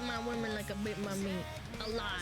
my women like I beat my meat. A lot.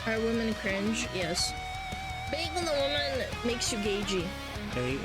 Are women cringe? Yes. Bagel the woman makes you gagey. Hey.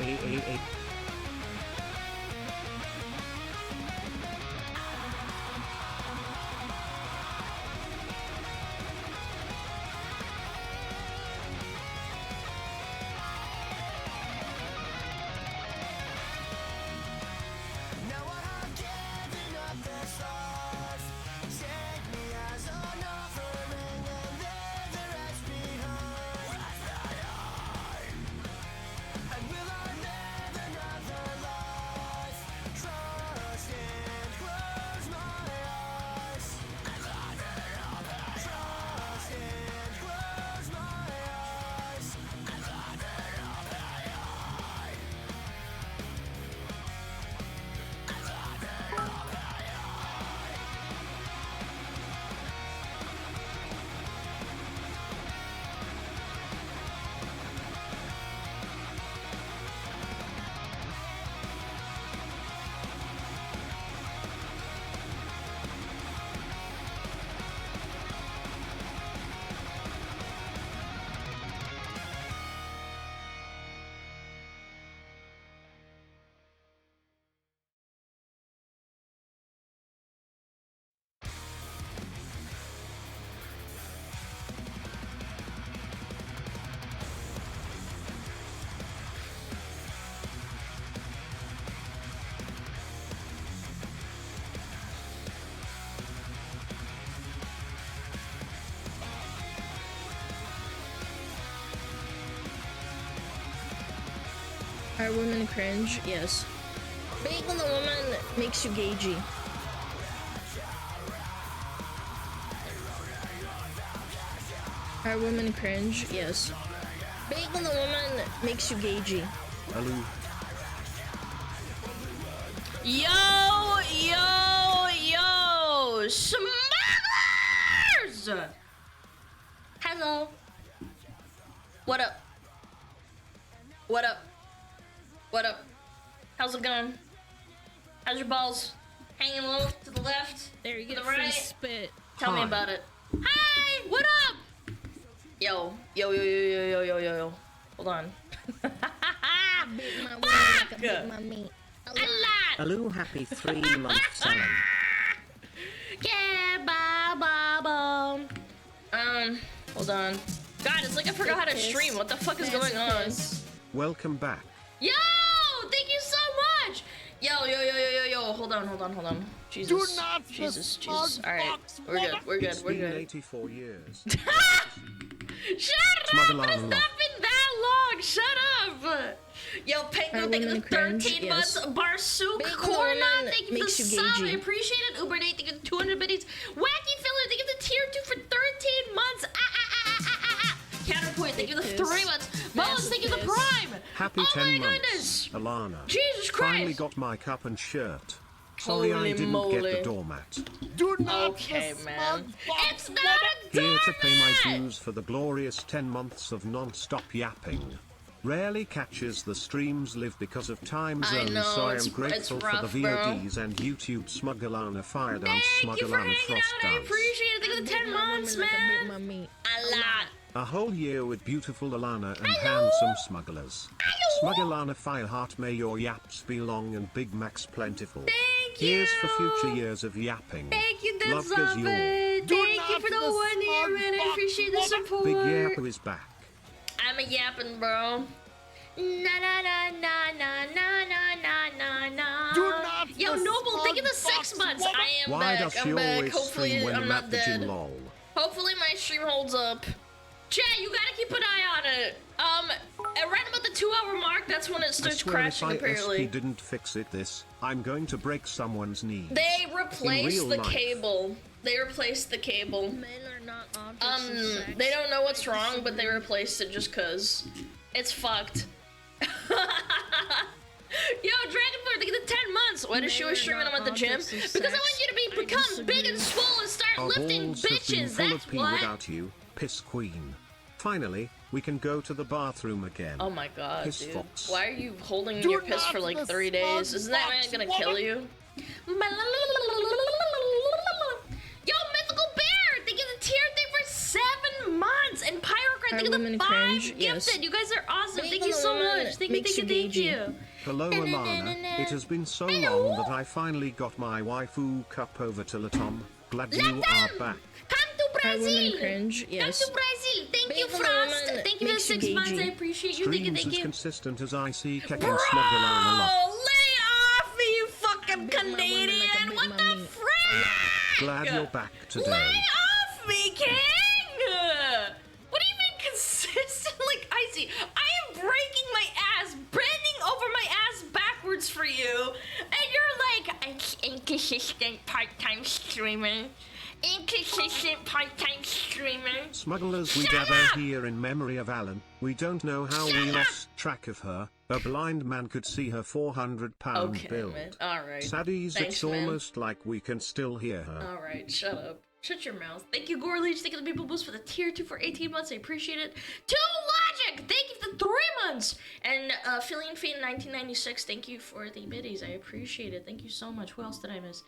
Are women cringe? Yes. Bagel the woman makes you gagey. Are women cringe? Yes. Bagel the woman makes you gagey. Hello. Yo! Smugglers! Hello. What up? What up? What up? How's it going? How's your balls? Hanging low to the left? There you go. The right? Spit. Tell me about it. Hi! What up? Yo. Hold on. Fuck! A lot! Hello, happy 3 months, Alan. Yeah, bye. Hold on. God, it's like I forgot how to stream. What the fuck is going on? Welcome back. Yo! Thank you so much! Yo. Hold on. Jesus. Alright. We're good. 84 years. Shut up! SmugAlana. It's not been that long! Shut up! Yo, Penguin, thank you for 13 months. Barsook Corna, thank you for the sub. I appreciate it. Uber Nate, thank you for 200 biddies. Wacky Filler, thank you for the tier 2 for 13 months. Counterpoint, thank you for the 3 months. Bones, thank you for the prime. Happy 10 months. Alana. Jesus Christ. Finally got my cup and shirt. Sorry Holy I didn't moly. get the doormat. Do not Okay, the man. smug box It's not a Here to pay my doormat! dues for the glorious 10 months of non-stop yapping. Rarely catches the streams live because of time I zones, know, so I it's am grateful rough, for the bro. VODs and YouTube SmugAlana Fire Dance, Thank you for SmugAlana hanging Frost out. I Dance. appreciate it. Think of the 10 months, man. A lot. A whole year with beautiful Alana and Hello. handsome smugglers. Hello. SmugAlana Fireheart, may your yaps be long and Big Macs plentiful. Thank you. Here's for future years of yapping. Thank you, Love Dev is your Thank Do you not for the the 1 year, smug man. I box appreciate the woman. support. Big Yapper is back. I'm a yapping, bro. Na na na na na na na na na. Do not Yo, the Noble, think of the smug 6 box months. woman. I am Why back. does she I'm back. always Hopefully, stream when I'm I'm not at the dead. gym, lol? Hopefully, my stream holds up. Chat, you gotta keep an eye on it. Right about the 2-hour mark, that's when it I starts swear crashing. if Apparently, SP didn't fix it I'm going to break someone's knee. they replaced real the life. cable. They replaced the cable. Men are not objects of sex. They don't know what's wrong, but they replaced it just cause. It's fucked. Yo, Dragonfleur, think of the 10 months. Why does she always stream when I'm at the gym? Because I want you to become big and swole and start Our lifting balls have been bitches. full That's of pee what. without you, piss queen. Finally, we can go to the bathroom again. Oh my god, Piss dude. fox. Why are you holding Do your piss not for like the 3 days? smug Isn't that man box gonna woman. kill you? Yo, Mythical Bear! Think of the tier thing for 7 months! And Pyrocrat, think of the women 5 cringe? gifted! Yes. You guys are awesome! Being Thank you a so woman much! Thank makes you, you thank you! gagey. Hello Alana, it has been so long that I finally got my waifu cup over to Latom. Glad you are back. Come to Are women Brazil! cringe? Yes. Come to Brazil! Thank you, Being a Frost! woman Thank you for the makes you 6 months, I gagey. appreciate you, thank you, Streams thank as you. consistent as I see kicking Bro! SmugAlana a lot. Lay off me, you fucking big my woman like a Canadian! big What the mummy. frick? Glad you're back today. Lay off me, King! What do you mean consistent? Like, Icy, I am breaking my ass, bending over my ass backwards for you, and you're like, inconsistent part-time streamer. Inconsistent part-time streamer. Smugglers, we Shut gather up! here in memory of Alan. We don't know how Shut we up! lost track of her. A blind man could see her 400-pound Okay, build. man. Alright. Saddies, Thanks, it's man. almost like we can still hear her. Alright, shut up. Shut your mouth. Thank you, Gorleech. Thank you to the People Boost for the tier 2 for 18 months. I appreciate it. To Logic, thank you for the 3 months. And Fillion Feet in 1996, thank you for the biddies. I appreciate it. Thank you so much. Who else did I miss?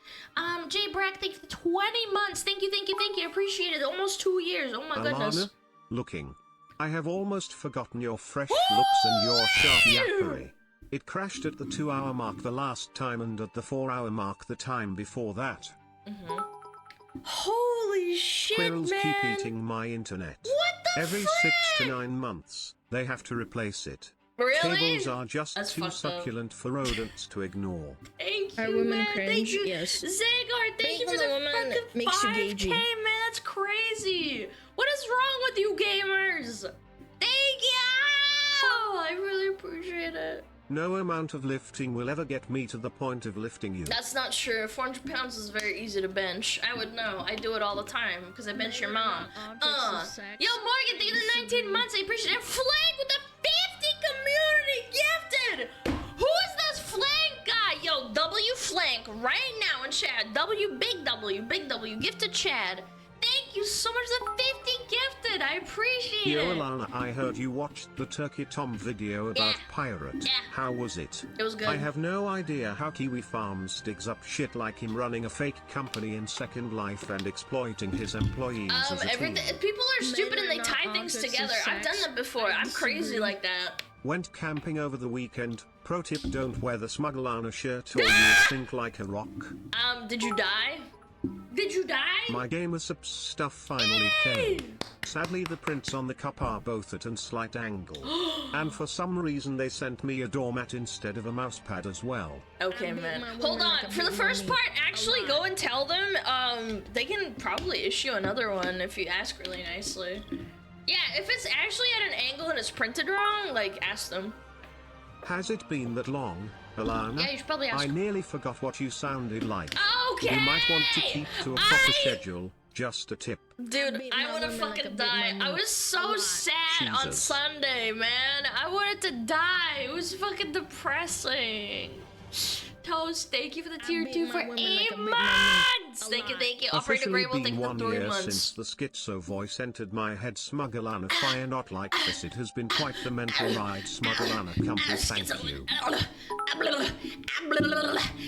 Jay Brack, thank you for 20 months. Thank you, thank you, thank you. I appreciate it. Almost 2 years. Oh my goodness. Alana, looking. I have almost forgotten your fresh looks and your sharp yappery. It crashed at the 2-hour mark the last time and at the 4-hour mark the time before that. Holy shit, Squirrels man. keep eating my internet. What the Every frick? 6 to 9 months, they have to replace it. Really? Cables are just That's too fucked up. succulent for rodents to ignore. Thank Are you, women man. cringe? Thank you. Yes. Zagar, thank you Being for a the woman fucking makes you 5K, gagey. man. That's crazy. What is wrong with you gamers? Thank you. I really appreciate it. No amount of lifting will ever get me to the point of lifting you. That's not true. 400 pounds is very easy to bench. I would know. I do it all the time because I bench your mom. Objects of sex. Yo, Morgan, thank you for the 19 months. I appreciate it. Flank with the 50 community gifted. Who is this Flank guy? Yo, W Flank right now in chat. Big W, gifted Chad. Thank you so much for the 50 gifted. I appreciate Yo it. Alana, I heard you watched the Turkey Tom video about Yeah. Pirate. Yeah. How was it? It was good. I have no idea how Kiwi Farms digs up shit like him running a fake company in Second Life and exploiting his employees as a team. People are stupid and they are tie not things objects of together. I've done sex. that before. I I'm crazy disagree. like that. Went camping over the weekend. Pro tip, don't wear the SmugAlana shirt or you'll sink like a rock. Did you die? Did you die? My gamer subs stuff finally Hey! came. Sadly the prints on the cup are both at an slight angle. And for some reason they sent me a doormat instead of a mousepad as well. Okay, I beat man. my woman Hold on. like a For the big first mummy. part, actually go and tell them. They can probably issue another one if you ask really nicely. Yeah, if it's actually at an angle and it's printed wrong, like, ask them. Has it been that long, Alana? Yeah, you should probably ask. I nearly forgot what you sounded like. Okay! You might want to keep to a proper schedule. Just a tip. Dude, beat I my wanna woman like a fucking big die. mummy. I was A so lot. sad on Jesus. Sunday, man. I wanted to die. It was fucking depressing. Toast, thank you for the tier beat 2 my for women 8 like I beat my men. months! A Thank you, lot. thank you. Operator Officially Grable, thank been you for 1 the 3 year months. since the schizo voice entered my head. SmugAlana, fire not like this. It has been quite the mental ride. SmugAlana, company, thank you.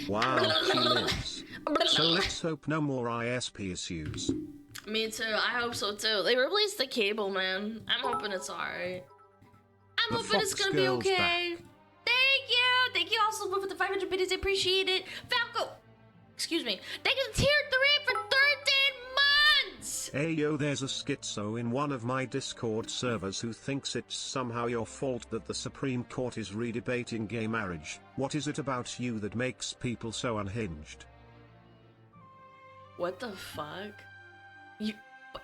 Wow, she lives. So let's hope no more ISP issues. Me too, I hope so too. They replaced the cable, man. I'm hoping it's alright. I'm The hoping it's Fox gonna be girl's okay. Thank you! Thank you also for the 500 biddies, I appreciate it. Falco! Excuse me. Thank you to tier 3 for 13 months! Hey yo, there's a schizo in one of my Discord servers who thinks it's somehow your fault that the Supreme Court is redebating gay marriage. What is it about you that makes people so unhinged? What the fuck?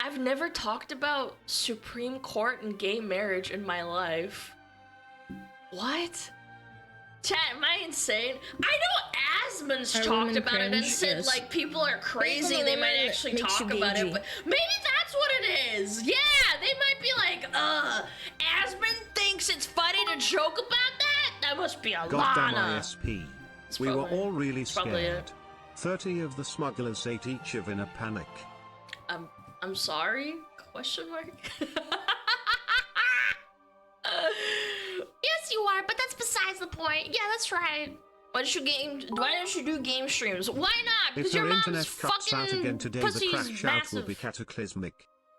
I've never talked about Supreme Court and gay marriage in my life. What? Chat, am I insane? I know Asmon's Are talked women about it and cringe? said Yes. like people are crazy, Being a they might woman actually makes talk you about it, gagey. but maybe that's what it is. Yeah, they might be like, Asmon thinks it's funny to joke about that? That must be Alana. Goddamn ISP. It's We were probably- all really it's probably scared. it. 30 of the smugglers ate each of in a panic. I'm sorry? Question mark? Yes, you are, but that's besides the point. Yeah, that's right. Why don't you do game streams? Why not? If Because your her mom's internet cuts out again fucking today, the pussy's crash out will massive. be cataclysmic.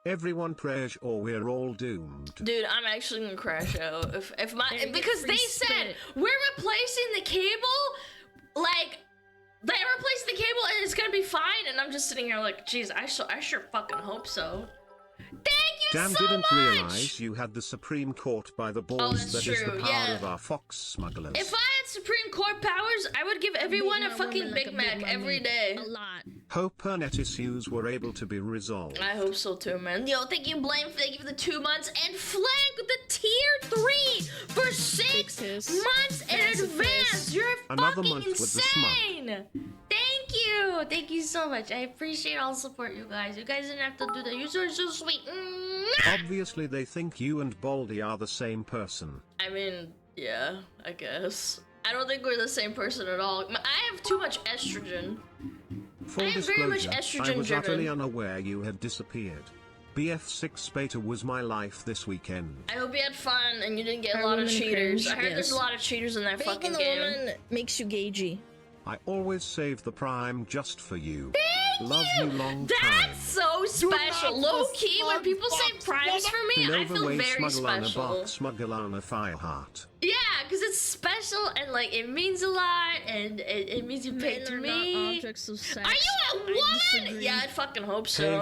Everyone prays or we're all doomed. Dude, I'm actually gonna crash out if my Hey, because free they said spit. we're replacing the cable, like they replaced the cable and it's gonna be fine, and I'm just sitting here like, geez, I sure fucking hope so. Thank you Dan so didn't much. realize you had the Supreme Court by the balls. that's That is the true, power yeah. of our Fox smugglers. If I had Supreme Court powers, I would give everyone Beat a my fucking women like Big I Mac beat my every men. day. A lot. Hope her net issues were able to be resolved. I hope so too, man. Yo, thank you, Blame. Thank you for the 2 months. And Flank with the tier 3 for 6 piss. months in Massive advance. piss. You're Another fucking month with the smug. insane. Thank you. Thank you so much. I appreciate all the support, you guys. You guys didn't have to do that. You are so sweet. Mwah! Obviously they think you and Baldy are the same person. I mean, yeah, I guess. I don't think we're the same person at all. I have too much estrogen. Full I am very much disclosure, I estrogen was driven. utterly unaware you had disappeared. BF6 beta was my life this weekend. I hope you had fun and you didn't get a Are lot of women cheaters. cringe? I heard there's Yes. a lot of cheaters in that Being fucking a game. woman makes you gagey. I always save the prime just for you. Love you long time. That's so special. Low key, when people say primes for me, I feel Overweight very SmugAlana special. box SmugAlana Fireheart. Yeah, because it's special and like it means a lot and it means you picked Men are me. not objects of sex. Are you a I woman? disagree. Yeah, I'd fucking hope so.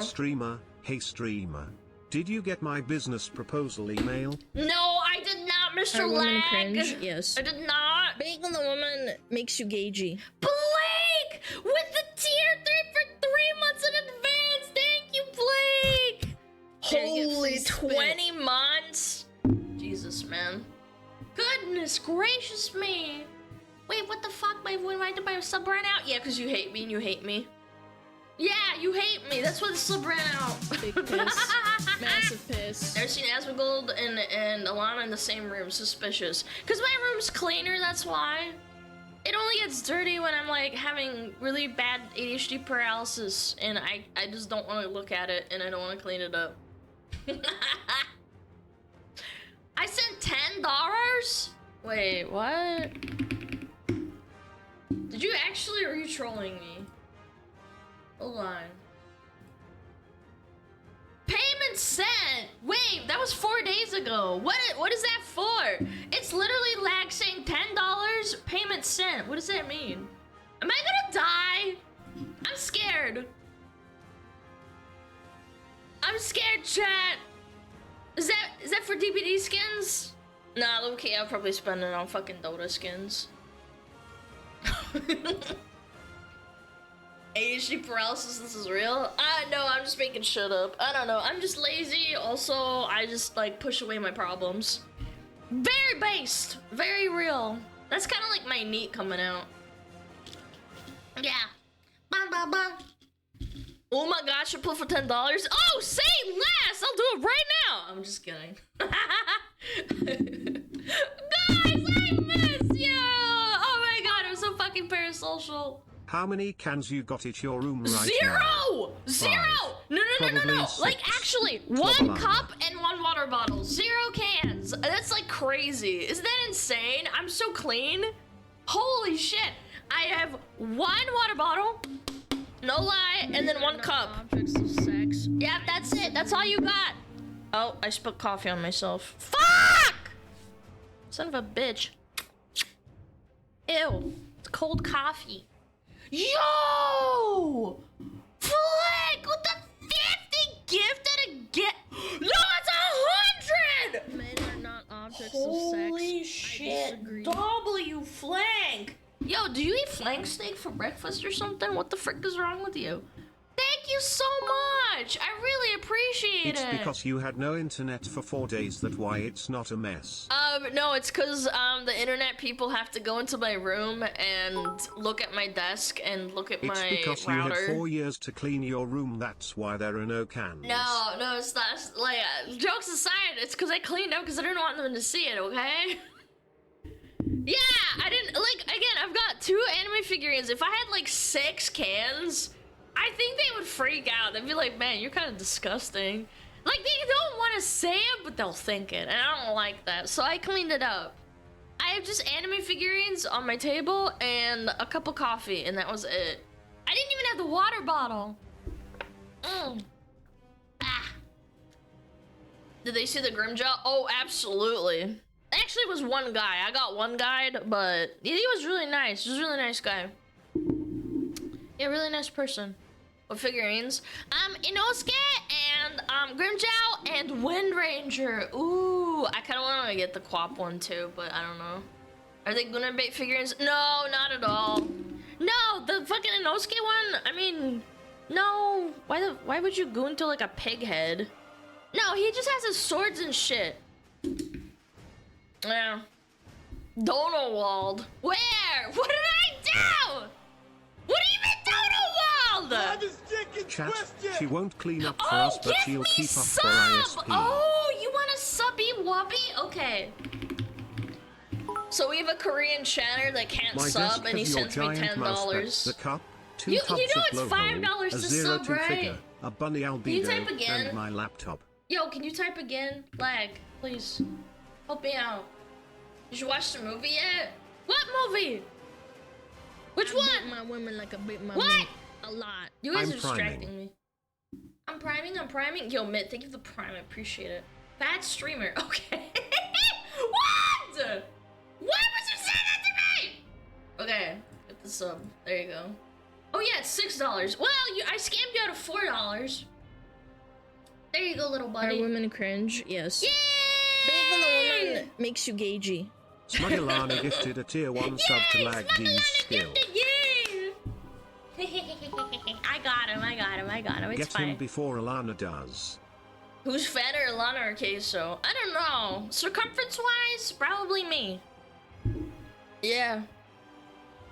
Hey streamer. Did you get my business proposal email? No, I did not, Mr. Are women Lag. cringe? Yes. I did not. Being a woman makes you gagey. Blake with the tier 3 for 3 months in advance. Thank you, Blake. Dang it, Holy please 20 months. Jesus, man. Goodness gracious me. Wait, what the fuck? Why did my sub run out? Yeah, because you hate me and you hate me. Yeah, you hate me. That's why the sub ran out. Big piss. Massive piss. Never seen Asmongold and Alana in the same room. Suspicious. Because my room's cleaner, that's why. It only gets dirty when I'm like having really bad ADHD paralysis and I just don't want to look at it and I don't want to clean it up. I sent $10? Wait, what? Did you actually, or are you trolling me? Hold on. Payment sent! Wait, that was 4 days ago. What is that for? It's literally lag saying $10, payment sent. What does that mean? Am I gonna die? I'm scared. I'm scared, chat. Is that for DBD skins? Nah, okay, I'll probably spend it on fucking Dota skins. ADHD paralysis, this is real? No, I'm just making shit up. I don't know, I'm just lazy. Also, I just like push away my problems. Very based, very real. That's kind of like my NEAT coming out. Yeah. Bum, bum, bum. Oh my gosh, should pull for $10? Oh, say less! I'll do it right now! I'm just kidding. Guys, I miss you! Oh my god, I'm so fucking parasoul. How many cans you got at your room right Zero! now? Zero! Five. No. Probably Like, 6. actually, SmugAlana. 1 cup and 1 water bottle. 0 cans. That's like crazy. Isn't that insane? I'm so clean. Holy shit. I have 1 water bottle, no lie, and then 1 cup. Objects of sex. Yeah, that's it. That's all you got. Oh, I spilled coffee on myself. Fuck! Son of a bitch. Ew. It's cold coffee. Yo! Flick! With the 50 gifted again. No, it's 100! Men are not objects Holy of sex. shit. I disagree. W flank. Yo, do you eat flank steak for breakfast or something? What the frick is wrong with you? Thank you so much. I really appreciate It's it. because you had no internet for 4 days, that's why it's not a mess. No, it's cause the internet people have to go into my room and look at my desk and look at It's my because router. you had 4 years to clean your room, that's why there are no cans. No, it's not. It's like, jokes aside, it's cause I cleaned up because I didn't want them to see it, okay? Yeah, I didn't, like, again, I've got 2 anime figurines. If I had like 6 cans, I think they would freak out. They'd be like, man, you're kind of disgusting. Like, they don't want to say it, but they'll think it, and I don't like that. So I cleaned it up. I have just anime figurines on my table and a cup of coffee, and that was it. I didn't even have the water bottle. Did they see the Grimjaw? Oh, absolutely. Actually, it was one guy. I got one guide, but he was really nice. He was a really nice guy. Yeah, really nice person. With figurines. Inosuke and Grimjaw and Wind Ranger. Ooh, I kind of want to get the Quap one too, but I don't know. Are they Gunnar bait figurines? No, not at all. No, the fucking Inosuke one. I mean, no. Why would you go into like a pig head? No, he just has his swords and shit. Yeah. Donowald. Where? What did I do? What do you mean Donowald? Chat, she won't clean up for Oh, us, but give she'll me keep up sub! for ISP. Oh, you want a subby wubby? Okay. So we have a Korean chatter that can't My sub, desk and he has your sends me giant mouse pad, $10. the cup, 2 You tubs know of it's blowhole, $5 a to 0 sub, 2 right? figure, a bunny albedo, type again? and my laptop. Yo, can you type again? Lag, please. Help me out. Did you watch the movie yet? What movie? Which I one? beat my women like I beat my What? men a lot. You guys I'm are distracting priming. me. I'm priming. Yo, Mitt, thank you for the prime. I appreciate it. Fat streamer. Okay. What? Why would you say that to me? Okay, get the sub. There you go. Oh yeah, it's $6. Well, I scammed you out of $4. There you go, little Are buddy. women cringe? Yes. Yay! Being a woman makes you gagey. SmugAlana gifted a tier 1 sub to lag D's skill. I got him. It's Get fine. him before Alana does. Who's fatter, Alana or Queso? I don't know. Circumference-wise, probably me. Yeah.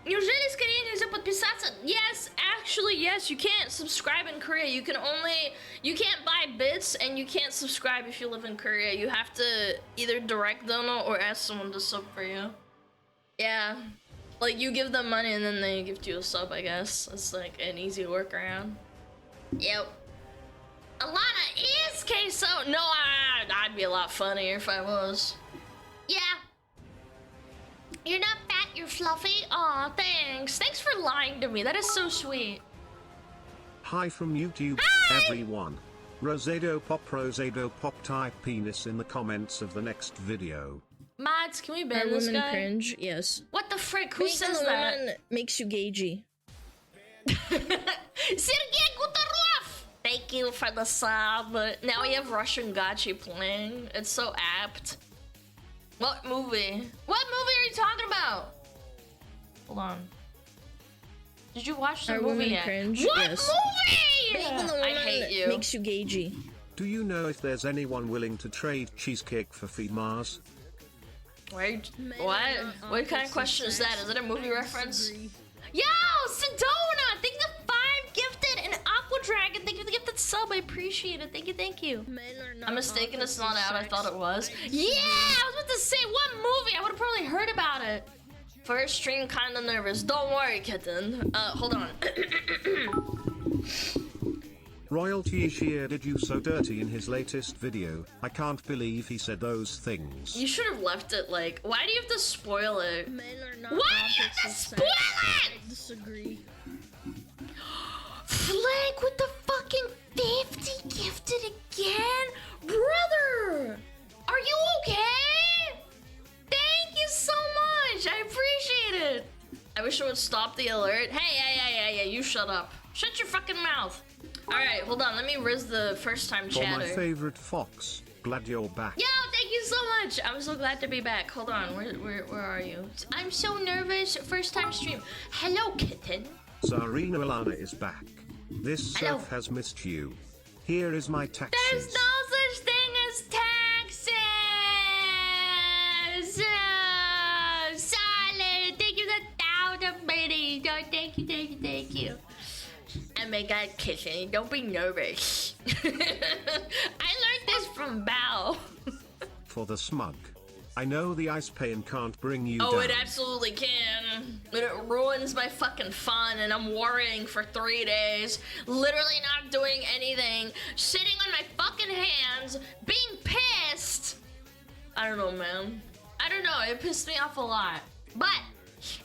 Неужели скорее нельзя подписаться? Yes, actually, yes, you can't subscribe in Korea. You can't buy bits and you can't subscribe if you live in Korea. You have to either direct dono or ask someone to sub for you. Yeah. Like, you give them money and then they gift you a sub, I guess. It's like an easy workaround. Yep. Alana is Queso. No, I'd be a lot funnier if I was. Yeah. You're not fat, you're fluffy. Aw, thanks. Thanks for lying to me. That is so sweet. Hi from YouTube, Hi! everyone. Rosado Pop type penis in the comments of the next video. Mods, can we Are ban this women guy? cringe? Yes. What the frick? Who Being says a that? woman makes you gagey. Sergey Gutarov! Thank you for the sub. Now we have Russian Gachi playing. It's so apt. What movie? What movie are you talking about? Hold on. Did you watch the Are movie women yet? cringe? What Yes. movie? Being a I woman hate you. makes you gagey. Do you know if there's anyone willing to trade cheesecake for FEMAs? Wait, Men what? are not What kind of objects question of is that? sex. Is it a movie I reference? disagree. Yo, Sedona! Thank you for the 5 gifted and Aqua Dragon. Thank you for the gifted sub. I appreciate it. Thank you. Men are not I'm mistaken. It's objects not of out. I sex. thought it was. I Yeah, disagree. I was about to say what movie. I would have probably heard about it. First stream, kinda nervous. Don't worry, kitten. Hold on. Royalty Ishia did you so dirty in his latest video. I can't believe he said those things. You should have left it like. Why do you have to spoil it? Men are not Why do you have to objects of spoil sex. it? I disagree. Flank with the fucking 50 gifted again? Brother! Are you okay? Thank you so much! I appreciate it! I wish it would stop the alert. Hey, you shut up. Shut your fucking mouth. Alright, hold on, let me riz the first time For chatter. my favorite fox, glad you're back. Yo, thank you so much! I'm so glad to be back. Hold on, where are you? I'm so nervous, first time stream. Hello, kitten. SmugAlana is back. This Hello. surf has missed you. Here is my taxes. There's no such thing as taxes! Solid! Thank you, 1,000 ladies! Oh, thank you. Oh my god, kitten, don't be nervous. I learned this from Bao. For the smug. I know the ice pain can't bring you Oh, down. it absolutely can. But it ruins my fucking fun, and I'm worrying for 3 days, literally not doing anything, sitting on my fucking hands, being pissed. I don't know, man. I don't know, it pissed me off a lot. But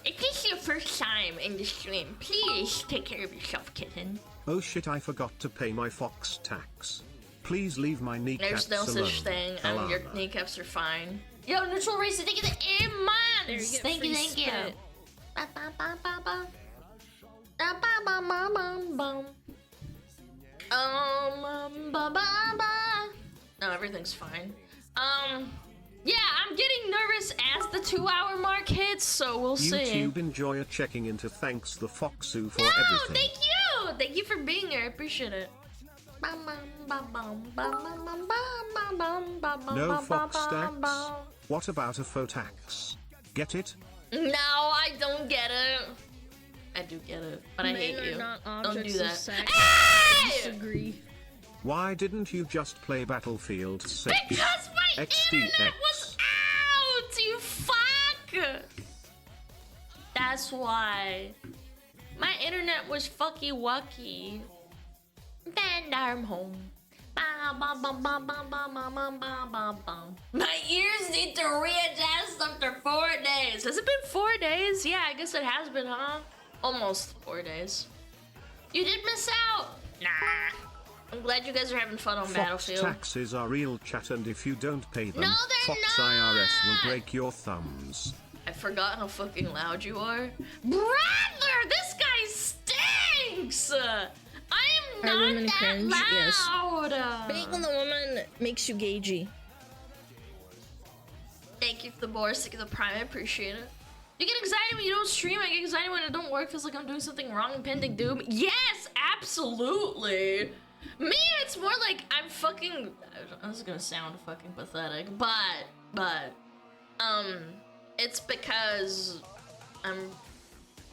if this is your first time in the stream, please take care of yourself, kitten. Oh shit, I forgot to pay my fox tax. Please leave my kneecaps There's no alone. such thing. Your Alana. kneecaps are fine. Yo, neutral race, thank you to 8 months. There you get Thank you. free spit. No, everything's fine. Yeah, I'm getting nervous as the 2-hour mark hits, so we'll see. YouTube enjoyer checking into thanks the Foxu for No, everything. thank you! Thank you for being here, I appreciate it. No fox stacks? What about a photax? Get it? No, I don't get it. I do get it, but I hate Men are you. not Don't objects do of that. sex. I disagree. Why didn't you just play Battlefield 6? Because my internet was out, you fuck! That's why. My internet was fucky wucky. Then I'm home. My ears need to readjust after 4 days. Has it been 4 days? Yeah, I guess it has been, huh? Almost 4 days. You did miss out. Nah. I'm glad you guys are having fun on Fox Battlefield. taxes are real chat, and if you don't pay them, No, they're Fox not! IRS will break your thumbs. I forgot how fucking loud you are. Brother, this guy stinks! I am Are not women that cringe? Yes. loud! Being on the woman makes you gagey. Thank you for the Boris, thank you for the Prime, I appreciate it. You get excited when you don't stream, I get excited when it don't work, feels like I'm doing something wrong, impending doom. Yes, absolutely! Me, it's more like I'm fucking... This is gonna sound fucking pathetic, but... It's because I'm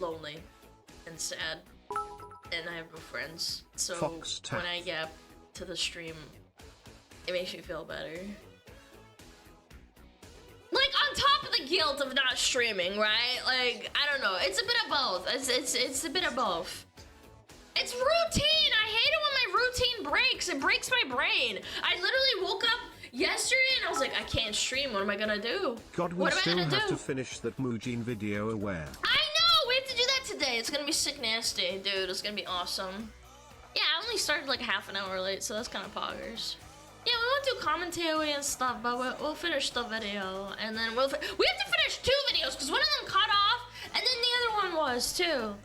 lonely and sad, and I have no friends. So Fox when tap. I get to the stream, it makes me feel better. Like, on top of the guilt of not streaming, right? Like, I don't know. It's a bit of both. It's a bit of both. It's routine. I hate it when my routine breaks. It breaks my brain. I literally woke up yesterday and I was like, I can't stream. What am I gonna do? God, we What am I still gonna have do? to finish that Mujin video aware. I know! We have to do that today. It's gonna be sick nasty, dude. It's gonna be awesome. Yeah, I only started like half an hour late, so that's kind of poggers. Yeah, we won't do commentary and stuff, but we'll finish the video, and then we have to finish 2 videos, because one of them cut off, and then the other one was, too.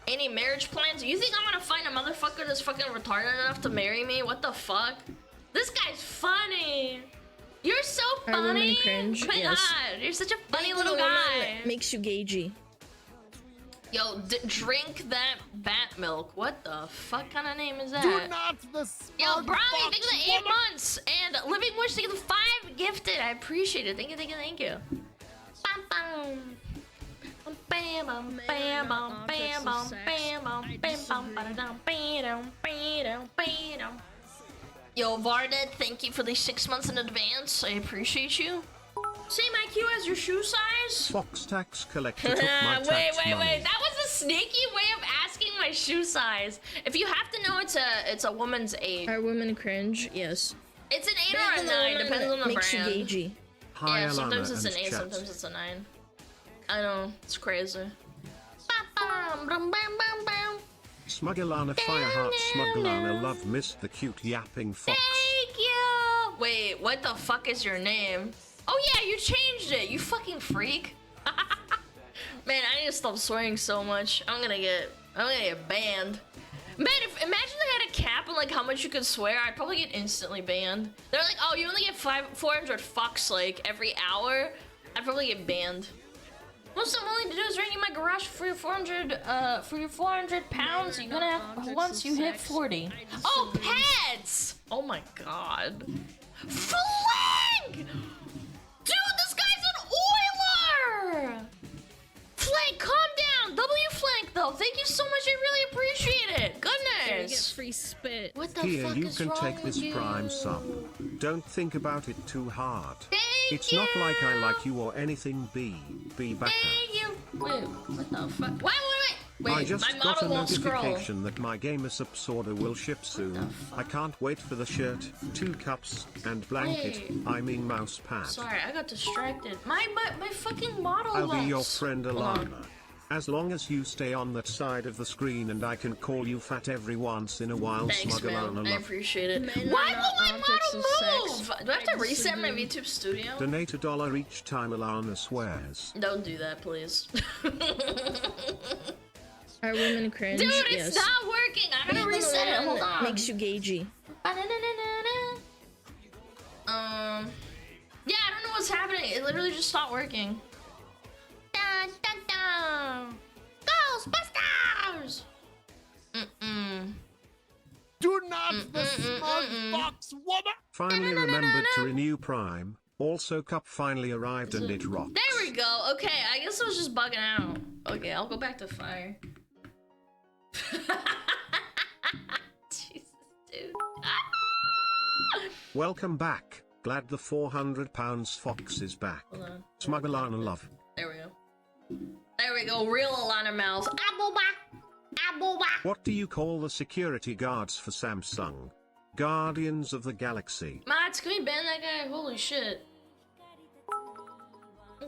Any marriage plans? You think I'm gonna find a motherfucker that's fucking retarded enough to marry me? What the fuck? This guy's funny. You're so Are women funny. cringe? Oh my Yes. God, you're such a funny Being little on the woman guy. makes you gagey. Yo, drink that bat milk. What the fuck kind of name is that? Do not the Yo, smug Brownie, fox thank you for the 8 months. And Living Wish, thank you for the 5 gifted. I appreciate it. Thank you, thank you, thank you. Bam, bam. Bam, bam, bam, bam, bam, bam, bam, bam, bam, bam, ba-da-dum, ba-dum, ba-dum, ba-dum. Yo, Vardet, thank you for the 6 months in advance. I appreciate you. Same IQ as your shoe size? Fox tax collector took my tax wait. money. That was a sneaky way of asking my shoe size. If you have to know, it's a woman's age. Are women cringe? Yes. It's an 8 or a 9, depends on the makes brand. you gagey. Hi, Yeah, Alana sometimes it's an and 8, chat. sometimes it's a 9. I know, it's crazy. SmugAlana Fireheart SmugAlana love missed the cute yapping fox. Thank you! Wait, what the fuck is your name? Oh yeah, you changed it, you fucking freak. Man, I need to stop swearing so much. I'm gonna get banned. Man, imagine they had a cap on like how much you could swear, I'd probably get instantly banned. They're like, oh, you only get 400 fucks like every hour. I'd probably get banned. Most I'm willing to do is rent you my garage for your 400 pounds. You're gonna have once you hit 40. Oh, pets! Oh my god. Flank! Dude, this guy's an oiler! Flank, calm down. W flank though. Thank you so much. I really appreciate it. You get Goodness. free spit. What the Here fuck you is can wrong take with this you? prime sub. Don't think about it too hard. Thank It's you. not like I like you or anything. Be back. Thank you. Wait, what the fuck? Wait. I just my got a model won't scroll. notification that my gamer subsorter will ship soon. I can't wait for the shirt, 2 cups, and blanket. Wait. I mean mouse pad. Sorry, I got distracted. My fucking model I'll be won't your friend Hold on. Alana. As long as you stay on that side of the screen and I can call you fat every once in a while. Thanks, man. SmugAlana I love. appreciate it. Men Why are will not my objects of model sex. move? Do I have to I reset my disagree. VTube studio? Donate $1 each time Alana swears. Don't do that, please. Are women cringe? Dude, yes. it's not working. I'm gonna Being reset it. a woman Hold on. makes you gagey. Yeah, I don't know what's happening. It literally just stopped working. Dun, dun, dun. Ghostbusters! Do not the smug fox woman! Finally remembered to renew Prime. Also Cup finally arrived and it rocks. There we go. Okay, I guess it was just bugging out. Okay, I'll go back to fire. Jesus, dude. Welcome back. Glad the 400 pounds fox is back. Hold on. SmugAlana love. There we go. There we go. Real Alana mouse. What do you call the security guards for Samsung? Guardians of the Galaxy. Mats, can we ban that guy? Holy shit.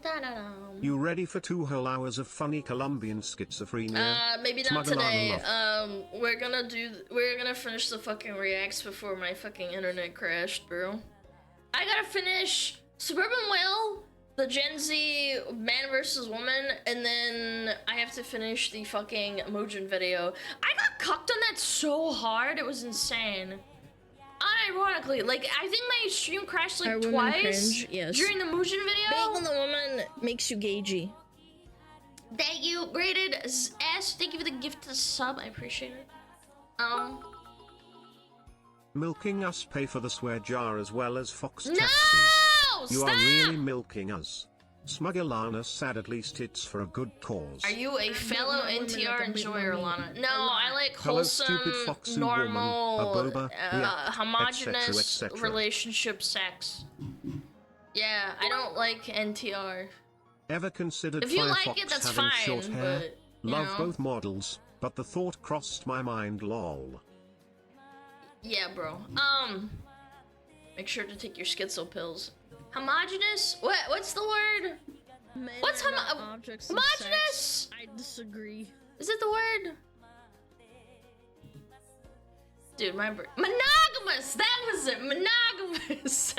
Da-da-dum. You ready for 2 whole hours of funny Colombian schizophrenia? Maybe not SmugAlana today. love. We're gonna finish the fucking reacts before my fucking internet crashed, bro. I gotta finish Suburban Whale, the Gen Z man versus woman, and then I have to finish the fucking Emojin video. I got cucked on that so hard, it was insane. Unironically, like, I think my stream crashed Are like women twice cringe? Yes. during the Emojin Being video. a woman makes you gagey. Thank you, Rated S. Thank you for the gift to sub. I appreciate it. Milking us pay for the swear jar as well as Fox No! taxes. You Stop! are really milking us. SmugAlana sad at least it's for a good cause. Are you a fellow not women NTR that can beat enjoyer, mommy. Alana? No, A lot. I like Hello, stupid wholesome, foxy normal, woman, a boba, homogenous etc. relationship sex. Yeah, I don't like NTR. Ever considered If you like Firefox it, that's having fine, short hair? but, you Love know. both models, but the thought crossed my mind lol. Yeah, bro. Make sure to take your schizo pills. Homogenous? What's the word? Men What's are not objects of homogenous? sex. I disagree. Is it the word? Dude, my brain. Monogamous! That was it! Monogamous!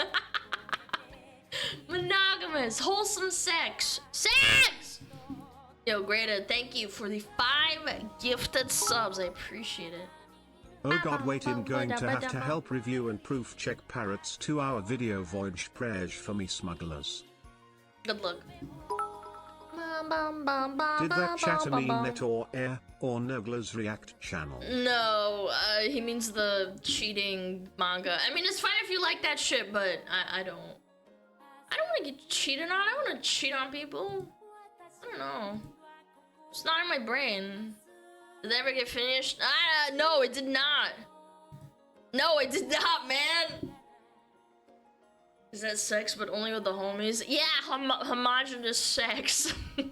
Monogamous! Wholesome sex! Sex! Yo, Greta, thank you for the 5 gifted subs. I appreciate it. Oh god wait, I'm going to have to help review and proof check Parrot's 2-hour video voyage praj for me smugglers. Good luck. Did that chatter mean net or air, or Nogler's React channel? No, he means the cheating manga. I mean, it's fine if you like that shit, but I don't. I don't want to get cheated on. I don't want to cheat on people. I don't know. It's not in my brain. Did that ever get finished? No, it did not. No, it did not, man. Is that sex, but only with the homies? Yeah, homogenous sex. Da,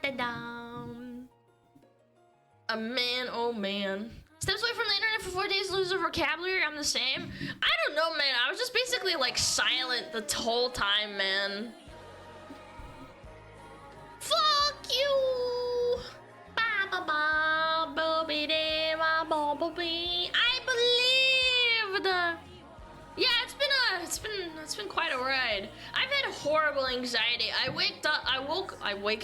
da, da. A man, oh man. Steps away from the internet for 4 days, lose a vocabulary. I'm the same. I don't know, man. I was just basically like silent the whole time, man. Fuck you. Ba ba ba ba be de ba ba ba be. I believed. Yeah, it's been quite a ride. I've had horrible anxiety. I waked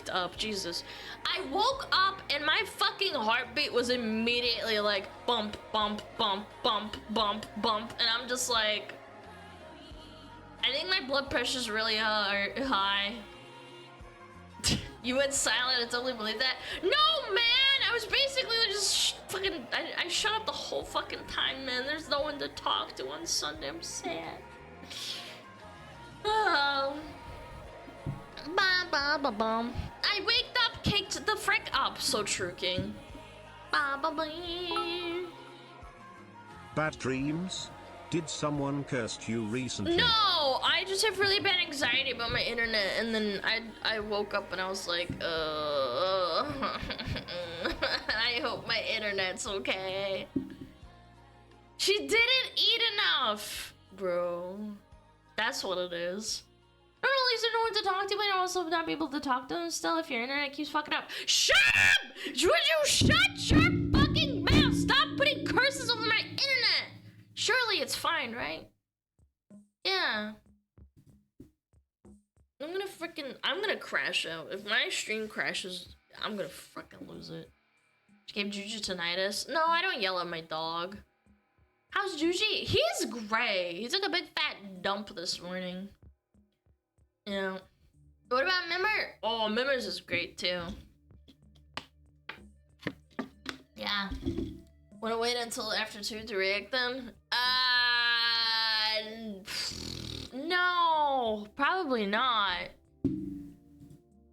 up, Jesus. I woke up and my fucking heartbeat was immediately like bump, bump, bump, bump, bump, bump. And I'm just like, I think my blood pressure's really high. You went silent, I totally believe that. No, man! I was basically just fucking, I shut up the whole fucking time, man. There's no one to talk to on Sunday, I'm sad. Oh. Ba ba ba bum. I waked up, caked the frick up. So true, King. Ba ba ba. Bad dreams? Did someone curse you recently? No, I just have really bad anxiety about my internet, and then I woke up and I was like, I hope my internet's okay. She didn't eat enough, bro. That's what it is. Not only is there no one to talk to, but I also not be able to talk to them still if your internet keeps fucking up. Shut up! Would you shut your fucking mouth? Stop putting curses over my internet! Surely it's fine, right? Yeah. I'm gonna crash out. If my stream crashes, I'm gonna freaking lose it. She gave Juju tinnitus. No, I don't yell at my dog. How's Juji? He's gray. He took a big fat dump this morning. Yeah. What about Mimmer? Oh, Mimmer's is great too. Yeah. Wanna wait until after 2 to react then? No, probably not.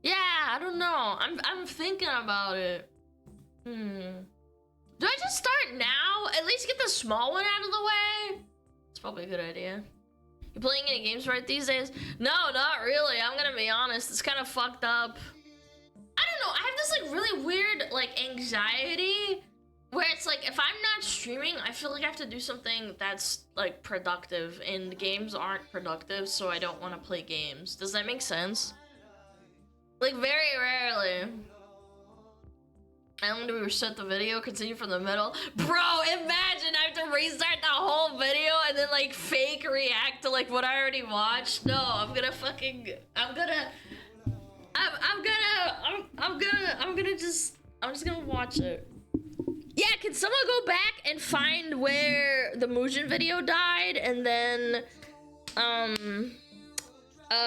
Yeah, I don't know. I'm thinking about it. Do I just start now? At least get the small one out of the way? It's probably a good idea. You playing any games right these days? No, not really. I'm gonna be honest. It's kind of fucked up. I don't know. I have this like really weird like anxiety where it's like if I'm not streaming, I feel like I have to do something that's like productive, and games aren't productive, so I don't want to play games. Does that make sense? Like very rarely. I'm gonna reset the video, continue from the middle. Bro, imagine I have to restart the whole video and then like fake react to like what I already watched. No, I'm just gonna watch it. Yeah, can someone go back and find where the Muujin video died, and then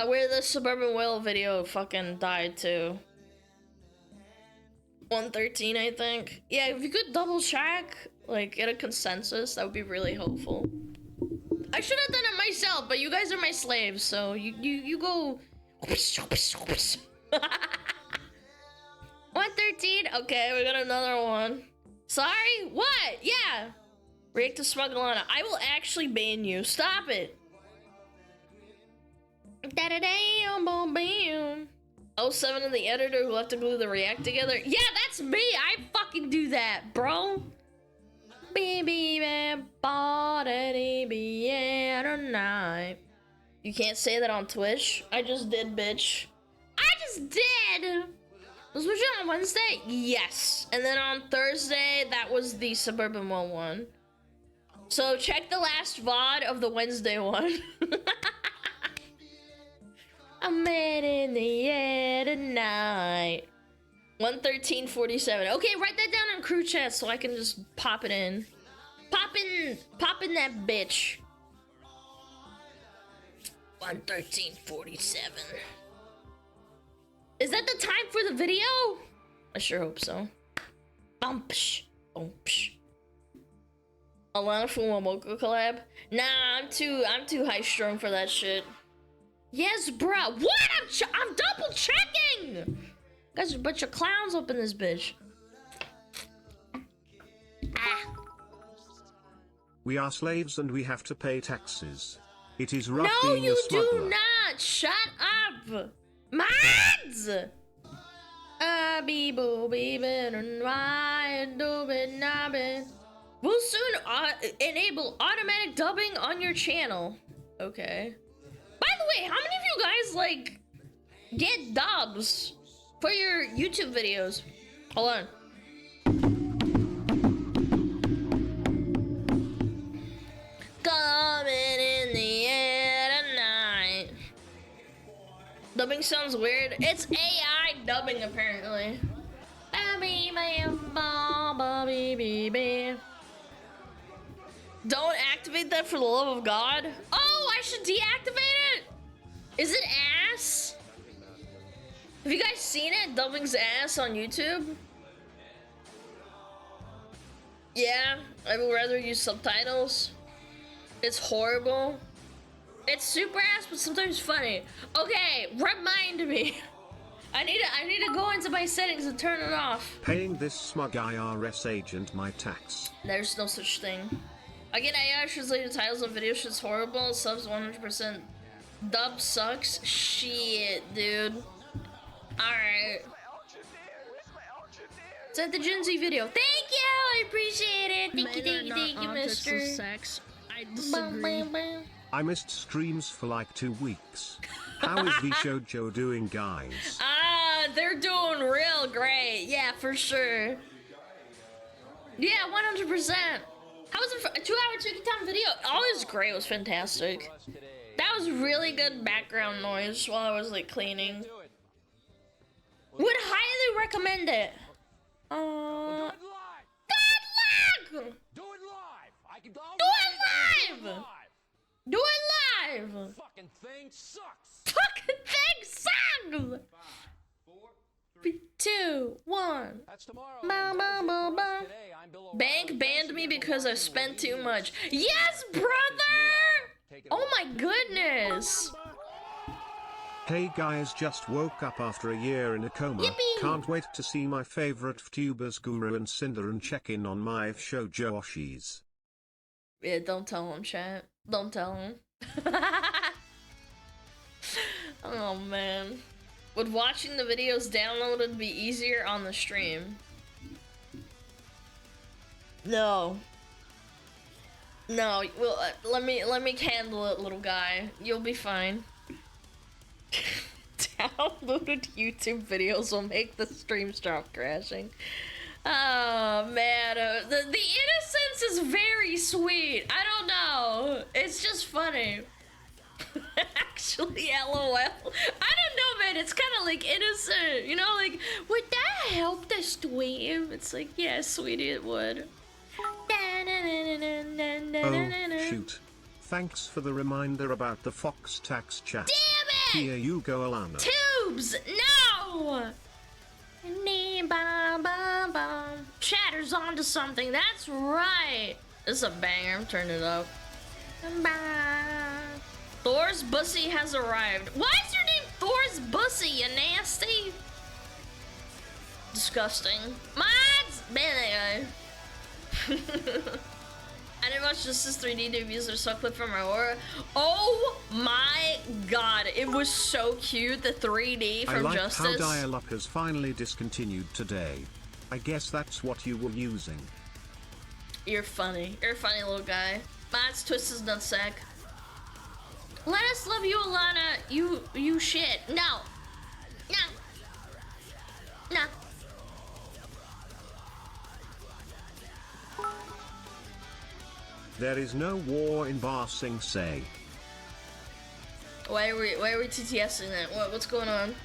where the Suburban Whale video fucking died too? 113, I think. Yeah, if you could double check, like get a consensus, that would be really helpful. I should have done it myself, but you guys are my slaves, so you go. 113. Okay, we got another one. Sorry? What? Yeah. React to SmugAlana. I will actually ban you. Stop it. 07 and the editor who left to glue the react together. Yeah, that's me. I fucking do that, bro. You can't say that on Twitch. I just did, bitch. I just did. Was Muujin on Wednesday? Yes. And then on Thursday, that was the Suburban one. So check the last VOD of the Wednesday one. I'm made in the air tonight. 113.47. Okay, write that down in crew chat so I can just pop it in. Pop in that bitch. 113.47. Is that the time for the video? I sure hope so. Bumpsh. Bumpsh. Alana from Wamoko collab? Nah, I'm too high strung for that shit. Yes, bruh. What? I'm double checking. Guys, a bunch of clowns up in this bitch. Ah. We are slaves and we have to pay taxes. It is rough No, being a you smuggler. do not. Shut up. Mods! We'll soon enable automatic dubbing on your channel. Okay. By the way, how many of you guys, like, get dubs for your YouTube videos? Hold on. Coming in the air tonight. Dubbing sounds weird. It's AI dubbing, apparently. Don't activate that for the love of God. Oh, I should deactivate it? Is it ass? Have you guys seen it? Dubbing's ass on YouTube? Yeah, I would rather use subtitles. It's horrible. It's super ass, but sometimes funny. Okay, remind me. I need to go into my settings and turn it off. Paying this smug IRS agent my tax. There's no such thing. Again, AI translated titles of videos shit's horrible. Subs 100%. Dub sucks. Shit, dude. Alright. Sent the Gen Z video. Thank you! I appreciate it. Thank you, mister. Sex. I disagree. I missed streams for like 2 weeks. How is the shoujo doing, guys? They're doing real great. Yeah, for sure. Yeah, 100%. How was it for a 2-hour Tiki-Town video? All was great. It was fantastic. That was really good background noise while I was like cleaning. Would highly recommend it. Good luck! Do it live. I can Do it live! Do it live! Fucking thing sucks. Fucking thing sucks! 3, 2, 1. That's tomorrow. Bank banned me because I spent too much. Yes, brother! Oh my goodness! Hey guys, just woke up after a year in a coma. Yippee! Can't wait to see my favorite VTubers Guru and Cinder and check in on my shoujo oshis. Yeah, don't tell him, chat. Don't tell him. Oh man. Would watching the videos downloaded be easier on the stream? No. No, well, let me handle it, little guy. You'll be fine. Downloaded YouTube videos will make the stream stop crashing. Oh man, the innocence is very sweet. I don't know. It's just funny. Actually, LOL. I don't know, man. It's kind of like innocent, you know? Like, would that help the stream? It's like, yeah, sweetie, it would. Oh, shoot. Thanks for the reminder about the Fox tax chat. Damn it! Here you go, Alana. Tubes! No! Chatter's onto something. That's right. This is a banger. I'm turning it up. Thor's Bussy has arrived. Why is your name Thor's Bussy, you nasty? Disgusting. Mods! Man, I didn't watch Justice 3D debuts or saw a clip from Aurora. Oh my god, it was so cute, the 3D from I like Justice. how dial-up has finally discontinued today. I guess that's what you were using. You're funny. You're a funny little guy. Mods, twist his nutsack. Let us love you, Alana. You shit. No. No. No. There is no war in Ba Sing Se. Why are we TTSing that? What's going on?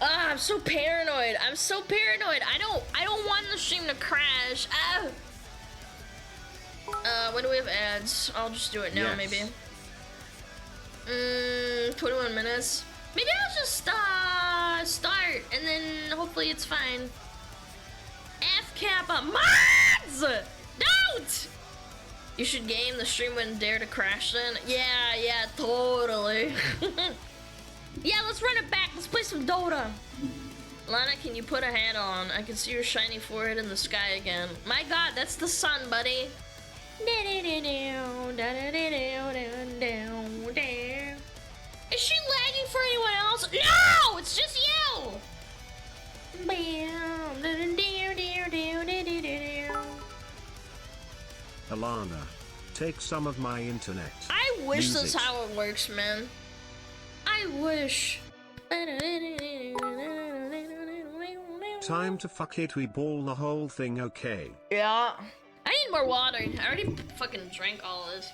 Ah, I'm so paranoid. I'm so paranoid. I don't want the stream to crash. When do we have ads? I'll just do it now, Yes. maybe. 21 minutes. Maybe I'll just start and then hopefully it's fine. F Kappa mods! Don't! You should game the stream when dare to crash then. Yeah, totally. Yeah, let's run it back. Let's play some Dota. Lana, can you put a hat on? I can see your shiny forehead in the sky again. My god, that's the sun, buddy. Is she lagging for anyone else? No, it's just you. Alana, take some of my internet. I wish Use that's it. how it works, man. I wish. Time to fuck it, we ball the whole thing, okay? Yeah. I need more water. I already fucking drank all this.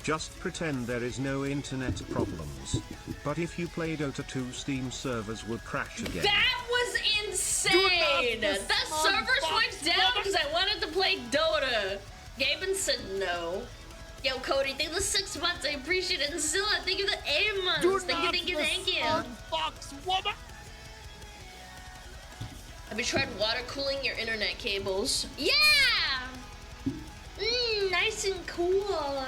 Just pretend there is no internet problems. But if you play Dota 2, Steam servers would crash again. That was insane! That servers went down because I wanted to play Dota. Gaben said no. Yo, Cody, thank you the 6 months. I appreciate it. And Zilla, thank you the 8 months. Thank you. Fox woman. Have you tried water cooling your internet cables? Yeah! Nice and cool.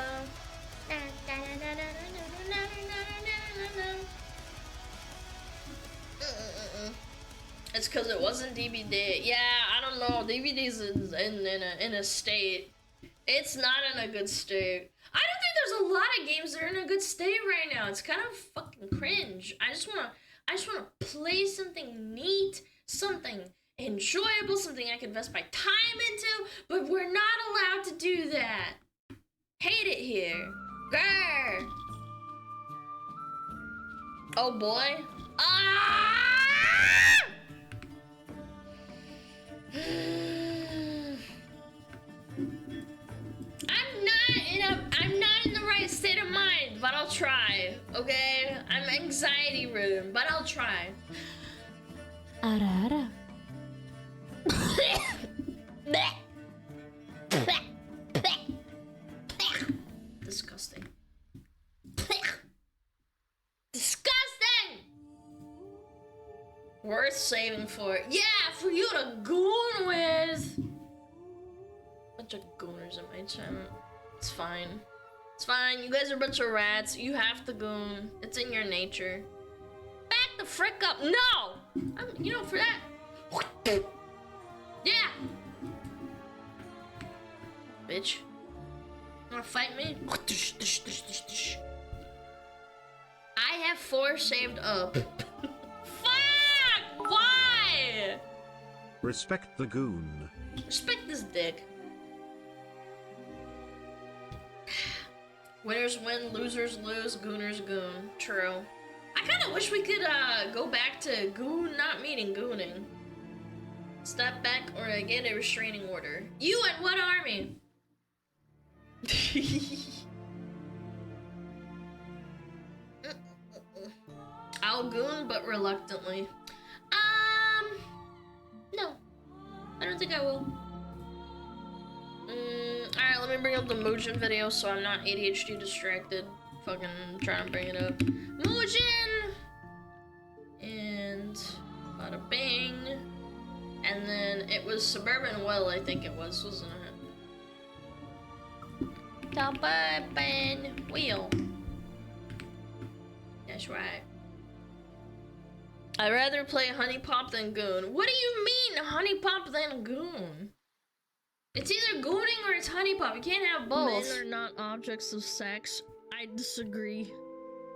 It's because it wasn't DVD. Yeah, I don't know. DVD's in a state. It's not in a good state. I don't think there's a lot of games that are in a good state right now. It's kind of fucking cringe. I just wanna play something neat, something enjoyable, something I can invest my time into, but we're not allowed to do that. Hate it here. Grr. Oh boy. Ah! I'm not in the right state of mind, but I'll try. Okay? I'm anxiety ridden, but I'll try. Ara. Disgusting. Disgusting! Worth saving for. Yeah, for you to goon with. Bunch of gooners in my channel. It's fine. It's fine. You guys are a bunch of rats. You have to goon. It's in your nature. Back the frick up. No! You know, for that. Yeah! Bitch. Wanna fight me? I have 4 saved up. Fuck! Why? Respect the goon. Respect this dick. Winners win, losers lose, gooners goon. True. I kind of wish we could go back to goon not meaning gooning. Step back or get a restraining order. You and what army? I'll goon, but reluctantly. No. I don't think I will. Alright, let me bring up the Mujin video so I'm not ADHD distracted. Fucking trying to bring it up. Mujin! And bada bing. And then it was Suburban Well, I think it was, wasn't it? Suburban Wheel. That's right. I'd rather play Honey Pop than Goon. What do you mean, Honey Pop than Goon? It's either gooning or it's Honey Pop. You can't have both. Men are not objects of sex. I disagree.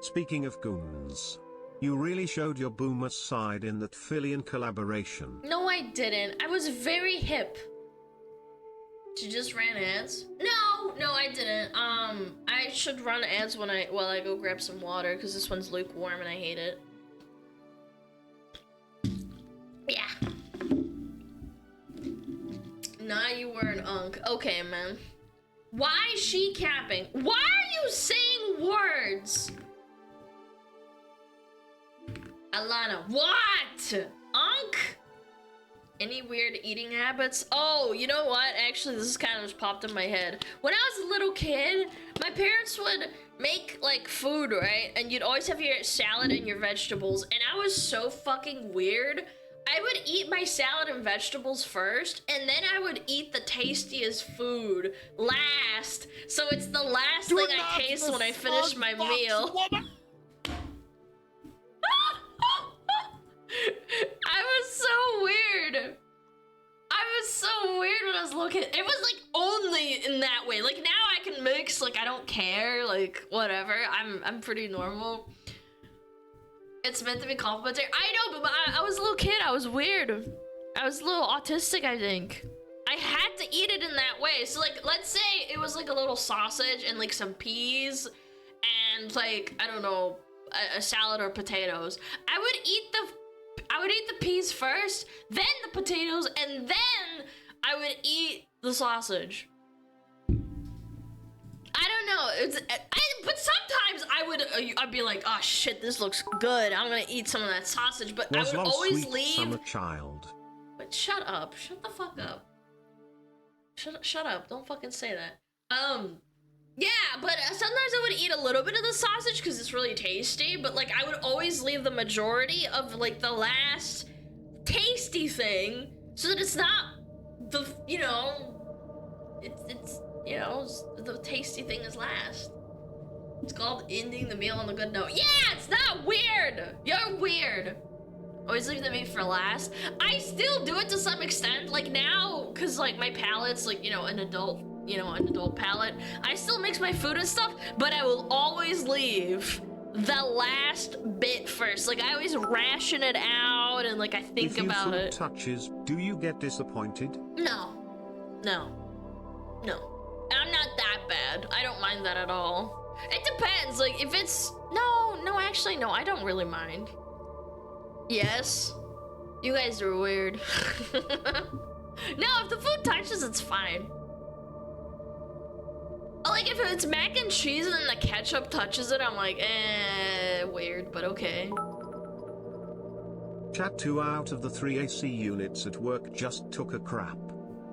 Speaking of goons, you really showed your boomer side in that Phillian collaboration. No, I didn't. I was very hip. She just ran ads? No, I didn't. I should run ads while I go grab some water because this one's lukewarm and I hate it. Yeah. Nah, you were an unk. Okay, man. Why is she capping? Why are you saying words? Alana, what? Unk? Any weird eating habits? Oh, you know what? Actually, this is kind of just popped in my head. When I was a little kid, my parents would make, like, food, right? And you'd always have your salad and your vegetables. And I was so fucking weird. I would eat my salad and vegetables first, and then I would eat the tastiest food last. So it's the last thing I taste when I finish my meal. I was so weird. I was so weird when I was looking. It was like only in that way. Like now I can mix. Like I don't care. Like whatever. I'm pretty normal. It's meant to be complimentary. I know, but I was a little kid. I was weird. I was a little autistic, I think. I had to eat it in that way. So like, let's say it was like a little sausage and like some peas and like, I don't know, a salad or potatoes. I would eat the peas first, then the potatoes, and then I would eat the sausage. I don't know. But sometimes I'd be like, oh shit, this looks good. I'm gonna eat some of that sausage. But I would always leave. Summer child. But shut up. Shut the fuck up. Shut up. Don't fucking say that. Yeah, but sometimes I would eat a little bit of the sausage because it's really tasty. But like, I would always leave the majority of like the last tasty thing so that it's not the, you know, it's you know, the tasty thing is last. It's called ending the meal on a good note. Yeah, it's not weird. You're weird. Always leave the meat for last. I still do it to some extent. Like now, cause like my palate's like, you know, an adult palate. I still mix my food and stuff, but I will always leave the last bit first. Like I always ration it out and like I think about it. If your food touches, do you get disappointed? No. I'm not that bad. I don't mind that at all. It depends. Like if it's no, actually no, I don't really mind. Yes. You guys are weird. No, if the food touches, it's fine. Like if it's mac and cheese and then the ketchup touches it, I'm like, weird, but okay. Chat 2 out of the 3 AC units at work just took a crap.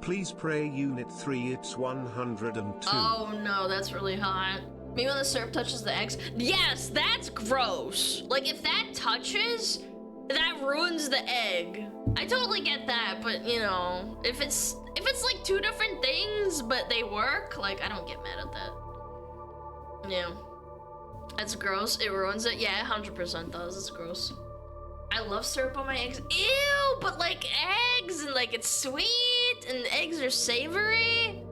Please pray unit 3, it's 102. Oh no, that's really hot. Maybe when the syrup touches the eggs. Yes, that's gross. Like if that touches, that ruins the egg. I totally get that, but you know, if it's like two different things but they work, like I don't get mad at that. Yeah. That's gross. It ruins it. Yeah, 100% does. It's gross. I love syrup on my eggs. Ew, but like eggs and like it's sweet and eggs are savory.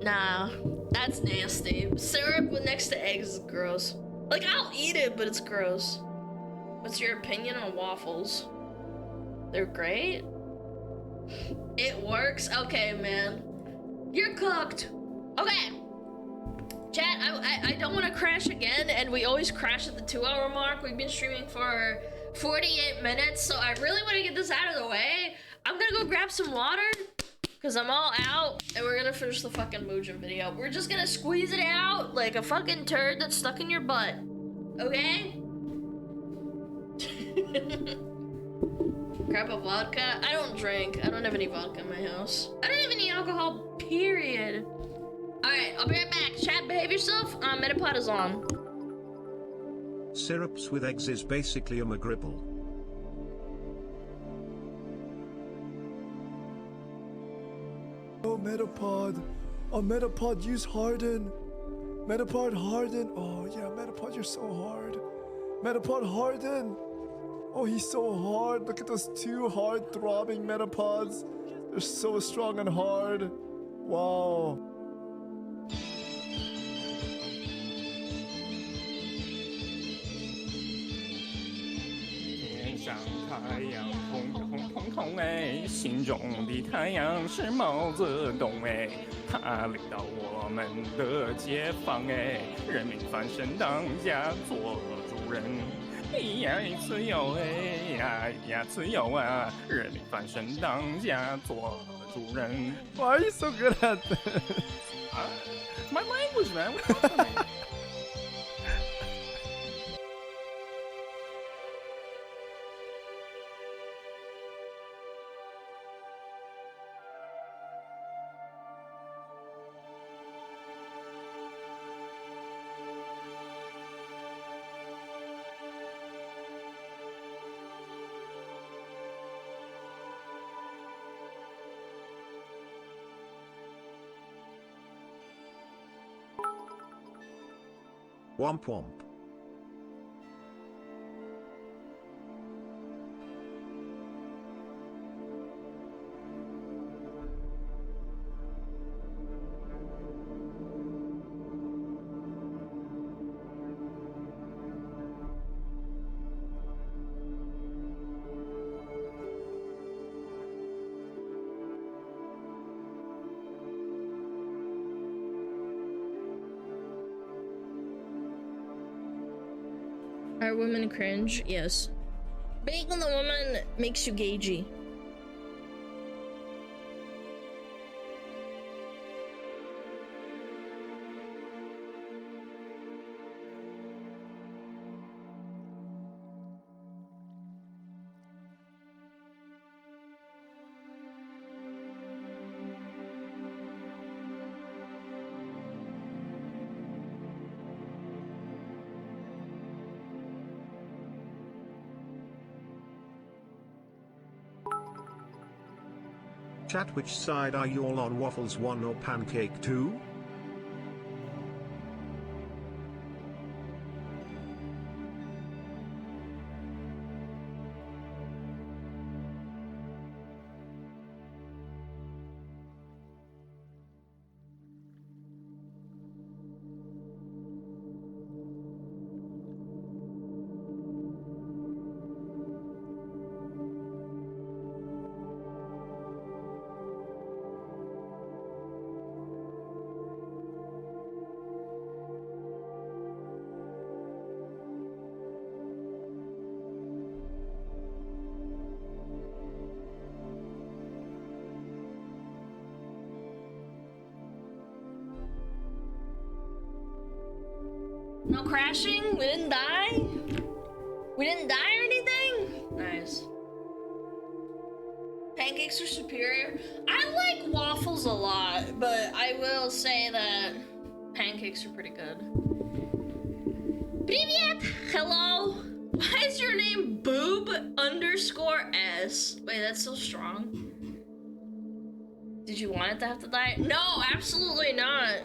Nah, that's nasty. Syrup next to eggs is gross. Like I'll eat it, but it's gross. What's your opinion on waffles? They're great? It works? Okay, man. You're cooked. Okay. Chat, I don't want to crash again, and we always crash at the 2-hour mark. We've been streaming for 48 minutes, so I really want to get this out of the way. I'm gonna go grab some water, because I'm all out, and we're gonna finish the fucking Mujin video. We're just gonna squeeze it out like a fucking turd that's stuck in your butt. Okay? Grab a vodka? I don't drink. I don't have any vodka in my house. I don't have any alcohol, period. Alright, I'll be right back. Chat, behave yourself. Metapod is on. Syrups with eggs is basically a McGribble. Oh, Metapod. Oh, Metapod, use Harden. Metapod, Harden. Oh, yeah, Metapod, you're so hard. Metapod, Harden. Oh, he's so hard. Look at those two hard throbbing Metapods. They're so strong and hard. Wow. Why are you so good at this? My language, man. What's up with me? Womp womp. Are women cringe? Yes. Being the woman makes you gagey. Chat, which side are you all on, Waffles 1 or Pancake 2? No crashing? We didn't die? We didn't die or anything? Nice. Pancakes are superior. I like waffles a lot, but I will say that pancakes are pretty good. Привет! Hello! Why is your name boob_s? Wait, that's so strong. Did you want it to have to die? No, absolutely not.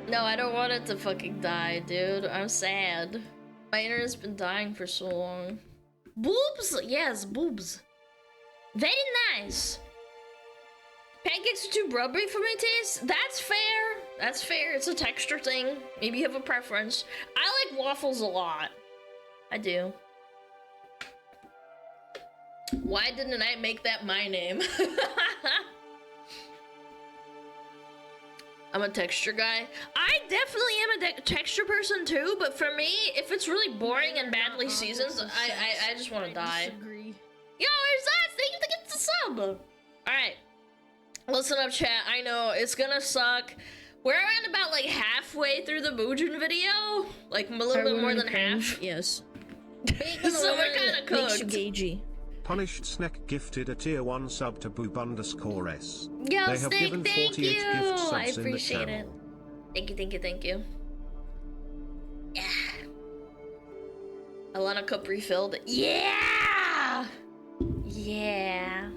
No, I don't want it to fucking die, dude. I'm sad. My internet's been dying for so long. Boobs? Yes, boobs. Very nice. Pancakes are too rubbery for my taste? That's fair. That's fair. It's a texture thing. Maybe you have a preference. I like waffles a lot. I do. Why didn't I make that my name? I'm a texture guy. I definitely am a texture person too, but for me, if it's really boring and badly seasoned, I just want to die. Disagree. Yo, there's that! Thank you to get the sub! Alright. Listen up, chat. I know, it's gonna suck. We're around about like halfway through the Mujin video. Like a little bit more than half. Yes. So we're kinda Makes you cooked. gagey. Punished Snack gifted a tier 1 sub to boob_s. Yo, They have Snake, given thank 48 you! gift subs I in the appreciate it. channel. Thank you, thank you, thank you. Yeah. Alana cup refilled. Yeah! Yeah.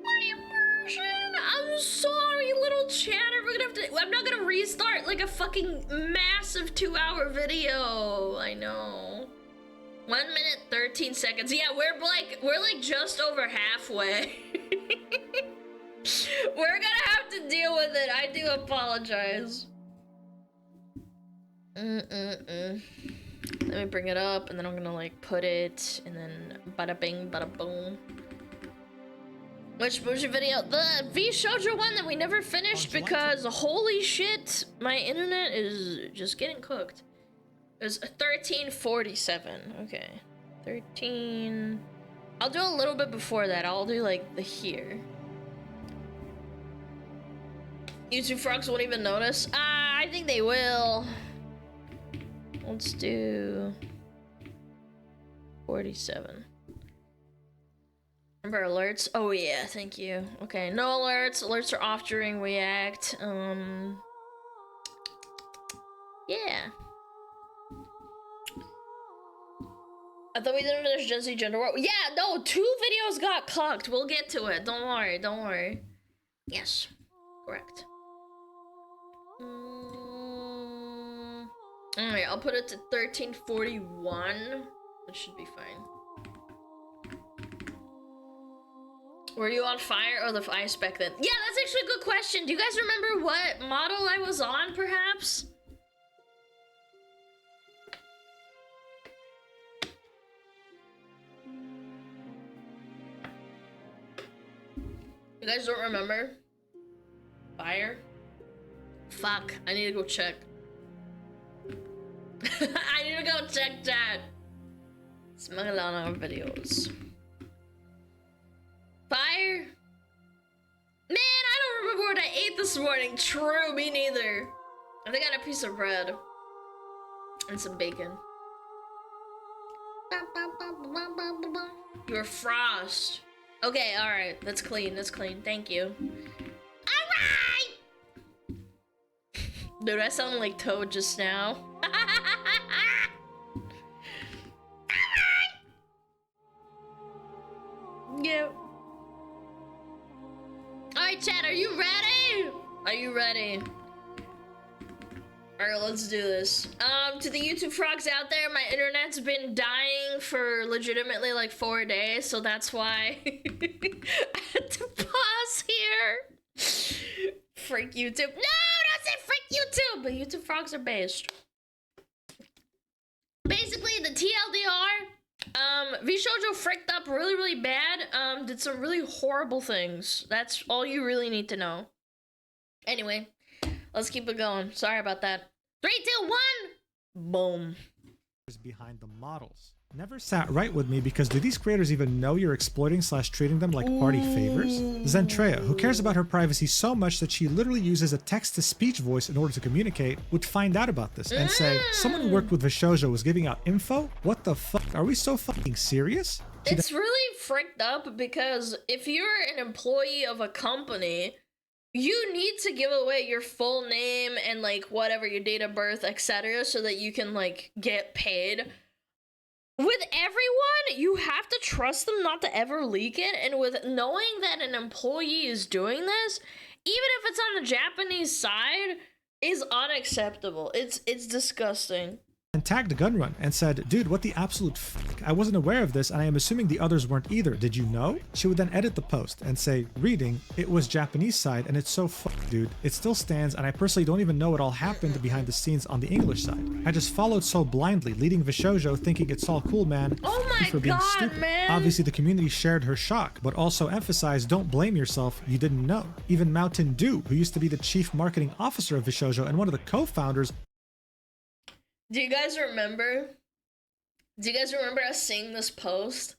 My immersion! I'm sorry, little chatter. We're gonna have to. I'm not gonna restart like a fucking massive 2-hour video. I know. 1 minute, 13 seconds. Yeah, we're like just over halfway. We're gonna have to deal with it. I do apologize. Let me bring it up, and then I'm gonna like put it, and then bada bing, bada boom. Which video? The V Shoujo one that we never finished because holy shit, my internet is just getting cooked. It was 1347. Okay, 13. I'll do a little bit before that. I'll do like the here. YouTube frogs won't even notice. I think they will. Let's do 47. Remember alerts? Oh yeah, thank you. Okay, no alerts. Alerts are off during React. Yeah. I thought we didn't finish Gen Z Gender War. Yeah, no, 2 videos got cucked. We'll get to it. Don't worry, don't worry. Yes, correct. Alright, I'll put it to 1341. That should be fine. Were you on fire or the ice back then? Yeah, that's actually a good question. Do you guys remember what model I was on, perhaps? You guys don't remember? Fire? Fuck, I need to go check. I need to go check that. SmugAlana videos. Fire? Man, I don't remember what I ate this morning. True, me neither. I think I had a piece of bread. And some bacon. You're Frost. Okay, alright. That's clean. That's clean. Thank you. Alright! Dude, I sound like Toad just now. Yeah. Alright, chat, are you ready? Are you ready? Alright, let's do this. To the YouTube frogs out there, my internet's been dying for legitimately like 4 days, so that's why I had to pause here. Freak YouTube. No, don't say freak YouTube! But YouTube frogs are based. Basically, the TLDR, VShojo fricked up really, really bad, did some really horrible things. That's all you really need to know. Anyway, let's keep it going. Sorry about that. 3, 2, 1! Boom. Behind the models never sat right with me because do these creators even know you're exploiting / treating them like party favors? Zentreya, who cares about her privacy so much that she literally uses a text-to-speech voice in order to communicate, would find out about this and say, someone who worked with VShojo was giving out info? What the fuck? Are we so fucking serious? It's really fricked up because if you're an employee of a company, you need to give away your full name and like whatever, your date of birth, etc., so that you can like get paid. With everyone, you have to trust them not to ever leak it, and with knowing that an employee is doing this, even if it's on the Japanese side, is unacceptable. It's disgusting. And tagged a gun run and said, dude, what the absolute fuck? I wasn't aware of this and I am assuming the others weren't either. Did you know? She would then edit the post and say, reading, it was Japanese side and it's so fuck, dude. It still stands and I personally don't even know what all happened behind the scenes on the English side. I just followed so blindly, leading VShojo thinking it's all cool, man. Oh my for being god, stupid. man. Obviously the community shared her shock, but also emphasized don't blame yourself, you didn't know. Even Mountain Dew, who used to be the chief marketing officer of VShojo and one of the co-founders, Do you guys remember? Do you guys remember us seeing this post?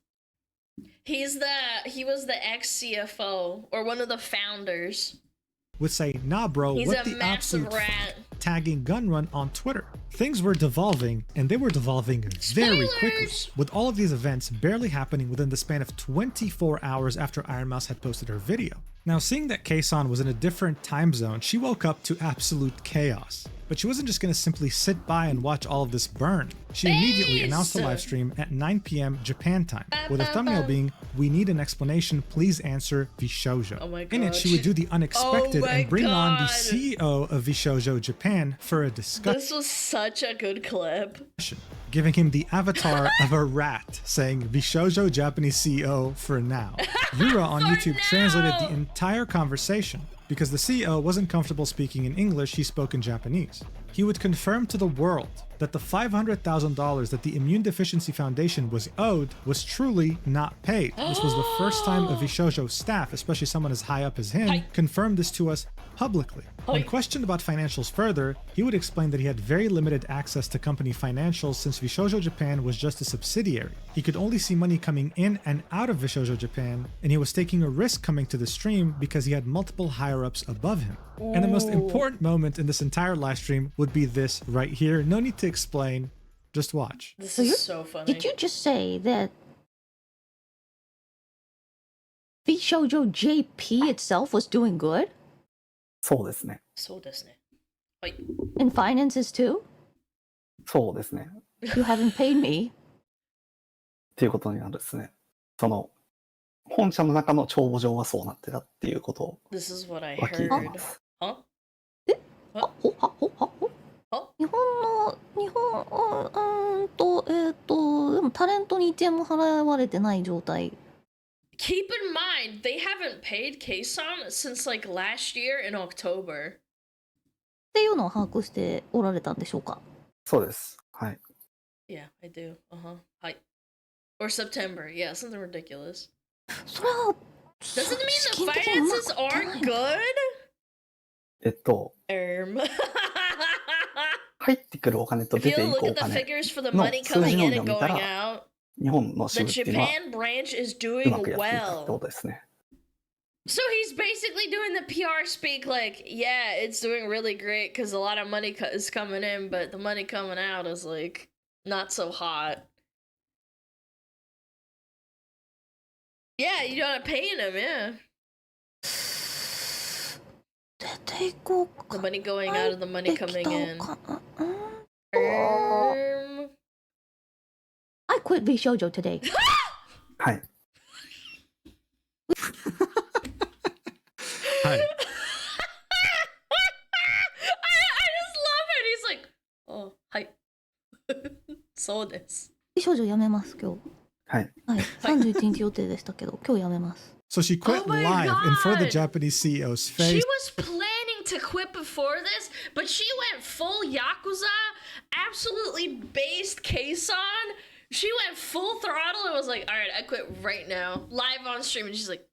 He was the ex-CFO or one of the founders. would say, nah bro, He's what a the massive absolute rat. Tagging gun run on Twitter. Things were devolving, and they were devolving very quickly, Spoilers! with all of these events barely happening within the span of 24 hours after Iron Mouse had posted her video. Now, seeing that Keisan was in a different time zone, she woke up to absolute chaos. But she wasn't just going to simply sit by and watch all of this burn. She immediately announced a live stream at 9 p.m. Japan time, with a thumbnail being, we need an explanation, please answer VShojo. Oh my In it, she would do the unexpected and bring on the CEO of VShojo Japan for a discussion. This was such a good clip. Giving him the avatar of a rat, saying VShojo Japanese CEO for now. Yura on YouTube translated the entire conversation. Because the CEO wasn't comfortable speaking in English, he spoke in Japanese. He would confirm to the world that the $500,000 that the Immune Deficiency Foundation was owed was truly not paid. This was the first time a VShojo staff, especially someone as high up as him, confirmed this to us publicly. When questioned about financials further, he would explain that he had very limited access to company financials since VShojo Japan was just a subsidiary. He could only see money coming in and out of VShojo Japan, and he was taking a risk coming to the stream because he had multiple higher-ups above him. And the most important moment in this entire live stream would be this right here. No need to explain, just watch. This is so funny. Did you just say that VShojo JP itself was doing good? そうですね。そうですね。はい。 In finances too? そうですね。You haven't paid me. っていうことになるですね。その、本社の中の帳簿上はそうなってたっていうこと This is what I は聞いてい heard. ます。 Huh? 日本でもタレントに1円も払われてない状態。 Keep in mind, they haven't paid Keisan since like last year in October. っていうのを把握しておられたんでしょうか？そうです。はい。 Yeah, I do. Uh-huh. Hi. Or September. Yeah, something ridiculous. それは Doesn't it mean the finances aren't good? 入ってくるお金と If 出 you ていく look お at the 金 figures for the の money 数字 coming の in みを and 見た going ら、 out, 日本の the 支部っていうのは Japan branch is う doing まくやっていたってこ well. とですね。 So he's basically doing the PR speak like, yeah, it's doing really great because a lot of money is coming in, but the money coming out is like not so hot. Yeah, you're not paying him, yeah. 出ていこう The か money going out and the money 入って coming きた in. のかな I quit 美少女 today はい。はい。I just love it. He's like, oh, hi. そうです。美少女辞めます今日。はい。はい。31日予定でしたけど、今日辞めます。So she quit Oh my live in front of the God. Japanese CEO's She face. was planning to quit before this, but she went full Yakuza, absolutely based Keisan. She went full throttle and was like, all right, I quit right now. Live on stream. And she's like,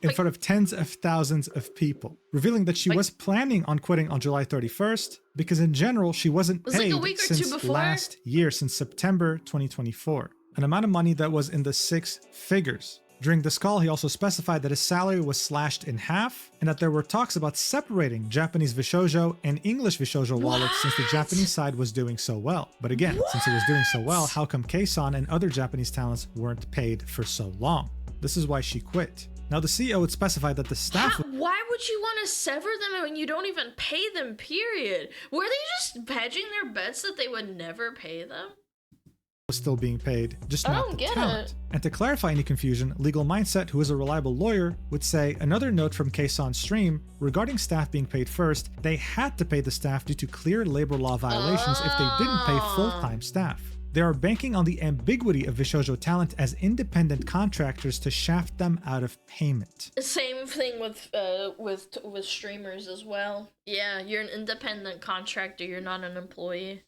In front of tens of thousands of people, revealing that she was planning on quitting on July 31st because in general she wasn't It was like paid a week or two since before. last year, since September 2024, an amount of money that was in the 6 figures. During this call, he also specified that his salary was slashed in half and that there were talks about separating Japanese Vishoujo and English Vishoujo wallets since the Japanese side was doing so well. But again, since it was doing so well, how come Keisan and other Japanese talents weren't paid for so long? This is why she quit. Now, the CEO would specify that the staff... Why would you want to sever them when you don't even pay them, period? Were they just hedging their bets that they would never pay them? Was still being paid, just I not don't the get talent. it. And to clarify any confusion, Legal Mindset, who is a reliable lawyer, would say another note from Keisan's stream regarding staff being paid first, they had to pay the staff due to clear labor law violations if they didn't pay full-time staff. They are banking on the ambiguity of Vishoujo talent as independent contractors to shaft them out of payment. Same thing with streamers as well. Yeah, you're an independent contractor, you're not an employee.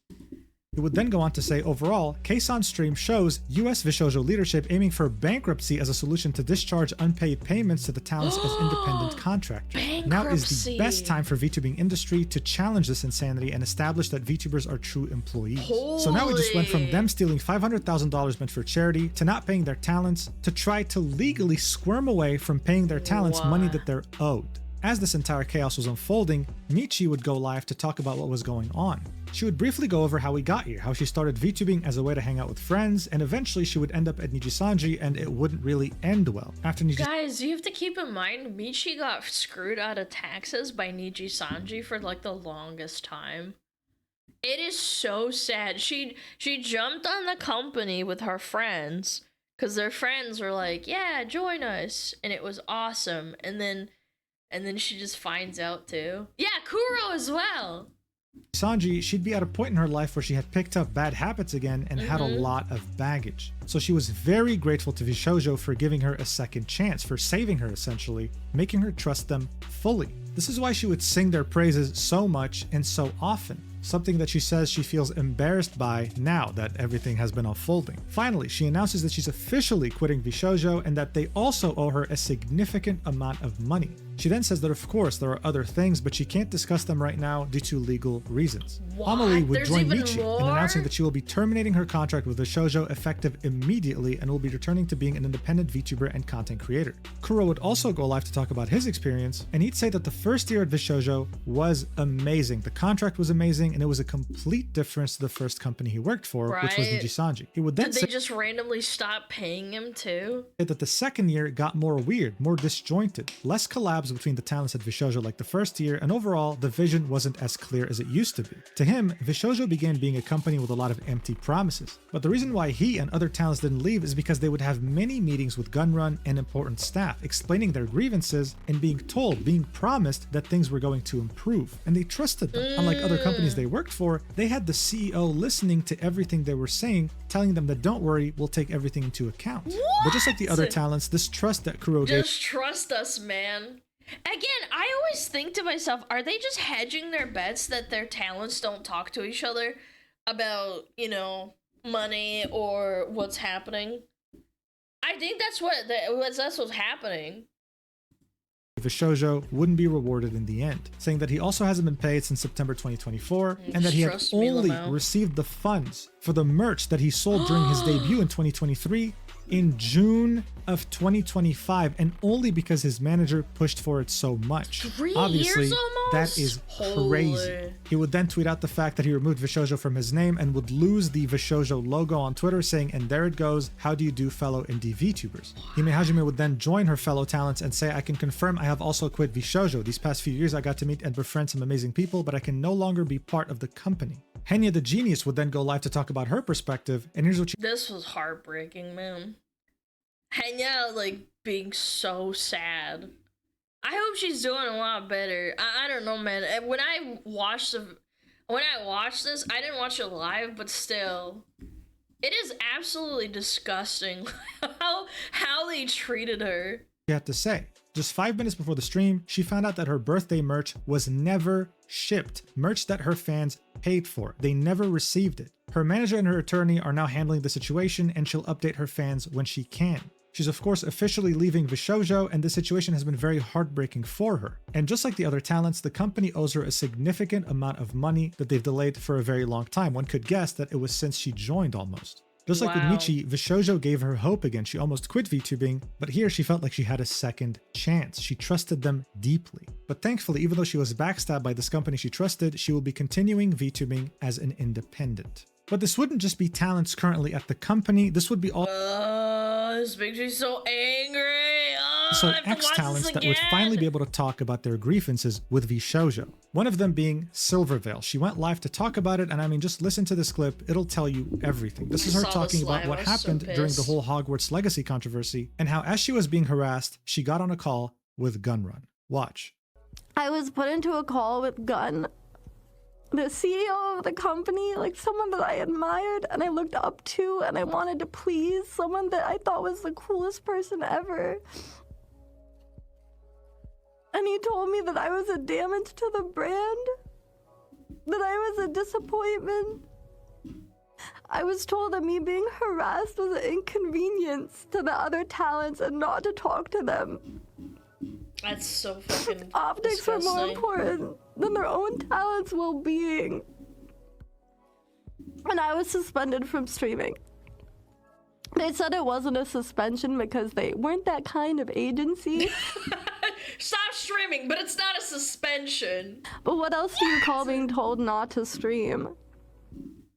It would then go on to say, overall, Keisan's stream shows US Vishoujo leadership aiming for bankruptcy as a solution to discharge unpaid payments to the talents as independent contractors. Now is the best time for VTubing industry to challenge this insanity and establish that VTubers are true employees. So now we just went from them stealing $500,000 meant for charity to not paying their talents to try to legally squirm away from paying their talents money that they're owed. As this entire chaos was unfolding, Michi would go live to talk about what was going on. She would briefly go over how we got here, how she started VTubing as a way to hang out with friends, and eventually she would end up at Nijisanji and it wouldn't really end well. After Guys, you have to keep in mind, Michi got screwed out of taxes by Nijisanji for like the longest time. It is so sad. She jumped on the company with her friends because their friends were like, yeah, join us. And it was awesome. And then she just finds out too. Yeah, Kuro as well. Sanji, she'd be at a point in her life where she had picked up bad habits again and had a lot of baggage. So she was very grateful to Vishoujo for giving her a second chance, for saving her essentially, making her trust them fully. This is why she would sing their praises so much and so often. Something that she says she feels embarrassed by now that everything has been unfolding. Finally, she announces that she's officially quitting Vishoujo and that they also owe her a significant amount of money. She then says that of course there are other things, but she can't discuss them right now due to legal reasons. Amelie would There's join even Michi more? in announcing that she will be terminating her contract with Vishoujo effective immediately and will be returning to being an independent VTuber and content creator. Kuro would also go live to talk about his experience, and he'd say that the first year at Vishoujo was amazing. The contract was amazing, and it was a complete difference to the first company he worked for, which was Nijisanji. He would then Did they just randomly stop paying him too? say that the second year got more weird, more disjointed, less collabs between the talents at Vishoujo like the first year, and overall, the vision wasn't as clear as it used to be. To him, Vishoujo began being a company with a lot of empty promises. But the reason why he and other talents didn't leave is because they would have many meetings with Gunrun and important staff, explaining their grievances and being told, being promised that things were going to improve. And they trusted them. Unlike other companies they worked for, they had the CEO listening to everything they were saying, telling them that don't worry, we'll take everything into account. But just like the other talents, this trust that Kuro gave— Just trust us, man. Again, I always think to myself, are they just hedging their bets that their talents don't talk to each other about, you know, money or what's happening? I think that's what's happening. Vishojo wouldn't be rewarded in the end, saying that he also hasn't been paid since September 2024 and that he had only received the funds for the merch that he sold during his debut in 2023 in June of 2025, and only because his manager pushed for it so much. 3 Obviously, years almost? that is crazy. He would then tweet out the fact that he removed Vishojo from his name and would lose the Vishojo logo on Twitter, saying, "And there it goes, how do you do, fellow indie VTubers?" Hime Hajime would then join her fellow talents and say, "I can confirm I have also quit Vishojo. These past few years I got to meet and befriend some amazing people, but I can no longer be part of the company." Henya the Genius would then go live to talk about her perspective, and here's what she— This was heartbreaking, man. Henya, like, being so sad. I hope she's doing a lot better. I don't know, man. When I watched this, I didn't watch it live, but still, it is absolutely disgusting how they treated her. She had to say. Just 5 minutes before the stream, she found out that her birthday merch was never shipped. Merch that her fans paid for. They never received it. Her manager and her attorney are now handling the situation, and she'll update her fans when she can. She's of course officially leaving Vishojo, and the situation has been very heartbreaking for her. And just like the other talents, the company owes her a significant amount of money that they've delayed for a very long time. One could guess that it was since she joined almost. Just like with Michi, Vishojo gave her hope again. She almost quit VTubing, but here she felt like she had a second chance. She trusted them deeply. But thankfully, even though she was backstabbed by this company she trusted, she will be continuing VTubing as an independent. But this wouldn't just be talents currently at the company, this would be all— this makes me so angry. so ex-talents that would finally be able to talk about their grievances with Vishojo. One of them being Silvervale. She went live to talk about it, and I mean, just listen to this clip, it'll tell you everything. This is her talking about what happened during the whole Hogwarts Legacy controversy, and how as she was being harassed, she got on a call with Gunrun. Watch. I was put into a call with Gun, the CEO of the company, like someone that I admired and I looked up to and I wanted to please, someone that I thought was the coolest person ever. And he told me that I was a damage to the brand, that I was a disappointment. I was told that me being harassed was an inconvenience to the other talents and not to talk to them. That's so fucking Optics are more important than their own talent's well-being. And I was suspended from streaming. They said it wasn't a suspension because they weren't that kind of agency. Stop streaming, but it's not a suspension. But what else do you call being told not to stream?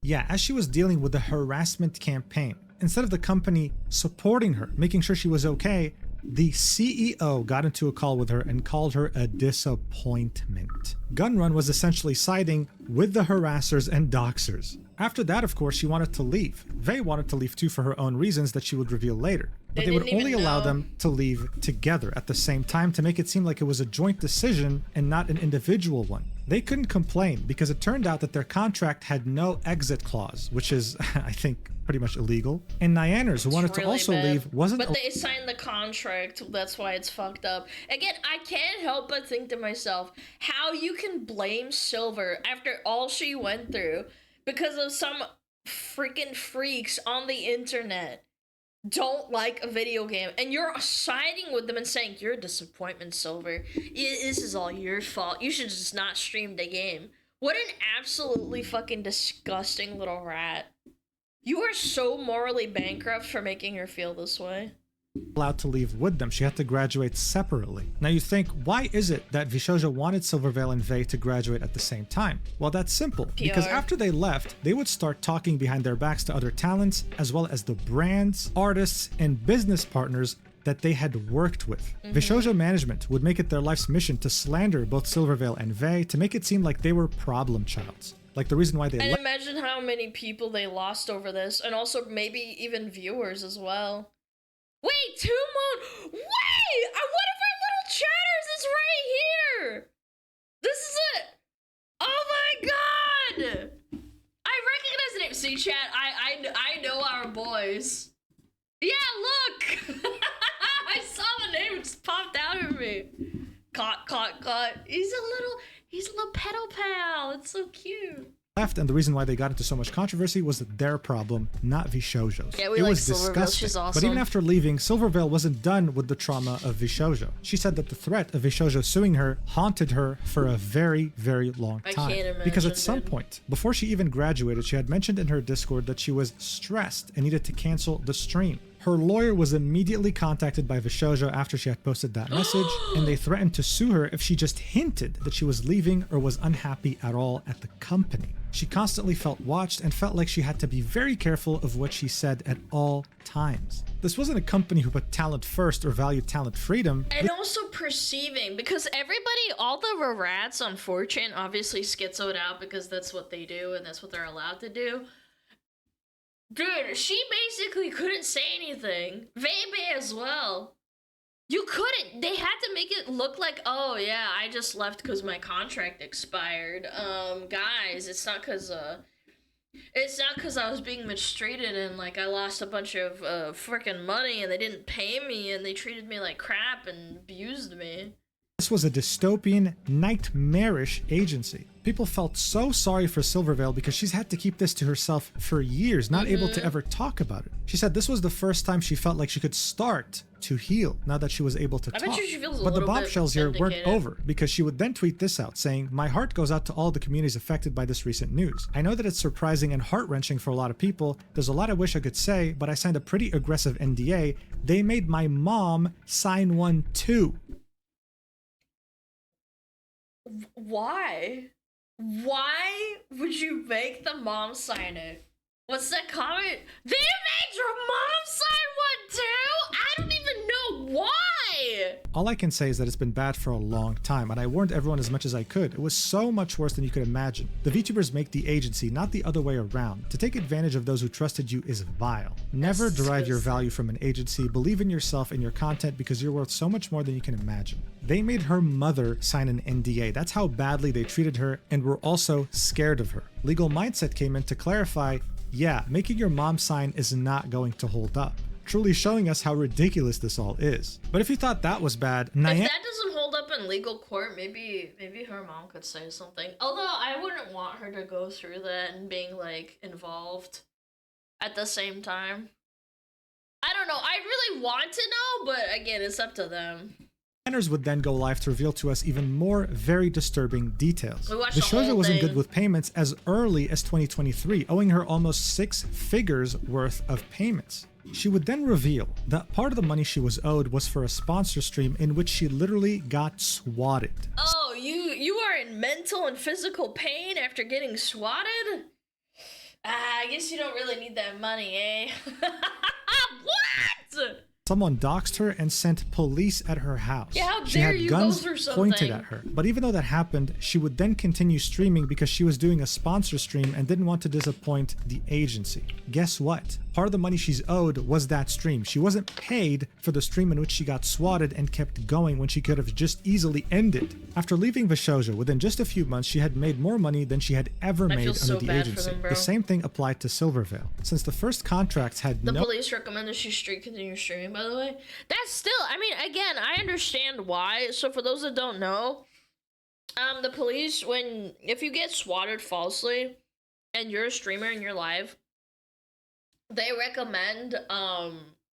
Yeah, as she was dealing with the harassment campaign, instead of the company supporting her, making sure she was okay, the CEO got into a call with her and called her a disappointment. Gunrun was essentially siding with the harassers and doxers. After that, of course, she wanted to leave. Vey wanted to leave too for her own reasons that she would reveal later. But they would only allow them to leave together at the same time to make it seem like it was a joint decision and not an individual one. They couldn't complain because it turned out that their contract had no exit clause, which is, I think, pretty much illegal. And Nyaners, who wanted to also leave, wasn't— But they signed the contract, that's why it's fucked up. Again, I can't help but think to myself, how you can blame Silver after all she went through because of some freaking freaks on the internet don't like a video game, and you're siding with them and saying, "You're a disappointment, Silver. This is all your fault. You should just not stream the game." What an absolutely fucking disgusting little rat. You are so morally bankrupt for making her feel this way. Allowed to leave with them. She had to graduate separately. Now you think, why is it that Vishojo wanted Silvervale and Vey to graduate at the same time? Well, that's simple. Because after they left, they would start talking behind their backs to other talents, as well as the brands, artists, and business partners that they had worked with. Vishojo management would make it their life's mission to slander both Silvervale and Vey to make it seem like they were problem childs. Like the reason why they And imagine how many people they lost over this, and also maybe even viewers as well. Wait, 2 Moon! Wait! One of our little chatters is right here! This is it! Oh my god! I recognize the name. See, chat, I know our boys. Yeah, look! I saw the name, it just popped out at me. Caught. He's a little petal pal. It's so cute. left, and the reason why they got into so much controversy was their problem, not Vishojo's. Yeah, we it like was Silverveil, disgusting. she's awesome. But even after leaving, Silverveil wasn't done with the trauma of Vishojo. She said that the threat of Vishojo suing her haunted her for a very, very long time. I can't imagine, because at some dude. point, before she even graduated, she had mentioned in her Discord that she was stressed and needed to cancel the stream. Her lawyer was immediately contacted by Vishojo after she had posted that message, and they threatened to sue her if she just hinted that she was leaving or was unhappy at all at the company. She constantly felt watched and felt like she had to be very careful of what she said at all times. This wasn't a company who put talent first or valued talent freedom. And also perceiving, because everybody, all the rats on 4chan obviously schizoed out because that's what they do and that's what they're allowed to do. Dude, she basically couldn't say anything. Vebe as well. You couldn't. They had to make it look like, oh yeah, I just left because my contract expired. Guys, it's not because I was being mistreated and like I lost a bunch of freaking money and they didn't pay me and they treated me like crap and abused me. This was a dystopian, nightmarish agency. People felt so sorry for Silverveil because she's had to keep this to herself for years, not able to ever talk about it. She said this was the first time she felt like she could start to heal now that she was able to talk. bet you she feels a But the little bit bombshells here weren't vindicated. over, because she would then tweet this out saying, "My heart goes out to all the communities affected by this recent news. I know that it's surprising and heart-wrenching for a lot of people. There's a lot I wish I could say, but I signed a pretty aggressive NDA. They made my mom sign one too." Why? Why would you make the mom sign it? What's that comment? They made your mom sign one too? I don't even know why! All I can say is that it's been bad for a long time, and I warned everyone as much as I could. It was so much worse than you could imagine. The VTubers make the agency, not the other way around. To take advantage of those who trusted you is vile. Never derive your value from an agency. Believe in yourself and your content because you're worth so much more than you can imagine. They made her mother sign an NDA. That's how badly they treated her and were also scared of her. Legal Mindset came in to clarify, yeah, making your mom sign is not going to hold up. Truly showing us how ridiculous this all is. But if you thought that was bad, If that doesn't hold up in legal court, maybe her mom could say something. Although I wouldn't want her to go through that and being like involved at the same time. I don't know. I really want to know, but again, it's up to them. Designers would then go live to reveal to us even more very disturbing details. We watched The the whole shoujo wasn't thing. good with payments as early as 2023, owing her almost 6 figures worth of payments. She would then reveal that part of the money she was owed was for a sponsor stream in which she literally got swatted. Oh, you are in mental and physical pain after getting swatted? I guess you don't really need that money, eh? What? Someone doxed her and sent police at her house. Yeah, how She dare had you guns go through pointed something. at her. But even though that happened, she would then continue streaming because she was doing a sponsor stream and didn't want to disappoint the agency. Guess what? Part of the money she's owed was that stream. She wasn't paid for the stream in which she got swatted and kept going when she could have just easily ended. After leaving Vishojo, within just a few months, she had made more money than she had ever I made feel under so the bad for agency. them, bro. The same thing applied to Silverveil. Since the first contracts had The no police recommend that she continue streaming, by the way. That's still, I mean, again, I understand why. So for those that don't know, the police, if you get swatted falsely and you're a streamer and you're live, they recommend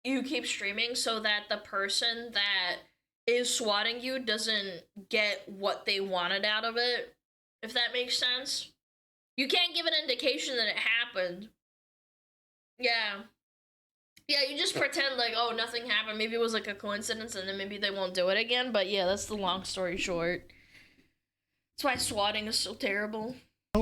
you keep streaming so that the person that is swatting you doesn't get what they wanted out of it, if that makes sense. You can't give an indication that it happened. Yeah. Yeah, you just pretend like, oh, nothing happened. Maybe it was like a coincidence and then maybe they won't do it again. But yeah, that's the long story short. That's why swatting is so terrible.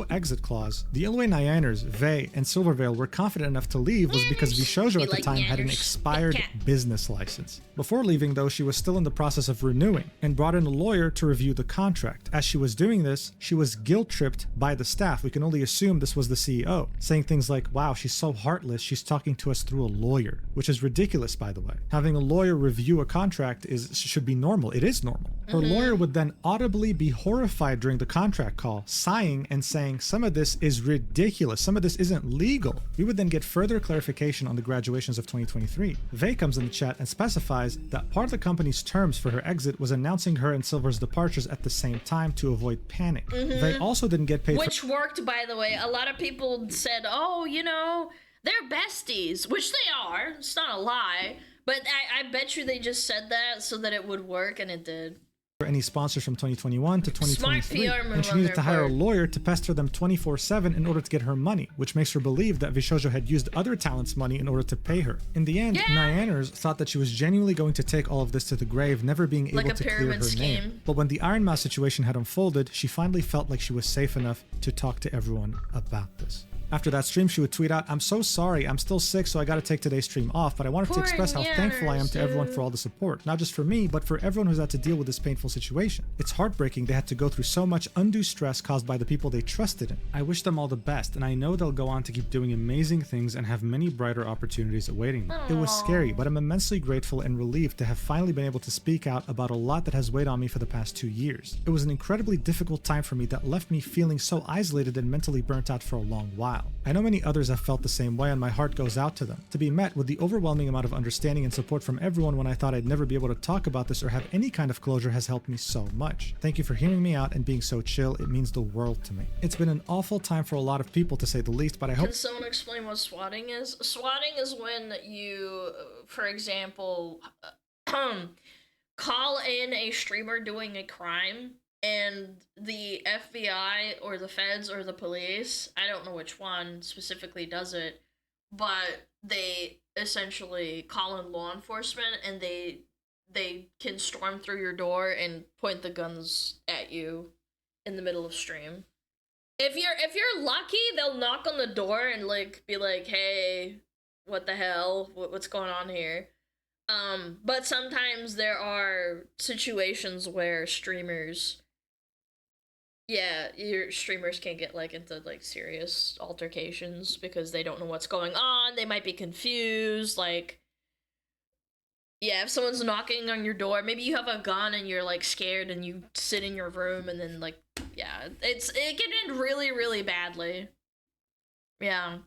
exit clause. The only way Nyaners, Vey, and Silverveil were confident enough to leave was because Vishojo at the time had an expired business license. Before leaving, though, she was still in the process of renewing and brought in a lawyer to review the contract. As she was doing this, she was guilt-tripped by the staff. We can only assume this was the CEO, saying things like, wow, she's so heartless, she's talking to us through a lawyer, which is ridiculous, by the way. Having a lawyer review a contract should be normal. It is normal. Her lawyer would then audibly be horrified during the contract call, sighing and saying saying some of this is ridiculous, some of this isn't legal. We would then get further clarification on the graduations of 2023. Vey comes in the chat and specifies that part of the company's terms for her exit was announcing her and Silver's departures at the same time to avoid panic. Vey also didn't get paid Which worked, by the way. A lot of people said, oh, you know, they're besties, which they are. It's not a lie. But I bet you they just said that so that it would work, and it did. for any sponsors from 2021 to 2023, Smart PR and she needed to hire a lawyer to pester them 24/7 in order to get her money, which makes her believe that VShojo had used other talents' money in order to pay her. In the end, Nyaners thought that she was genuinely going to take all of this to the grave, never being able to clear her name. But when the Iron Mouse situation had unfolded, she finally felt like she was safe enough to talk to everyone about this. After that stream, she would tweet out, "I'm so sorry, I'm still sick, so I gotta take today's stream off, but I wanted to express how thankful I am to everyone for all the support. Not just for me, but for everyone who's had to deal with this painful situation. It's heartbreaking they had to go through so much undue stress caused by the people they trusted in. I wish them all the best, and I know they'll go on to keep doing amazing things and have many brighter opportunities awaiting them. It was scary, but I'm immensely grateful and relieved to have finally been able to speak out about a lot that has weighed on me for the past 2 years. It was an incredibly difficult time for me that left me feeling so isolated and mentally burnt out for a long while. I know many others have felt the same way, and my heart goes out to them. To be met with the overwhelming amount of understanding and support from everyone when I thought I'd never be able to talk about this or have any kind of closure has helped me so much. Thank you for hearing me out and being so chill. It means the world to me. It's been an awful time for a lot of people, to say the least, but I hope— Can someone explain what swatting is? Swatting is when you, for example, call in a streamer doing a crime, and the FBI or the feds or the police, I don't know which one specifically does it, but they essentially call in law enforcement, and they can storm through your door and point the guns at you in the middle of stream. If you're lucky, they'll knock on the door and like be like, "Hey, what the hell? What's going on here?" But sometimes there are situations where streamers, your streamers can get like into like serious altercations because they don't know what's going on. They might be confused. Like, if someone's knocking on your door, maybe you have a gun and you're like scared and you sit in your room, and then like, it can end really, really badly. Yeah.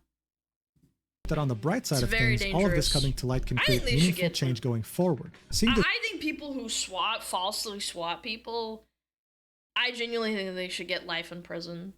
that on the bright side of things, all of this coming to light can create meaningful change going forward. I think people who falsely swat people, I genuinely think they should get life in prison.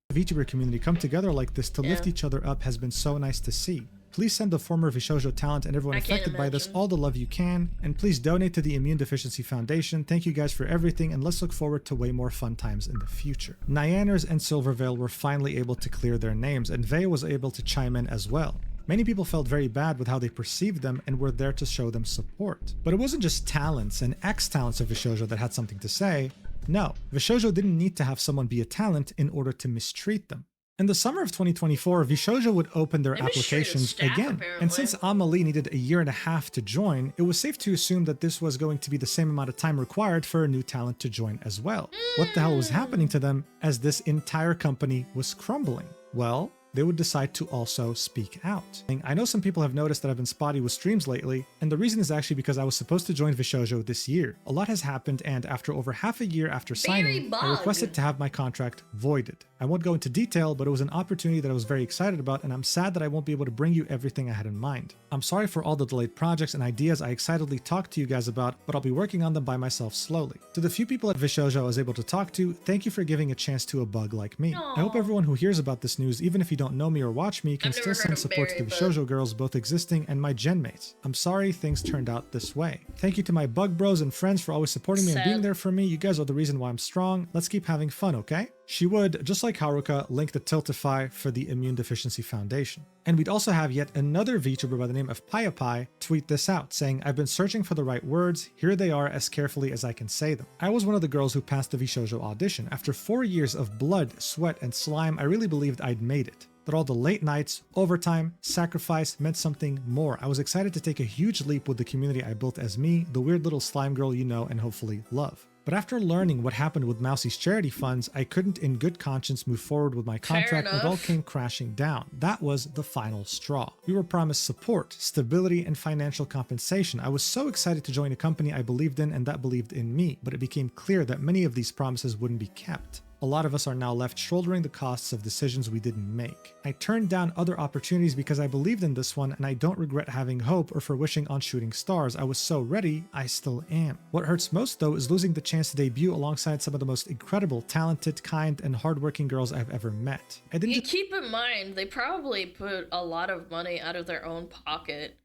The VTuber community come together like this to lift each other up has been so nice to see. Please send the former VShojo talent and everyone affected by this all the love you can, and please donate to the Immune Deficiency Foundation. Thank you guys for everything, and let's look forward to way more fun times in the future. Nyaners and Silverveil were finally able to clear their names, and Vey was able to chime in as well. Many people felt very bad with how they perceived them and were there to show them support. But it wasn't just talents and ex-talents of VShojo that had something to say. No, VShojo didn't need to have someone be a talent in order to mistreat them. In the summer of 2024, VShojo would open their applications again, and since Amelie needed a year and a half to join, it was safe to assume that this was going to be the same amount of time required for a new talent to join as well. What the hell was happening to them as this entire company was crumbling? Well, they would decide to also speak out. I know some people have noticed that I've been spotty with streams lately, and the reason is actually because I was supposed to join VShojo this year. A lot has happened, and after over half a year after signing, I requested to have my contract voided. I won't go into detail, but it was an opportunity that I was very excited about, and I'm sad that I won't be able to bring you everything I had in mind. I'm sorry for all the delayed projects and ideas I excitedly talked to you guys about, but I'll be working on them by myself slowly. To the few people at VShojo I was able to talk to, thank you for giving a chance to a bug like me. I hope everyone who hears about this news, even if you don't know me or watch me, can still send support to the VShojo girls, both existing and my gen mates. I'm sorry things turned out this way. Thank you to my bug bros and friends for always supporting me and being there for me. You guys are the reason why I'm strong. Let's keep having fun, okay? She would, just like Haruka, link the Tiltify for the Immune Deficiency Foundation. And we'd also have yet another VTuber by the name of PayaPie tweet this out, saying, "I've been searching for the right words. Here they are as carefully as I can say them. I was one of the girls who passed the VShojo audition. After 4 years of blood, sweat, and slime, I really believed I'd made it. That all the late nights, overtime, sacrifice meant something more. I was excited to take a huge leap with the community I built as me, the weird little slime girl you know and hopefully love. But after learning what happened with Mousie's charity funds, I couldn't in good conscience move forward with my contract, and it all came crashing down. That was the final straw. We were promised support, stability, and financial compensation. I was so excited to join a company I believed in and that believed in me, but it became clear that many of these promises wouldn't be kept. a lot of us are now left shouldering the costs of decisions we didn't make. I turned down other opportunities because I believed in this one, and I don't regret having hope or for wishing on shooting stars. I was so ready, I still am. What hurts most though is losing the chance to debut alongside some of the most incredible, talented, kind, and hardworking girls I've ever met. I didn't You keep in mind, they probably put a lot of money out of their own pocket.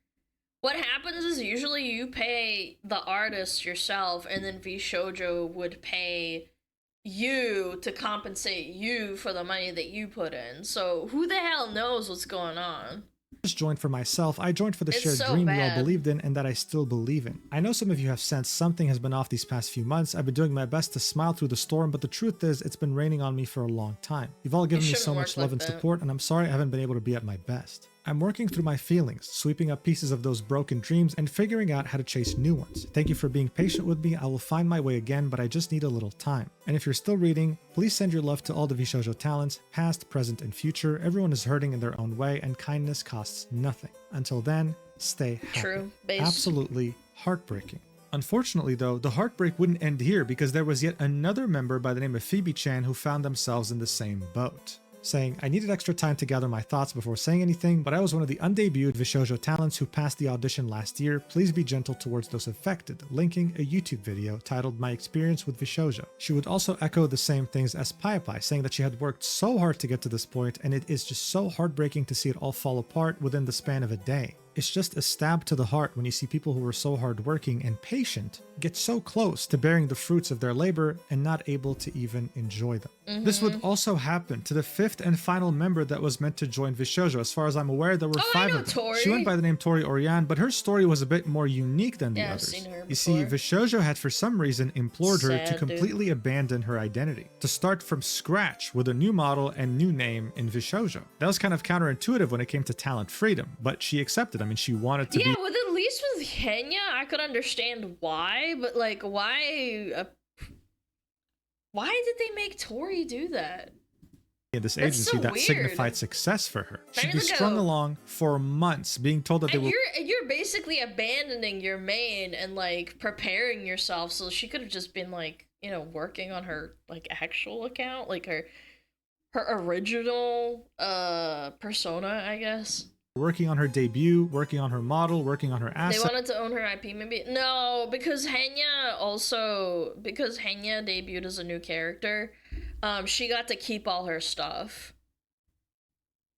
What happens is usually you pay the artist yourself, and then VShojo would pay you to compensate you for the money that you put in. So who the hell knows what's going on? just joined for myself. I joined for the It's shared so dream we bad. all believed in and that I still believe in. I know some of you have sensed something has been off these past few months. I've been doing my best to smile through the storm, but the truth is it's been raining on me for a long time. You've all given me so shouldn't much work love like and that. support, and I'm sorry I haven't been able to be at my best. I'm working through my feelings, sweeping up pieces of those broken dreams, and figuring out how to chase new ones. Thank you for being patient with me. I will find my way again, but I just need a little time. And if you're still reading, please send your love to all the VShojo talents, past, present, and future. Everyone is hurting in their own way, and kindness costs nothing. Until then, stay happy. True. Base. Absolutely heartbreaking. Unfortunately, though, the heartbreak wouldn't end here because there was yet another member by the name of Phoebe-chan who found themselves in the same boat, saying, I needed extra time to gather my thoughts before saying anything, but I was one of the undebuted VShojo talents who passed the audition last year. Please be gentle towards those affected, linking a YouTube video titled My Experience with VShojo. She would also echo the same things as PaiPai, saying that she had worked so hard to get to this point, and it is just so heartbreaking to see it all fall apart within the span of a day. It's just a stab to the heart when you see people who were so hardworking and patient get so close to bearing the fruits of their labor and not able to even enjoy them. This would also happen to the fifth and final member that was meant to join VShojo. As far as I'm aware, there were five of them. Tori. She went by the name Tori Orion, but her story was a bit more unique than the Yeah, I've others. seen her You see, before. VShojo had for some reason implored her Sad, to completely abandon her identity, to start from scratch with a new model and new name in VShojo. That was kind of counterintuitive when it came to talent freedom, but she accepted. I mean, she wanted to Yeah, be with at least with Kenya, I could understand why, but like, why did they make Tori do that? in this That's agency so that weird. signified success for her. She'd be Years strung ago. along for months, being told that they And will you're basically abandoning your main and like preparing yourself, so she could have just been like, you know, working on her like actual account, like her original persona, I guess. working on her debut, working on her model, working on her They asset. wanted to own her IP, maybe? No, because Henya debuted as a new character, she got to keep all her stuff.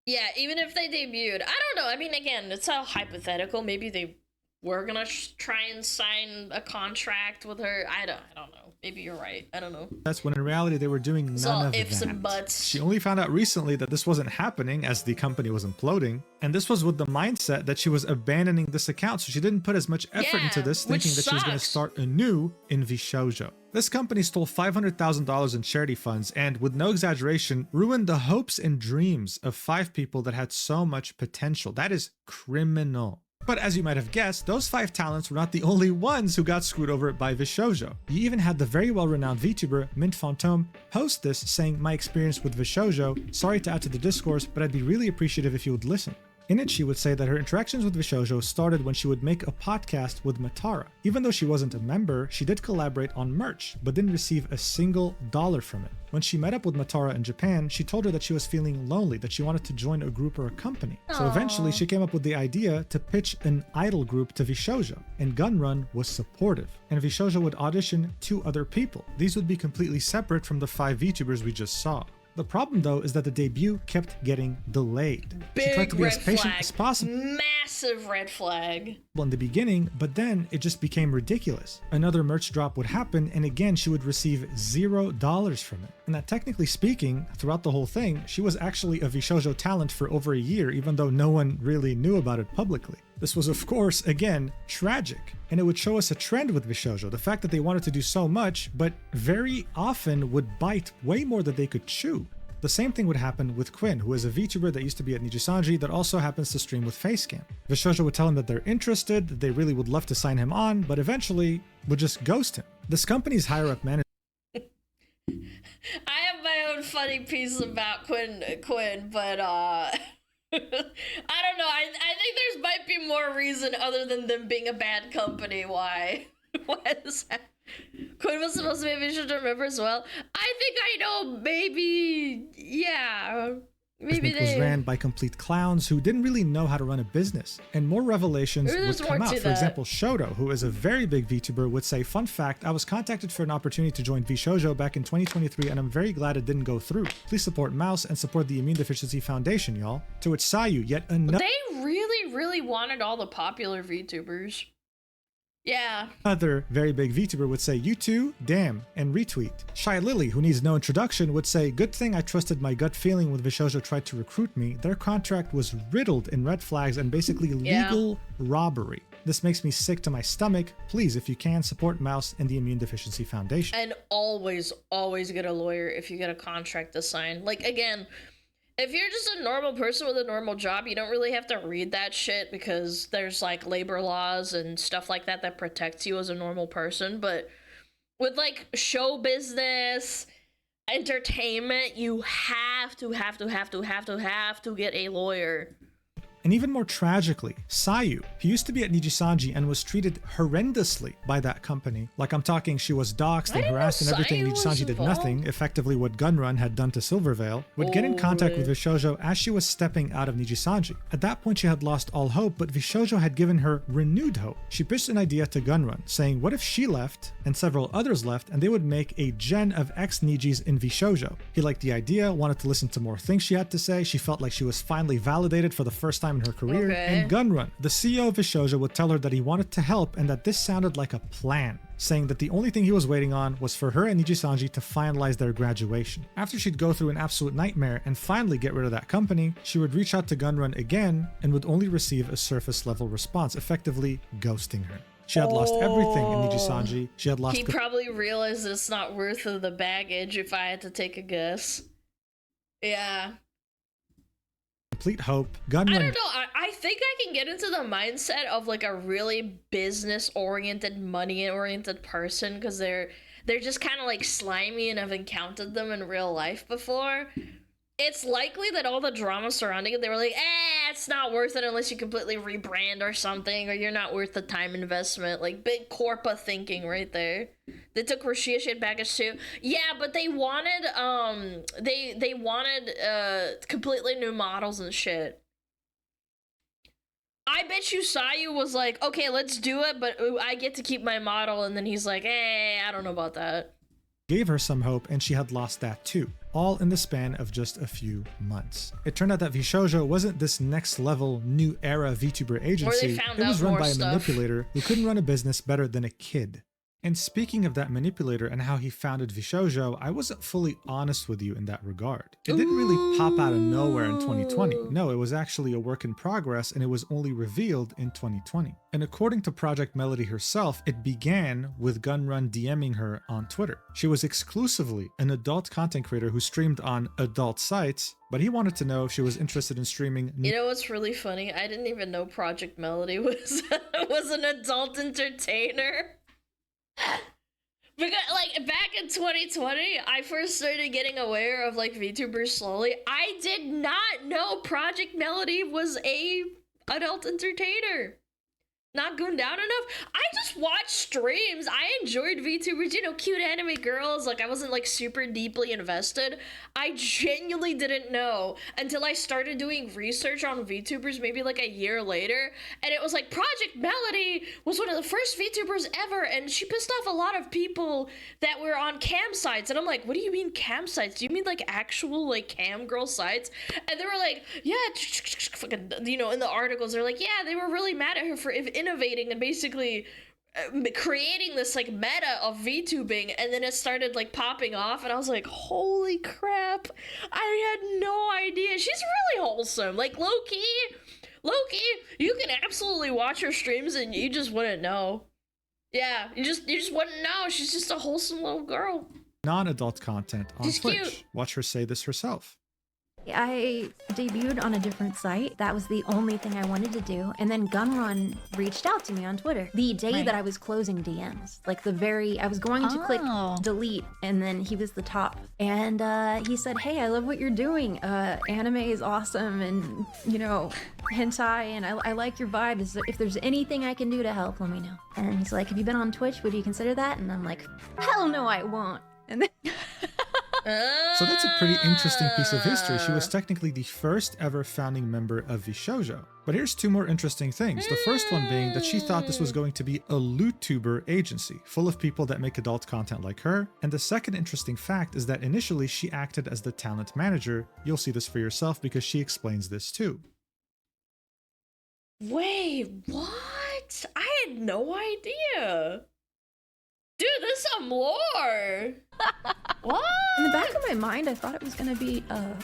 Yeah, even if they debuted, I don't know. I mean, again, it's all hypothetical. Maybe they were gonna try and sign a contract with her. I don't know. Maybe you're right. I don't know. That's when in reality they were doing It's all none of ifs that. and buts. She only found out recently that this wasn't happening as the company was imploding, and this was with the mindset that she was abandoning this account, so she didn't put as much effort into Yeah, this, which thinking that she was going to sucks. start anew in VShojo. This company stole $500,000 in charity funds and, with no exaggeration, ruined the hopes and dreams of 5 people that had so much potential. That is criminal. But as you might have guessed, those 5 talents were not the only ones who got screwed over by VShojo. You even had the very well-renowned VTuber Mint Fantôme post this, saying, My experience with VShojo, sorry to add to the discourse, but I'd be really appreciative if you would listen. In it, she would say that her interactions with VShojo started when she would make a podcast with Matara. Even though she wasn't a member, she did collaborate on merch, but didn't receive a single dollar from it. When she met up with Matara in Japan, she told her that she was feeling lonely, that she wanted to join a group or a company. So eventually, she came up with the idea to pitch an idol group to VShojo, and Gunrun was supportive. And VShojo would audition 2 other people. These would be completely separate from the 5 VTubers we just saw. The problem, though, is that the debut kept getting delayed. She tried Big to be red as patient flag. as possible Massive red flag. in the beginning, but then it just became ridiculous. Another merch drop would happen, and again, she would receive $0 from it. And that, technically speaking, throughout the whole thing, she was actually a VShojo talent for over a year, even though no one really knew about it publicly. This was, of course, again, tragic. And it would show us a trend with VShojo, the fact that they wanted to do so much, but very often would bite way more than they could chew. The same thing would happen with Quinn, who is a VTuber that used to be at Nijisanji that also happens to stream with Facecam. VShojo would tell him that they're interested, that they really would love to sign him on, but eventually would just ghost him. This company's higher-up management I have my own funny piece about Quinn, but I don't know. I think there's might be more reason other than them being a bad company why this happened. Quinn was supposed to be a VShojo member as well. I think I know, maybe, yeah. Maybe was ran by complete clowns who didn't really know how to run a business. And more revelations would come out. For example, Shoto, who is a very big VTuber, would say, "Fun fact, I was contacted for an opportunity to join VShojo back in 2023 and I'm very glad it didn't go through. Please support Mouse and support the Immune Deficiency Foundation, y'all." To which Sayu, yet another... They really wanted all the popular VTubers. Yeah. Other very big VTuber would say, "You too? Damn," and retweet. Shy Lily, who needs no introduction, would say, "Good thing I trusted my gut feeling when VShojo tried to recruit me. Their contract was riddled in red flags and basically legal robbery. This makes me sick to my stomach. Please, if you can, support Mouse and the Immune Deficiency Foundation." And always get a lawyer if you get a contract to sign. Like, again, if you're just a normal person with a normal job, you don't really have to read that shit because there's like labor laws and stuff like that that protects you as a normal person. But with like show business, entertainment, you have to get a lawyer. And even more tragically, Sayu, who used to be at Nijisanji and was treated horrendously by that company. Like, I'm talking, she was doxxed and harassed and everything. Nijisanji did nothing, effectively what Gunrun had done to Silverveil, would get in contact with VShojo as she was stepping out of Nijisanji. At that point, she had lost all hope, but VShojo had given her renewed hope. She pitched an idea to Gunrun, saying, what if she left and several others left and they would make a gen of ex-Nijis in VShojo? He liked the idea, wanted to listen to more things she had to say. She felt like she was finally validated for the first time in her career. And Gunrun, the CEO of VShojo, would tell her that he wanted to help and that this sounded like a plan, saying that the only thing he was waiting on was for her and Nijisanji to finalize their graduation. After she'd go through an absolute nightmare and finally get rid of that company, she would reach out to Gunrun again and would only receive a surface level response, effectively ghosting her. She had lost everything in Nijisanji. She had lost... He probably realized that it's not worth the baggage, if I had to take a guess. Yeah. Complete hope. Gunrun... I don't know. I think I can get into the mindset of like a really business-oriented, money-oriented person because they're just kind of like slimy and I've encountered them in real life before. It's likely that all the drama surrounding it, they were like, it's not worth it unless you completely rebrand or something, or you're not worth the time investment. Like, big corpa thinking right there. They took Rashia shit baggage too. Yeah, but they wanted, they wanted, completely new models and shit. I bet you Sayu was like, okay, let's do it, but I get to keep my model, and then he's like, I don't know about that. Gave her some hope, and she had lost that too, all in the span of just a few months. It turned out that VShojo wasn't this next level new era VTuber agency. It was run by a manipulator who couldn't run a business better than a kid. And speaking of that manipulator and how he founded VShojo, I wasn't fully honest with you in that regard. It didn't really pop out of nowhere in 2020. No, it was actually a work in progress and it was only revealed in 2020. And according to Project Melody herself, it began with Gunrun DMing her on Twitter. She was exclusively an adult content creator who streamed on adult sites, but he wanted to know if she was interested in streaming. You know what's really funny? I didn't even know Project Melody was an adult entertainer. Because, like, back in 2020, I first started getting aware of, like, VTubers slowly. I did not know Project Melody was a adult entertainer. Not gooned out enough. I just watched streams. I enjoyed VTubers, you know, cute anime girls. Like, I wasn't like super deeply invested. I genuinely didn't know until I started doing research on VTubers maybe like a year later. And it was like Project Melody was one of the first VTubers ever. And she pissed off a lot of people that were on cam sites. And I'm like, what do you mean cam sites? Do you mean like actual like cam girl sites? And they were like, yeah, you know, in the articles, they're like, yeah, they were really mad at her for innovating and basically creating this like meta of VTubing, and then it started like popping off and I was like, holy crap, I had no idea. She's really wholesome, like low-key, you can absolutely watch her streams and you just wouldn't know. Yeah, you just wouldn't know. She's just a wholesome little girl. Non-adult content on She's Twitch. cute. Watch her say this herself. I debuted on a different site. That was the only thing I wanted to do. And then Gunrun reached out to me on Twitter the day that I was closing DMs. Like I was going to click delete, and then he was the top. And he said, hey, I love what you're doing. Anime is awesome, and you know, hentai, and I like your vibe. If there's anything I can do to help, let me know. And he's like, have you been on Twitch? Would you consider that? And I'm like, hell no, I won't. And then So that's a pretty interesting piece of history. She was technically the first ever founding member of VShojo. But here's two more interesting things. The first one being that she thought this was going to be a LootTuber agency, full of people that make adult content like her. And the second interesting fact is that initially she acted as the talent manager. You'll see this for yourself because she explains this too. Wait, what? I had no idea. Dude, there's some lore. What? in the back of my mind, I thought it was gonna be a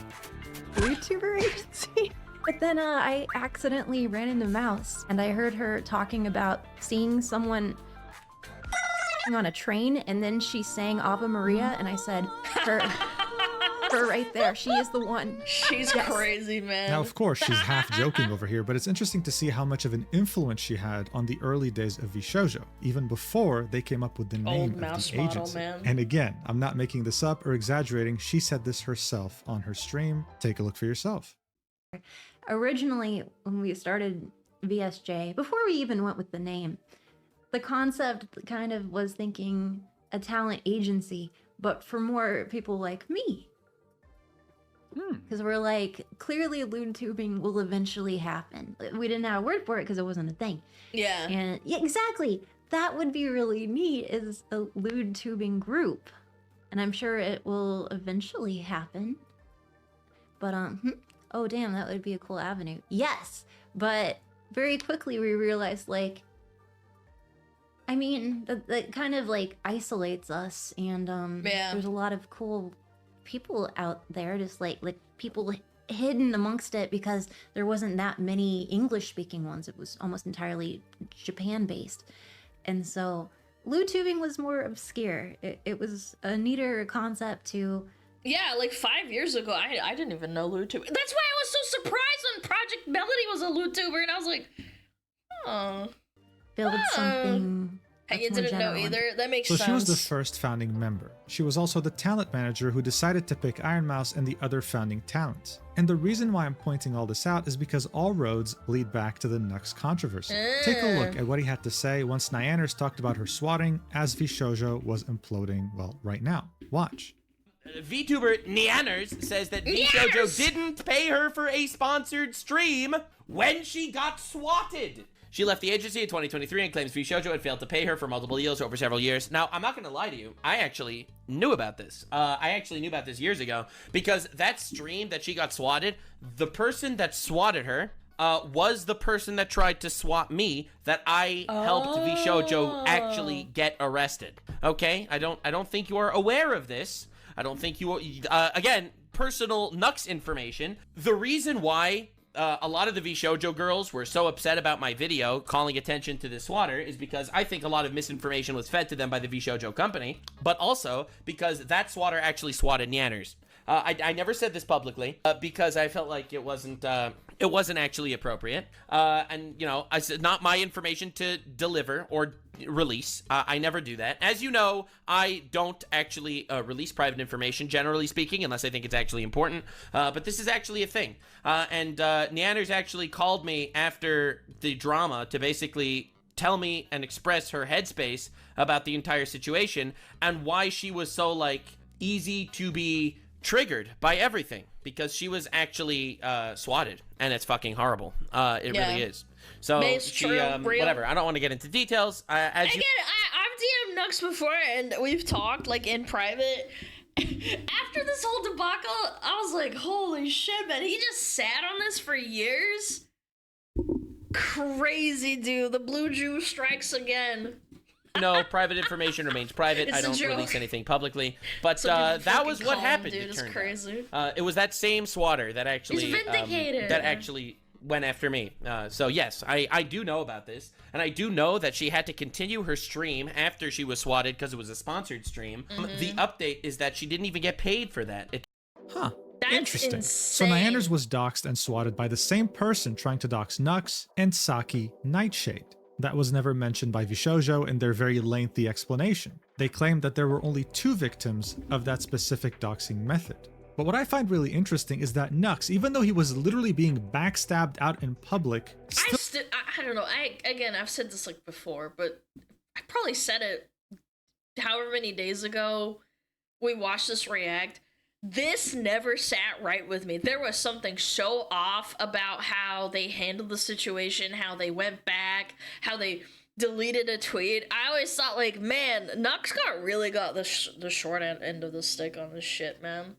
YouTuber agency. But then I accidentally ran into Mouse, and I heard her talking about seeing someone on a train, and then she sang Ave Maria, and I said, her right there, she is the one. She's crazy, man. Now, of course, she's half joking over here, but it's interesting to see how much of an influence she had on the early days of VShojo, even before they came up with the name of the agency. And again, I'm not making this up or exaggerating. She said this herself on her stream. Take a look for yourself. Originally, when we started VSJ, before we even went with the name, the concept kind of was thinking a talent agency, but for more people like me. Because we're like, clearly lewd tubing will eventually happen. We didn't have a word for it because it wasn't a thing. Yeah. And yeah, exactly. That would be really neat, is a lewd tubing group. And I'm sure it will eventually happen. But, oh damn, that would be a cool avenue. Yes, but very quickly we realized, like, I mean, that kind of like isolates us, and there's a lot of cool people out there, just like people hidden amongst it, because there wasn't that many English speaking ones. It was almost entirely Japan based. And so lewd tubing was more obscure. It was a neater concept to... Yeah, like 5 years ago, I didn't even know lewd tubing. That's why I was so surprised when Project Melody was a lewd tuber, and I was like, oh. Build something... You didn't know either? That makes sense. So she was the first founding member. She was also the talent manager who decided to pick Iron Mouse and the other founding talents. And the reason why I'm pointing all this out is because all roads lead back to the Nux controversy. Take a look at what he had to say once Nyanners talked about her swatting as VShojo was imploding, well, right now. Watch. VTuber Nyanners says that VShojo didn't pay her for a sponsored stream when she got swatted. She left the agency in 2023 and claims VShojo had failed to pay her for multiple deals over several years. Now, I'm not going to lie to you. I actually knew about this. I actually knew about this years ago, because that stream that she got swatted, the person that swatted her was the person that tried to swat me, that I helped VShojo actually get arrested. Okay? I don't think you are aware of this. I don't think you are, again, personal Nux information. The reason why a lot of the VShojo girls were so upset about my video calling attention to this swatter is because I think a lot of misinformation was fed to them by the VShojo company, but also because that swatter actually swatted Nyanners. I never said this publicly because I felt like it wasn't actually appropriate. And, you know, it's not my information to deliver or release. I never do that. As you know, I don't actually release private information, generally speaking, unless I think it's actually important. But this is actually a thing. And Nyanners actually called me after the drama to basically tell me and express her headspace about the entire situation and why she was so, like, easy to be triggered by everything, because she was actually swatted, and it's fucking horrible. It really is. So she, whatever. I don't want to get into details. I've DM'd Nux before, and we've talked like in private. After this whole debacle, I was like, holy shit, man, he just sat on this for years? Crazy, dude. The blue Jew strikes again. No, private information remains private. I don't release anything publicly. But that was what happened. Dude, it's crazy. It was that same swatter that actually vindicated. That actually went after me. So yes, I do know about this, and I do know that she had to continue her stream after she was swatted because it was a sponsored stream. The update is that she didn't even get paid for that. Huh. That's Interesting. So insane. Nyanners was doxxed and swatted by the same person trying to dox Nux and Saki Nightshade. That was never mentioned by Vishoujo in their very lengthy explanation. They claimed that there were only 2 victims of that specific doxing method. But what I find really interesting is that Nux, even though he was literally being backstabbed out in public, I don't know. I've said this like before, but I probably said it however many days ago we watched this react. This never sat right with me. There was something so off about how they handled the situation, how they went back, how they deleted a tweet. I always thought, like, man, Nux really got the short end of the stick on this shit, man.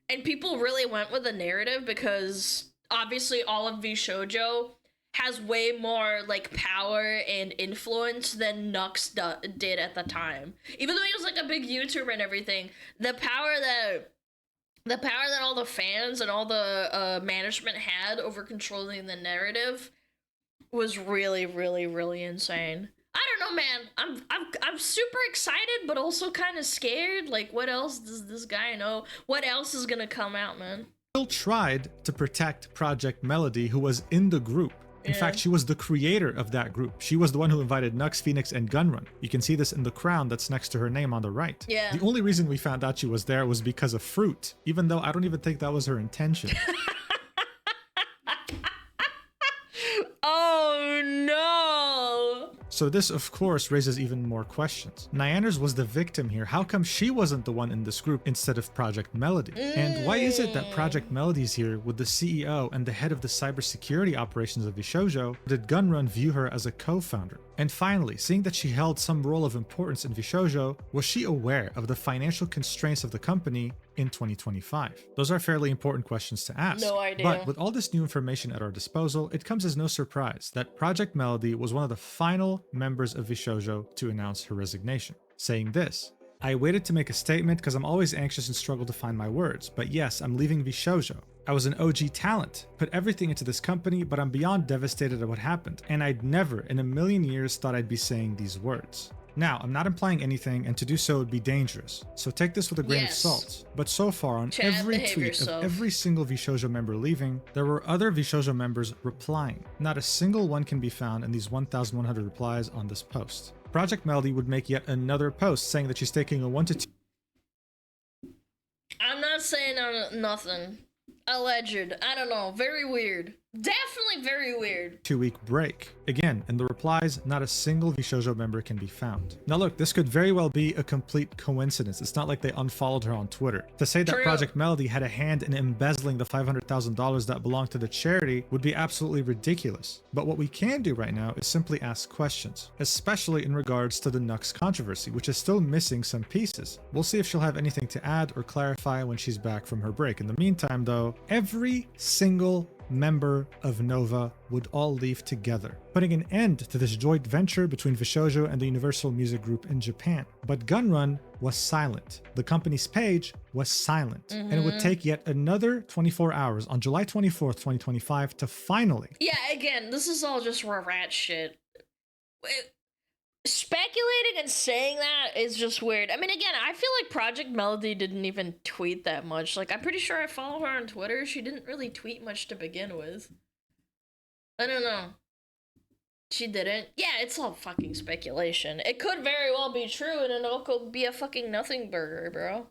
And people really went with the narrative because obviously all of VShojo has way more like power and influence than Nux did at the time. Even though he was like a big YouTuber and everything, the power that all the fans and all the management had over controlling the narrative was really, really, really insane. I don't know, man. I'm super excited, but also kind of scared. Like, what else does this guy know? What else is gonna come out, man? still tried to protect Project Melody, who was in the group. In fact, she was the creator of that group. She was the one who invited Nux, Phoenix, and Gunrun. You can see this in the crown that's next to her name on the right. Yeah. The only reason we found out she was there was because of Fruit, even though I don't even think that was her intention. Oh no! So this, of course, raises even more questions. Nyanners was the victim here. How come she wasn't the one in this group instead of Project Melody? And why is it that Project Melody's here with the CEO and the head of the cybersecurity operations of Vishoujo? Did Gunrun view her as a co-founder? And finally, seeing that she held some role of importance in Vishoujo, was she aware of the financial constraints of the company in 2025? Those are fairly important questions to ask. No idea. But with all this new information at our disposal, it comes as no surprise that Project Melody was one of the final members of Vishoujo to announce her resignation, saying this: "I waited to make a statement because I'm always anxious and struggle to find my words, but yes, I'm leaving Vishoujo. I was an OG talent, put everything into this company, but I'm beyond devastated at what happened, and I'd never in a million years thought I'd be saying these words. Now, I'm not implying anything, and to do so would be dangerous, so take this with a grain of salt. But so far, on every tweet of every single Vishoujo member leaving, there were other Vishoujo members replying. Not a single one can be found in these 1,100 replies on this post. Project Melody would make yet another post saying that she's taking a 1 to 2. I'm not saying nothing. Alleged. I don't know. Very weird. Definitely very weird. 2-week break. Again, in the replies, not a single Vishoujo member can be found. Now look, this could very well be a complete coincidence. It's not like they unfollowed her on Twitter. To say that Project Melody had a hand in embezzling the $500,000 that belonged to the charity would be absolutely ridiculous. But what we can do right now is simply ask questions, especially in regards to the Nux controversy, which is still missing some pieces. We'll see if she'll have anything to add or clarify when she's back from her break. In the meantime, though, every single member of Nova would all leave together, putting an end to this joint venture between Vishoujo and the Universal Music Group in Japan. But Gunrun was silent. The company's page was silent. And it would take yet another 24 hours on July 24th, 2025 to finally... Yeah, again, this is all just rat shit. Speculating and saying that is just weird. I mean, again, I feel like Project Melody didn't even tweet that much. Like, I'm pretty sure I follow her on Twitter. She didn't really tweet much to begin with. I don't know. She didn't. Yeah, it's all fucking speculation. It could very well be true, and it all could be a fucking nothing burger, bro.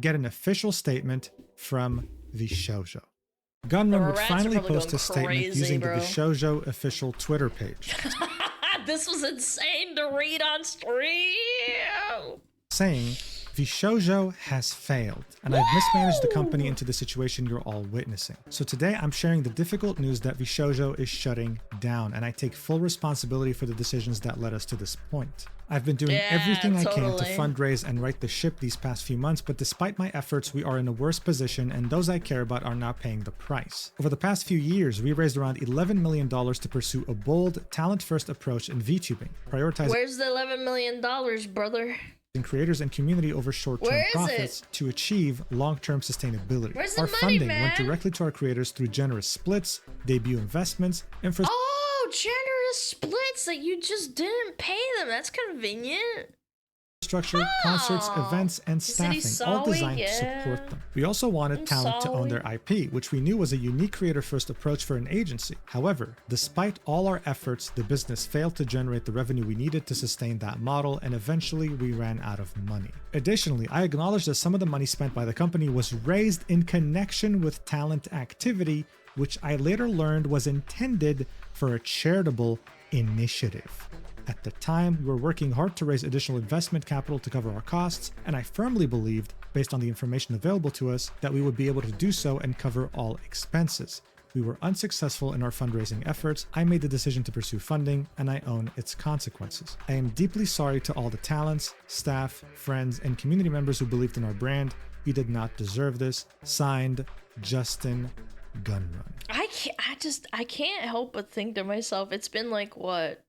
Get an official statement from Vishoujo. Gunrun would finally post a statement using the Vishoujo official Twitter page. This was insane to read on stream. Saying, Vishoujo has failed, and I've mismanaged the company into the situation you're all witnessing. So today I'm sharing the difficult news that Vishoujo is shutting down, and I take full responsibility for the decisions that led us to this point. I've been doing everything I can to fundraise and right the ship these past few months, but despite my efforts, we are in a worse position, and those I care about are not paying the price. Over the past few years, we raised around $11 million to pursue a bold, talent-first approach in VTubing, prioritizing— Where's the $11 million, brother? Creators and community over short-term profits to achieve long-term sustainability. Where's the our money, funding man? went directly to our creators through generous splits, debut investments, infrastructure. Oh, generous splits that you just didn't pay them. That's convenient. infrastructure, concerts, events, and staffing, all designed to support them. We also wanted talent to own their IP, which we knew was a unique creator-first approach for an agency. However, despite all our efforts, the business failed to generate the revenue we needed to sustain that model, and eventually we ran out of money. Additionally, I acknowledge that some of the money spent by the company was raised in connection with talent activity, which I later learned was intended for a charitable initiative. At the time, we were working hard to raise additional investment capital to cover our costs, and I firmly believed, based on the information available to us, that we would be able to do so and cover all expenses. We were unsuccessful in our fundraising efforts. I made the decision to pursue funding, and I own its consequences. I am deeply sorry to all the talents, staff, friends, and community members who believed in our brand. We did not deserve this. Signed, Justin Gunrun. I can't help but think to myself, it's been like, what?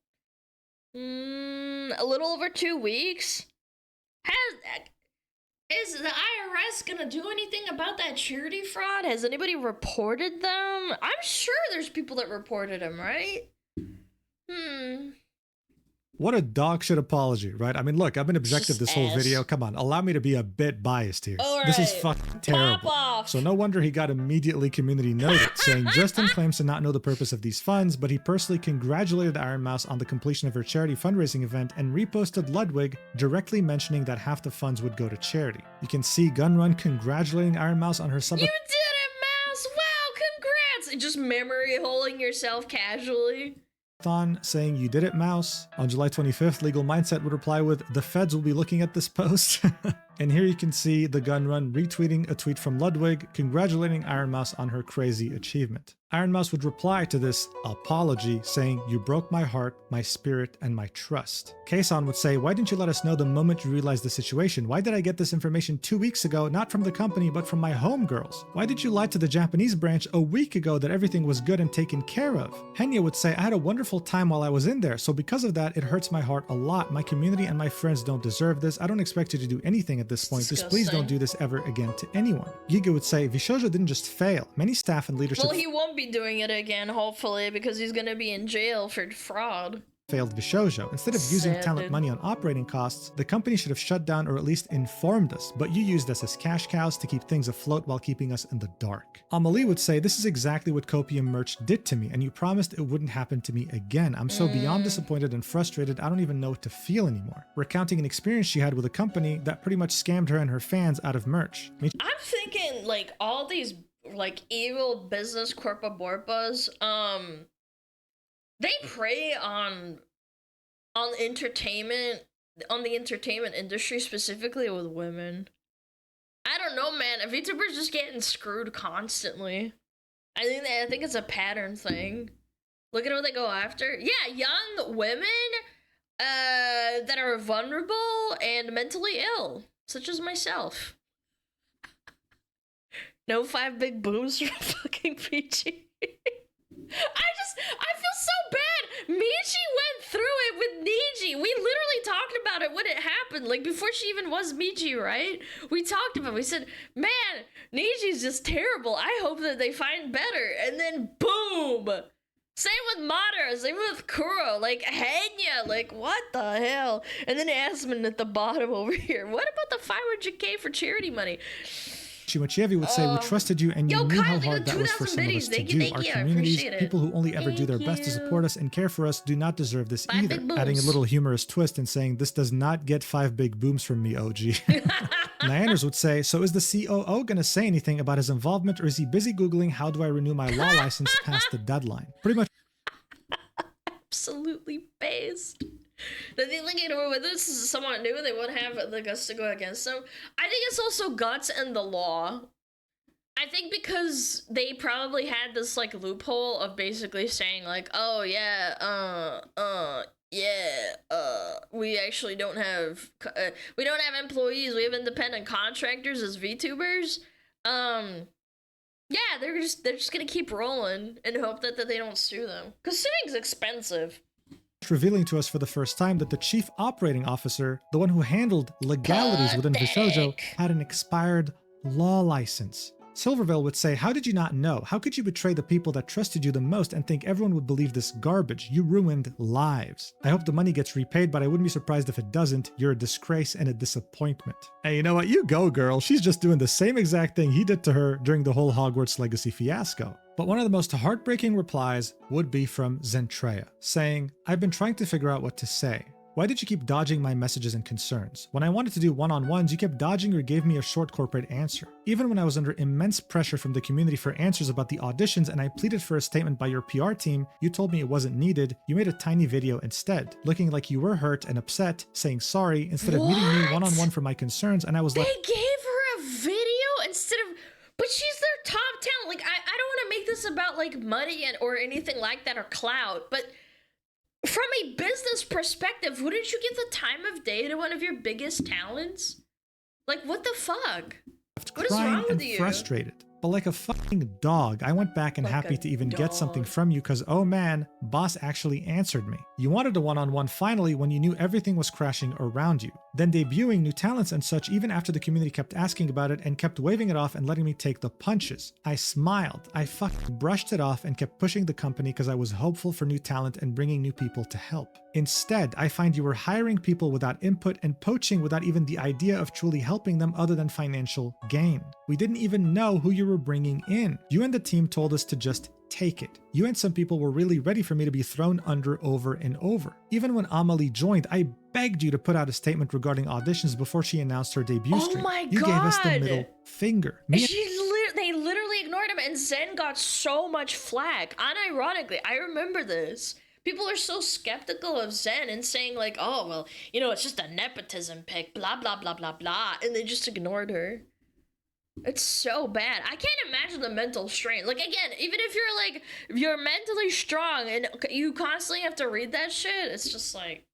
A little over 2 weeks? Is the IRS gonna do anything about that charity fraud? Has anybody reported them? I'm sure there's people that reported them, right? What a dog shit apology, right? I mean, look, I've been objective this whole video. Come on, allow me to be a bit biased here. This is fucking terrible. So no wonder he got immediately community noted, saying Justin claims to not know the purpose of these funds, but he personally congratulated Iron Mouse on the completion of her charity fundraising event and reposted Ludwig, directly mentioning that half the funds would go to charity. You can see Gunrun congratulating Iron Mouse on her sub. You did it, Mouse! Wow, congrats! Just memory holding yourself casually. Saying you did it, Mouse. On July 25th, Legal Mindset would reply with, the feds will be looking at this post. And here you can see the Gunrun retweeting a tweet from Ludwig congratulating Iron Mouse on her crazy achievement. Iron Mouse would reply to this apology saying, you broke my heart, my spirit, and my trust. Kason would say, why didn't you let us know the moment you realized the situation? Why did I get this information 2 weeks ago, not from the company, but from my homegirls? Why did you lie to the Japanese branch a week ago that everything was good and taken care of? Henya would say, I had a wonderful time while I was in there, so because of that, it hurts my heart a lot. My community and my friends don't deserve this. I don't expect you to do anything at this point. Just please don't do this ever again to anyone. Giga would say, VShojo didn't just fail. Many staff and leadership— well, he won't be doing it again, hopefully, because he's gonna be in jail for fraud. Failed VShojo. Instead of using talent money on operating costs, the company should have shut down or at least informed us, but you used us as cash cows to keep things afloat while keeping us in the dark. Amelie would say, this is exactly what Copium Merch did to me, and you promised it wouldn't happen to me again. I'm so beyond disappointed and frustrated, I don't even know what to feel anymore. Recounting an experience she had with a company that pretty much scammed her and her fans out of merch. I'm thinking, like, all these, like, evil business corpoborpas, they prey on entertainment, on the entertainment industry, specifically with women. I don't know, man. VTubers just getting screwed constantly. I think it's a pattern thing. Look at what they go after. Yeah, young women that are vulnerable and mentally ill, such as myself. No 5 big booms from fucking PG. I feel so bad. Michi went through it with Niji. We literally talked about it when it happened, like before she even was Michi, right? We talked about it. We said, man, Niji's just terrible. I hope that they find better. And then boom. Same with Madara, same with Kuro, like Henya, like what the hell? And then Asmon at the bottom over here. What about the 500k for charity money? Shimochievi would say, we trusted you and you knew how hard that was for some of us to do. Our communities, people who only ever do their best to support us and care for us, do not deserve this either. Adding a little humorous twist and saying, this does not get 5 big booms from me, OG. Nyanners would say, so is the COO going to say anything about his involvement, or is he busy Googling how do I renew my law license past the deadline? Pretty much. Absolutely based. The thing, like, you know, when this is someone new, they won't have the guts to go against them. I think it's also guts and the law. I think because they probably had this, like, loophole of basically saying, like, oh, yeah, we actually don't have, employees, we have independent contractors as VTubers. Yeah, they're just gonna keep rolling and hope that they don't sue them. Because suing's expensive. Revealing to us for the first time that the chief operating officer, the one who handled legalities within VShojo, had an expired law license. Silverville would say, how did you not know? How could you betray the people that trusted you the most and think everyone would believe this garbage? You ruined lives. I hope the money gets repaid, but I wouldn't be surprised if it doesn't. You're a disgrace and a disappointment. Hey, you know what? You go, girl. She's just doing the same exact thing he did to her during the whole Hogwarts Legacy fiasco. But one of the most heartbreaking replies would be from Zentreya, saying, I've been trying to figure out what to say. Why did you keep dodging my messages and concerns? When I wanted to do one-on-ones, you kept dodging or gave me a short corporate answer. Even when I was under immense pressure from the community for answers about the auditions and I pleaded for a statement by your PR team, you told me it wasn't needed. You made a tiny video instead, looking like you were hurt and upset, saying sorry, instead of meeting me one-on-one for my concerns, and I was like— They gave her a video instead of— But she's their top talent. Like, I don't want to make this about, like, money or anything like that or clout, but from a business perspective, wouldn't you give the time of day to one of your biggest talents? Like, what the fuck? What is wrong with you? Frustrated. But like a fucking dog, I went back and happy to even get something from you because, oh man, boss actually answered me. You wanted a one-on-one finally when you knew everything was crashing around you. Then debuting new talents and such even after the community kept asking about it and kept waving it off and letting me take the punches. I smiled. I fucking brushed it off and kept pushing the company because I was hopeful for new talent and bringing new people to help. Instead, I find you were hiring people without input and poaching without even the idea of truly helping them other than financial gain. We didn't even know who you were bringing in. You and the team told us to just take it. You and some people were really ready for me to be thrown under over and over. Even when Amelie joined, I begged you to put out a statement regarding auditions before she announced her debut stream. Oh my You god! gave us the middle finger. They literally ignored him, and Zen got so much flack. Unironically, I remember this. People are so skeptical of Zen and saying like, oh, well, you know, it's just a nepotism pick, blah, blah, blah, blah, blah. And they just ignored her. It's so bad. I can't imagine the mental strain. Like, again, even if you're mentally strong and you constantly have to read that shit, it's just like,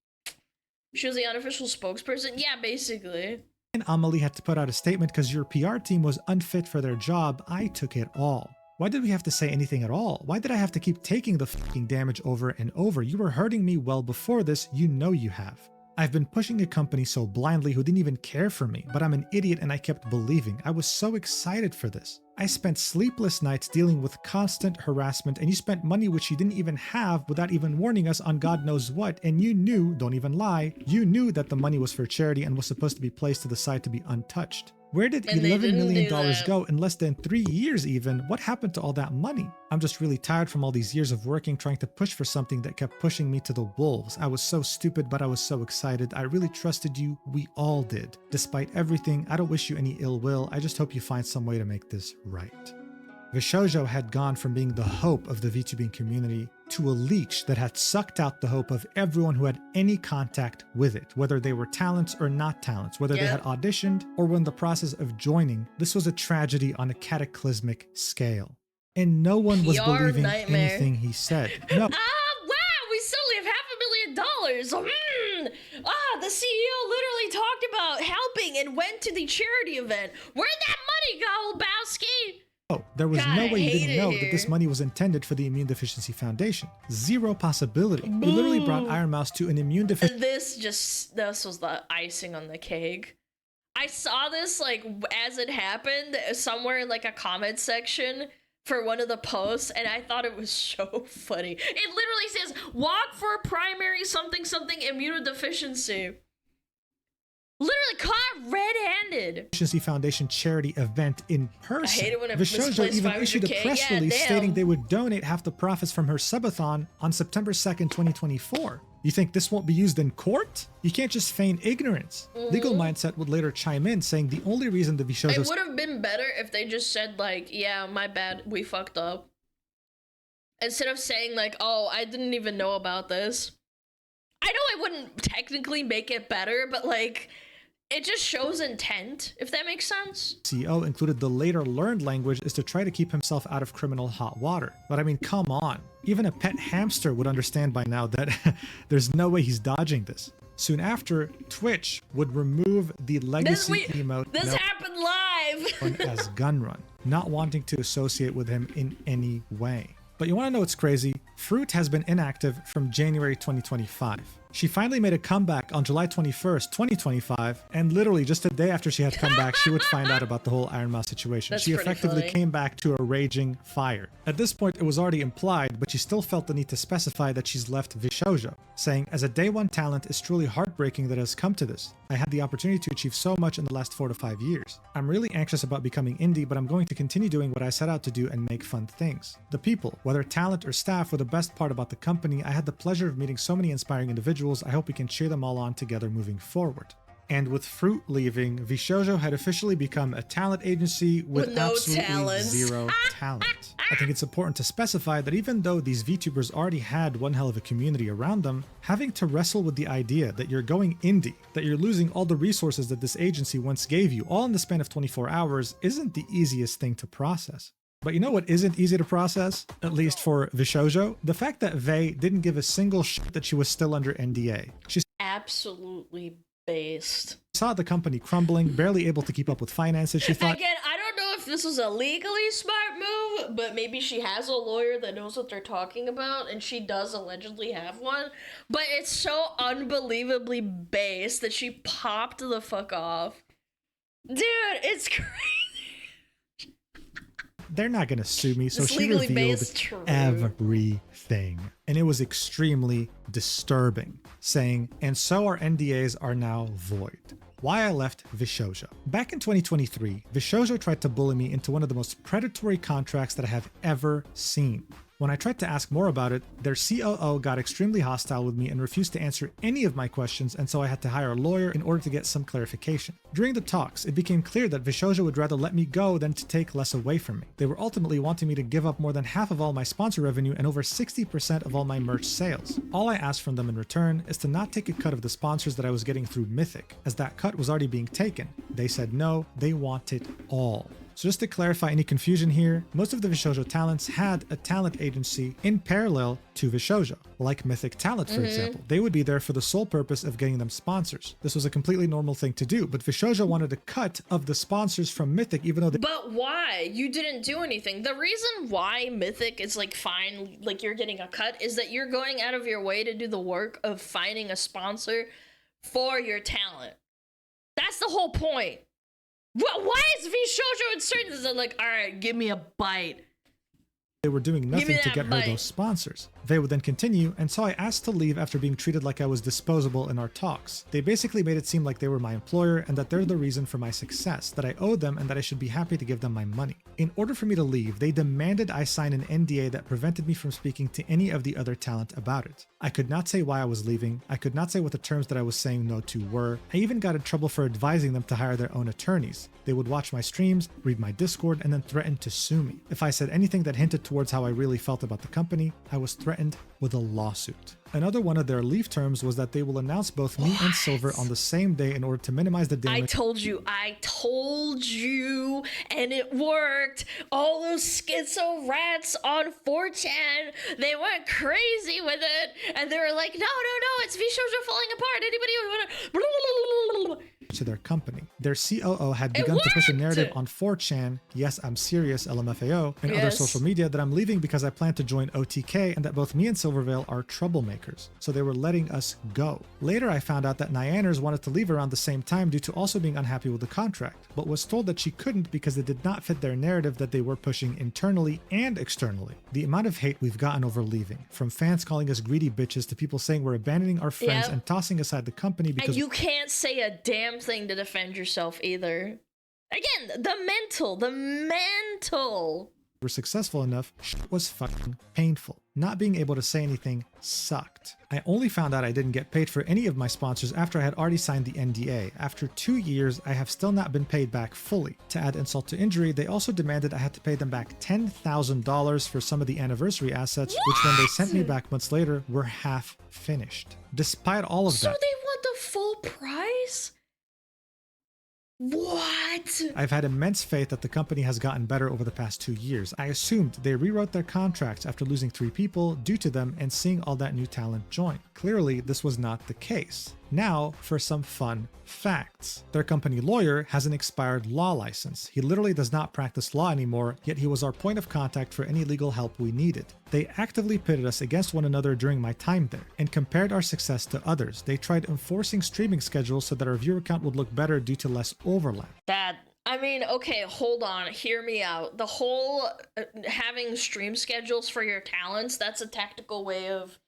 she was the unofficial spokesperson? Yeah, basically. And Amelie had to put out a statement because your PR team was unfit for their job. I took it all. Why did we have to say anything at all? Why did I have to keep taking the fucking damage over and over? You were hurting me well before this, you know you have. I've been pushing a company so blindly who didn't even care for me, but I'm an idiot and I kept believing. I was so excited for this. I spent sleepless nights dealing with constant harassment, and you spent money which you didn't even have without even warning us on God knows what, and you knew, don't even lie, you knew that the money was for charity and was supposed to be placed to the side to be untouched. Where did $11 million go in less than 3 years even? What happened to all that money? I'm just really tired from all these years of working, trying to push for something that kept pushing me to the wolves. I was so stupid, but I was so excited. I really trusted you. We all did. Despite everything, I don't wish you any ill will. I just hope you find some way to make this right. Vishoujo had gone from being the hope of the VTubing community to a leech that had sucked out the hope of everyone who had any contact with it, whether they were talents or not talents, whether they had auditioned or were in the process of joining. This was a tragedy on a cataclysmic scale. And no one was believing anything he said. No. Wow, we suddenly have $500,000. The CEO literally talked about helping and went to the charity event. Where'd that money go, Lebowski? Oh, there was no way you didn't know that this money was intended for the Immune Deficiency Foundation. Zero possibility. We literally brought Iron Mouse to an immune deficiency. This was the icing on the cake. I saw this like as it happened somewhere in like a comment section for one of the posts, and I thought it was so funny. It literally says, walk for a primary something something immunodeficiency. Literally caught red-handed. Deficiency Foundation charity event in person. I hate it when Vishoujo even issued a press release stating they would donate half the profits from her subathon on September 2nd, 2024. You think this won't be used in court? You can't just feign ignorance. Legal Mindset would later chime in saying the only reason the Vishoujo— It would have been better if they just said like, yeah, my bad, we fucked up. Instead of saying like, oh, I didn't even know about this. I know it wouldn't technically make it better, but like, it just shows intent, if that makes sense. CEO included the later learned language is to try to keep himself out of criminal hot water. But I mean, come on. Even a pet hamster would understand by now that there's no way he's dodging this. Soon after, Twitch would remove the legacy emote this happened live as Gunrun, not wanting to associate with him in any way. But you want to know what's crazy? Fruit has been inactive from January 2025. She finally made a comeback on July 21st, 2025, and literally just a day after she had come back, she would find out about the whole Iron Mouse situation. That's She pretty effectively funny. came back to a raging fire. At this point, it was already implied, but she still felt the need to specify that she's left VShojo, saying, "As a day one talent, it's truly heartbreaking that it has come to this. I had the opportunity to achieve so much in the last 4 to 5 years. I'm really anxious about becoming indie, but I'm going to continue doing what I set out to do and make fun things. The people, whether talent or staff, were the best part about the company. I had the pleasure of meeting so many inspiring individuals. I hope we can cheer them all on together moving forward." And with Fruit leaving, VShojo had officially become a talent agency with no absolutely talent. zero talent. I think it's important to specify that even though these VTubers already had one hell of a community around them, having to wrestle with the idea that you're going indie, that you're losing all the resources that this agency once gave you, all in the span of 24 hours, isn't the easiest thing to process. But you know what isn't easy to process? At least for VShojo? The fact that Vey didn't give a single shit that she was still under NDA. She Absolutely based. saw the company crumbling, barely able to keep up with finances. She thought, Again, I don't know if this was a legally smart move, but maybe she has a lawyer that knows what they're talking about, and she does allegedly have one. But it's so unbelievably based that she popped the fuck off. Dude, it's crazy. they're not gonna sue me, so It's she legally revealed based, true. everything. And it was extremely disturbing, saying, "And so our NDAs are now void. Why I left VShojo." Back in 2023, VShojo tried to bully me into one of the most predatory contracts that I have ever seen. When I tried to ask more about it, their COO got extremely hostile with me and refused to answer any of my questions, and so I had to hire a lawyer in order to get some clarification. During the talks, it became clear that VShojo would rather let me go than to take less away from me. They were ultimately wanting me to give up more than half of all my sponsor revenue and over 60% of all my merch sales. All I asked from them in return is to not take a cut of the sponsors that I was getting through Mythic, as that cut was already being taken. They said no, they want it all. So just to clarify any confusion here, most of the VShojo talents had a talent agency in parallel to VShojo, like Mythic Talent, for example. They would be there for the sole purpose of getting them sponsors. This was a completely normal thing to do, but VShojo wanted a cut of the sponsors from Mythic, even though they But why? You didn't do anything. The reason why Mythic is like fine, like you're getting a cut, is that you're going out of your way to do the work of finding a sponsor for your talent. That's the whole point. Why is VShojo in certain? Is it like, all right, give me a bite? they were doing Give me nothing to that get her bite. those sponsors. They would then continue, and so I asked to leave after being treated like I was disposable in our talks. They basically made it seem like they were my employer and that they're the reason for my success, that I owe them and that I should be happy to give them my money. In order for me to leave, they demanded I sign an NDA that prevented me from speaking to any of the other talent about it. I could not say why I was leaving, I could not say what the terms that I was saying no to were. I even got in trouble for advising them to hire their own attorneys. They would watch my streams, read my Discord, and then threaten to sue me. If I said anything that hinted towards how I really felt about the company, I was threatened with a lawsuit. Another one of their leave terms was that they will announce both me and Silver on the same day in order to minimize the I damage. told you, and it worked. All those schizo rats on 4chan, they went crazy with it, and they were like, no, it's VShojo falling apart. Anybody would want to... to their company. Their COO had begun to push a narrative on 4chan, yes, I'm serious, LMFAO, and other Yes. social media that I'm leaving because I plan to join OTK and that both me and Silvervale are troublemakers. So they were letting us go. Later, I found out that Nyanners wanted to leave around the same time due to also being unhappy with the contract, but was told that she couldn't because it did not fit their narrative that they were pushing internally and externally. The amount of hate we've gotten over leaving, from fans calling us greedy bitches to people saying we're abandoning our friends Yep. and tossing aside the company because And you can't say a damn thing to defend yourself either. Again, the mental. were successful enough, shit was fucking painful. Not being able to say anything sucked. I only found out I didn't get paid for any of my sponsors after I had already signed the NDA. After 2 years, I have still not been paid back fully. To add insult to injury, they also demanded I had to pay them back $10,000 for some of the anniversary assets, which when they sent me back months later were half finished. Despite all of So that, they want the full price? What? I've had immense faith that the company has gotten better over the past 2 years. I assumed they rewrote their contracts after losing 3 people due to them and seeing all that new talent join. Clearly, this was not the case. Now for some fun facts. Their company lawyer has an expired law license. He literally does not practice law anymore, yet he was our point of contact for any legal help we needed. They actively pitted us against one another during my time there and compared our success to others. They tried enforcing streaming schedules so that our viewer count would look better due to less overlap. I mean, okay, hold on, hear me out. The whole having stream schedules for your talents, that's a tactical way of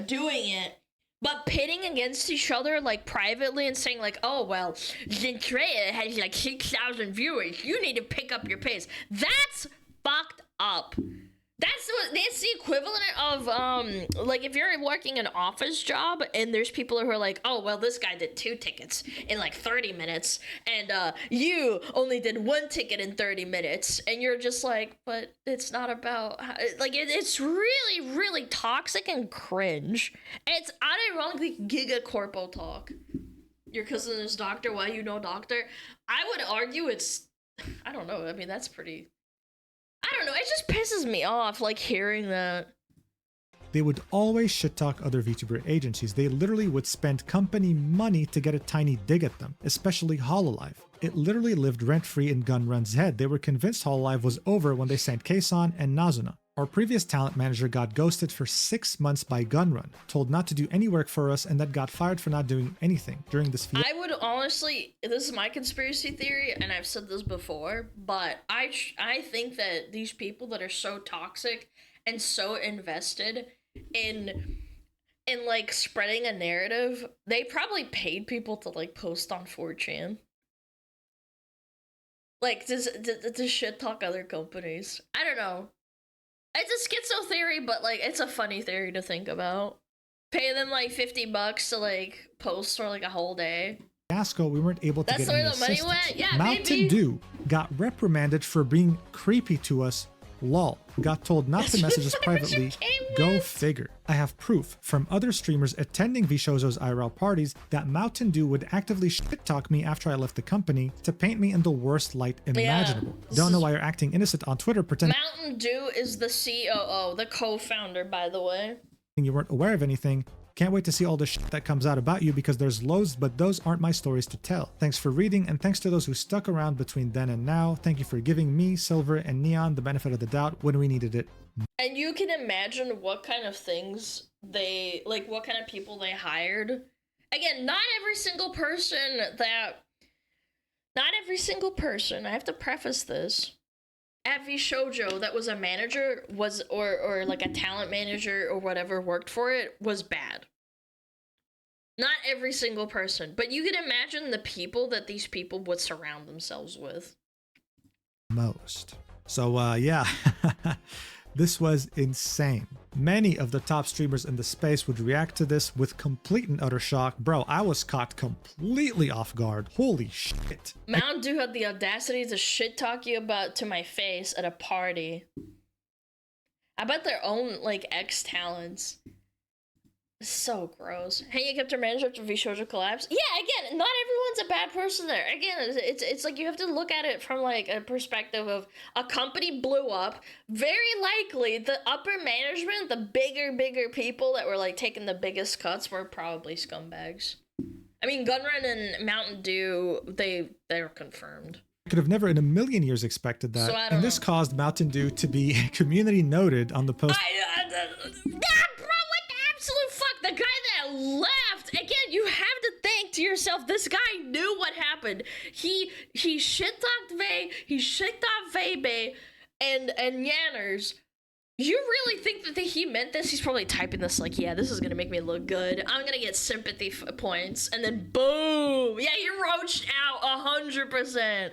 doing it. But pitting against each other, like, privately and saying, like, oh, well, Zentrea has, like, 6,000 viewers. You need to pick up your pace. That's fucked up. That's the equivalent of, like, if you're working an office job and there's people who are like, oh, well, this guy did 2 tickets in, like, 30 minutes, and, you only did 1 ticket in 30 minutes, and you're just like, but it's not about, like, it's really, really toxic and cringe. It's unironically Giga Corpo talk. Your cousin is doctor, why you know doctor? I would argue it's, I don't know, I mean, that's pretty... I don't know, it just pisses me off, like, hearing that. They would always shit talk other VTuber agencies. They literally would spend company money to get a tiny dig at them, especially Hololive. It literally lived rent-free in Gunrun's head. They were convinced Hololive was over when they signed Kason and Nazuna. Our previous talent manager got ghosted for 6 months by Gunrun, told not to do any work for us, and then got fired for not doing anything during this I would honestly, this is my conspiracy theory, and I've said this before, but I think that these people that are so toxic and so invested in like spreading a narrative, they probably paid people to like post on 4chan. Like to shit talk other companies. I don't know. It's a schizo theory, but like it's a funny theory to think about. Pay them like $50 to like post for like a whole day. Fiasco, we weren't able to That's get any where the money assistance. went? Yeah, Mountain maybe. Dew got reprimanded for being creepy to us. Lol. Got told not to message us privately. Go figure. I have proof from other streamers attending Vishozo's IRL parties that Mountain Dew would actively shit-talk me after I left the company to paint me in the worst light imaginable. Don't know why you're acting innocent on Twitter pretending Mountain Dew is the COO, the co-founder, by the way. you weren't aware of anything. Can't wait to see all the shit that comes out about you because there's loads, but those aren't my stories to tell. Thanks for reading, and thanks to those who stuck around between then and now. Thank you for giving me, Silver, and Neon the benefit of the doubt when we needed it. And you can imagine what kind of things they, like, what kind of people they hired. Again, not every single person, I have to preface this, at VShojo that was a manager was or like a talent manager or whatever worked for it was bad. Not every single person, but you can imagine the people that these people would surround themselves with. Most. So yeah, this was insane. Many of the top streamers in the space would react to this with complete and utter shock. Bro, I was caught completely off guard. Holy shit. Mountain Dew had the audacity to shit talk you about to my face at a party. I bet their own, like, ex-talents. So gross. Hey, you kept your manager after VShojo collapse? Yeah, again, not everyone's a bad person there. Again, it's like you have to look at it from like a perspective of a company blew up. Very likely the upper management, the bigger people that were like taking the biggest cuts were probably scumbags. I mean, Gunrun and Mountain Dew, they're confirmed. Could have never in a million years expected that. So I don't and this know. caused Mountain Dew to be community noted on the post. Absolute fuck, the guy that left, again, you have to think to yourself, this guy knew what happened. He shit-talked Vey, he shit-talked Vebe, and Yanners. You really think that he meant this? He's probably typing this like, yeah, this is gonna make me look good. I'm gonna get sympathy points, and then boom! Yeah, you roached out 100%.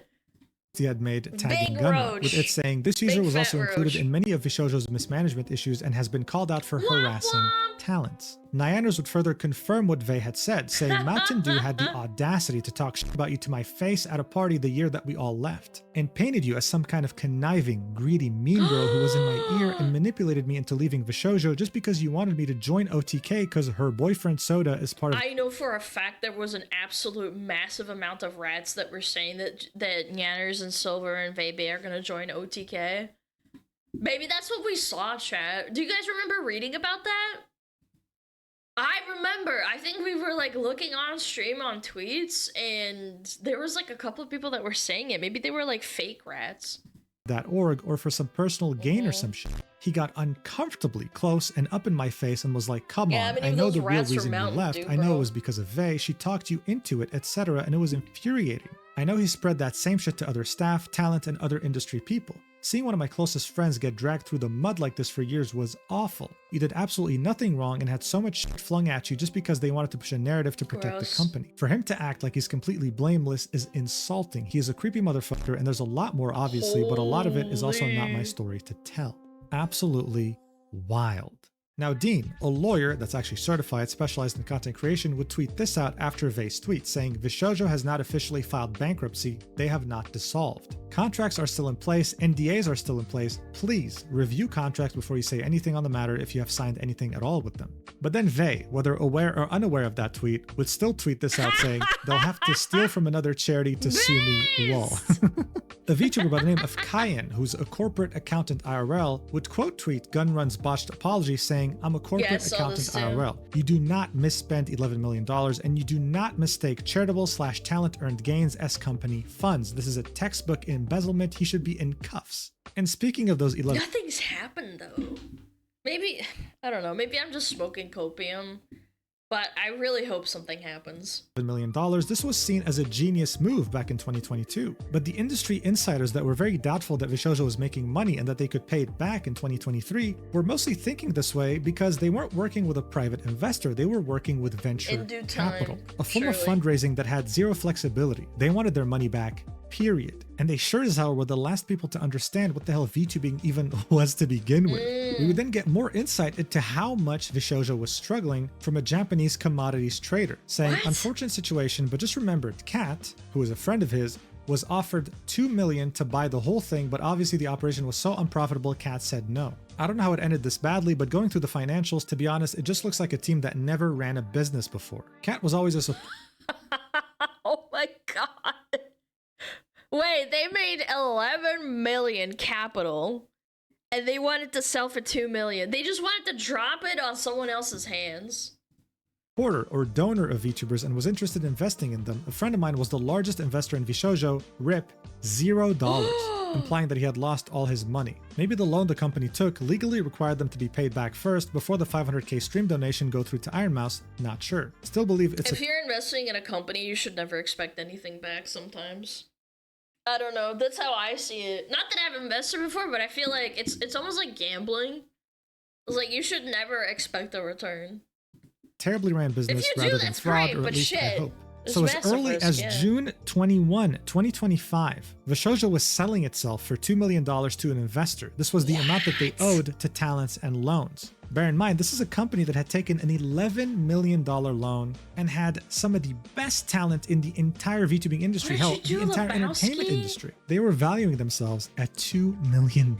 He had made tagging Big Gunrun, roach. with it saying this user Big was also fat included roach. in many of Vishojo's mismanagement issues and has been called out for harassing talents. Nyanners would further confirm what Vey had said, saying Mountain Dew had the audacity to talk shit about you to my face at a party the year that we all left, and painted you as some kind of conniving, greedy, mean girl who was in my ear and manipulated me into leaving Vishojo just because you wanted me to join OTK because her boyfriend Soda is part of— I know for a fact there was an absolute massive amount of rats that were saying that Yanners and Silver and Vebe are gonna join OTK. Maybe that's what we saw, chat. Do you guys remember reading about that? I remember, I think we were like looking on stream on tweets and there was like a couple of people that were saying it. Maybe they were like fake rats. .org or for some personal gain or some shit. He got uncomfortably close and up in my face and was like, come on, I know the real reason you left. I know it was because of Vey. She talked you into it, etc. And it was infuriating. I know he spread that same shit to other staff, talent, and other industry people. Seeing one of my closest friends get dragged through the mud like this for years was awful. You did absolutely nothing wrong and had so much shit flung at you just because they wanted to push a narrative to protect the company. For him to act like he's completely blameless is insulting. He is a creepy motherfucker and there's a lot more obviously, but a lot of it is also not my story to tell. Absolutely wild. Now Dean, a lawyer that's actually certified, specialized in content creation, would tweet this out after Vey's tweet, saying, VShojo has not officially filed bankruptcy, they have not dissolved. Contracts are still in place, NDAs are still in place, please review contracts before you say anything on the matter if you have signed anything at all with them. But then Vey, whether aware or unaware of that tweet, would still tweet this out saying, they'll have to steal from another charity to sue me, lol. A VTuber by the name of Kayan, who's a corporate accountant IRL, would quote tweet Gunrun's botched apology saying, I'm a corporate accountant IRL. You do not misspend $11 million and you do not mistake charitable/talent earned gains as company funds. This is a textbook embezzlement. He should be in cuffs. And speaking of those 11... Nothing's happened though. Maybe, I don't know, maybe I'm just smoking copium. But I really hope something happens. $1 million, this was seen as a genius move back in 2022. But the industry insiders that were very doubtful that VShojo was making money and that they could pay it back in 2023 were mostly thinking this way because they weren't working with a private investor, they were working with venture capital, a form of fundraising that had zero flexibility. They wanted their money back, period. And they sure as hell were the last people to understand what the hell VTubing even was to begin with. We would then get more insight into how much VShojo was struggling from a Japanese commodities trader, saying, unfortunate situation, but just remembered Kat, who was a friend of his, was offered $2 million to buy the whole thing, but obviously the operation was so unprofitable, Kat said no. I don't know how it ended this badly, but going through the financials, to be honest, it just looks like a team that never ran a business before. Kat was always a... Oh my god. Wait, they made 11 million capital and they wanted to sell for 2 million. They just wanted to drop it on someone else's hands. Supporter or donor of VTubers and was interested in investing in them. A friend of mine was the largest investor in VShojo, RIP, $0, implying that he had lost all his money. Maybe the loan the company took legally required them to be paid back first before the 500k stream donation go through to Iron Mouse, not sure. Still believe it's If you're investing in a company, you should never expect anything back sometimes. I don't know, that's how I see it. Not that I've invested before, but I feel like it's almost like gambling. It's like you should never expect a return. Terribly ran business rather than fraud, great, or at least shit, I hope. So as early as June 21, 2025, VShojo was selling itself for $2 million to an investor. This was the amount that they owed to talents and loans. Bear in mind, this is a company that had taken an $11 million loan and had some of the best talent in the entire VTubing industry, hell, the entire entertainment industry. They were valuing themselves at $2 million.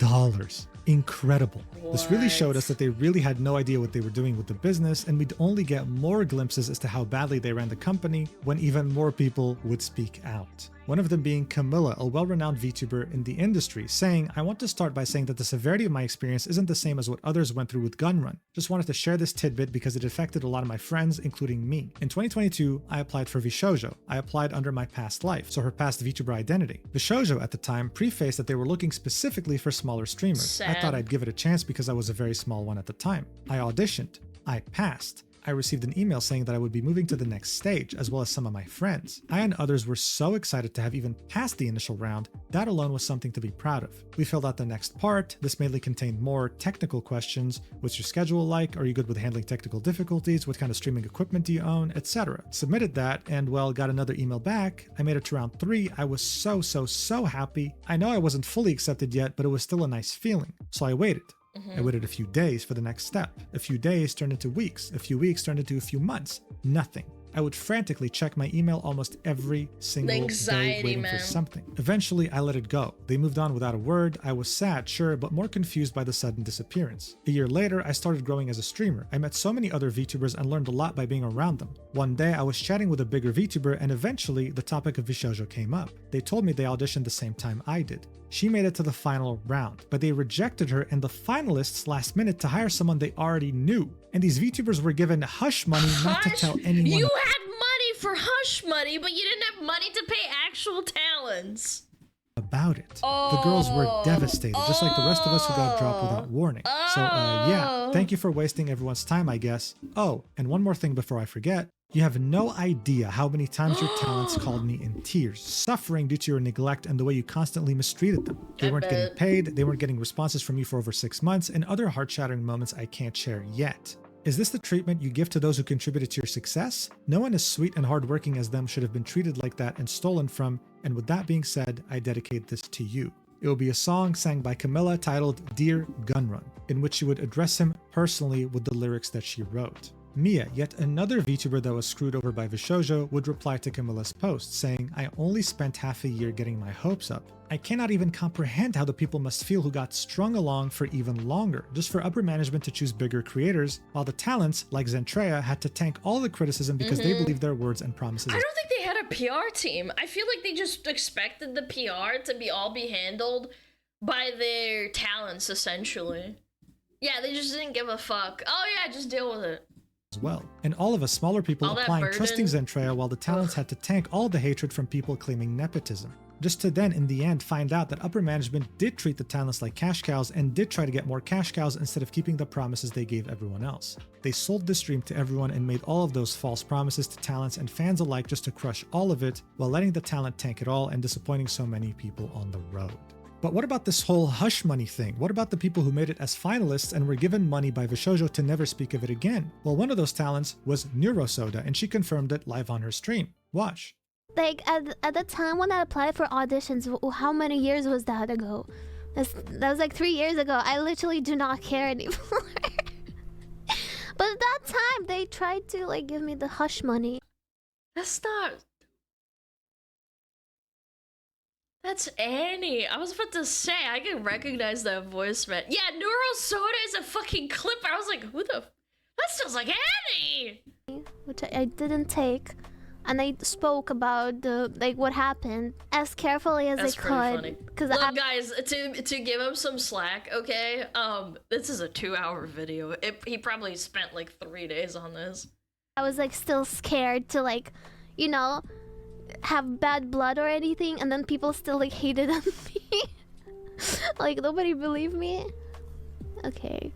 Incredible. This really showed us that they really had no idea what they were doing with the business, and we'd only get more glimpses as to how badly they ran the company when even more people would speak out. One of them being Camilla, a well-renowned VTuber in the industry, saying, I want to start by saying that the severity of my experience isn't the same as what others went through with Gunrun. Just wanted to share this tidbit because it affected a lot of my friends, including me. In 2022, I applied for VShojo. I applied under my past life, so her past VTuber identity. VShojo at the time prefaced that they were looking specifically for smaller streamers. I thought I'd give it a chance because I was a very small one at the time. I auditioned. I passed. I received an email saying that I would be moving to the next stage, as well as some of my friends. I and others were so excited to have even passed the initial round. That alone was something to be proud of. We filled out the next part. This mainly contained more technical questions. What's your schedule like? Are you good with handling technical difficulties? What kind of streaming equipment do you own? Etc. Submitted that and, well, got another email back. I made it to round 3. I was so happy. I know I wasn't fully accepted yet, but it was still a nice feeling. So I waited. I waited a few days for the next step. A few days turned into weeks. A few weeks turned into a few months. Nothing. I would frantically check my email almost every single day waiting for something. Eventually, I let it go. They moved on without a word. I was sad, sure, but more confused by the sudden disappearance. A year later, I started growing as a streamer. I met so many other VTubers and learned a lot by being around them. One day, I was chatting with a bigger VTuber and eventually the topic of VShojo came up. They told me they auditioned the same time I did. She made it to the final round, but they rejected her and the finalists last minute to hire someone they already knew. And these VTubers were given hush money not to tell anyone. You had money for hush money, but you didn't have money to pay actual talents. About it. The girls were devastated, just like the rest of us who got dropped without warning. So yeah, thank you for wasting everyone's time, I guess. Oh, and one more thing before I forget. You have no idea how many times your talents called me in tears, suffering due to your neglect and the way you constantly mistreated them. They weren't getting paid, they weren't getting responses from you for over 6 months, and other heart-shattering moments I can't share yet. Is this the treatment you give to those who contributed to your success? No one as sweet and hardworking as them should have been treated like that and stolen from, and with that being said, I dedicate this to you. It will be a song sang by Camilla titled Dear Gunrun, in which she would address him personally with the lyrics that she wrote. Mia, yet another VTuber that was screwed over by VShojo, would reply to Camilla's post, saying, I only spent half a year getting my hopes up. I cannot even comprehend how the people must feel who got strung along for even longer, just for upper management to choose bigger creators, while the talents, like Zentrea, had to tank all the criticism because they believed their words and promises. I don't think they had a PR team. I feel like they just expected the PR to be handled by their talents, essentially. Yeah, they just didn't give a fuck. Oh yeah, just deal with it. As well. And all of us smaller people applying trusting Zentrea while the talents had to tank all the hatred from people claiming nepotism. Just to then, in the end, find out that upper management did treat the talents like cash cows and did try to get more cash cows instead of keeping the promises they gave everyone else. They sold this dream to everyone and made all of those false promises to talents and fans alike just to crush all of it while letting the talent tank it all and disappointing so many people on the road. But what about this whole hush money thing? What about the people who made it as finalists and were given money by VShojo to never speak of it again? Well, one of those talents was Neurosoda, and she confirmed it live on her stream. Watch. Like, at the time when I applied for auditions, how many years was that ago? That was like 3 years ago. I literally do not care anymore. But at that time, they tried to, like, give me the hush money. That's not... That's Annie. I was about to say, I can recognize that voice, man. Yeah, Neurosoda is a fucking clip. I was like, who the... That sounds like Annie! Which I didn't take. And I spoke about the, like, what happened as carefully as I could. Look, guys, to give him some slack, okay? This is a 2-hour video. He probably spent like 3 days on this. I was like still scared to, like, you know, have bad blood or anything, and then people still like hated on me. Like, nobody believed me. Okay.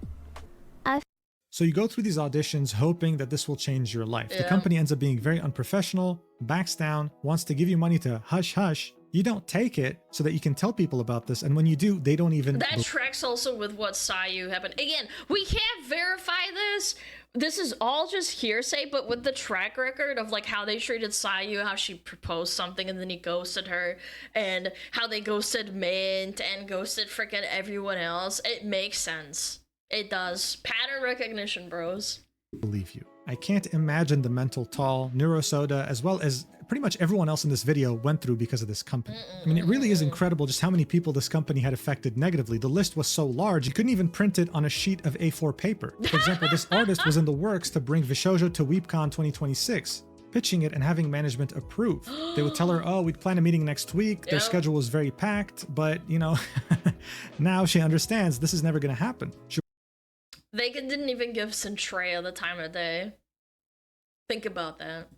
So you go through these auditions hoping that this will change your life. The company ends up being very unprofessional, backs down, wants to give you money to hush hush. You don't take it so that you can tell people about this, and when you do, they don't even... That tracks also with what Sayu happened. Again, we can't verify this. This is all just hearsay, but with the track record of like how they treated Sayu, how she proposed something and then he ghosted her, and how they ghosted Mint and ghosted freaking everyone else, it makes sense. It does. Pattern recognition, bros. Believe you. I can't imagine the mental toll Neurosoda, as well as pretty much everyone else in this video, went through because of this company. I mean, it really is incredible just how many people this company had affected negatively. The list was so large, you couldn't even print it on a sheet of A4 paper. For example, this artist was in the works to bring VShojo to WeepCon 2026. Pitching it and having management approve. They would tell her, oh, we'd plan a meeting next week. Their schedule was very packed, but, you know, now she understands this is never going to happen. They didn't even give Zentrea the time of day. Think about that.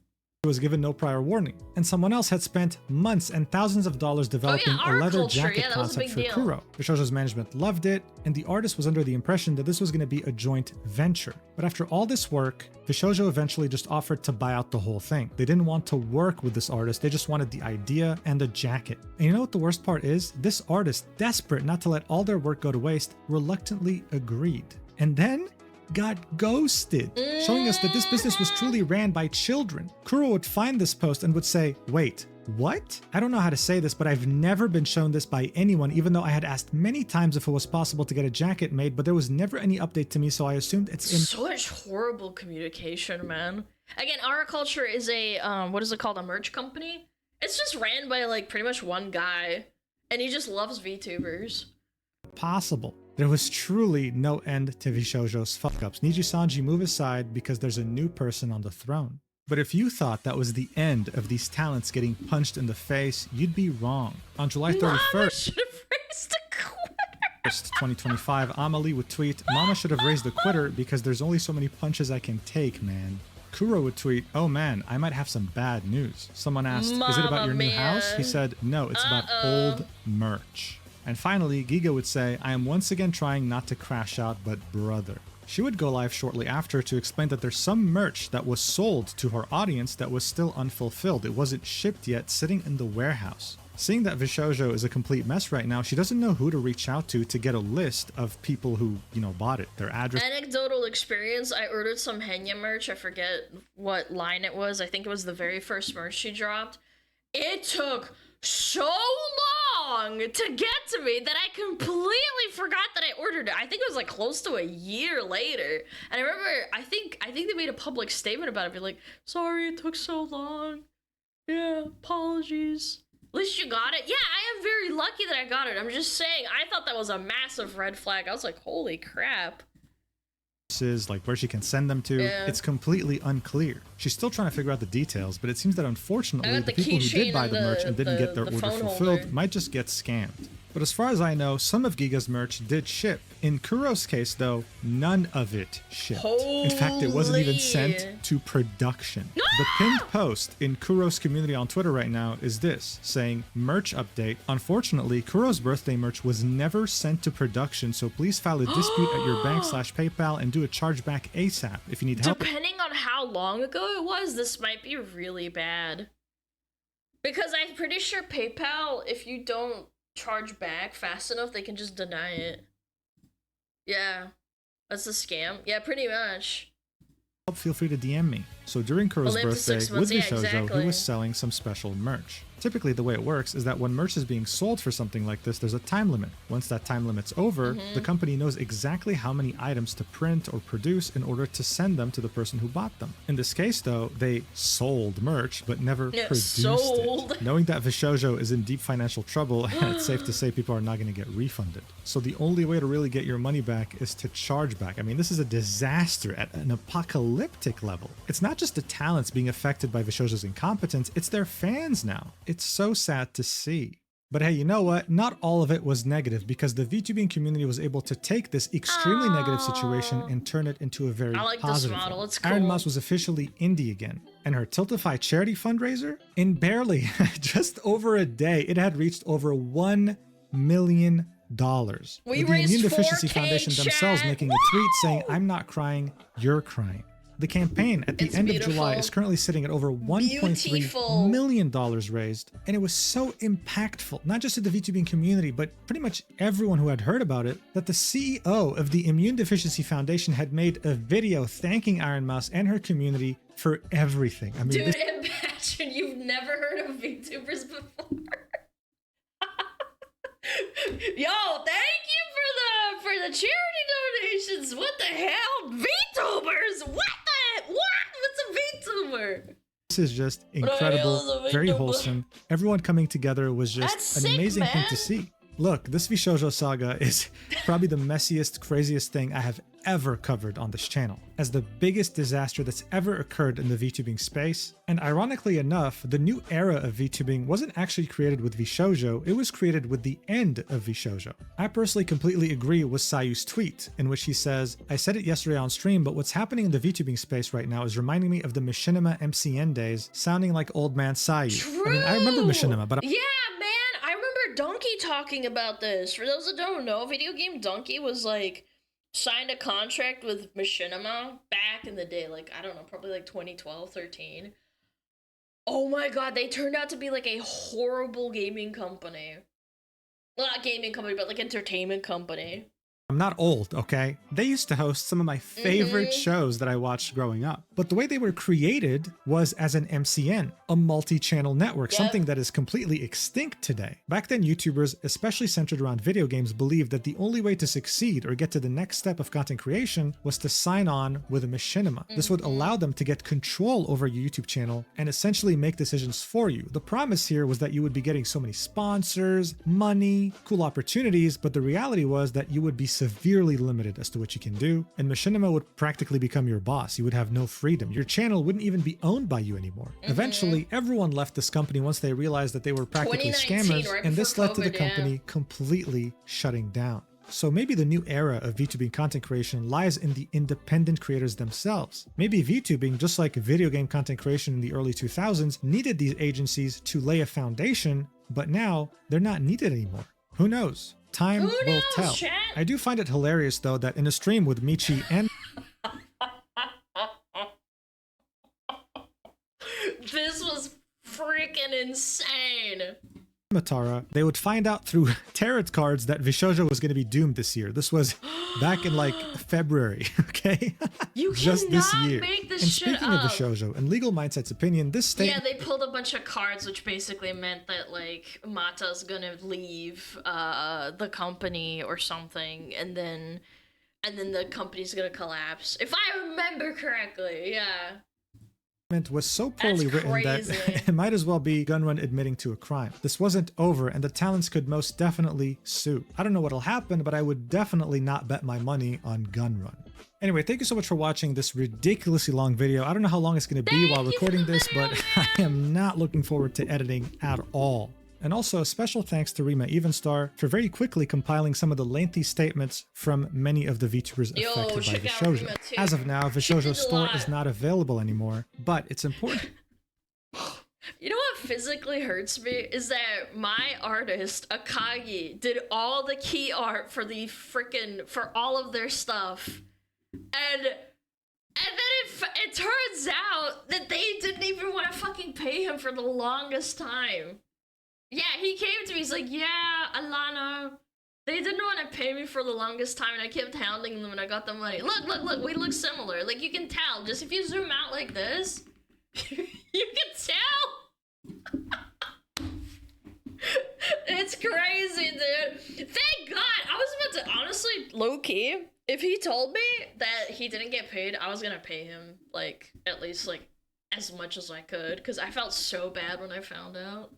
She was given no prior warning, and someone else had spent months and thousands of dollars developing a leather jacket concept for Kuro. VShojo's management loved it, and the artist was under the impression that this was going to be a joint venture. But after all this work, VShojo eventually just offered to buy out the whole thing. They didn't want to work with this artist, they just wanted the idea and the jacket. And you know what the worst part is? This artist, desperate not to let all their work go to waste, reluctantly agreed. And then got ghosted, showing us that this business was truly ran by children. Kuro would find this post and would say, wait, what? I don't know how to say this, but I've never been shown this by anyone, even though I had asked many times if it was possible to get a jacket made, but there was never any update to me, so I assumed it's so much horrible communication, man. Again, Our Culture is a what is it called? A merch company. It's just ran by like pretty much one guy, and he just loves VTubers. Possible. There was truly no end to Vishoujo's fuck-ups. Niji-sanji, move aside because there's a new person on the throne. But if you thought that was the end of these talents getting punched in the face, you'd be wrong. On July 31st, 2025, Amelie would tweet, "Mama should have raised a quitter because there's only so many punches I can take, man." Kuro would tweet, "Oh man, I might have some bad news." Someone asked, "Is it about your new house?" He said, "No, it's about old merch." And finally, Giga would say, "I am once again trying not to crash out, but brother." She would go live shortly after to explain that there's some merch that was sold to her audience that was still unfulfilled. It wasn't shipped yet, sitting in the warehouse. Seeing that Vishoujo is a complete mess right now, she doesn't know who to reach out to get a list of people who, bought it, their address. Anecdotal experience, I ordered some Henya merch. I forget what line it was. I think it was the very first merch she dropped. It took so long to get to me that I completely forgot that I ordered it. I think it was like close to a year later. And I remember, I think they made a public statement about it, be like, "Sorry, it took so long. Yeah, apologies." At least you got it. Yeah, I am very lucky that I got it. I'm just saying, I thought that was a massive red flag. I was like, holy crap. Like where she can send them to. Yeah. It's completely unclear. She's still trying to figure out the details, but it seems that unfortunately the people who did buy the merch and didn't get their order fulfilled might just get scammed. But as far as I know, some of Giga's merch did ship. In Kuro's case though, none of it shipped. In fact, it wasn't even sent to production. The pinned post in Kuro's community on Twitter right now is this, saying, "Merch update. Unfortunately, Kuro's birthday merch was never sent to production, so please file a dispute at your bank/PayPal and do a chargeback ASAP if you need help." Depending on how long ago it was, this might be really bad. Because I'm pretty sure PayPal, if you don't charge back fast enough, they can just deny it. Yeah, that's a scam. Yeah, pretty much. Feel free to DM me. So during Kuro's birthday with Vishoujo, exactly. he was selling some special merch. Typically the way it works is that when merch is being sold for something like this, there's a time limit. Once that time limit's over, the company knows exactly how many items to print or produce in order to send them to the person who bought them. In this case though, they sold merch but never produced it. Knowing that Vishoujo is in deep financial trouble, it's safe to say people are not going to get refunded. So the only way to really get your money back is to charge back. I mean, this is a disaster at an apocalyptic level. It's not just the talents being affected by Vishoujo's incompetence, it's their fans now. It's so sad to see. But hey, you know what? Not all of it was negative because the VTubing community was able to take this extremely negative situation and turn it into a very positive this model. one. It's cool. Iron Mouse was officially indie again. And her Tiltify charity fundraiser? In barely just over a day, it had reached over $1 million. With the Immune Deficiency Foundation themselves making a tweet saying, "I'm not crying, you're crying." The campaign at the end of July is currently sitting at over $1.3 million raised, and it was so impactful, not just to the VTubing community, but pretty much everyone who had heard about it, that the CEO of the Immune Deficiency Foundation had made a video thanking Iron Mouse and her community for everything. I mean, dude, imagine you've never heard of VTubers before. Yo, thank you for the charity donations. What the hell? VTubers? What's a VTuber? This is just incredible, very wholesome. Everyone coming together was just an amazing thing to see. Look, this Vishoujo saga is probably the messiest, craziest thing I have ever covered on this channel, as the biggest disaster that's ever occurred in the VTubing space. And ironically enough, the new era of VTubing wasn't actually created with Vishoujo, it was created with the end of Vishoujo. I personally completely agree with Sayu's tweet, in which he says, "I said it yesterday on stream, but what's happening in the VTubing space right now is reminding me of the Machinima MCN days, sounding like old man Sayu." True. I mean, I remember Machinima, but yeah, man, I remember Donkey talking about this. For those that don't know, Video Game Donkey was like signed a contract with Machinima back in the day, like, I don't know, probably like 2012, 13. Oh my god, they turned out to be like a horrible gaming company. Well, not gaming company, but like entertainment company. I'm not old, okay? They used to host some of my favorite shows that I watched growing up. But the way they were created was as an MCN, a multi-channel network, something that is completely extinct today. Back then, YouTubers, especially centered around video games, believed that the only way to succeed or get to the next step of content creation was to sign on with a machinima. This would allow them to get control over your YouTube channel and essentially make decisions for you. The promise here was that you would be getting so many sponsors, money, cool opportunities, but the reality was that you would be severely limited as to what you can do, and machinima would practically become your boss. You would have no freedom. Your channel wouldn't even be owned by you anymore. Eventually, everyone left this company once they realized that they were practically scammers, right and this before led to the COVID, company completely shutting down. So maybe the new era of VTubing content creation lies in the independent creators themselves. Maybe VTubing, just like video game content creation in the early 2000s, needed these agencies to lay a foundation, but now they're not needed anymore. Who knows? Time will tell. chat? I do find it hilarious though that in a stream with Michi and This was freaking insane. Matara, they would find out through tarot cards that Vishoujo was going to be doomed this year. This was back in like February, okay? You Just this cannot year. make this and shit speaking of up. Vishoujo, in Legal Mindset's opinion, this statement Yeah, they pulled a bunch of cards, which basically meant that like Mata's gonna leave the company or something, and then the company's gonna collapse. If I remember correctly, yeah. was so poorly written crazy. that it might as well be Gunrun admitting to a crime. This wasn't over, and the talents could most definitely sue. I don't know what'll happen, but I would definitely not bet my money on Gunrun. Anyway, thank you so much for watching this ridiculously long video. I don't know how long it's going to be while recording this, but I am not looking forward to editing at all. And also, a special thanks to Rima Evenstar for very quickly compiling some of the lengthy statements from many of the VTubers affected by check out Vishoujo. Rima too. As of now, She Vishoujo's did a store lot. is not available anymore, but it's important. You know what physically hurts me is that my artist Akagi did all the key art for the for all of their stuff, and then it turns out that they didn't even want to fucking pay him for the longest time. Yeah, he came to me, he's like, yeah, Alana, they didn't want to pay me for the longest time, and I kept hounding them and I got the money. Look, we look similar. Like, you can tell, just if you zoom out like this, you can tell. It's crazy, dude. Thank God. I was about to, honestly, low-key, if he told me that he didn't get paid, I was gonna pay him, like, at least, like, as much as I could, because I felt so bad when I found out.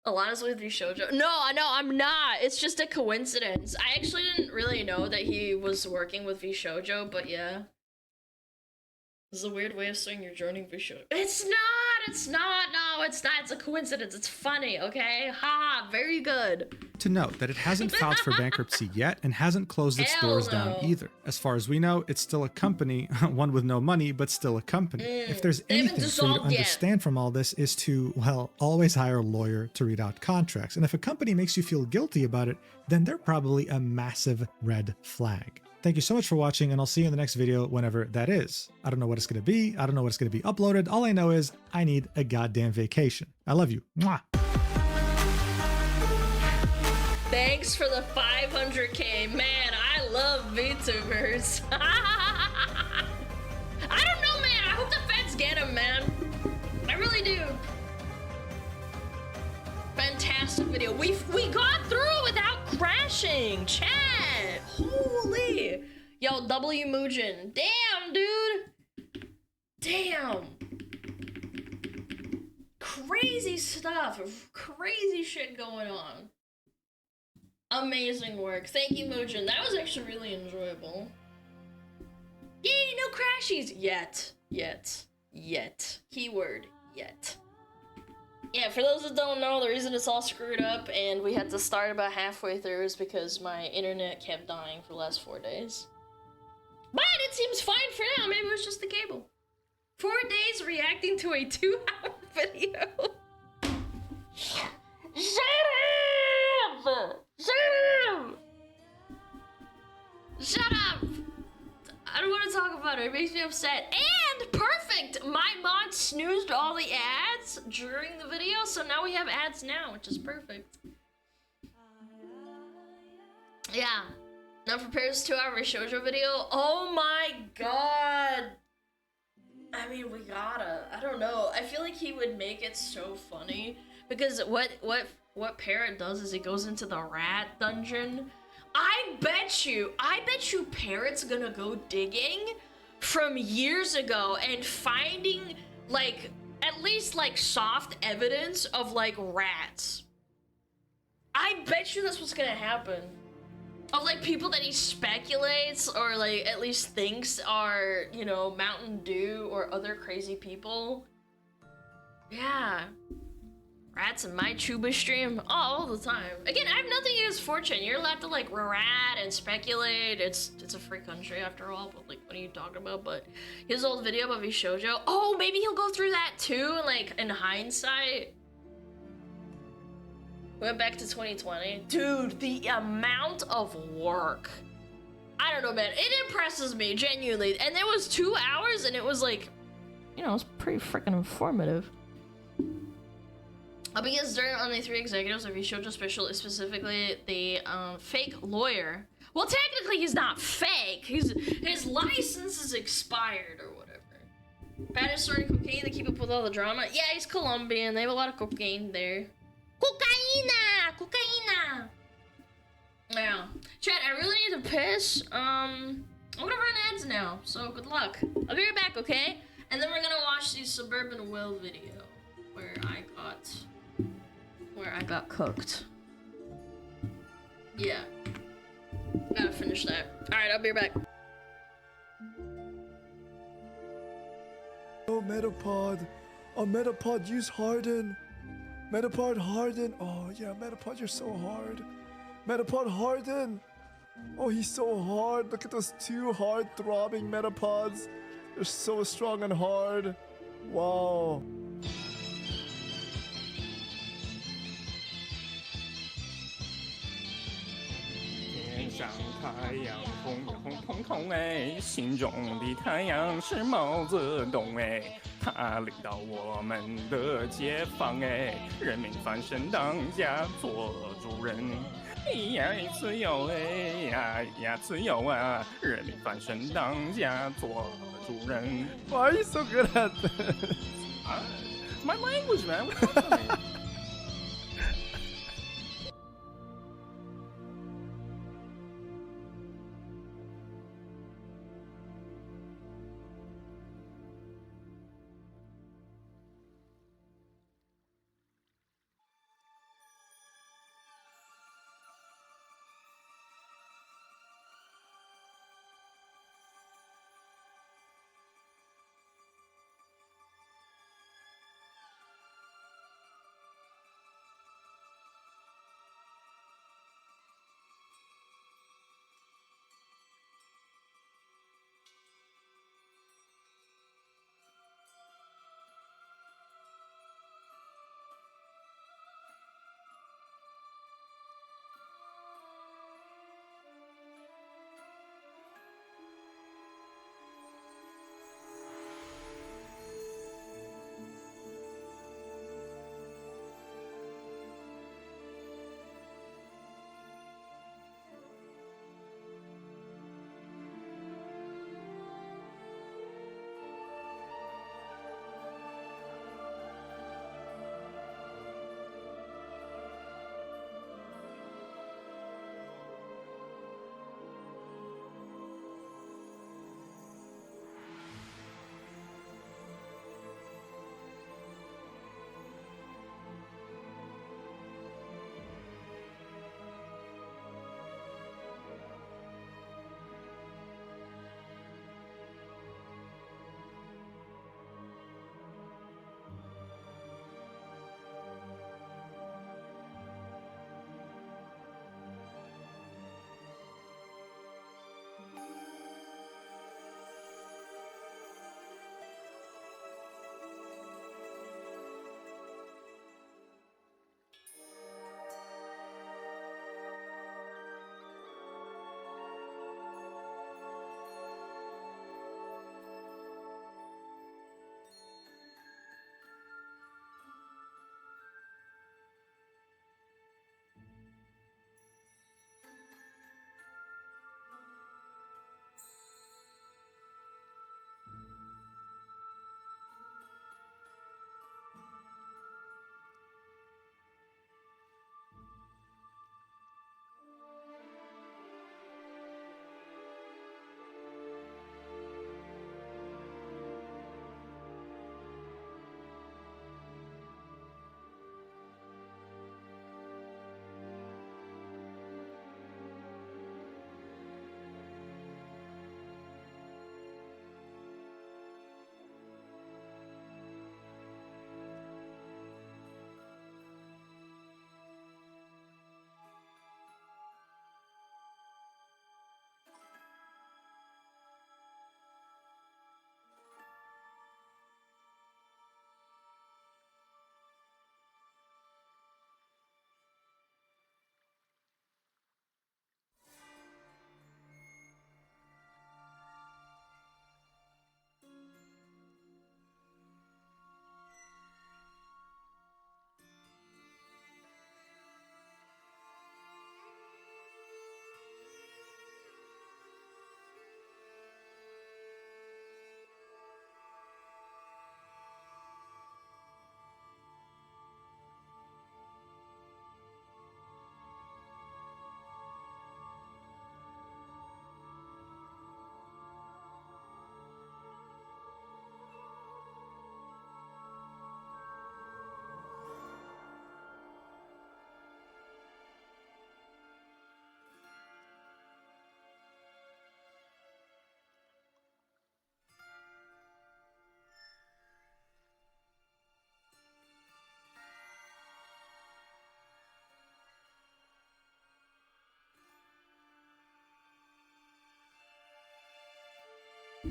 Alana's with Vishoujo. No, I'm not. It's just a coincidence. I actually didn't really know that he was working with Vishoujo, but yeah. This is a weird way of saying you're joining Vishoujo. It's not, no, it's not. It's a coincidence. It's funny, okay? Ha, very good. To note that it hasn't filed for bankruptcy yet and hasn't closed its Hell doors down no. either. As far as we know, it's still a company, one with no money, but still a company. If there's They haven't anything for you to dissolved yet. understand from all this is to, well, always hire a lawyer to read out contracts. And if a company makes you feel guilty about it, then they're probably a massive red flag. Thank you so much for watching, and I'll see you in the next video whenever that is. I don't know what it's going to be. I don't know what it's going to be uploaded. All I know is I need a goddamn vacation. I love you. Mwah. Thanks for the 500k. Man, I love VTubers. I don't know, man. I hope the feds get him, man. I really do. Fantastic video. We got through without crashing. Chat. Holy. Yo, W Mujin. Damn, dude. Damn. Crazy stuff. Crazy shit going on. Amazing work. Thank you, Mujin. That was actually really enjoyable. Yay, no crashies. Yet. Keyword, yet. Yeah, for those that don't know, the reason it's all screwed up and we had to start about halfway through is because my internet kept dying for the last 4 days. But it seems fine for now. Maybe it was just the cable. 4 days reacting to a 2-hour video. Shut up! Shut up! I don't want to talk about it. It makes me upset. And perfect! My mod snoozed all the ads during the video, so now we have ads now, which is perfect. Yeah. Now prepare this 2-hour shoujo video. Oh my god. I mean, we gotta. I don't know. I feel like he would make it so funny because what Parrot does is he goes into the rat dungeon. I bet you Parrot's gonna go digging from years ago and finding like at least like soft evidence of like rats. I bet you that's what's gonna happen. Of like people that he speculates or like at least thinks are, you know, Mountain Dew or other crazy people. Yeah. Rats in my Chuba stream all the time. Again, I have nothing against 4chan. You're allowed to like rat and speculate. It's a free country after all, but like what are you talking about? But his old video about Shoujo. Oh, maybe he'll go through that too, like in hindsight. Went back to 2020. Dude, the amount of work. I don't know, man. It impresses me, genuinely. And it was 2 hours, and it was like, you know, it was pretty freaking informative. Up against Dirt on the 3 executives of Shoujo Special, specifically the fake lawyer. Well, technically, he's not fake. His license is expired or whatever. Bad is starting cocaine to keep up with all the drama. Yeah, he's Colombian. They have a lot of cocaine there. Cocaína! Cocaína! Yeah. Chat, I really need to piss. I'm gonna run ads now, so good luck. I'll be right back, okay? And then we're gonna watch the Suburban Will video where I got cooked. Yeah. Gotta finish that. Alright, I'll be right back. Oh, Metapod. Oh, Metapod, use Harden. Metapod Harden. Oh, yeah, Metapod, you're so hard. Metapod Harden. Oh, he's so hard. Look at those 2 hard throbbing Metapods. They're so strong and hard. Wow. Why are you so good at this? My language, man. What are you talking about?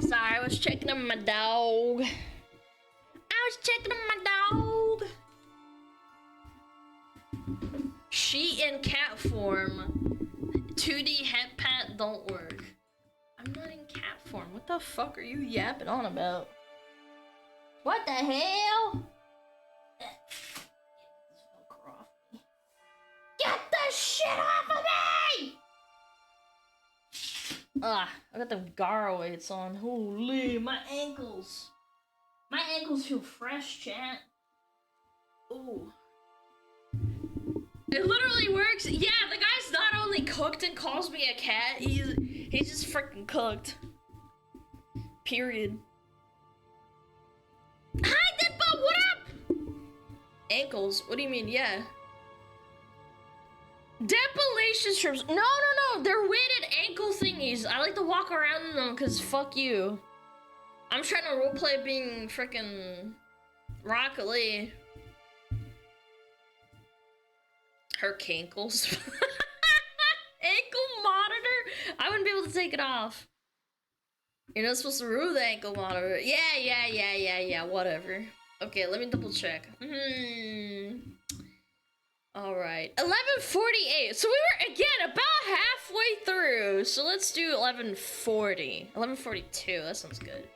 Sorry, I was checking on my dog. She in cat form. 2D head pat don't work. I'm not in cat form. What the fuck are you yapping on about? What the hell? Get this shit off of me! Ah, I got the Gara weights on. Holy, my ankles. My ankles feel fresh, chat. Ooh. It literally works. Yeah, the guy's not only cooked and calls me a cat, he's just freaking cooked. Period. Hi, Deadbolt, what up? Ankles? What do you mean? Yeah. Depilation strips. No, they're weighted ankle thingies. I like to walk around in them because fuck you. I'm trying to roleplay being freaking Rocket Lee. Her cankles. Ankle monitor? I wouldn't be able to take it off. You're not supposed to remove the ankle monitor. Yeah, whatever. Okay, let me double check. Alright, 11:48. So we were, again, about halfway through. So let's do 11:40. 11:42, that sounds good.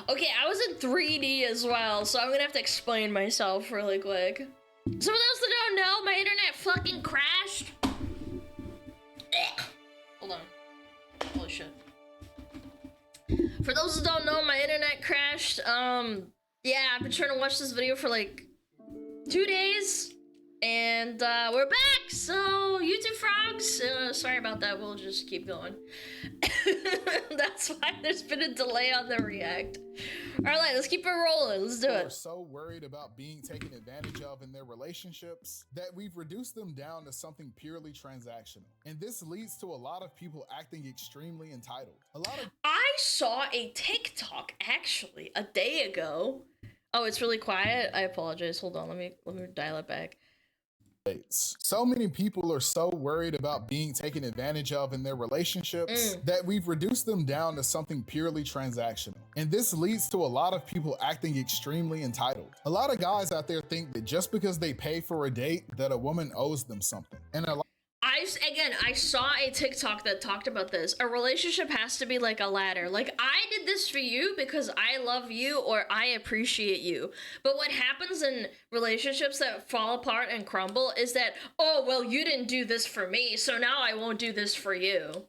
Okay, I was in 3D as well, so I'm gonna have to explain myself really quick. So for those that don't know, my internet fucking crashed. Hold on. Holy shit. For those that don't know, my internet crashed. Yeah, I've been trying to watch this video for like 2 days, and we're back. So YouTube frogs, sorry about that. We'll just keep going. That's why there's been a delay on the react. All right, let's keep it rolling. Let's do it. Are so worried about being taken advantage of in their relationships that we've reduced them down to something purely transactional, and this leads to a lot of people acting extremely entitled. I saw a TikTok actually a day ago. Oh, it's really quiet. I apologize. Hold on. Let me dial it back. So many people are so worried about being taken advantage of in their relationships that we've reduced them down to something purely transactional. And this leads to a lot of people acting extremely entitled. A lot of guys out there think that just because they pay for a date that a woman owes them something. And I saw a TikTok that talked about this. A relationship has to be like a ladder. Like, I did this for you because I love you or I appreciate you. But what happens in relationships that fall apart and crumble is that, oh, well, you didn't do this for me, so now I won't do this for you.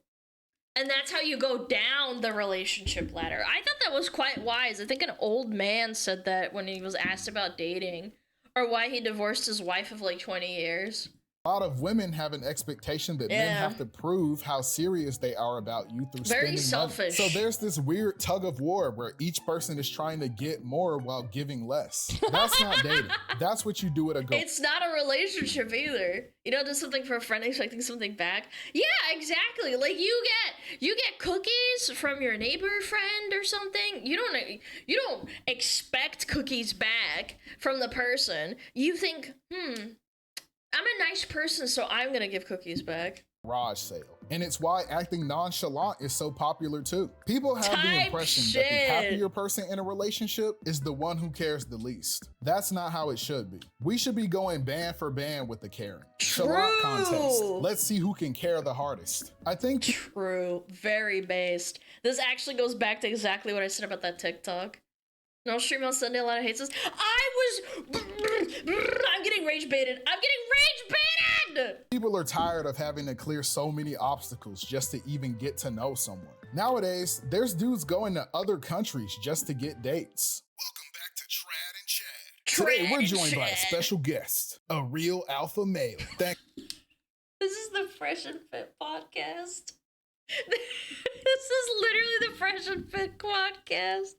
And that's how you go down the relationship ladder. I thought that was quite wise. I think an old man said that when he was asked about dating or why he divorced his wife of like 20 years. A lot of women have an expectation that men have to prove how serious they are about you through spending selfish money. So there's this weird tug of war where each person is trying to get more while giving less. That's not dating. That's what you do at a go. It's not a relationship either. You don't do something for a friend expecting something back. Yeah, exactly. Like you get cookies from your neighbor friend or something. You don't expect cookies back from the person. You think, I'm a nice person, so I'm gonna give cookies back. Garage sale. And it's why acting nonchalant is so popular too. People have the impression that the happier person in a relationship is the one who cares the least. That's not how it should be. We should be going band for band with the caring. Chalant contest. Let's see who can care the hardest. I think true. Very based. This actually goes back to exactly what I said about that TikTok. No stream on Sunday, Alana hates us. I'm getting rage baited. People are tired of having to clear so many obstacles just to even get to know someone. Nowadays, there's dudes going to other countries just to get dates. Welcome back to Trad and Chad. Today, we're joined by a special guest, a real alpha male. This is the Fresh and Fit podcast. This is literally the Fresh and Fit podcast.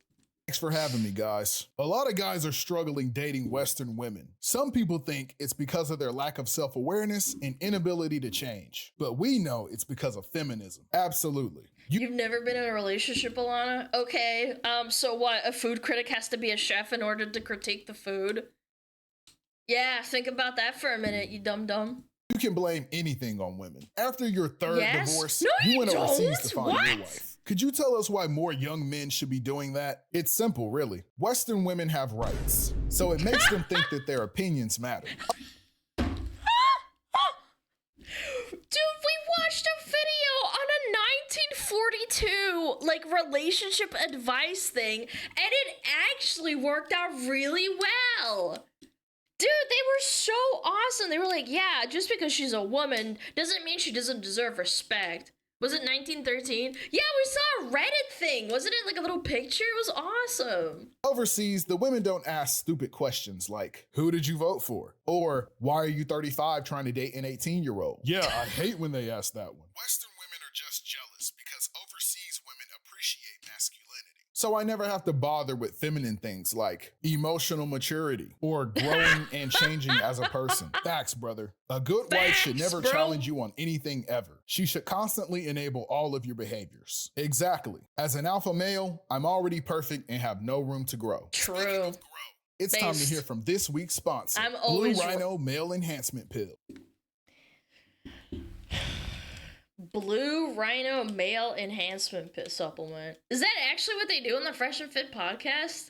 Thanks for having me, guys. A lot of guys are struggling dating Western women. Some people think it's because of their lack of self-awareness and inability to change. But we know it's because of feminism. Absolutely. You've never been in a relationship, Alana? Okay, so what? A food critic has to be a chef in order to critique the food? Yeah, think about that for a minute, you dum-dum. You can blame anything on women. After your third divorce, you went overseas to find your wife. Could you tell us why more young men should be doing that? It's simple, really. Western women have rights, so it makes them think that their opinions matter. Dude, we watched a video on a 1942 like relationship advice thing, and it actually worked out really well. Dude, they were so awesome. They were like, yeah, just because she's a woman doesn't mean she doesn't deserve respect. Was it 1913? Yeah, we saw a Reddit thing. Wasn't it like a little picture? It was awesome. Overseas, the women don't ask stupid questions like, who did you vote for? Or, why are you 35 trying to date an 18-year-old? Yeah, I hate when they ask that one. Western women are just jealous because overseas women appreciate masculinity. So I never have to bother with feminine things like emotional maturity or growing and changing as a person. Facts, brother. A good wife should never challenge you on anything ever. She should constantly enable all of your behaviors. Exactly. As an alpha male, I'm already perfect and have no room to grow. True. It's time to hear from this week's sponsor, I'm Blue always Rhino Male Enhancement Pill. Blue Rhino Male Enhancement Supplement. Is that actually what they do on the Fresh and Fit podcast?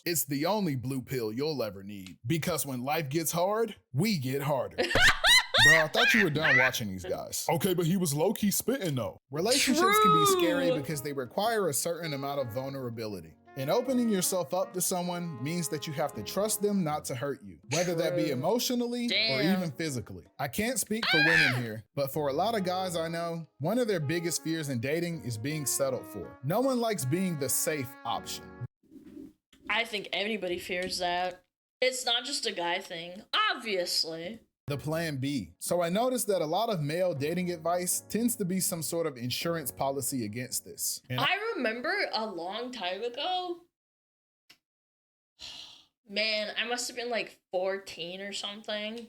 It's the only blue pill you'll ever need. Because when life gets hard, we get harder. Bro, I thought you were done watching these guys. Okay, but he was low-key spitting though. Relationships can be scary because they require a certain amount of vulnerability. And opening yourself up to someone means that you have to trust them not to hurt you, whether that be emotionally or even physically. I can't speak for women here, but for a lot of guys I know, one of their biggest fears in dating is being settled for. No one likes being the safe option. I think anybody fears that. It's not just a guy thing, obviously. The plan B. So I noticed that a lot of male dating advice tends to be some sort of insurance policy against this. And I remember a long time ago, man, I must have been like 14 or something.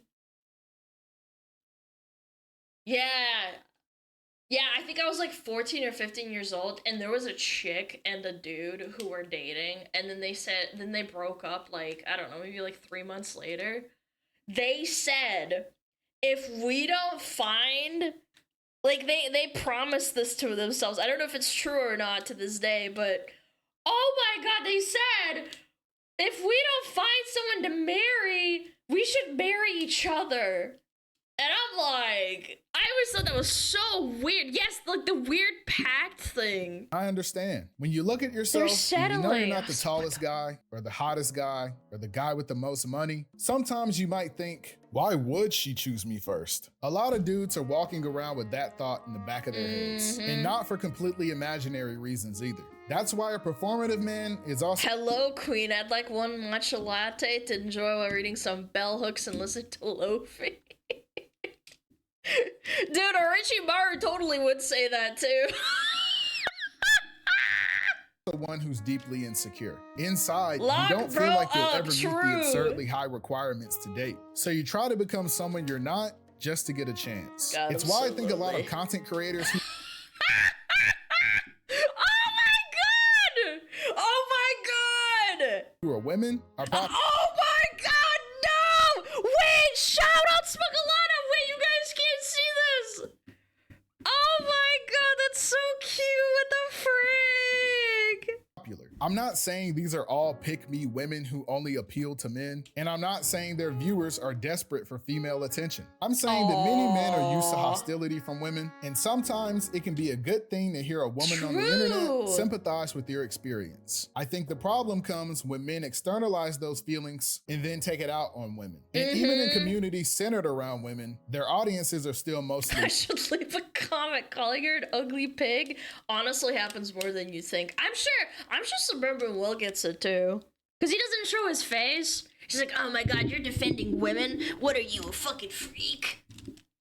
Yeah, I think I was like 14 or 15 years old, and there was a chick and a dude who were dating, and then they broke up like, I don't know, maybe like 3 months later. They said, if we don't find, like, they promised this to themselves. I don't know if it's true or not to this day, but, oh my God, they said, if we don't find someone to marry, we should marry each other. And I'm like, I always thought that was so weird. Yes, like the weird pact thing. I understand. When you look at yourself, and you know you're not the tallest guy or the hottest guy or the guy with the most money, sometimes you might think, why would she choose me first? A lot of dudes are walking around with that thought in the back of their heads, and not for completely imaginary reasons either. That's why a performative man is also— Hello, Queen. I'd like one matcha latte to enjoy while reading some bell hooks and listen to Lofi. Dude, a Richie Mara totally would say that too. the one who's deeply insecure. Inside, you don't feel like you'll ever meet the absurdly high requirements to date. So you try to become someone you're not just to get a chance. God, it's why I think a lot of content creators who who are women are popular. Oh my God, no! Wait, shout out SmugAlana! Wait, you guys can't see this! Oh my God, that's so cute! What the frig? I'm not saying these are all pick-me women who only appeal to men, and I'm not saying their viewers are desperate for female attention. I'm saying that many men are used to hostility from women, and sometimes it can be a good thing to hear a woman on the internet sympathize with your experience. I think the problem comes when men externalize those feelings and then take it out on women. And even in communities centered around women, their audiences are still mostly— I should leave a comment calling her an ugly pig. Honestly happens more than you think. I'm sure remembering Will gets it too. Because he doesn't show his face. He's like, oh my God, you're defending women? What are you, a fucking freak?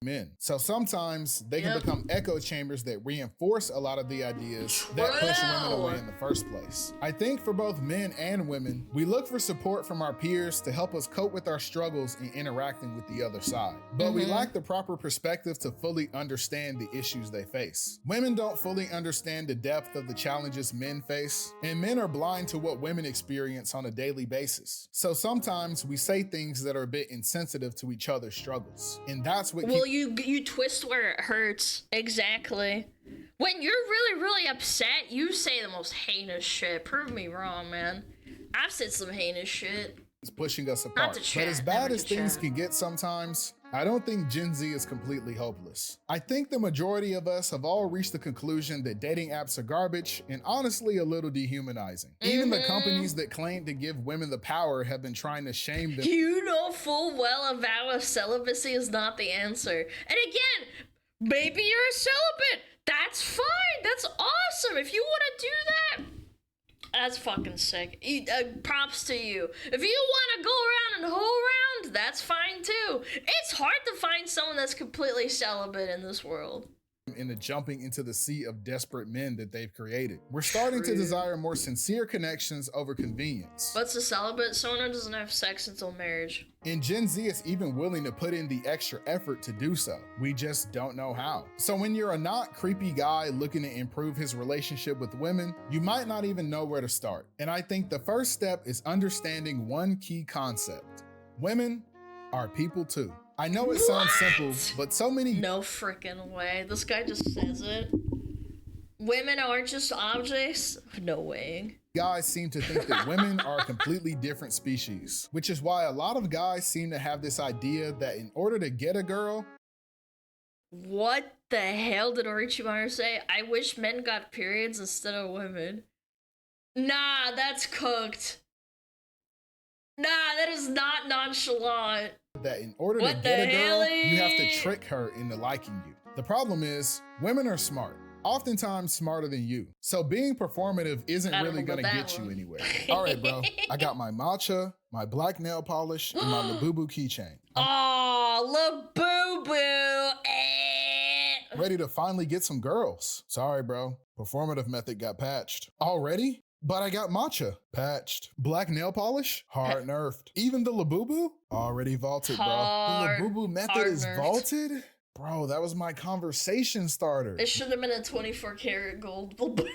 Men. So sometimes they can become echo chambers that reinforce a lot of the ideas that push women away in the first place. I think for both men and women, we look for support from our peers to help us cope with our struggles in interacting with the other side. But we lack the proper perspective to fully understand the issues they face. Women don't fully understand the depth of the challenges men face, and men are blind to what women experience on a daily basis. So sometimes we say things that are a bit insensitive to each other's struggles. And that's what you twist where it hurts. Exactly. When you're really, really upset, you say the most heinous shit. Prove me wrong, man. I've said some heinous shit. It's pushing us Not apart. to But chat, as bad never as to things chat. can get sometimes, I don't think Gen Z is completely hopeless. I think the majority of us have all reached the conclusion that dating apps are garbage and honestly a little dehumanizing. Even the companies that claim to give women the power have been trying to shame them. You know full well a vow of celibacy is not the answer. And again, maybe you're a celibate. That's fine. That's awesome. If you want to do that, that's fucking sick. Props to you. If you want to go around and hoe around, that's fine too. It's hard to find someone that's completely celibate in this world. Into jumping into the sea of desperate men that they've created. We're starting to desire more sincere connections over convenience. What's a celibate? Someone who doesn't have sex until marriage. And Gen Z is even willing to put in the extra effort to do so. We just don't know how. So when you're a not creepy guy looking to improve his relationship with women, you might not even know where to start. And I think the first step is understanding one key concept. Women are people too. I know it sounds simple, but so many— No freaking way. This guy just says it. Women aren't just objects? No way. guys seem to think that women are a completely different species, which is why a lot of guys seem to have this idea that in order to get a girl— What the hell did Orochimaru say? I wish men got periods instead of women. Nah, that's cooked. Nah, that is not nonchalant. that in order to get a girl, you have to trick her into liking you. The problem is, women are smart, oftentimes smarter than you. So being performative isn't really gonna get you anywhere. All right, bro, I got my matcha, my black nail polish, and my Labubu keychain. Oh, Labubu. Ready to finally get some girls. Sorry, bro, performative method got patched. Already? But I got matcha, patched. Black nail polish, hard nerfed. Even the Labubu, already vaulted, bro. The Labubu method is nerfed. vaulted? Bro, that was my conversation starter. It should have been a 24 karat gold Labubu.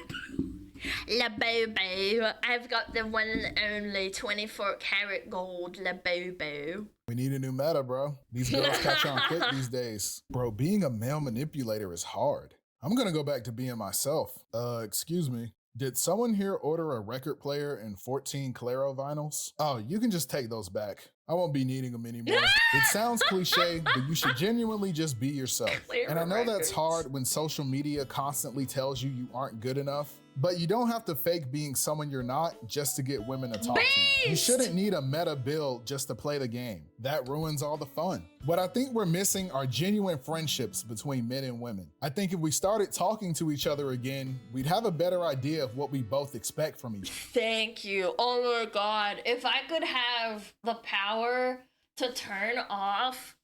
Labubu. I've got the one and only 24 karat gold Labubu. We need a new meta, bro. These girls catch on quick these days. Bro, being a male manipulator is hard. I'm gonna go back to being myself. Excuse me. Did someone here order a record player and 14 Claro vinyls? Oh, you can just take those back. I won't be needing them anymore. It sounds cliche, but you should genuinely just be yourself. And I know that's hard when social media constantly tells you you aren't good enough, but you don't have to fake being someone you're not just to get women to talk to you. You shouldn't need a meta build just to play the game. That ruins all the fun. What I think we're missing are genuine friendships between men and women. I think if we started talking to each other again, we'd have a better idea of what we both expect from each other. Thank you. Oh my god. If I could have the power to turn off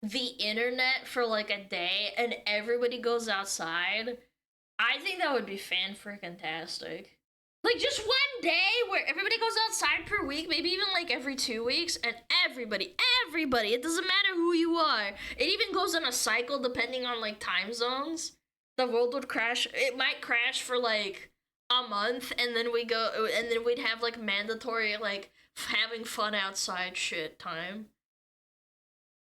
the internet for like a day and everybody goes outside, I think that would be fan-freaking-tastic. Like just one day where everybody goes outside per week, maybe even like every 2 weeks, and everybody, it doesn't matter who you are. It even goes in a cycle depending on like time zones. The world would crash. It might crash for like a month, and then we'd have like mandatory like having fun outside shit time.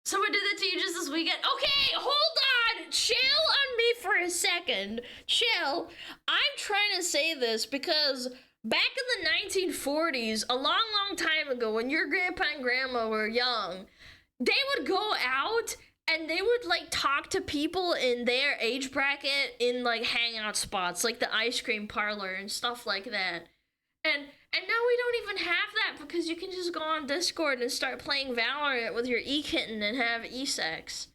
Someone did that to you just this weekend. Okay, hold on. Chill on me for a second. Chill. I'm trying to say this because back in the 1940s, a long, long time ago, when your grandpa and grandma were young, they would go out and they would like talk to people in their age bracket in like hangout spots, like the ice cream parlor and stuff like that. And now we don't even have that because you can just go on Discord and start playing Valorant with your e-kitten and have e-sex.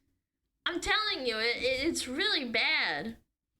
I'm telling you, it's really bad.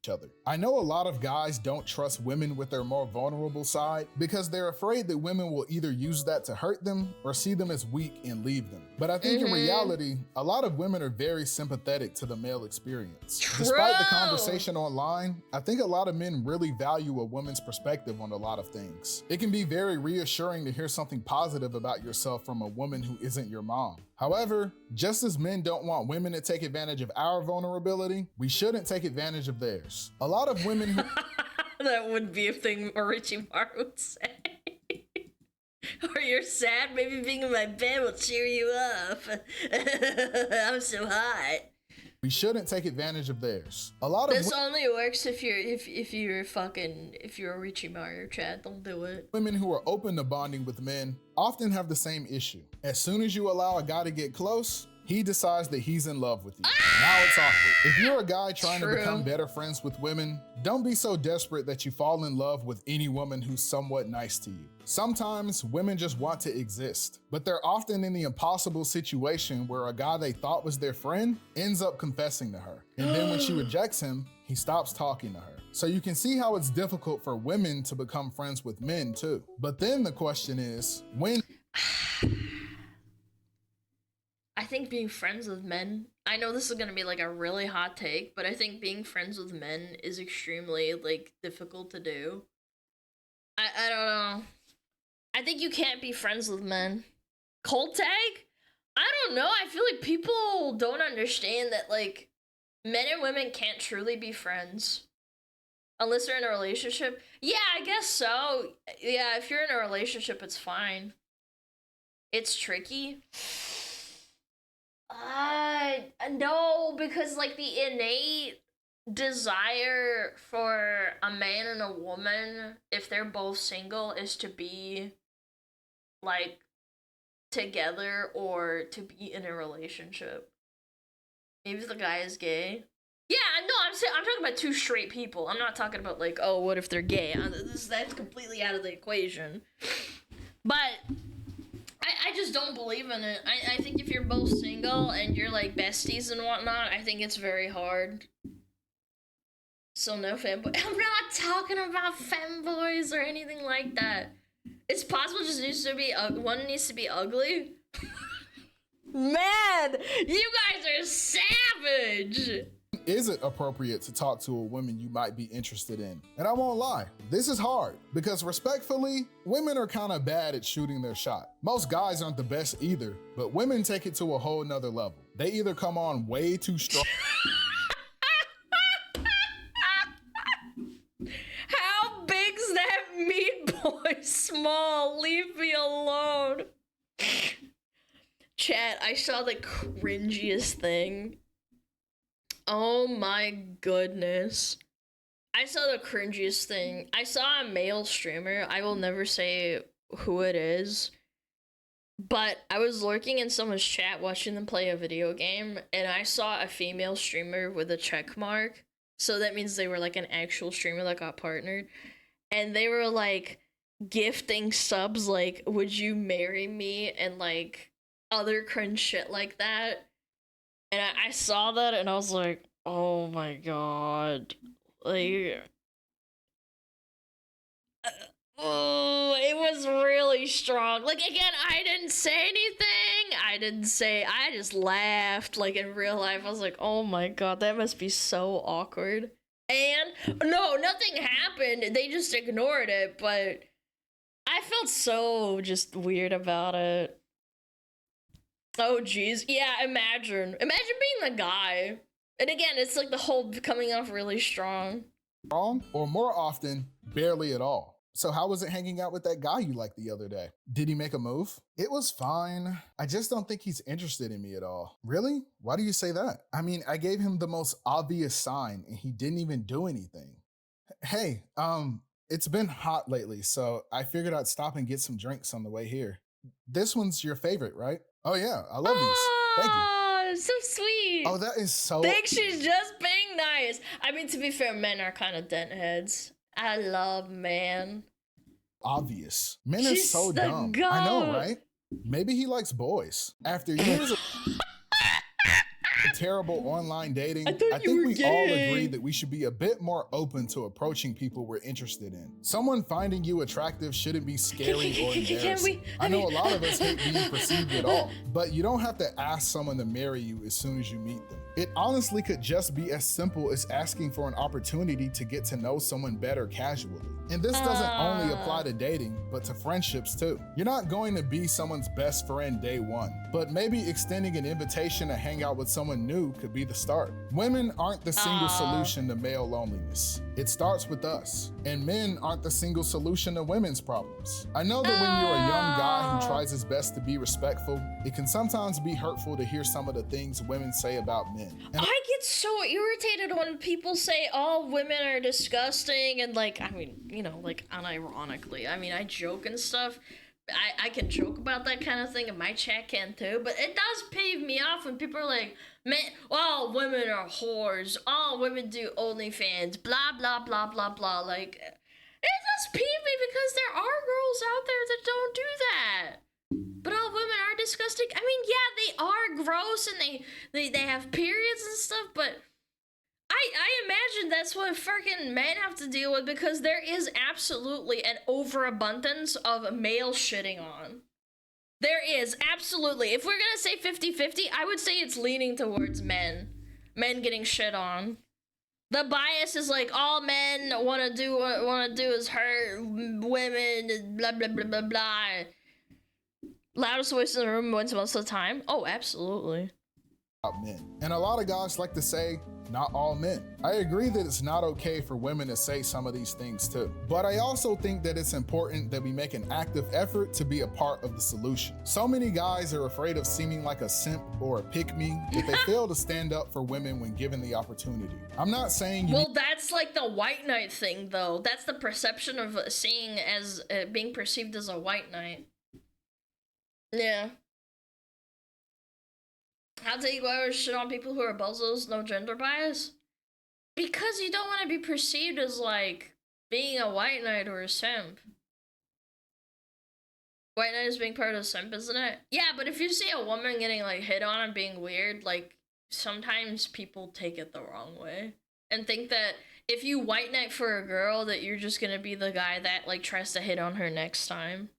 Other. I know a lot of guys don't trust women with their more vulnerable side because they're afraid that women will either use that to hurt them or see them as weak and leave them. But I think in reality, a lot of women are very sympathetic to the male experience. Despite the conversation online, I think a lot of men really value a woman's perspective on a lot of things. It can be very reassuring to hear something positive about yourself from a woman who isn't your mom. However, just as men don't want women to take advantage of our vulnerability, we shouldn't take advantage of theirs. A lot of women who— That would be a thing Orochimaru would say. Or you're sad, maybe being in my bed will cheer you up. I'm so hot. We shouldn't take advantage of theirs. A lot of This only works if you're a Richie Mario, Chad. Don't do it. women who are open to bonding with men often have the same issue. As soon as you allow a guy to get close, he decides that he's in love with you. Now it's awkward. If you're a guy trying to become better friends with women, don't be so desperate that you fall in love with any woman who's somewhat nice to you. Sometimes women just want to exist, but they're often in the impossible situation where a guy they thought was their friend ends up confessing to her. And then when she rejects him, he stops talking to her. So you can see how it's difficult for women to become friends with men too. But then the question is, when... I think being friends with men, I know this is gonna be like a really hot take, but I think being friends with men is extremely like difficult to do. I don't know. I think you can't be friends with men. Cold tag? I don't know. I feel like people don't understand that like men and women can't truly be friends unless they're in a relationship. Yeah, I guess so. Yeah, if you're in a relationship, it's fine. It's tricky. No, because like the innate desire for a man and a woman, if they're both single, is to be like together or to be in a relationship. Maybe if the guy is gay. Yeah, no, I'm talking about two straight people. I'm not talking about like, oh, what if they're gay? That's completely out of the equation. But I just don't believe in it. I think if you're both single and you're like besties and whatnot, I think it's very hard. So no fanboy. I'm not talking about femboys or anything like that. It's possible just needs to be one needs to be ugly. Man, you guys are savage. Is it appropriate to talk to a woman you might be interested in? And I won't lie, this is hard because respectfully, women are kind of bad at shooting their shot. Most guys aren't the best either, but women take it to a whole nother level. They either come on way too strong. How big's that meat boy? Small, leave me alone. Chat, I saw the cringiest thing. Oh my goodness. I saw the cringiest thing. I saw a male streamer. I will never say who it is. But I was lurking in someone's chat watching them play a video game, and I saw a female streamer with a check mark. So that means they were like an actual streamer that got partnered. And they were like gifting subs like, would you marry me? And like other cringe shit like that. And I saw that and I was like, oh my god. Like, oh, it was really strong. Like, again, I didn't say anything. I just laughed. Like, in real life, I was like, oh my god, that must be so awkward. And, no, nothing happened. They just ignored it, but I felt so just weird about it. Oh, geez. Yeah, imagine. Imagine being the guy. And again, it's like the whole coming off really strong. Or more often, barely at all. So how was it hanging out with that guy you liked the other day? Did he make a move? It was fine. I just don't think he's interested in me at all. Really? Why do you say that? I mean, I gave him the most obvious sign and he didn't even do anything. Hey, it's been hot lately, so I figured I'd stop and get some drinks on the way here. This one's your favorite, right? Oh yeah, I love these. Thank you. So sweet. Oh, that is so... Think she's just being nice. I mean, to be fair, men are kind of dent heads. I love men. Obvious. Men are so dumb. I know, right? Maybe he likes boys. After years of terrible online dating, I think we all agree that we should be a bit more open to approaching people we're interested in. Someone finding you attractive shouldn't be scary or embarrassing. I know a lot of us hate being perceived at all, but you don't have to ask someone to marry you as soon as you meet them. It honestly could just be as simple as asking for an opportunity to get to know someone better casually. And this doesn't only apply to dating, but to friendships too. You're not going to be someone's best friend day one, but maybe extending an invitation to hang out with someone new could be the start. Women aren't the single solution to male loneliness. It starts with us. And men aren't the single solution to women's problems. I know that when you're a young guy who tries his best to be respectful, it can sometimes be hurtful to hear some of the things women say about men. And I get so irritated when people say all women are disgusting and like, I mean, you know, like unironically. I mean, I joke and stuff. I can joke about that kind of thing, and my chat can too, but it does piss me off when people are like, man, all women are whores, all women do OnlyFans, blah, blah, blah, blah, blah. Like, it does piss me because there are girls out there that don't do that. But all women are disgusting. I mean, yeah, they are gross and they have periods and stuff, but I imagine that's what freaking men have to deal with because there is absolutely an overabundance of male shitting on. There is, absolutely. If we're gonna say 50-50, I would say it's leaning towards men. Men getting shit on. The bias is like all men wanna do is hurt women, blah blah blah blah blah. Loudest voice in the room wins most of the time. Oh, absolutely. Men. And a lot of guys like to say, not all men. I agree that it's not okay for women to say some of these things too. But I also think that it's important that we make an active effort to be a part of the solution. So many guys are afraid of seeming like a simp or a pick-me that they fail to stand up for women when given the opportunity. I'm not saying well, that's like the white knight thing though. That's the perception of seeing as being perceived as a white knight. Yeah. How do you go over shit on people who are buzzos, no gender bias? Because you don't want to be perceived as like being a white knight or a simp. White knight is being part of a simp, isn't it? Yeah, but if you see a woman getting like hit on and being weird, like sometimes people take it the wrong way and think that if you white knight for a girl that you're just gonna be the guy that like tries to hit on her next time.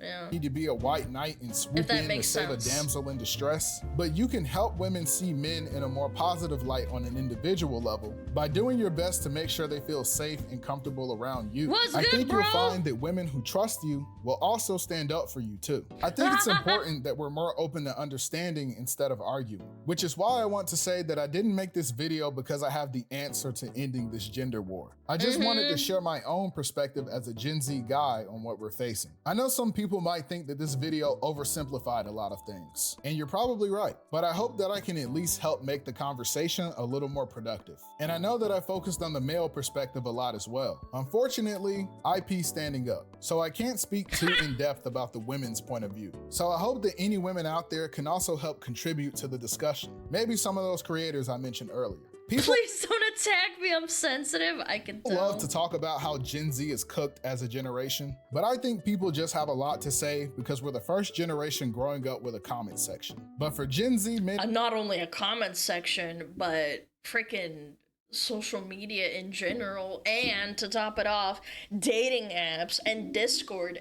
Yeah. Need to be a white knight and swoop in to save a damsel in distress, but you can help women see men in a more positive light on an individual level by doing your best to make sure they feel safe and comfortable around you. I think you'll find that women who trust you will also stand up for you too. I think it's important that we're more open to understanding instead of arguing, which is why I want to say that I didn't make this video because I have the answer to ending this gender war. I just wanted to share my own perspective as a Gen Z guy on what we're facing. I know some people might think that this video oversimplified a lot of things, and you're probably right, but I hope that I can at least help make the conversation a little more productive. And I know that I focused on the male perspective a lot as well. Unfortunately, IP standing up, so I can't speak too in depth about the women's point of view. So I hope that any women out there can also help contribute to the discussion. Maybe some of those creators I mentioned earlier. Please don't attack me, I'm sensitive, I can tell. Love to talk about how Gen Z is cooked as a generation, but I think people just have a lot to say because we're the first generation growing up with a comment section. But for Gen Z, not only a comment section, but freaking social media in general, and to top it off, dating apps and Discord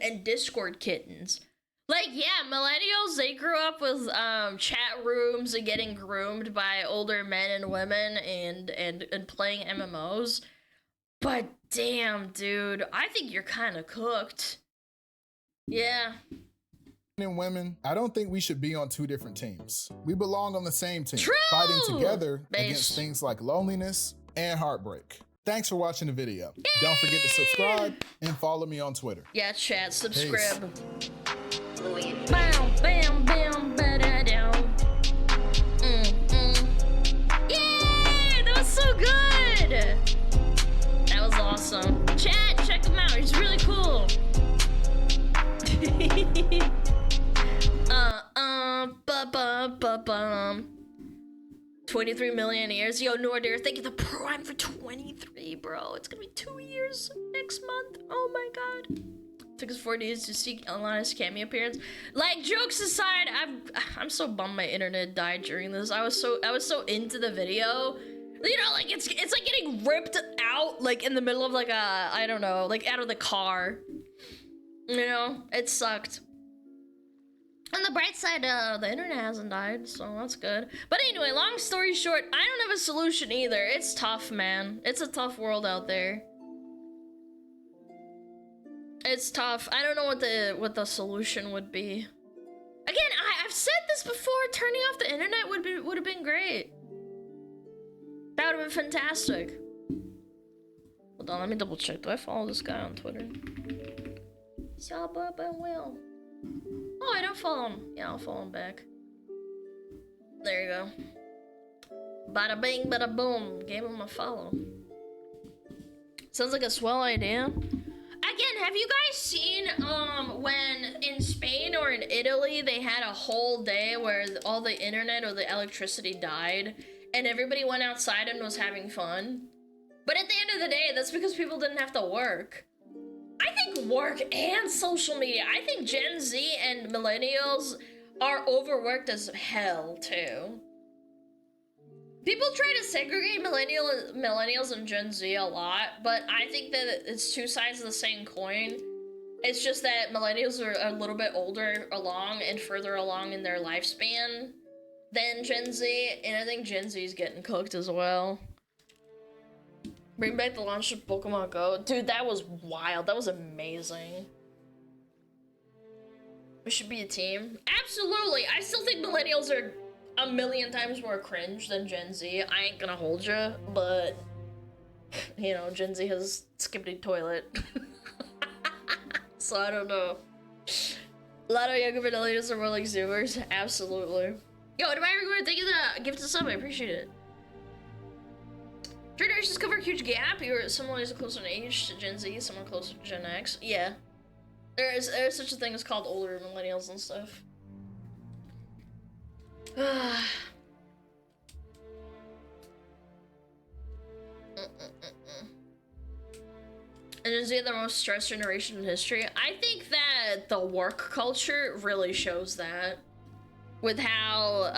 kittens. Like, yeah, millennials, they grew up with chat rooms and getting groomed by older men and women and playing MMOs. But damn, dude, I think you're kind of cooked. Yeah. And women, I don't think we should be on two different teams. We belong on the same team, True! Fighting together against things like loneliness and heartbreak. Thanks for watching the video. Yay! Don't forget to subscribe and follow me on Twitter. Yeah, chat, subscribe. Peace. Bam, bam, bam, ba-da-down. Yeah, that was so good. That was awesome. Chat, check him out. He's really cool. Ba-ba-ba-bum. 23 million years. Yo, Nordir, thank you the Prime for 23, bro. It's gonna be 2 years next month. Oh my god. Took us 4 days to see Alana's cameo appearance. Like, jokes aside, I'm so bummed my internet died during this. I was so into the video. You know, like it's like getting ripped out like in the middle of like a, I don't know, like out of the car. You know, it sucked. On the bright side, the internet hasn't died, so that's good. But anyway, long story short, I don't have a solution either. It's tough, man. It's a tough world out there. It's tough. I don't know what the solution would be. Again, I've said this before. Turning off the internet would have been great. That would have been fantastic. Hold on, let me double check. Do I follow this guy on Twitter? Will. Oh, I don't follow him. Yeah, I'll follow him back. There you go. Bada bing, bada boom. Gave him a follow. Sounds like a swell idea. Again, have you guys seen when in Spain or in Italy they had a whole day where all the internet or the electricity died and everybody went outside and was having fun? But at the end of the day, that's because people didn't have to work. I think work and social media. I think Gen Z and millennials are overworked as hell too. People try to segregate millennials and Gen Z a lot, but I think that it's two sides of the same coin. It's just that millennials are a little bit older along and further along in their lifespan than Gen Z, and I think Gen Z is getting cooked as well. Bring back the launch of Pokemon Go. Dude, that was wild. That was amazing. We should be a team. Absolutely. I still think millennials are a million times more cringe than Gen Z. I ain't gonna hold you, but you know, Gen Z has skipped a toilet. So I don't know. A lot of younger millennials are more like Zoomers. Absolutely. Yo, am I recording? Thank you for the gift of sub. I appreciate it. Generations cover a huge gap. You're someone who's closer in age to Gen Z, someone closer to Gen X. Yeah. There's such a thing as called older millennials and stuff. And Gen Z are the most stressed generation in history. I think that the work culture really shows that. With how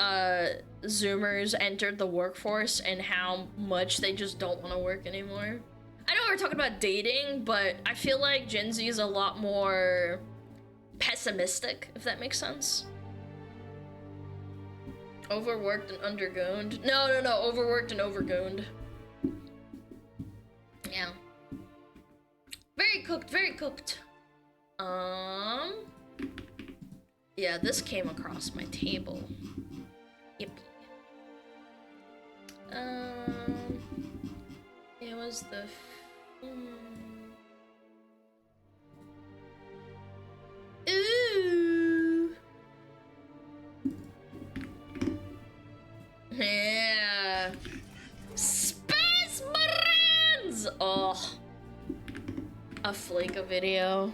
Zoomers entered the workforce and how much they just don't want to work anymore. I know we're talking about dating, but I feel like Gen Z is a lot more pessimistic, if that makes sense. Overworked and undergooned. No, overworked and overgooned. Yeah. Very cooked, very cooked. Yeah, this came across my table. Yep. It was the... Ooh! Yeah! Space Marines! Oh. A flake of video.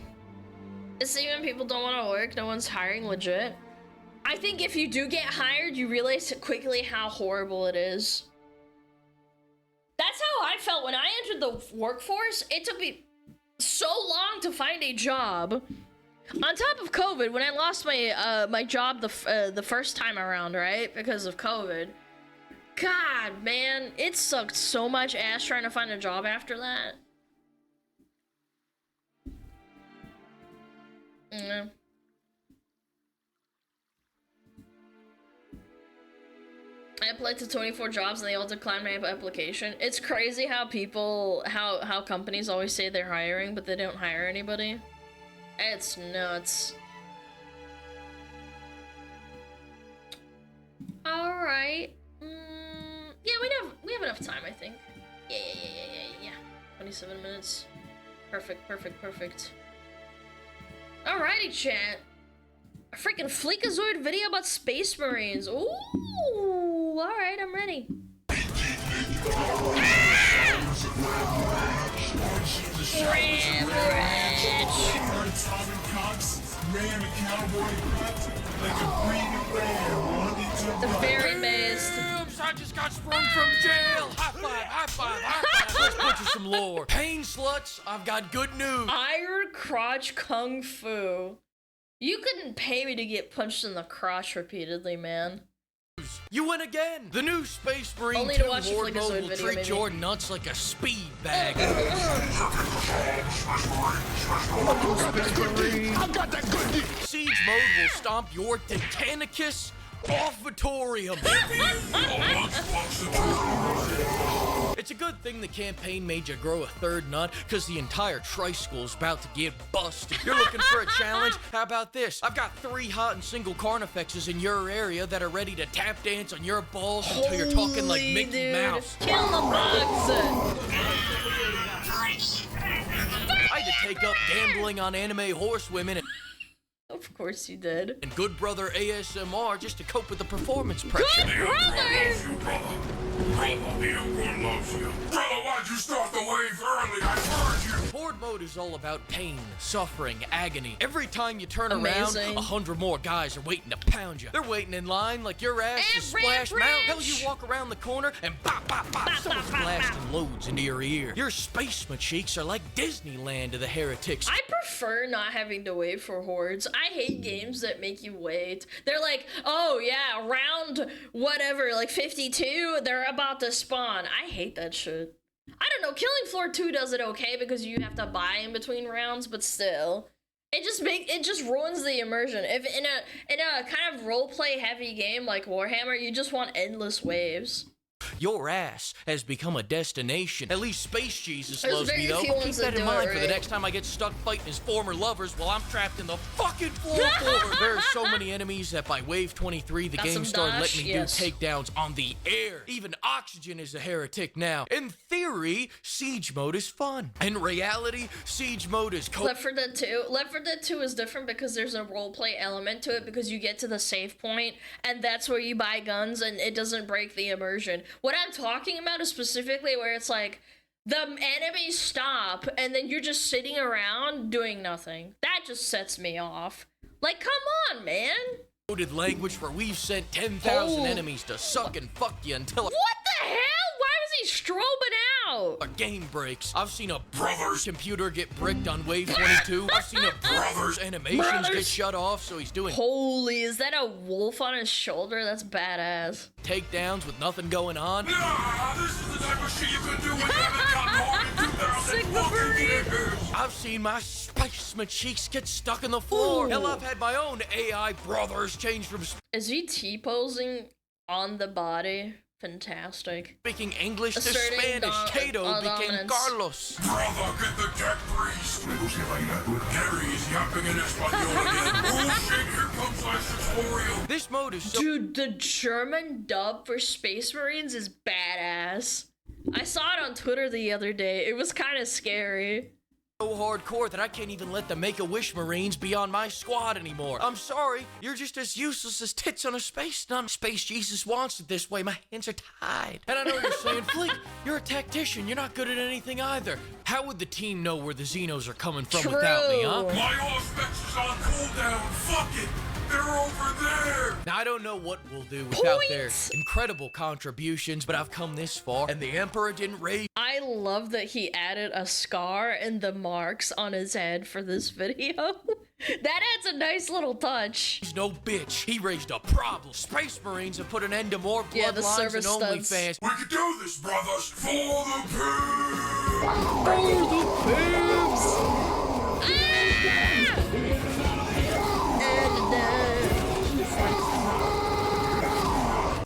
It's even people don't want to work, no one's hiring legit. I think if you do get hired, you realize quickly how horrible it is. That's how I felt when I entered the workforce. It took me so long to find a job. On top of COVID, when I lost my my job the first time around, right? Because of COVID. God, man, it sucked so much ass trying to find a job after that. Mm. I applied to 24 jobs and they all declined my application. It's crazy how people, how companies always say they're hiring, but they don't hire anybody. It's nuts. All right. Yeah, we have enough time, I think. Yeah. 27 minutes. Perfect. Alrighty, chat. A freaking Fleekazoid video about Space Marines. Ooh, alright, I'm ready. The very based. I just got sprung from jail. High five. Let's put you some lore. Pain sluts, I've got good news. Iron crotch kung fu. You couldn't pay me to get punched in the crotch repeatedly, man. You win again. The new Space Marine Only 2 to watch Horde mode will video, treat maybe. your nuts like a speed bag. Siege mode will stomp your Titanicus Offitorium. It's a good thing the campaign made you grow a third nut, because the entire tri-school's about to get busted. You're looking for a challenge? How about this? I've got 3 hot and single carnifexes in your area that are ready to tap dance on your balls until you're talking like Mickey Mouse. Kill the bugs. I had to take up gambling on anime horsewomen Of course you did. and Good Brother ASMR just to cope with the performance pressure. Good brother! Everyone loves you. Brother, why'd you start the wave early? I heard you. Horde mode is all about pain, suffering, agony. Every time you turn Amazing. around, 100 more guys are waiting to pound you. They're waiting in line like your ass is Splash Mount. Hell, you walk around the corner and bop, bop, bop, someone's blasting loads into your ear. Your space cheeks are like Disneyland to the heretics. I prefer not having to wait for hordes. I hate games that make you wait. They're like, oh yeah, round whatever, like 52, they're about to spawn. I hate that shit. I don't know, Killing Floor 2 does it okay because you have to buy in between rounds, but still. It just ruins the immersion. If in a kind of roleplay heavy game like Warhammer, you just want endless waves. Your ass has become a destination. At least Space Jesus There's loves me, very though. few Keep ones that that in do it mind for the right. next time I get stuck fighting his former lovers while I'm trapped in the fucking floor. There are so many enemies that by wave 23, the Got game some started dash? letting me Yes. do takedowns on the air. Even Oxygen is a heretic now. In theory, Siege mode is fun. In reality, Siege mode is Left 4 Dead 2. Left 4 Dead 2 is different because there's a roleplay element to it because you get to the save point and that's where you buy guns and it doesn't break the immersion. What I'm talking about is specifically where it's like the enemies stop and then you're just sitting around doing nothing. That just sets me off. Like, come on, man. coded language where we've sent 10,000 Oh. enemies to suck and fuck you until What the hell? Why was he strobing out? a game breaks. I've seen a brother's computer get bricked on wave 22. I've seen a brother's animations get shut off, so he's doing Holy, is that a wolf on his shoulder? That's badass. takedowns with nothing going on. This is the type of shit you could do when you haven't gotten hard in 2000 years. I've seen my spaceman cheeks get stuck in the floor. Ooh. Hell, I've had my own AI brothers change from Is he T-posing on the body? Fantastic. speaking English to Asserting Spanish. Cato became dominance. Carlos. Brother, get the deck priest. Gary is yapping in Espanol again. Oh shit, here comes Last Tutorial. This mode is so Dude, the German dub for Space Marines is badass. I saw it on Twitter the other day. It was kind of scary. hardcore that I can't even let the Make-A-Wish Marines be on my squad anymore. I'm sorry, you're just as useless as tits on a space nun. Space Jesus wants it this way. My hands are tied. And I know you're saying, Flick, you're a tactician. You're not good at anything either. How would the team know where the Xenos are coming from without me, huh? My Auspex is on cooldown. Fuck it. They're over there. Now, I don't know what we'll do without their incredible contributions, but I've come this far, and the Emperor didn't raise. I love that he added a scar and the marks on his head for this video. That adds a nice little touch. He's no bitch. He raised a problem. Space Marines have put an end to more Yeah, the bloodlines service and studs. OnlyFans. We can do this, brothers. For the pig.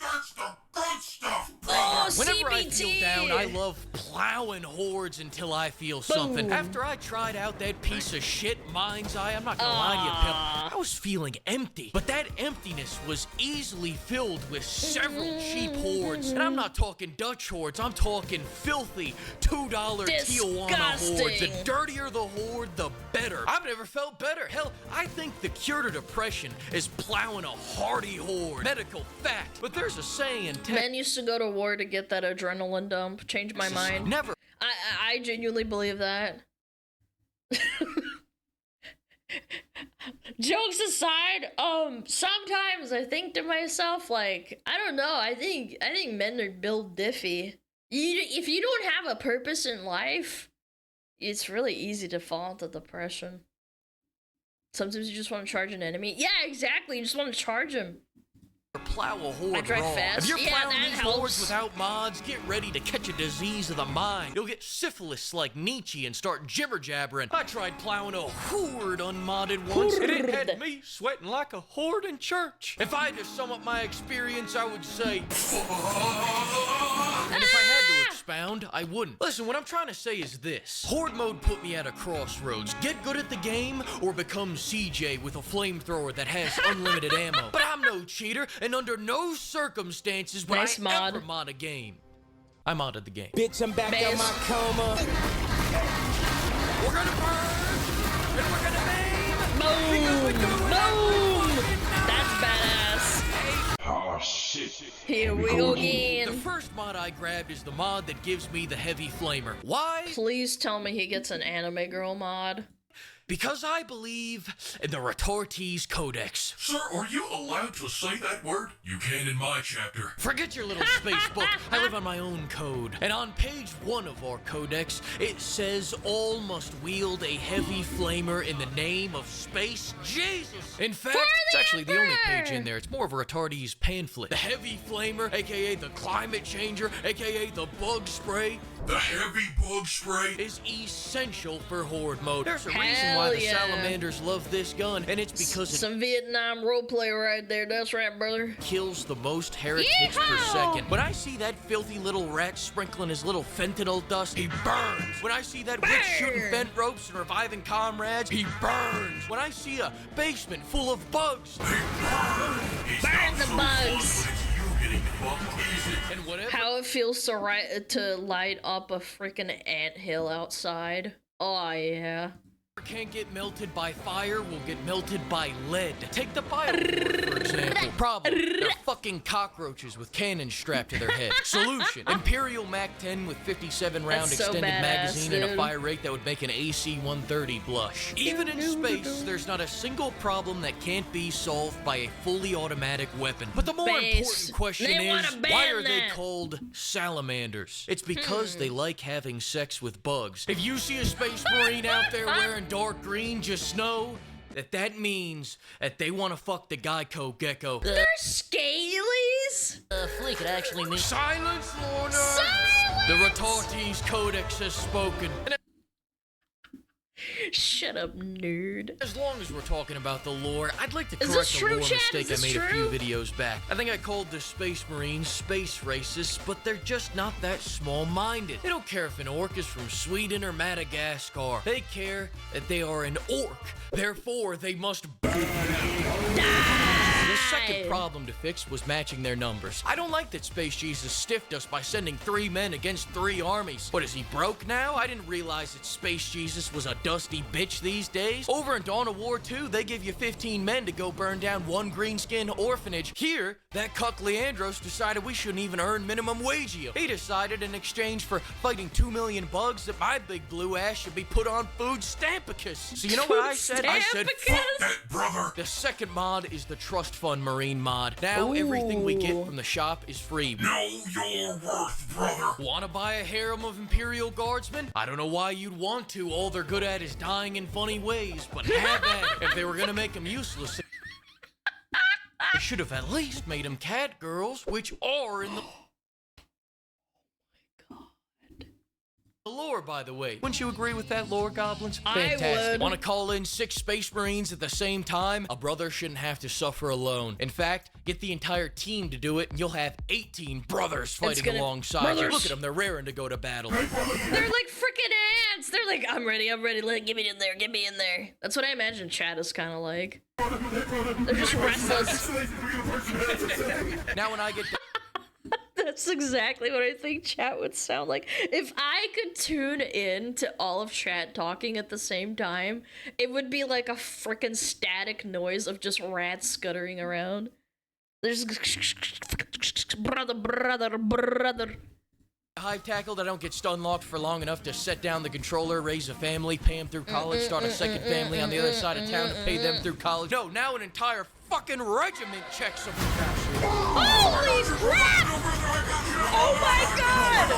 That's the good stuff, brother. Oh, Whenever I CBT. feel down, I love plowing hordes until I feel something. Boom. After I tried out that piece of shit Mind's Eye, I'm not gonna lie to you, Pimp, I was feeling empty. But that emptiness was easily filled with several cheap hordes. And I'm not talking Dutch hordes, I'm talking filthy $2 Tijuana hordes. The Disgusting. dirtier the horde, the better. I've never felt better. Hell, I think the cure to depression is plowing a hardy horde. Medical fact. But there's a saying in Men used to go to war to get that adrenaline dump. Changed my mind. Never. I genuinely believe that. Jokes aside, sometimes I think to myself, like, I don't know, I think men are built diffy. If you don't have a purpose in life, it's really easy to fall into depression. Sometimes you just want to charge an enemy. Yeah, exactly, you just want to charge him. plow a horde I drive raw. fast. If you're Yeah, plowing that these helps. hordes without mods, get ready to catch a disease of the mind. You'll get syphilis like Nietzsche and start jibber-jabbering. I tried plowing a horde unmodded once, and it had me sweating like a horde in church. If I had to sum up my experience, I would say... And if I had to expound, I wouldn't. Listen, what I'm trying to say is this. Horde mode put me at a crossroads. Get good at the game, or become CJ with a flamethrower that has unlimited ammo. But I'm no cheater, and under no circumstances would Nice I mod. ever mod a game. I modded the game. Bitch, I'm back out my coma. We're gonna burn, and we're gonna maim. Boom! Boom! That's badass. Oh shit. Here we go again. The first mod I grabbed is the mod that gives me the heavy flamer. Why? Please tell me he gets an anime girl mod. Because I believe in the Retortes Codex. Sir, are you allowed to say that word? You can in my chapter. Forget your little space book. I live on my own code. And on page 1 of our codex, it says all must wield a heavy flamer in the name of Space Jesus. In fact, it's actually the only page in there. It's more of a Retortes pamphlet. The heavy flamer, aka the climate changer, aka the bug spray. The heavy bug spray is essential for horde mode. There's a Hell reason why the yeah. salamanders love this gun, and it's because Some Vietnam roleplay right there. That's right, brother. it kills the most heretics per second. When I see that filthy little rat sprinkling his little fentanyl dust, he burns. When I see that witch shooting vent ropes and reviving comrades, he burns. When I see a basement full of bugs, Burn the bugs. and whatever. How it feels to light up a freaking anthill outside. Oh yeah. Can't get melted by fire will get melted by lead. Take the Biowar, for example. Problem, they're fucking cockroaches with cannons strapped to their head. Solution, Imperial MAC-10 with 57-round That's so extended badass, magazine and a dude. fire rate that would make an AC-130 blush. Even in space, there's not a single problem that can't be solved by a fully automatic weapon. But the more important question They is, wanna ban why are they that. called salamanders? It's because they like having sex with bugs. If you see a space marine out there wearing dark green, just know that means that they want to fuck the Geico gecko. They're scalies? Flea could actually mean silence, Lorna. Silence! The Retortes Codex has spoken. And Shut up, nerd. as long as we're talking about the lore, I'd like to Is correct this a true, lore Chad? mistake Is I this made a few true? videos back. I think I called the Space Marines space racists, but they're just not that small-minded. They don't care if an orc is from Sweden or Madagascar. They care that they are an orc. Therefore, they must The second problem to fix was matching their numbers. I don't like that Space Jesus stiffed us by sending 3 men against 3 armies. What, is he broke now? I didn't realize that Space Jesus was a dusty bitch these days. Over in Dawn of War 2, they give you 15 men to go burn down 1 greenskin orphanage. Here, that cuck Leandros decided we shouldn't even earn minimum wage. He decided in exchange for fighting 2 million bugs that my big blue ass should be put on food stampicus. So you know what I said? I said, fuck that, brother. the second mod is the Trust Fund Marine mod. Now everything we get from the shop is free. Know your worth, brother. Wanna buy a harem of Imperial Guardsmen? I don't know why you'd want to. All they're good at is dying in funny ways, but have at it. If they were gonna make them useless, they should have at least made them cat girls, which are in the lore, by the way. Wouldn't you agree with that lore, Goblins? I Fantastic. would. Want to call in 6 Space Marines at the same time? A brother shouldn't have to suffer alone. In fact, get the entire team to do it, and you'll have 18 brothers fighting alongside you. Look at them, they're raring to go to battle. They're like freaking ants. They're like, I'm ready. Like, get me in there. Get me in there. That's what I imagine chat is kind of like. They're just restless. Now when I get That's exactly what I think chat would sound like. If I could tune in to all of chat talking at the same time, it would be like a freaking static noise of just rats scuttering around. There's brother. hive tackled, I don't get stun locked for long enough to set down the controller, raise a family, pay him through college, start a second family on the other side of town to pay them through college. No, now an entire fucking regiment checks them. Holy crap! Oh my god!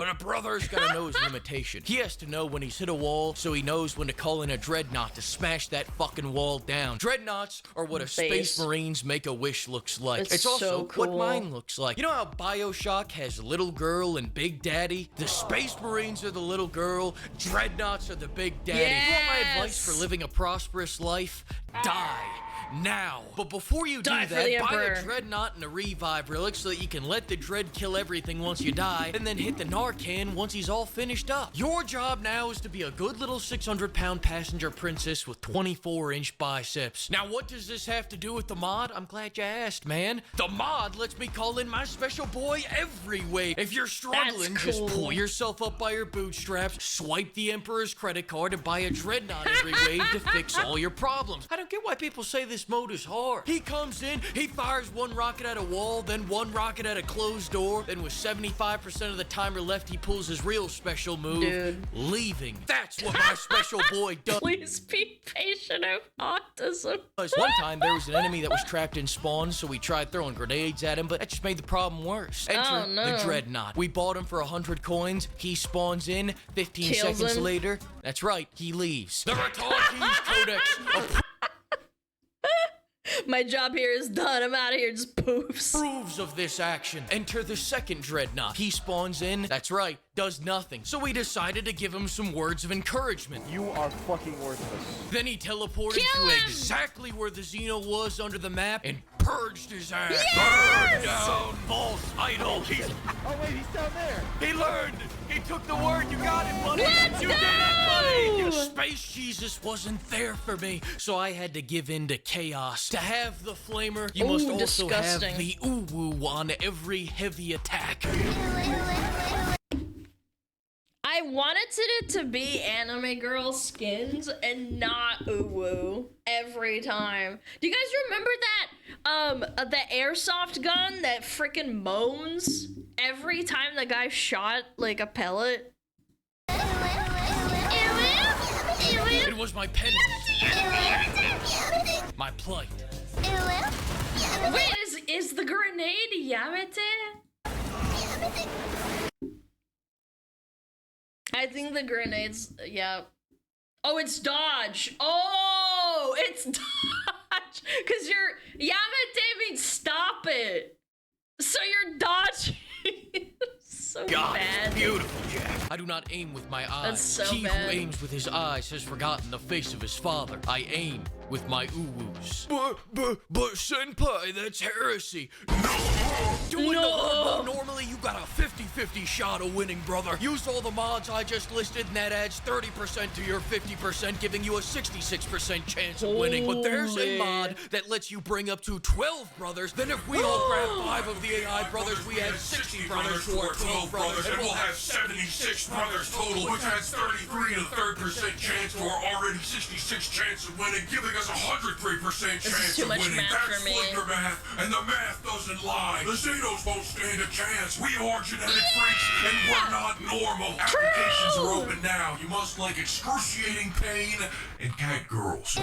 But a brother's gotta know his limitation. He has to know when he's hit a wall, so he knows when to call in a dreadnought to smash that fucking wall down. Dreadnoughts are what a Space Marine's Make-A-Wish looks like. It's also so cool. what mine looks like. You know how BioShock has Little Girl and Big Daddy? The Space Marines are the little girl, Dreadnoughts are the big daddy. You want my advice for living a prosperous life? Die. Now. But before you do that, buy a Dreadnought and a Revive Relic so that you can let the Dread kill everything once you die, and then hit the Narcan once he's all finished up. Your job now is to be a good little 600-pound passenger princess with 24-inch biceps. Now, what does this have to do with the mod? I'm glad you asked, man. The mod lets me call in my special boy every way. If you're struggling, just pull yourself up by your bootstraps, swipe the Emperor's credit card, and buy a Dreadnought every wave to fix all your problems. I don't get why people say this mode is hard. He comes in, he fires one rocket at a wall, then one rocket at a closed door, then with 75% of the timer left, he pulls his real special move, leaving. That's what my special boy does. Please be patient of autism. One time, there was an enemy that was trapped in spawn, so we tried throwing grenades at him, but that just made the problem worse. Enter the Dreadnought. We bought him for 100 coins. He spawns in. 15 seconds later, that's right, he leaves. The Retardees Codex. My job here is done. I'm out of here. Just poofs. Proves of this action. Enter the second Dreadnought. He spawns in. That's right. Does nothing. So we decided to give him some words of encouragement. You are fucking worthless. Then he teleported to exactly where the Xeno was under the map and purged his ass. Burn down, false idol. Oh wait, he's down there. He learned. He took the word. You got it, buddy. You did it, buddy. Space Jesus wasn't there for me, so I had to give in to chaos. To have the flamer, you must also have the uwu on every heavy attack. I wanted it to be anime girl skins and not uwu every time. Do you guys remember that the airsoft gun that freaking moans every time the guy shot like a pellet? It was my penance. My plight. Wait, is the grenade Yamete? I think the grenades, yeah. Oh, it's dodge. Oh, it's dodge. Because Yamete means stop it. So you're dodging. So God, bad. Beautiful, Jack. I do not aim with my eyes. That's so He bad. who aims with his eyes has forgotten the face of his father. I aim with my uwus. But senpai, that's heresy. Doing the hard mode, normally you got a 50-50 shot of winning, brother. Use all the mods I just listed, and that adds 30% to your 50%, giving you a 66% chance of winning. But there's a mod that lets you bring up to 12 brothers. Then if we all grab 5 of the AI brothers, we add 60 brothers to our 12 brothers, and we'll have 76 brothers total, which adds 33 and a third % chance to our already 66 chance of winning, giving us a 103% chance of winning. That's flicker math, and the math doesn't lie. The Xenos won't stand a chance. We are genetic freaks, and we're not normal. Applications are open now. You must like excruciating pain and cat girls.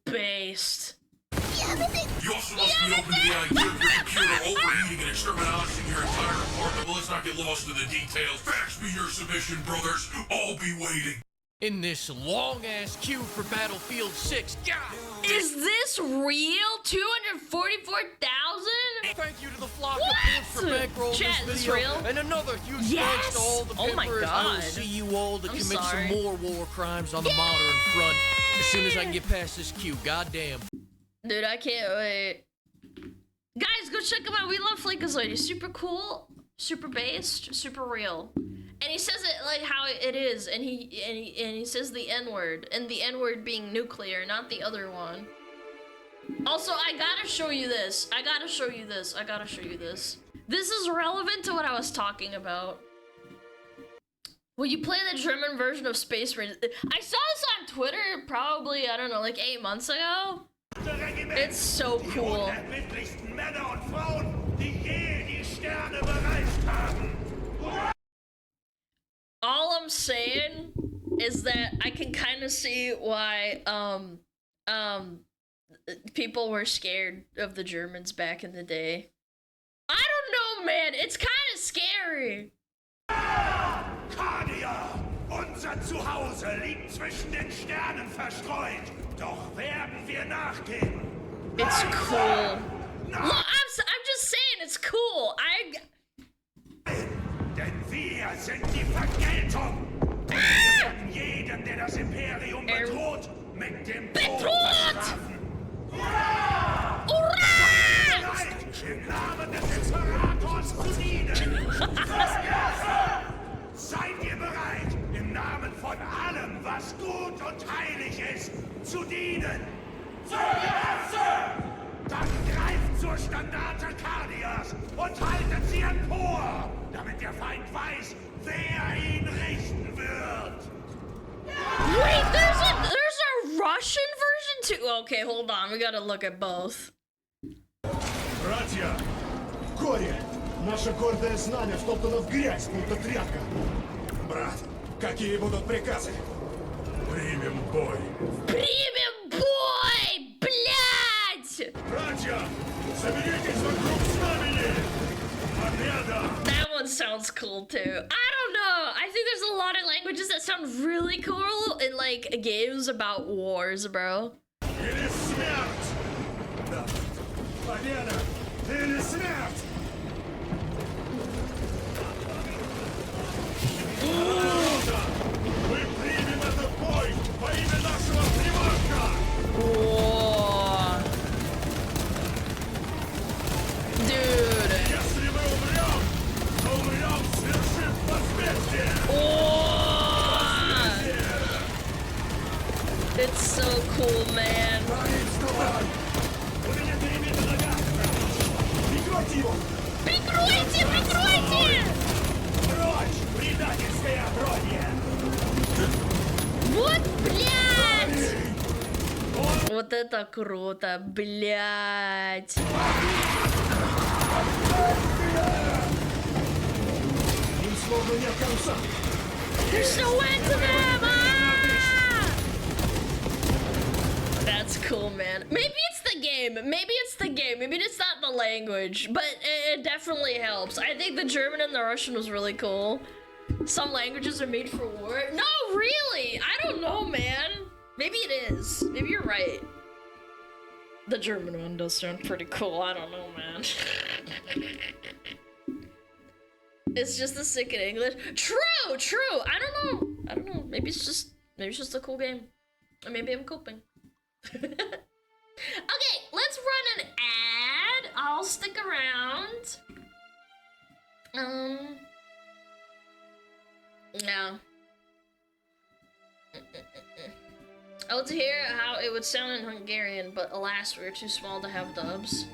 Based. You also must be open to the idea of your computer overheating and exterminating your entire apartment. But let's not get lost in the details. Fax me your submission, brothers. I'll be waiting. In this long-ass queue for Battlefield 6, Is this real? 244,000? Thank you to the flock of pimps for bankrolling Chat, this is video. real? And another huge Yes! thanks to all the pimpers. Oh my I will God. see you all to I'm commit sorry. some more war crimes on the modern front as soon as I can get past this queue. Goddamn. Dude, I can't wait. Guys, go check him out. We love Flinkazoid. He's super cool, super based, super real. And he says it like how it is, and he says the N-word, and the N-word being nuclear, not the other one. Also, I gotta show you this. I gotta show you this. I gotta show you this. This is relevant to what I was talking about. Will you play the German version of Space Marine? I saw this on Twitter probably, I don't know, like 8 months ago. It's so cool. All I'm saying is that I can kind of see why people were scared of the Germans back in the day. I don't know, man. It's kind of scary. Kardia! Unser Zuhause liegt zwischen den Sternen verstreut. Doch werden wir nachgeben. It's cool. Look, I'm just saying it's cool. Denn wir sind die Vergeltung. Wir werden jeden, der das Imperium bedroht, mit dem Tod bestrafen. Hurra! Hurra! Seid bereit, im Namen des Imperators zu dienen. Seid ihr bereit, im Namen von allem, was gut und heilig ist, zu dienen? Dann greift zur Standarte Kardias und haltet sie empor, damit der Feind weiß, wer ihn richten wird. Wait, there's a Russian version too? Okay, hold on, we gotta look at both. Братья, горе! Наше гордое знамя втоптано в грязь, будто тряпка. Брат, какие будут приказы? Примем бой. Примем бой, блядь! Братья, соберитесь вокруг знамени! Победа! That one sounds cool too. I don't know. I think there's a lot of languages that sound really cool in like games about wars, bro. Или смерть! Да. Победа! Или смерть! Мы примем этот бой во имя нашего примарха! Dude. Если мы умрем, то умрем, свершив возмездие! It's so cool, man. Прикройте его! Прикройте, прикройте! Прочь, предательское отродье! Вот, блядь! Вот это круто, блядь! Им словно нет конца! There's no end to them! Ah! That's cool, man. Maybe it's the game. Maybe it's the game. Maybe it's not the language. But it definitely helps. I think the German and the Russian was really cool. Some languages are made for war. No, really! I don't know, man. Maybe it is. Maybe you're right. The German one does sound pretty cool. I don't know, man. It's just the sick in English. True, true. I don't know. Maybe it's just a cool game. Or maybe I'm coping. Okay, let's run an ad. I'll stick around. Yeah. I want to hear how it would sound in Hungarian, but alas, we were too small to have dubs.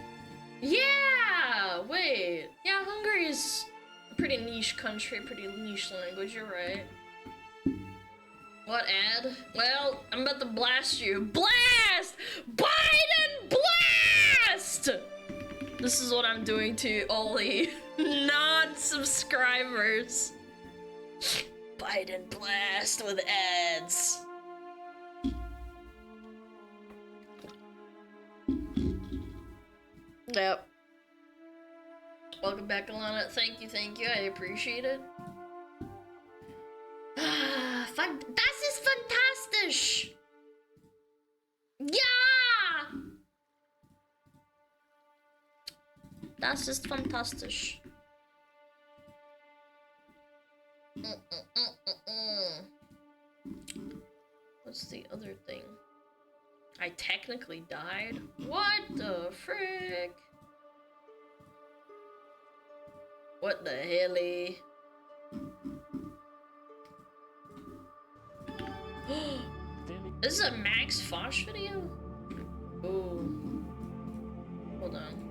Yeah! Wait. Yeah, Hungary is a pretty niche country, pretty niche language, you're right. What ad? Well, I'm about to blast you. Blast! Biden blast! This is what I'm doing to all the non-subscribers. Biden blast with ads. Yep. Welcome back, Alana. Thank you, I appreciate it. Das ist fantastisch! Ja! Das ist fantastisch. What's the other thing? I technically died? What the frick? What the helly? This is a Max Fosh video? Ooh. Hold on.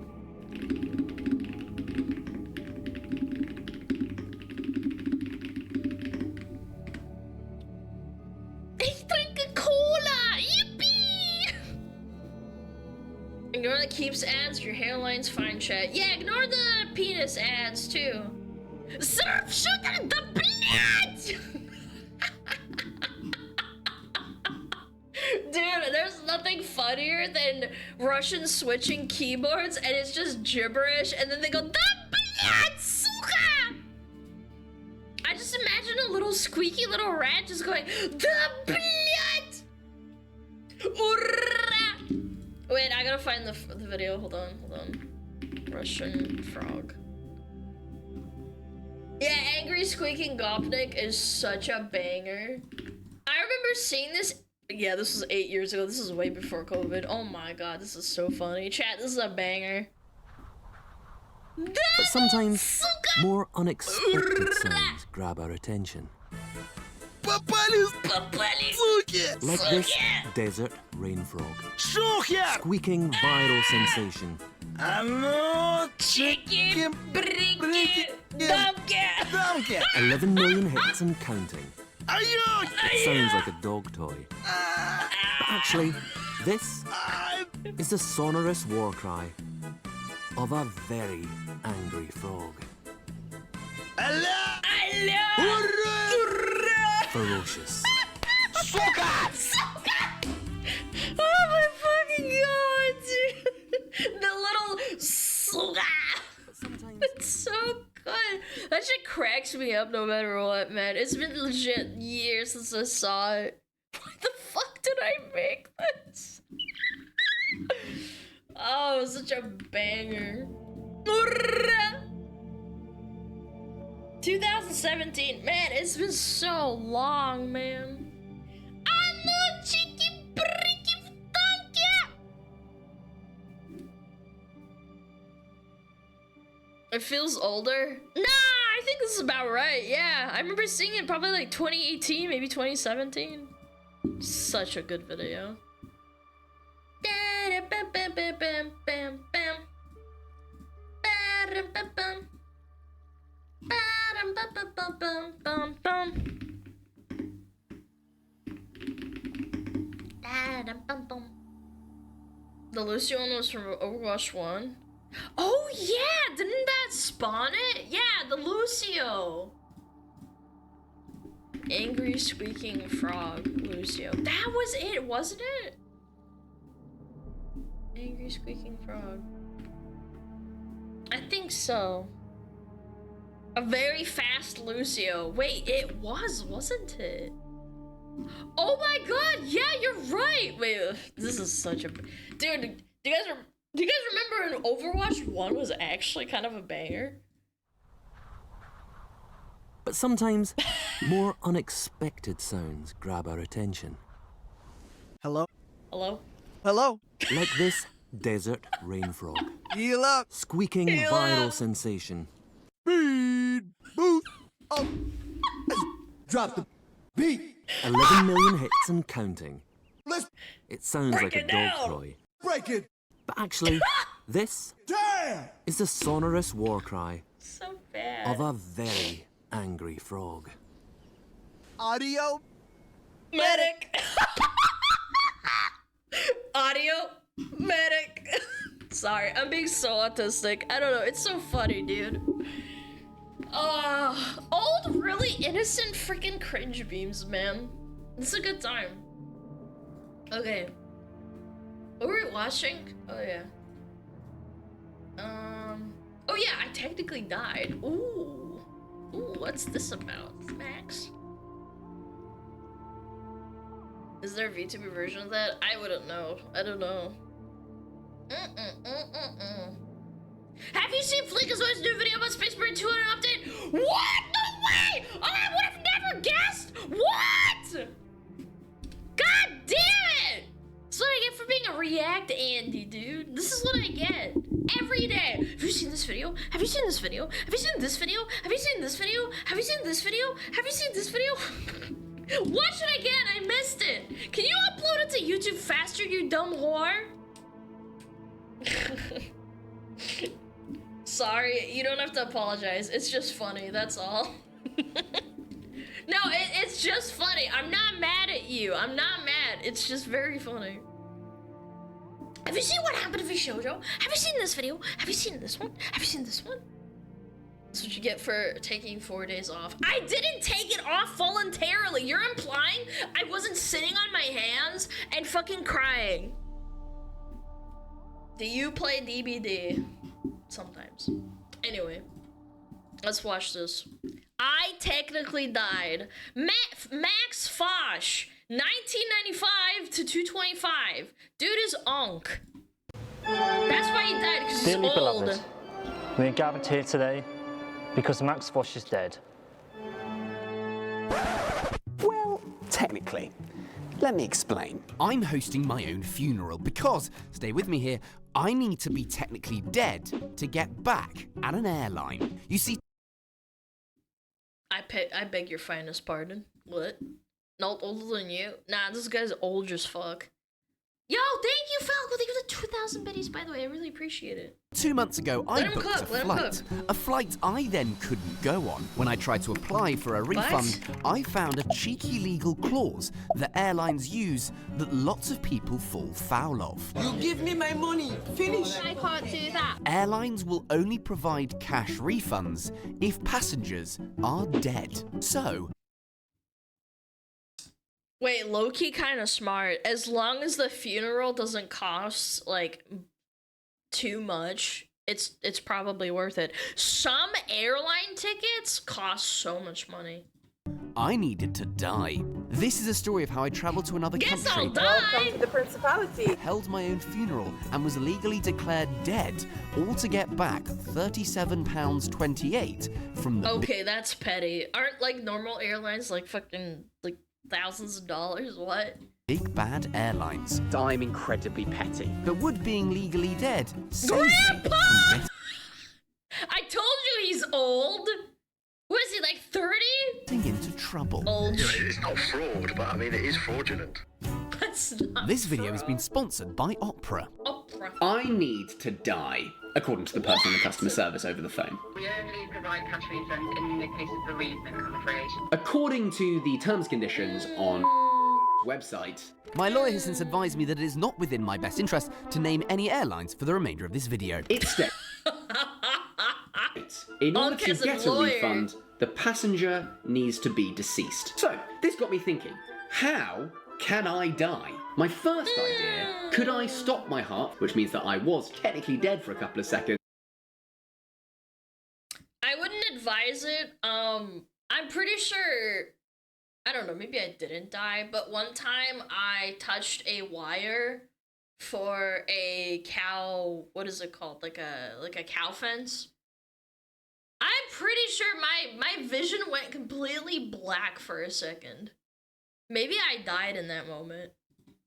Ich trinke Cola! Yippee! Ignore the keeps ads, your hairline's fine, chat. Yeah, ignore the penis ads too. Surf shooter the blood! Dude, there's nothing funnier than Russians switching keyboards and it's just gibberish and then they go, "Da, блядь, сука!" I just imagine a little squeaky little rat just going, the blood! Urrah! Wait, I gotta find the video. Hold on. Russian frog. Yeah, angry squeaking gopnik is such a banger. I remember seeing this. Yeah, this was 8 years ago. This is way before COVID. Oh my god, this is so funny. Chat, this is a banger. But sometimes more unexpected sounds grab our attention. Like this desert rain frog. Squeaking viral sensation. 11 million hits and counting. It sounds like a dog toy. But actually, this is the sonorous war cry of a very angry frog. Ferocious. Oh my fucking god, dude. The little suga. It's so good. That shit cracks me up no matter what, man. It's been legit years since I saw it. Why the fuck did I make this? Oh, such a banger. 2017, man, it's been so long, man. It feels older. Nah, I think this is about right. Yeah, I remember seeing it probably like 2018, maybe 2017. Such a good video. The Lucio one was from Overwatch 1. Oh yeah, didn't that spawn it? Yeah, the Lucio. Angry squeaking frog, Lucio. That was it, wasn't it? Angry squeaking frog. I think so. A very fast Lucio. Wait, it was, wasn't it? Oh my god, yeah, you're right. Wait, this is such a... Dude, do you guys remember when Overwatch 1 was actually kind of a banger? But sometimes more unexpected sounds grab our attention. Hello? Hello? Hello? Like this desert rain frog. Heal up! Squeaking Heal viral up. sensation. Speed boost! Oh! Drop the beat! 11 million hits and counting. Let's It sounds break like a it dog down. toy. Break it! But actually, this Damn! is the sonorous war cry So bad. of a very angry frog. Audio medic. Audio medic. Sorry, I'm being so autistic. I don't know. It's so funny, dude. Old, really innocent freaking cringe beams, man. It's a good time. Okay. What were we watching? Oh yeah. Oh yeah, I technically died. Ooh. Ooh, what's this about, Max? Is there a VTuber version of that? I wouldn't know. I don't know. Have you seen Fleeka's new video about Space Marine 2 update? What? No way! Oh, I would have never guessed! What? God damn it! That's what I get for being a React Andy, dude. This is what I get. Every day. Have you seen this video? Have you seen this video? Have you seen this video? Have you seen this video? Have you seen this video? Have you seen this video? Watch it again, I missed it. Can you upload it to YouTube faster, you dumb whore? Sorry, you don't have to apologize. It's just funny, that's all. No, it's just funny. I'm not mad at you. I'm not mad. It's just very funny. Have you seen what happened to Shoujo? Have you seen this video? Have you seen this one? Have you seen this one? That's what you get for taking 4 days off. I didn't take it off voluntarily. You're implying I wasn't sitting on my hands and fucking crying. Do you play DBD? Sometimes. Anyway, let's watch this. I technically died. Max Fosh, 1995 to 225. Dude is onk. That's why he died, because he's Dearly old. beloved, we are gathered here today because Max Fosh is dead. Well, technically. Let me explain. I'm hosting my own funeral because, stay with me here, I need to be technically dead to get back at an airline. You see... I beg your finest pardon. What? Not older than you? Nah, this guy's old as fuck. Yo, thank you, Falco. Thank you for the 2,000 biddies, by the way. I really appreciate it. 2 months ago, I Let him booked cook, a let him flight. A flight I then couldn't go on. When I tried to apply for a refund, I found a cheeky legal clause that airlines use that lots of people fall foul of. You give me my money. Finish. I can't do that. Airlines will only provide cash refunds if passengers are dead. So, Wait, low-key kind of smart. As long as the funeral doesn't cost, like, too much, it's probably worth it. Some airline tickets cost so much money. I needed to die. This is a story of how I traveled to another Guess country. I'll die! Welcome to the Principality. Held my own funeral and was legally declared dead, all to get back £37.28 from the... Okay, that's petty. Aren't, like, normal airlines, like, fucking, like, thousands of dollars? What? Big bad airlines. I'm incredibly petty. But would being legally dead save me Grandpa! from I told you he's old! What is he, like 30? getting into trouble? Old. It's not fraud, but I mean, it is fraudulent. That's not This video has been sponsored by Opera. Opera. I need to die, according to the person in the customer service over the phone. We only provide cash refunds in the case of bereavement, I'm afraid. According to the terms and conditions on website, My lawyer has since advised me that it is not within my best interest to name any airlines for the remainder of this video. it states, in order to get a refund, the passenger needs to be deceased. So, this got me thinking, how can I die? My first idea, could I stop my heart, which means that I was technically dead for a couple of seconds. I wouldn't advise it. I'm pretty sure, I don't know, maybe I didn't die, but one time I touched a wire for a cow, what is it called? Like a cow fence. I'm pretty sure my vision went completely black for a second. Maybe I died in that moment.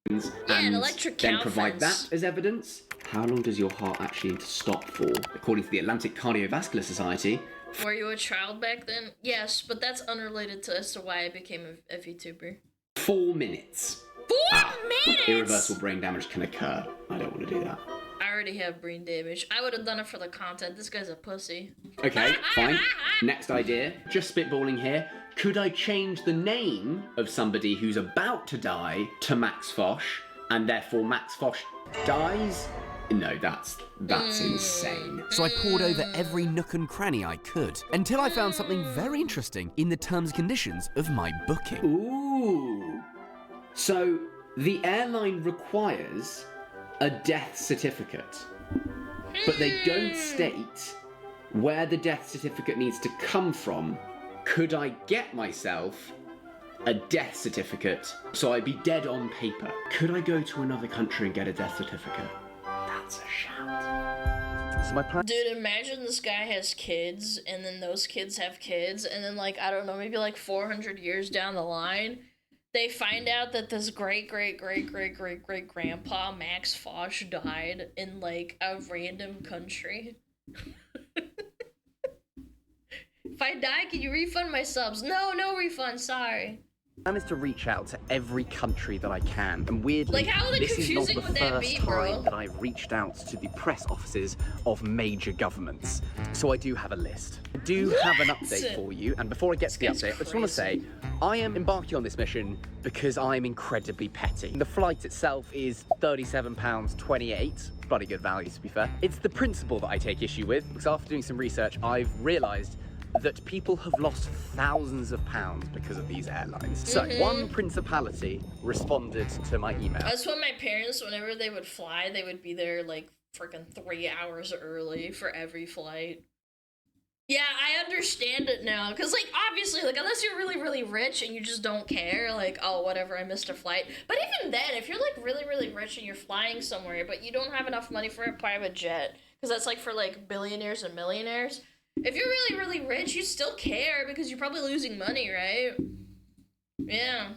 And an electric then cow provide fence. that as evidence. How long does your heart actually need to stop for? According to the Atlantic Cardiovascular Society, Were you a child back then? Yes, but that's unrelated to as to why I became a VTuber. 4 minutes. 4 minutes? Irreversible brain damage can occur. I don't want to do that. I already have brain damage. I would have done it for the content. This guy's a pussy. Okay, fine. Next idea, just spitballing here. Could I change the name of somebody who's about to die to Max Fosh, and therefore Max Fosh dies? No, that's insane. So I poured over every nook and cranny I could, until I found something very interesting in the terms and conditions of my booking. Ooh. So, the airline requires a death certificate, but they don't state where the death certificate needs to come from. Could I get myself a death certificate so I'd be dead on paper? Could I go to another country and get a death certificate? That's a shout. So my plan. Dude, imagine this guy has kids, and then those kids have kids, and then, like, I don't know, maybe like 400 years down the line, they find out that this great-great-great-great-great-great-grandpa, Max Fosh, died in, like, a random country. If I die, can you refund my subs? No, no refund, sorry. Plan is to reach out to every country that I can, and weirdly, Like, how this is not confusing the would that first be, bro? time that I've reached out to the press offices of major governments. So I do have a list. I do have an update for you, and before I get to the update, I just want to say, I am embarking on this mission because I'm incredibly petty. The flight itself is £37.28, bloody good value to be fair. It's the principle that I take issue with, because after doing some research, I've realised that people have lost thousands of pounds because of these airlines. So, one principality responded to my email. That's what my parents, whenever they would fly, they would be there, like, freaking 3 hours early for every flight. Yeah, I understand it now. Because, like, obviously, like, unless you're really, really rich and you just don't care, like, oh, whatever, I missed a flight. But even then, if you're, like, really, really rich and you're flying somewhere, but you don't have enough money for a private jet, because that's, like, for, like, billionaires and millionaires, if you're really, really rich, you still care because you're probably losing money, right? Yeah.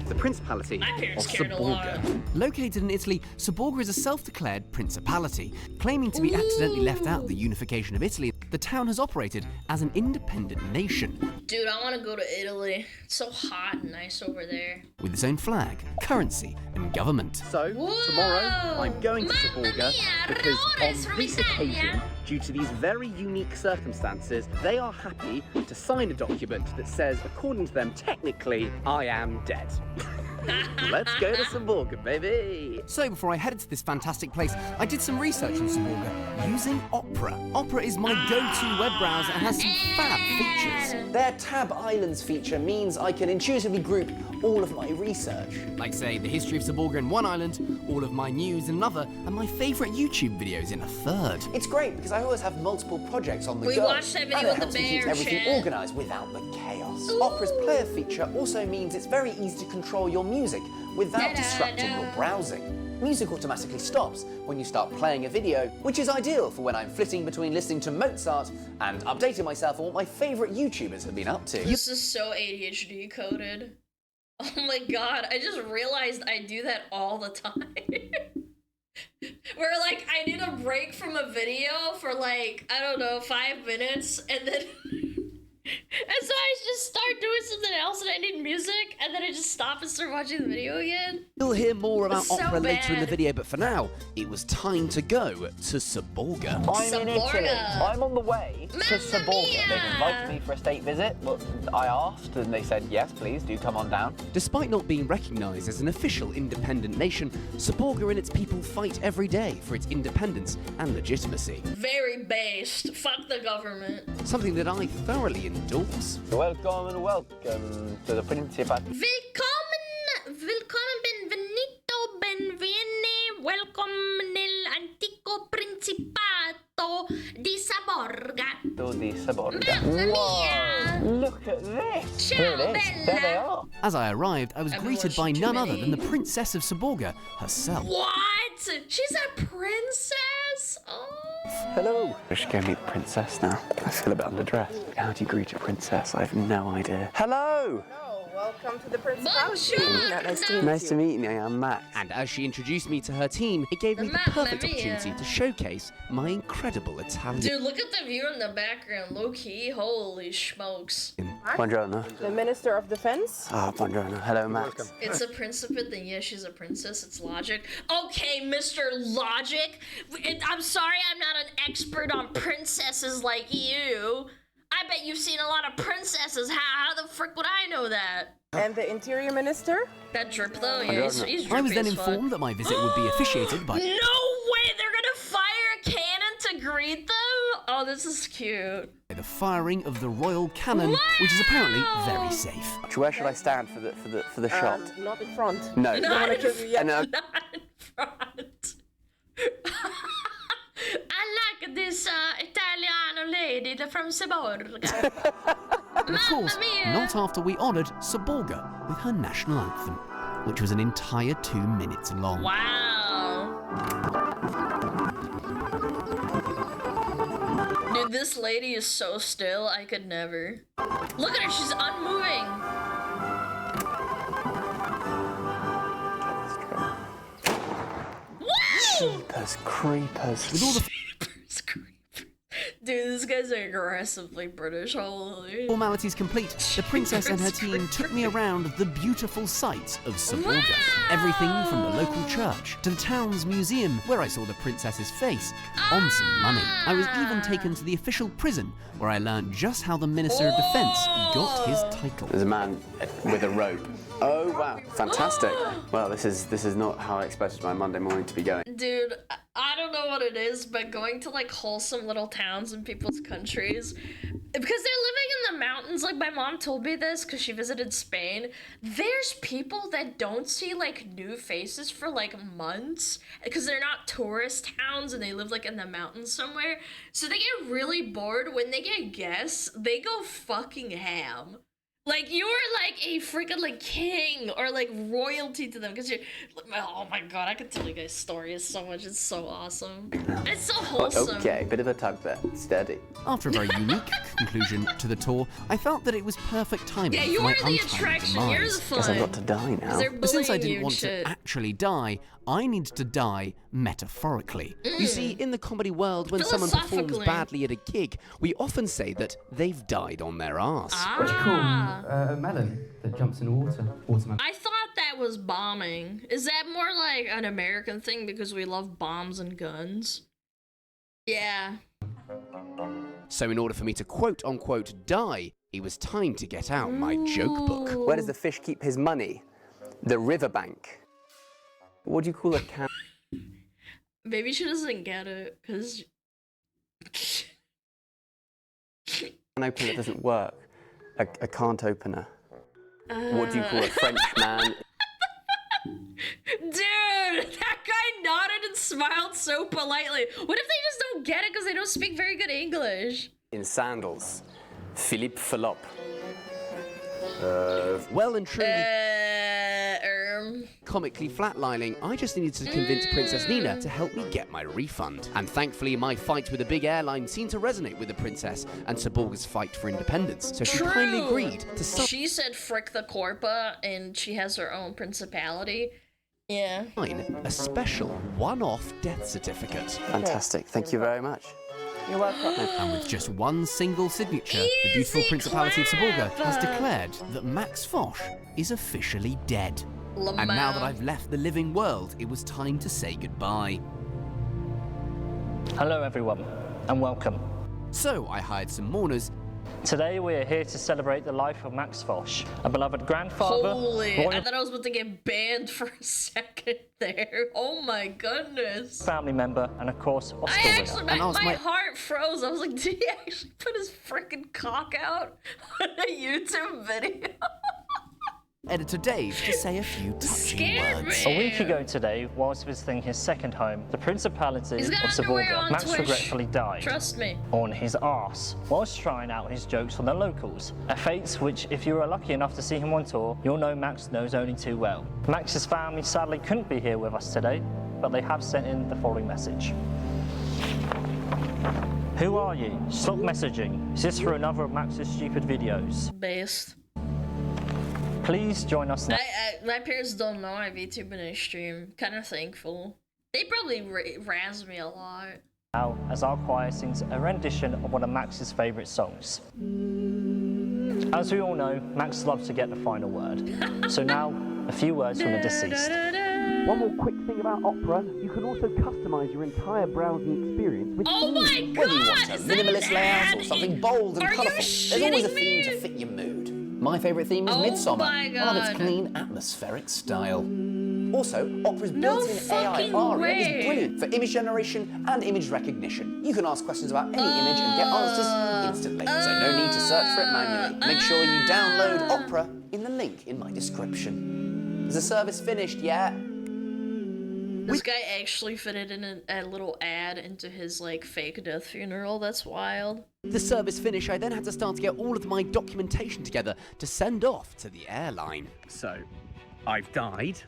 The Principality My parents of cared a lot. Saborga. Located in Italy, Saborga is a self-declared principality. Claiming to be accidentally left out of the unification of Italy, the town has operated as an independent nation. Dude, I want to go to Italy. It's so hot and nice over there. With its own flag, currency, and government. So, tomorrow, I'm going to Saborga because on this occasion, due to these very unique circumstances, they are happy to sign a document that says, according to them, technically, I am dead. Let's go to Saborga, baby! So before I headed to this fantastic place, I did some research on Saborga using Opera. Opera is my go-to web browser and has some fab features. Their Tab Islands feature means I can intuitively group all of my research. Like, say, the history of Saborga in one island, all of my news in another, and my favourite YouTube videos in a third. It's great because I always have multiple projects on the We go. watched that video and it with helps the me keep bear, everything chat. organised without the chaos. Opera's player feature also means it's very easy to control your music without disrupting your browsing. Music automatically stops when you start playing a video, which is ideal for when I'm flitting between listening to Mozart and updating myself on what my favourite YouTubers have been up to. This is so ADHD coded. Oh my god, I just realized I do that all the time. Where, like, I need a break from a video for, like, I don't know, 5 minutes, and then... and so I just start doing something else and I need music, and then I just stop and start watching the video again. You'll hear more about It's so Opera later in the bad. video, but for now, it was time to go to Saborga. I'm in Italy. I'm on the way to Saborga. They've invited me for a state visit. Well, I asked and they said, yes, please, do come on down. Despite not being recognised as an official independent nation, Saborga and its people fight every day for its independence and legitimacy. Very based. Fuck the government. Something that I thoroughly endorse. Welcome, welcome to the Principality. Willkommen, benvenuto, benvieni, welcome nell'antico principato di Saborga. Di Saborga. Mamma Whoa, mia. look at this. Ciao, Here it is. bella. There they are. As I arrived, I was I've greeted by watched none too other than many. the Princess of Saborga herself. What? She's a princess? Oh. Hello. I should go meet the princess now. I feel a bit underdressed. How do you greet a princess? I have no idea. Hello! Welcome to the Principality. Nice to meet you. Nice to meet you. I'm Max. And as she introduced me to her team, it gave me the Mamma perfect mia. opportunity to showcase my incredible Italian. Dude, look at the view in the background. Low key. Holy smokes. Buongiorno. The Minister of Defense. Ah, buongiorno. Hello, Max. It's a principate, then yeah, she's a princess. It's logic. Okay, Mr. Logic. I'm sorry I'm not an expert on princesses like you. I bet you've seen a lot of princesses. How the frick would I know that? And the Interior Minister. That drip though, yeah, he's drippy I was then as fuck. informed that my visit would be officiated by... No way! They're gonna fire a cannon to greet them? Oh, this is cute. the firing of the royal cannon, which is apparently very safe. Where should I stand for the shot? Not in front. No. Not in front. Not in front. I like this Italian lady from Saborga. And of course, not after we honoured Saborga with her national anthem, which was an entire 2 minutes long. Wow. Dude, this lady is so still, I could never. Look at her, she's unmoving. Jeepers creepers. With all the Dude, this guy's aggressively British, holy. formalities complete, the princess and her team took me around the beautiful sights of Saborga. Everything from the local church to the town's museum, where I saw the princess's face on some money. I was even taken to the official prison, where I learned just how the Minister of Defence got his title. There's a man with a rope. Oh wow, fantastic. Well, this is not how I expected my Monday morning to be going. Dude, I don't know what it is, but going to like wholesome little towns in people's countries because they're living in the mountains. Like, my mom told me this because she visited Spain. There's people that don't see like new faces for like months because they're not tourist towns and they live like in the mountains somewhere. So they get really bored when they get guests. They go fucking ham. Like, you're like a freaking like king or like royalty to them because you're, oh my god, I could tell you guys stories so much. It's so awesome. It's so wholesome. Okay, bit of a tug there. Steady. After a very unique conclusion to the tour, I felt that it was perfect timing Yeah, for you're my the untimely attraction. demise. You're the fun. Guess I've got to die now. But since I didn't you want shit. to actually die, I needed to die metaphorically. You see, in the comedy world, when someone performs Philosophically. badly at a gig, we often say that they've died on their ass. What do you call A melon that jumps in water. Watermelon. I thought that was bombing. Is that more like an American thing because we love bombs and guns? Yeah. So in order for me to quote-unquote die, it was time to get out my joke book. Where does the fish keep his money? The riverbank. What do you call a can? Maybe she doesn't get it because. An opener that doesn't work. A can't opener. What do you call a French man? Dude, that guy nodded and smiled so politely. What if they just don't get it because they don't speak very good English? In sandals. Philippe Fallope. Well and truly comically flatlining, I just needed to convince Princess Nina to help me get my refund. And thankfully, my fight with a big airline seemed to resonate with the princess and Saborga's fight for independence. So she kindly agreed to She said frick the Corpa and she has her own principality. Yeah. sign a special one-off death certificate. Fantastic. Thank you very much. You're welcome. And with just one single signature, the beautiful Principality of Saborga has declared that Max Foch is officially dead. And now that I've left the living world, it was time to say goodbye. Hello everyone, and welcome. So I hired some mourners. Today we are here to celebrate the life of Max Foch, a beloved grandfather, Holy, royal I thought I was about to get banned for a second there. Oh my goodness. family member, and of course, Oscar I actually, winner. my heart froze. I was like, did he actually put his freaking cock out on a YouTube video? Editor Dave to say a few touching words. A week ago today, whilst visiting his second home, the Principality He's of got underwear Saborga, on Max Twitch. regretfully died. Trust me. On his arse, whilst trying out his jokes for the locals. A fate which, if you are lucky enough to see him on tour, you'll know Max knows only too well. Max's family sadly couldn't be here with us today, but they have sent in the following message. Who are you? Stop messaging. Is this for another of Max's stupid videos? Based. Please join us now. My parents don't know I VTube in a stream. Kind of thankful. They probably razz me a lot. Now, as our choir sings a rendition of one of Max's favourite songs. As we all know, Max loves to get the final word. So now, a few words from the deceased. One more quick thing about Opera, you can also customize your entire browsing experience with Oh my themes. Whether you want a God, is that minimalist an layout ad? or something bold and Are you colourful, there's always a shitting theme me? to fit your mood. My favourite theme is Oh Midsummer. my I love its God. clean, atmospheric style. Also, Opera's No built-in AI fucking aria way. is brilliant for image generation and image recognition. You can ask questions about any image and get answers instantly, so no need to search for it manually. Make sure you download Opera in the link in my description. Is the service finished yet? This guy actually fitted in a little ad into his like fake death funeral. That's wild. The service finish, I then had to start to get all of my documentation together to send off to the airline. So, I've died.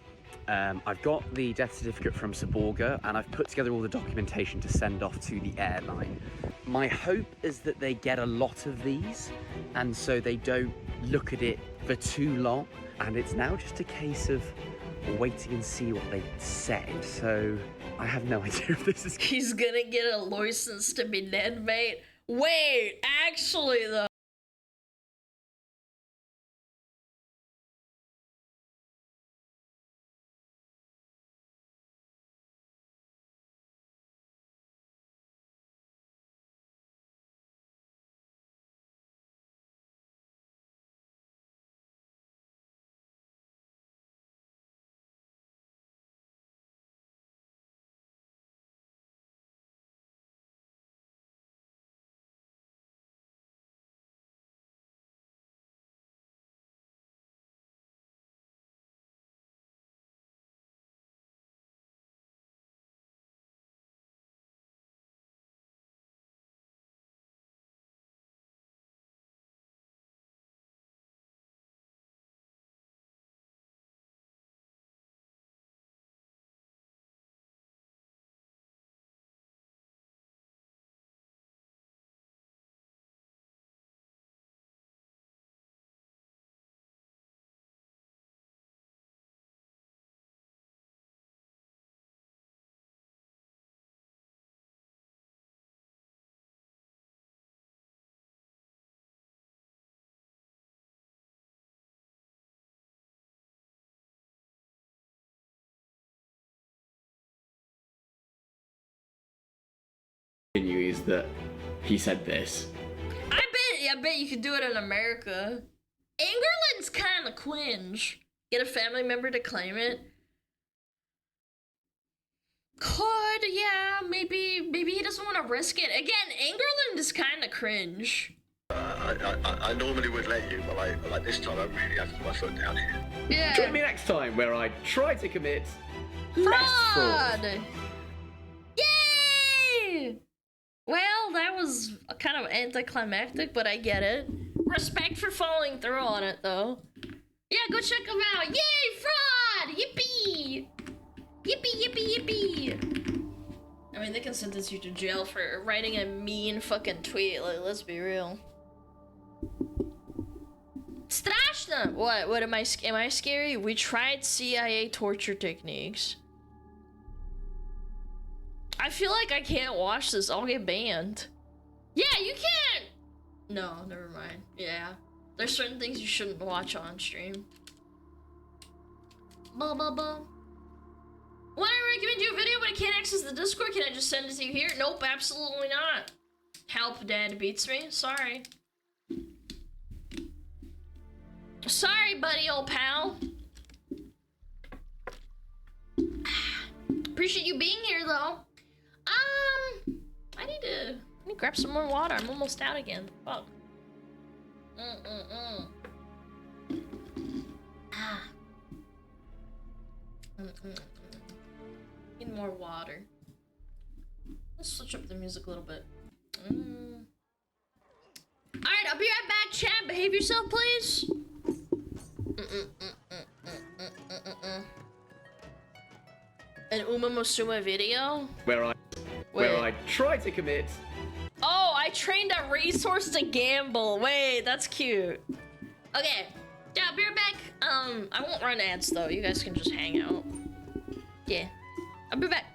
I've got the death certificate from Saborga, and I've put together all the documentation to send off to the airline. My hope is that they get a lot of these, and so they don't look at it for too long. And it's now just a case of waiting and see what they say. So, I have no idea if this is... He's gonna get a license to be dead, mate. Wait, actually though. you is that he said this. I bet you could do it in America. Angerland's kind of cringe. Get a family member to claim it. Could, yeah, maybe he doesn't want to risk it. Again, Angerland is kind of cringe. I normally would let you, but like this time I really have to put my foot down here. Yeah. Join me next time where I try to commit Fraud! Yay! Well, that was kind of anticlimactic, but I get it. Respect for following through on it, though. Yeah, go check them out. Yay, fraud! Yippee! Yippee, yippee, yippee! I mean, they can sentence you to jail for writing a mean fucking tweet. Like, let's be real. Straszne! What am I scary? We tried CIA torture techniques. I feel like I can't watch this. I'll get banned. Yeah, you can't! No, never mind. Yeah. There's certain things you shouldn't watch on stream. Blah, blah, blah. When I recommend you a video but I can't access the Discord, can I just send it to you here? Nope, absolutely not. Help, Dad beats me. Sorry. Sorry, buddy, old pal. Appreciate you being here, though. I need to grab some more water. I'm almost out again. Fuck. Need more water. Let's switch up the music a little bit. Alright, I'll be right back, chat. Behave yourself, please. An Uma Musuma video? Where I try to commit. Oh, I trained a resource to gamble. Wait, that's cute. Okay. Yeah, I'll be right back. I won't run ads though. You guys can just hang out. Yeah. I'll be back.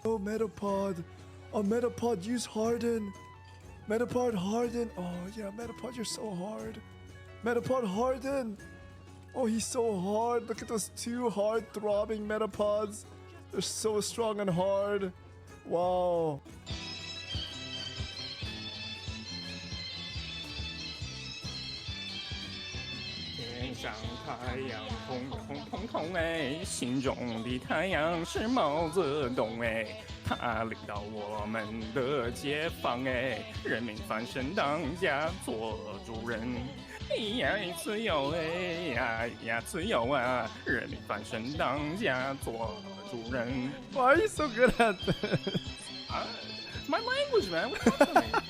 Oh, Metapod. Oh, Metapod, use Harden. Metapod, Harden. Oh, yeah, Metapod, you're so hard. Metapod, Harden. Oh, he's so hard. Look at those two hard throbbing Metapods. They're so strong and hard. Wow. 天上太阳通通通通哎，心中的太阳是毛泽东哎，他领导我们的解放哎，人民翻身当家做主人。哎呀，自由哎呀呀，自由啊！人民翻身当家做主人。Why are you so good at this? My language, man. What's up with me?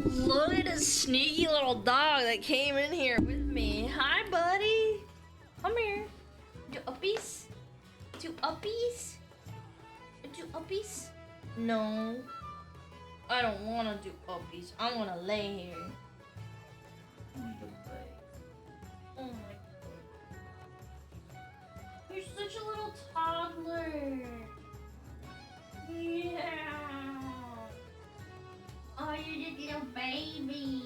Look at this sneaky little dog that came in here with me. Hi, buddy. Come here. Do uppies? Do uppies? Do uppies? No. I don't want to do uppies. I want to lay here. Oh my god. You're such a little toddler. Yeah. Oh, you're just a little baby.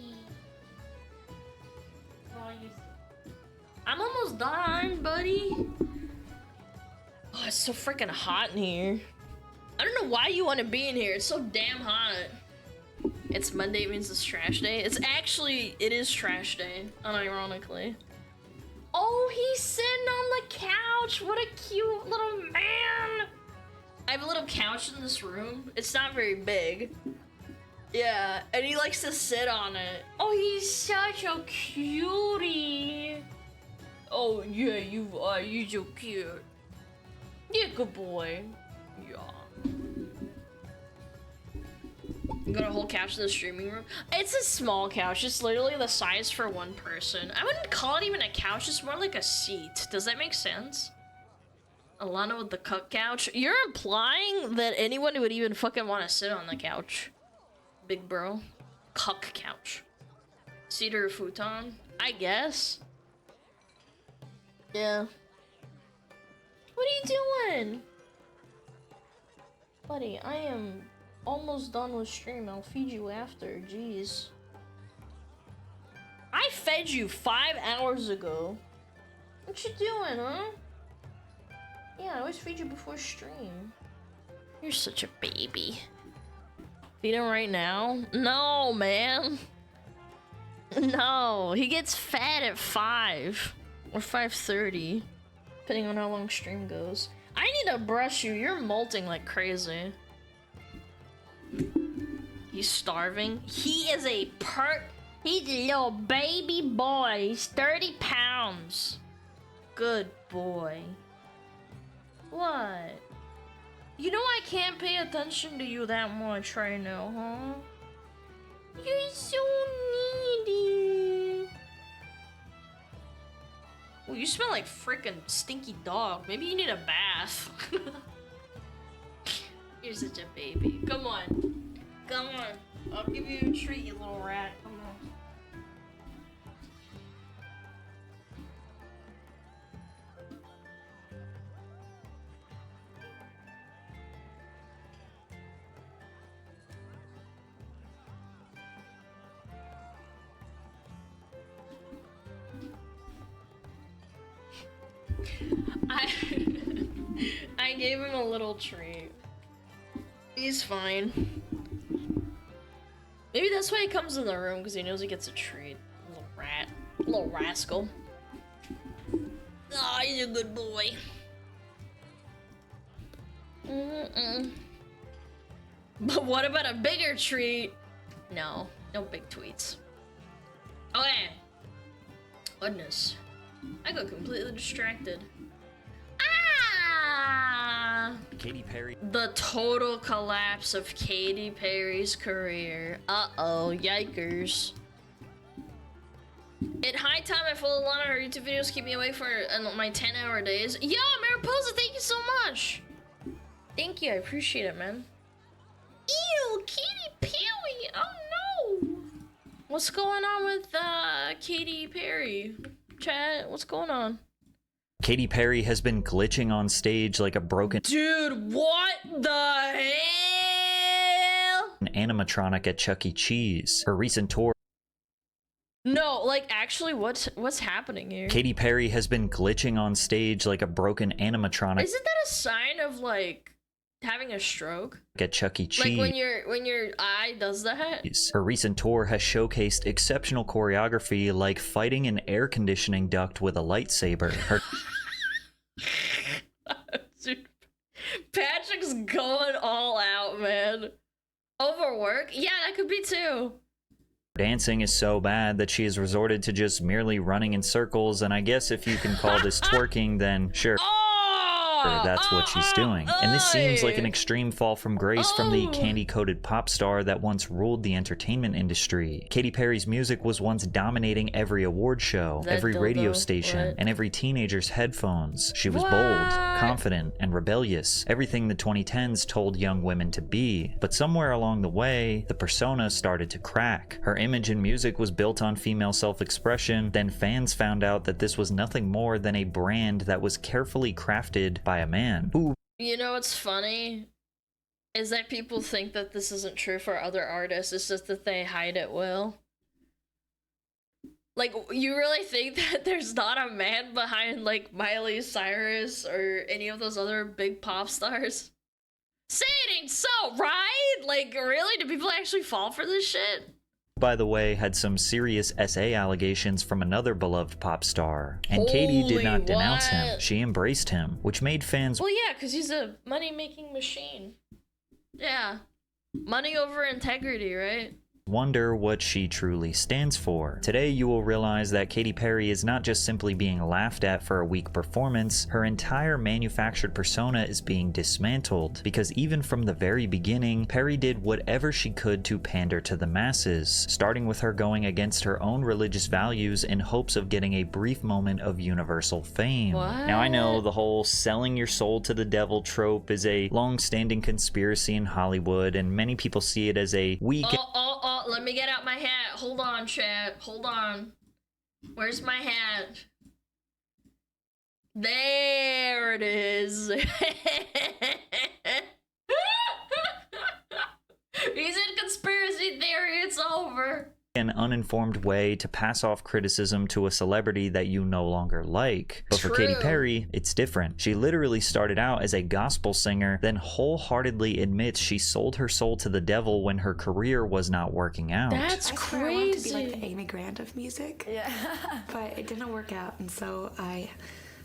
Oh, I'm almost done, buddy. Oh, it's so freaking hot in here. I don't know why you want to be in here. It's so damn hot. It's Monday, it means it's trash day. It is trash day, unironically. Oh, he's sitting on the couch. What a cute little man. I have a little couch in this room. It's not very big. Yeah, and he likes to sit on it. Oh, he's such a cutie. Oh, yeah, you are. You're so cute. Yeah, good boy. Yeah. You got a whole couch in the streaming room? It's a small couch. It's literally the size for one person. I wouldn't call it even a couch. It's more like a seat. Does that make sense? Alana with the cuck couch. You're implying that anyone would even fucking want to sit on the couch. Big bro. Cuck couch. Cedar futon? I guess. Yeah. What are you doing? Buddy, I am almost done with stream. I'll feed you after. Jeez. I fed you 5 hours ago. What you doing, huh? Yeah, I always feed you before stream. You're such a baby. Feed him right now? No, man. No, he gets fed at 5 or 5:30, depending on how long stream goes. I need to brush you. You're molting like crazy. He's starving. He is a he's a little baby boy. He's 30 pounds. Good boy. What? You know I can't pay attention to you that much right now, huh? You're so needy. Well, you smell like freaking stinky dog. Maybe you need a bath. You're such a baby. Come on. Come on. I'll give you a treat, you little rat. Come on. I gave him a little treat. He's fine. Maybe that's why he comes in the room, because he knows he gets a treat. Little rat. Little rascal. Aw, he's a good boy. But what about a bigger treat? No, no big tweets. Okay. Goodness. I got completely distracted. Ah! Katy Perry. The total collapse of Katy Perry's career. Uh-oh, yikers. At high time, I follow Alana. Her YouTube videos keep me awake for my 10-hour days. Yeah, Mariposa, thank you so much. Thank you, I appreciate it, man. Ew, Katy Perry. Oh no. What's going on with Katy Perry? Chat, what's going on? Katy Perry has been glitching on stage like a broken Dude, what the hell? animatronic at Chuck E. Cheese. Her recent tour. No, like actually what's happening here? Katy Perry has been glitching on stage like a broken animatronic. Isn't that a sign of like having a stroke? At Chuck E. Cheese. Like when your eye does that? Her recent tour has showcased exceptional choreography like fighting an air conditioning duct with a lightsaber. Her Dude, Patrick's going all out, man. Overwork? Yeah, that could be too. dancing is so bad that she has resorted to just merely running in circles, and I guess if you can call this twerking, then sure. Oh! her, that's what she's doing. And this seems like an extreme fall from grace from the candy-coated pop star that once ruled the entertainment industry. Katy Perry's music was once dominating every award show, every radio station, and every teenager's headphones. She was bold, confident, and rebellious, everything the 2010s told young women to be. But somewhere along the way, the persona started to crack. Her image in music was built on female self-expression, then fans found out that this was nothing more than a brand that was carefully crafted by a man. Ooh. You know what's funny? Is that people think that this isn't true for other artists, it's just that they hide it well. Like, you really think that there's not a man behind, like, Miley Cyrus or any of those other big pop stars? Say it ain't so, right? Like, really? Do people actually fall for this shit? By the way, had some serious SA allegations from another beloved pop star. And Katy did not denounce him. She embraced him, which made fans— well, yeah, because he's a money-making machine. Yeah. Money over integrity, right? wonder what she truly stands for. Today you will realize that Katy Perry is not just simply being laughed at for a weak performance, her entire manufactured persona is being dismantled, because even from the very beginning, Perry did whatever she could to pander to the masses, starting with her going against her own religious values in hopes of getting a brief moment of universal fame. Now I know the whole selling your soul to the devil trope is a long-standing conspiracy in Hollywood, and many people see it as a weak— let me get out my hat. Hold on, chat. Hold on. Where's my hat? There it is. He's in conspiracy theory. It's over. An uninformed way to pass off criticism to a celebrity that you no longer like. But for Katy Perry, it's different. She literally started out as a gospel singer, then wholeheartedly admits she sold her soul to the devil when her career was not working out. That's crazy. I wanted to be like the Amy Grant of music, but it didn't work out, and so I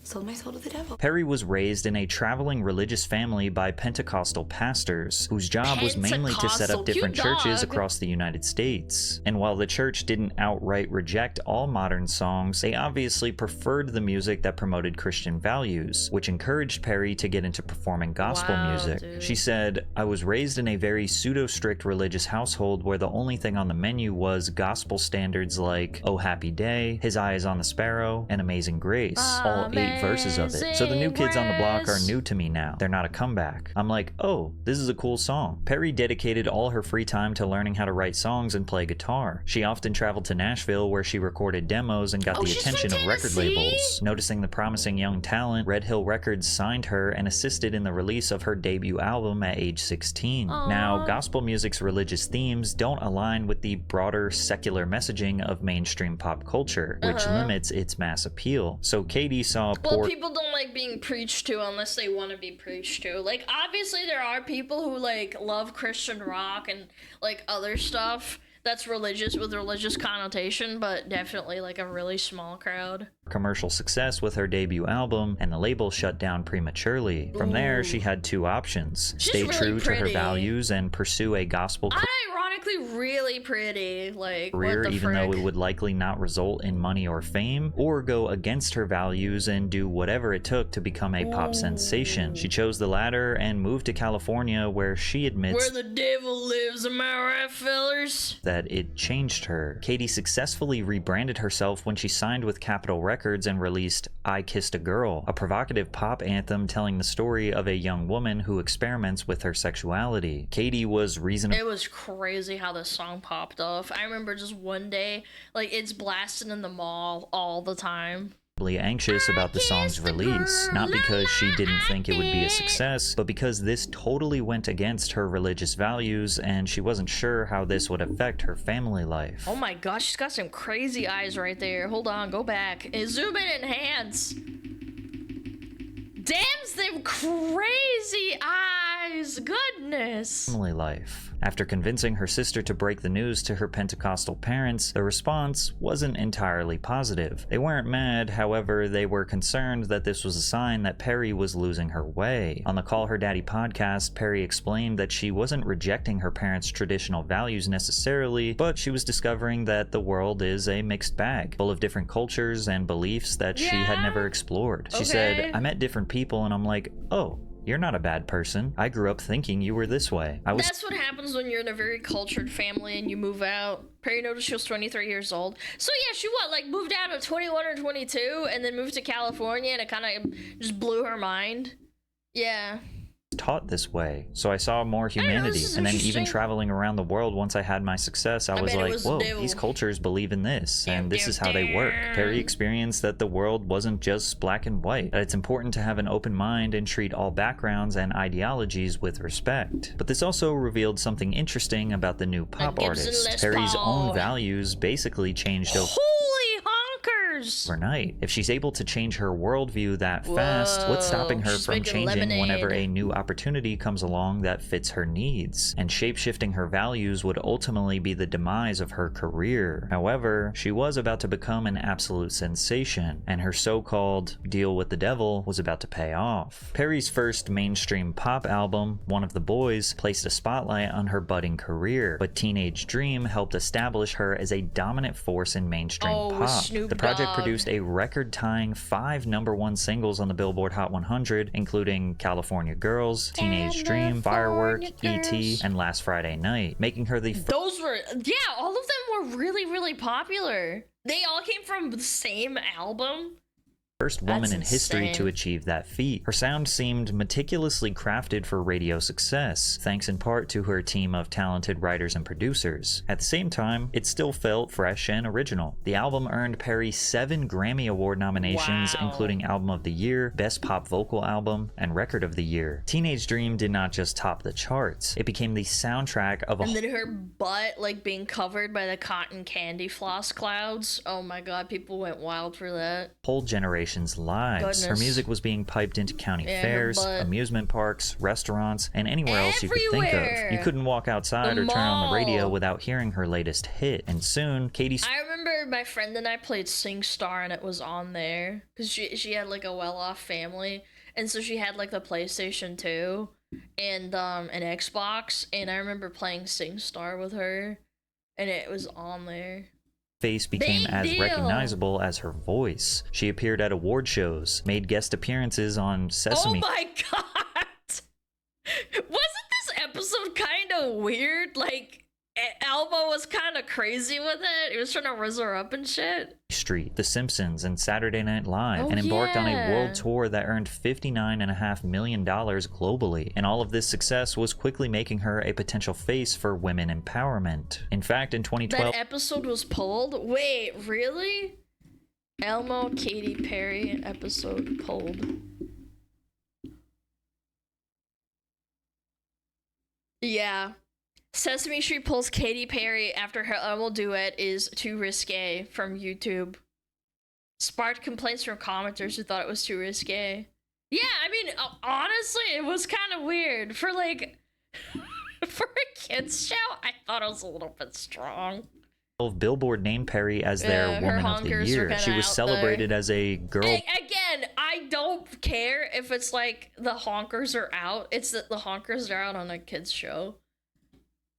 sold my soul to the devil. Perry was raised in a traveling religious family by Pentecostal pastors, whose job was mainly to set up different churches across the United States. And while the church didn't outright reject all modern songs, they obviously preferred the music that promoted Christian values, which encouraged Perry to get into performing gospel music. Dude. She said, "I was raised in a very pseudo-strict religious household where the only thing on the menu was gospel standards like Oh Happy Day, His Eye is on the Sparrow, and Amazing Grace, all 8 verses of it. So the new kids on the block are new to me now. They're not a comeback." I'm like, oh, this is a cool song. Perry dedicated all her free time to learning how to write songs and play guitar. She often traveled to Nashville where she recorded demos and got the attention of record labels. Noticing the promising young talent, Red Hill Records signed her and assisted in the release of her debut album at age 16. Now, gospel music's religious themes don't align with the broader secular messaging of mainstream pop culture, which limits its mass appeal. So Katy saw well, people don't like being preached to unless they want to be preached to. Like, obviously there are people who like love Christian rock and like other stuff that's religious with religious connotation, but definitely like a really small crowd. Commercial success with her debut album, and the label shut down prematurely. From there, she had 2 options: stay true to her values and pursue a gospel Unironically really pretty, like, career, what the even frick? though it would likely not result in money or fame, or go against her values and do whatever it took to become a pop sensation. She chose the latter and moved to California, where she admits where the devil lives, am I right, fellers? That it changed her. Katy successfully rebranded herself when she signed with Capitol Records and released I Kissed a Girl, a provocative pop anthem telling the story of a young woman who experiments with her sexuality. Katy was reasonable. It was crazy how this song popped off. I remember just one day, like, it's blasting in the mall all the time. Anxious about the song's release, not because she didn't think it would be a success, but because this totally went against her religious values and she wasn't sure how this would affect her family life. Oh my gosh, she's got some crazy eyes right there. Hold on, go back. Zoom in, enhance. Damn, them crazy eyes. Goodness. Family life. After convincing her sister to break the news to her Pentecostal parents, the response wasn't entirely positive. They weren't mad, however, they were concerned that this was a sign that Perry was losing her way. On the Call Her Daddy podcast, Perry explained that she wasn't rejecting her parents' traditional values necessarily, but she was discovering that the world is a mixed bag, full of different cultures and beliefs that she had never explored. She said, "I met different people and I'm like, oh, you're not a bad person. I grew up thinking you were this way." That's what happens when you're in a very cultured family and you move out. Perry noticed she was 23 years old. So yeah, she moved out at 21 or 22 and then moved to California, and it kind of just blew her mind. Yeah. Taught this way, so I saw more humanity. And then even traveling around the world, once I had my success, I was like, whoa, these cultures believe in this, and this is how they work. Perry experienced that the world wasn't just black and white, that it's important to have an open mind and treat all backgrounds and ideologies with respect. But this also revealed something interesting about the new pop artist. Perry's own values basically changed overnight. If she's able to change her worldview that fast, what's stopping her from changing whenever a new opportunity comes along that fits her needs? And shape-shifting her values would ultimately be the demise of her career. However, she was about to become an absolute sensation, and her so-called deal with the devil was about to pay off. Perry's first mainstream pop album, One of the Boys, placed a spotlight on her budding career, but Teenage Dream helped establish her as a dominant force in mainstream pop. The project produced a record-tying 5 #1 singles on the Billboard Hot 100, including California Girls, Teenage Dream, Firework, E.T., and Last Friday Night, making her the Those were, yeah, all of them were really, really popular. They all came from the same album. first woman in history to achieve that feat. Her sound seemed meticulously crafted for radio success, thanks in part to her team of talented writers and producers. At the same time, it still felt fresh and original. The album earned Perry 7 Grammy Award nominations, including Album of the Year, Best Pop Vocal Album, and Record of the Year. Teenage Dream did not just top the charts, it became the soundtrack of a And then her butt like being covered by the cotton candy floss clouds. Oh my god, people went wild for that. whole generation's lives. Her music was being piped into county fairs, amusement parks, restaurants, and anywhere else you could think of. You couldn't walk outside or turn on the radio without hearing her latest hit. And soon, I remember my friend and I played SingStar and it was on there because she had like a well-off family, and so she had like the PlayStation 2 and an Xbox, and I remember playing SingStar with her and it was on there. Face became as recognizable as her voice. She appeared at award shows, made guest appearances on Sesame. Oh my god! Wasn't this episode kind of weird? Like, Elmo was kind of crazy with it. He was trying to rizz her up and shit. Street, The Simpsons, and Saturday Night Live, and embarked on a world tour that earned $59.5 million globally. And all of this success was quickly making her a potential face for women empowerment. In fact, in 2012, that episode was pulled? Wait, really? Elmo Katy Perry episode pulled. Yeah. Sesame Street pulls Katy Perry after her Elmo duet is too risque from YouTube. Sparked complaints from commenters who thought it was too risque. Yeah, I mean, honestly, it was kind of weird. For like, for a kid's show, I thought it was a little bit strong. Billboard named Perry as their Woman of the Year. She was celebrated as a girl. Again, I don't care if it's like the honkers are out. It's that the honkers are out on a kid's show.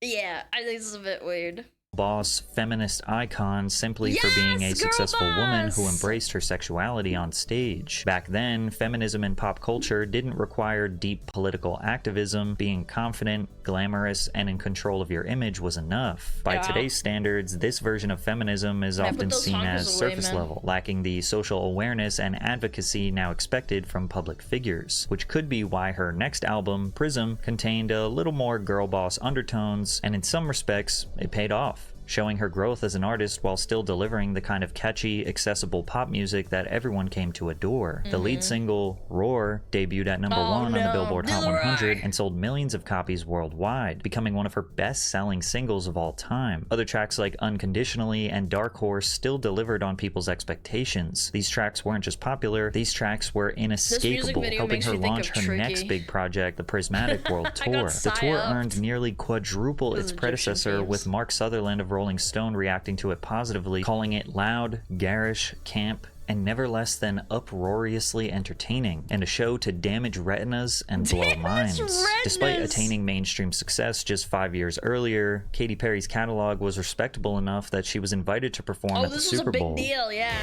Yeah, I think this is a bit weird. Boss, feminist icon simply for being a successful woman who embraced her sexuality on stage. Back then, feminism in pop culture didn't require deep political activism. Being confident, glamorous, and in control of your image was enough. By today's standards, this version of feminism is often seen as surface level, lacking the social awareness and advocacy now expected from public figures, which could be why her next album, Prism, contained a little more girl boss undertones, and in some respects, it paid off. showing her growth as an artist while still delivering the kind of catchy, accessible pop music that everyone came to adore. The lead single, Roar, debuted at number 1 on the Billboard Hot 100 and sold millions of copies worldwide, becoming one of her best-selling singles of all time. Other tracks like Unconditionally and Dark Horse still delivered on people's expectations. These tracks weren't just popular, these tracks were inescapable, helping her launch her next big project, the Prismatic World Tour. The tour earned nearly quadruple its predecessor, with Mark Sutherland of Rolling Stone reacting to it positively, calling it loud, garish, camp, and never less than uproariously entertaining, and a show to damage retinas and blow minds. Despite attaining mainstream success just 5 years earlier, Katy Perry's catalog was respectable enough that she was invited to perform at the Super Bowl. Oh, this was a big deal, yeah.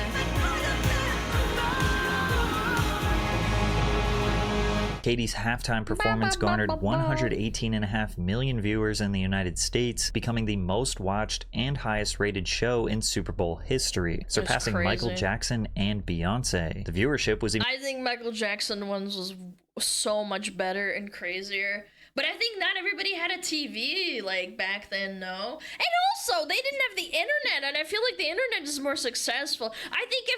Katy's halftime performance garnered 118.5 million viewers in the United States, becoming the most watched and highest rated show in Super Bowl history, surpassing Michael Jackson and Beyonce. The viewership was I think Michael Jackson ones was so much better and crazier. But I think not everybody had a TV like back then, no. And also, they didn't have the internet, and I feel like the internet is more successful. I think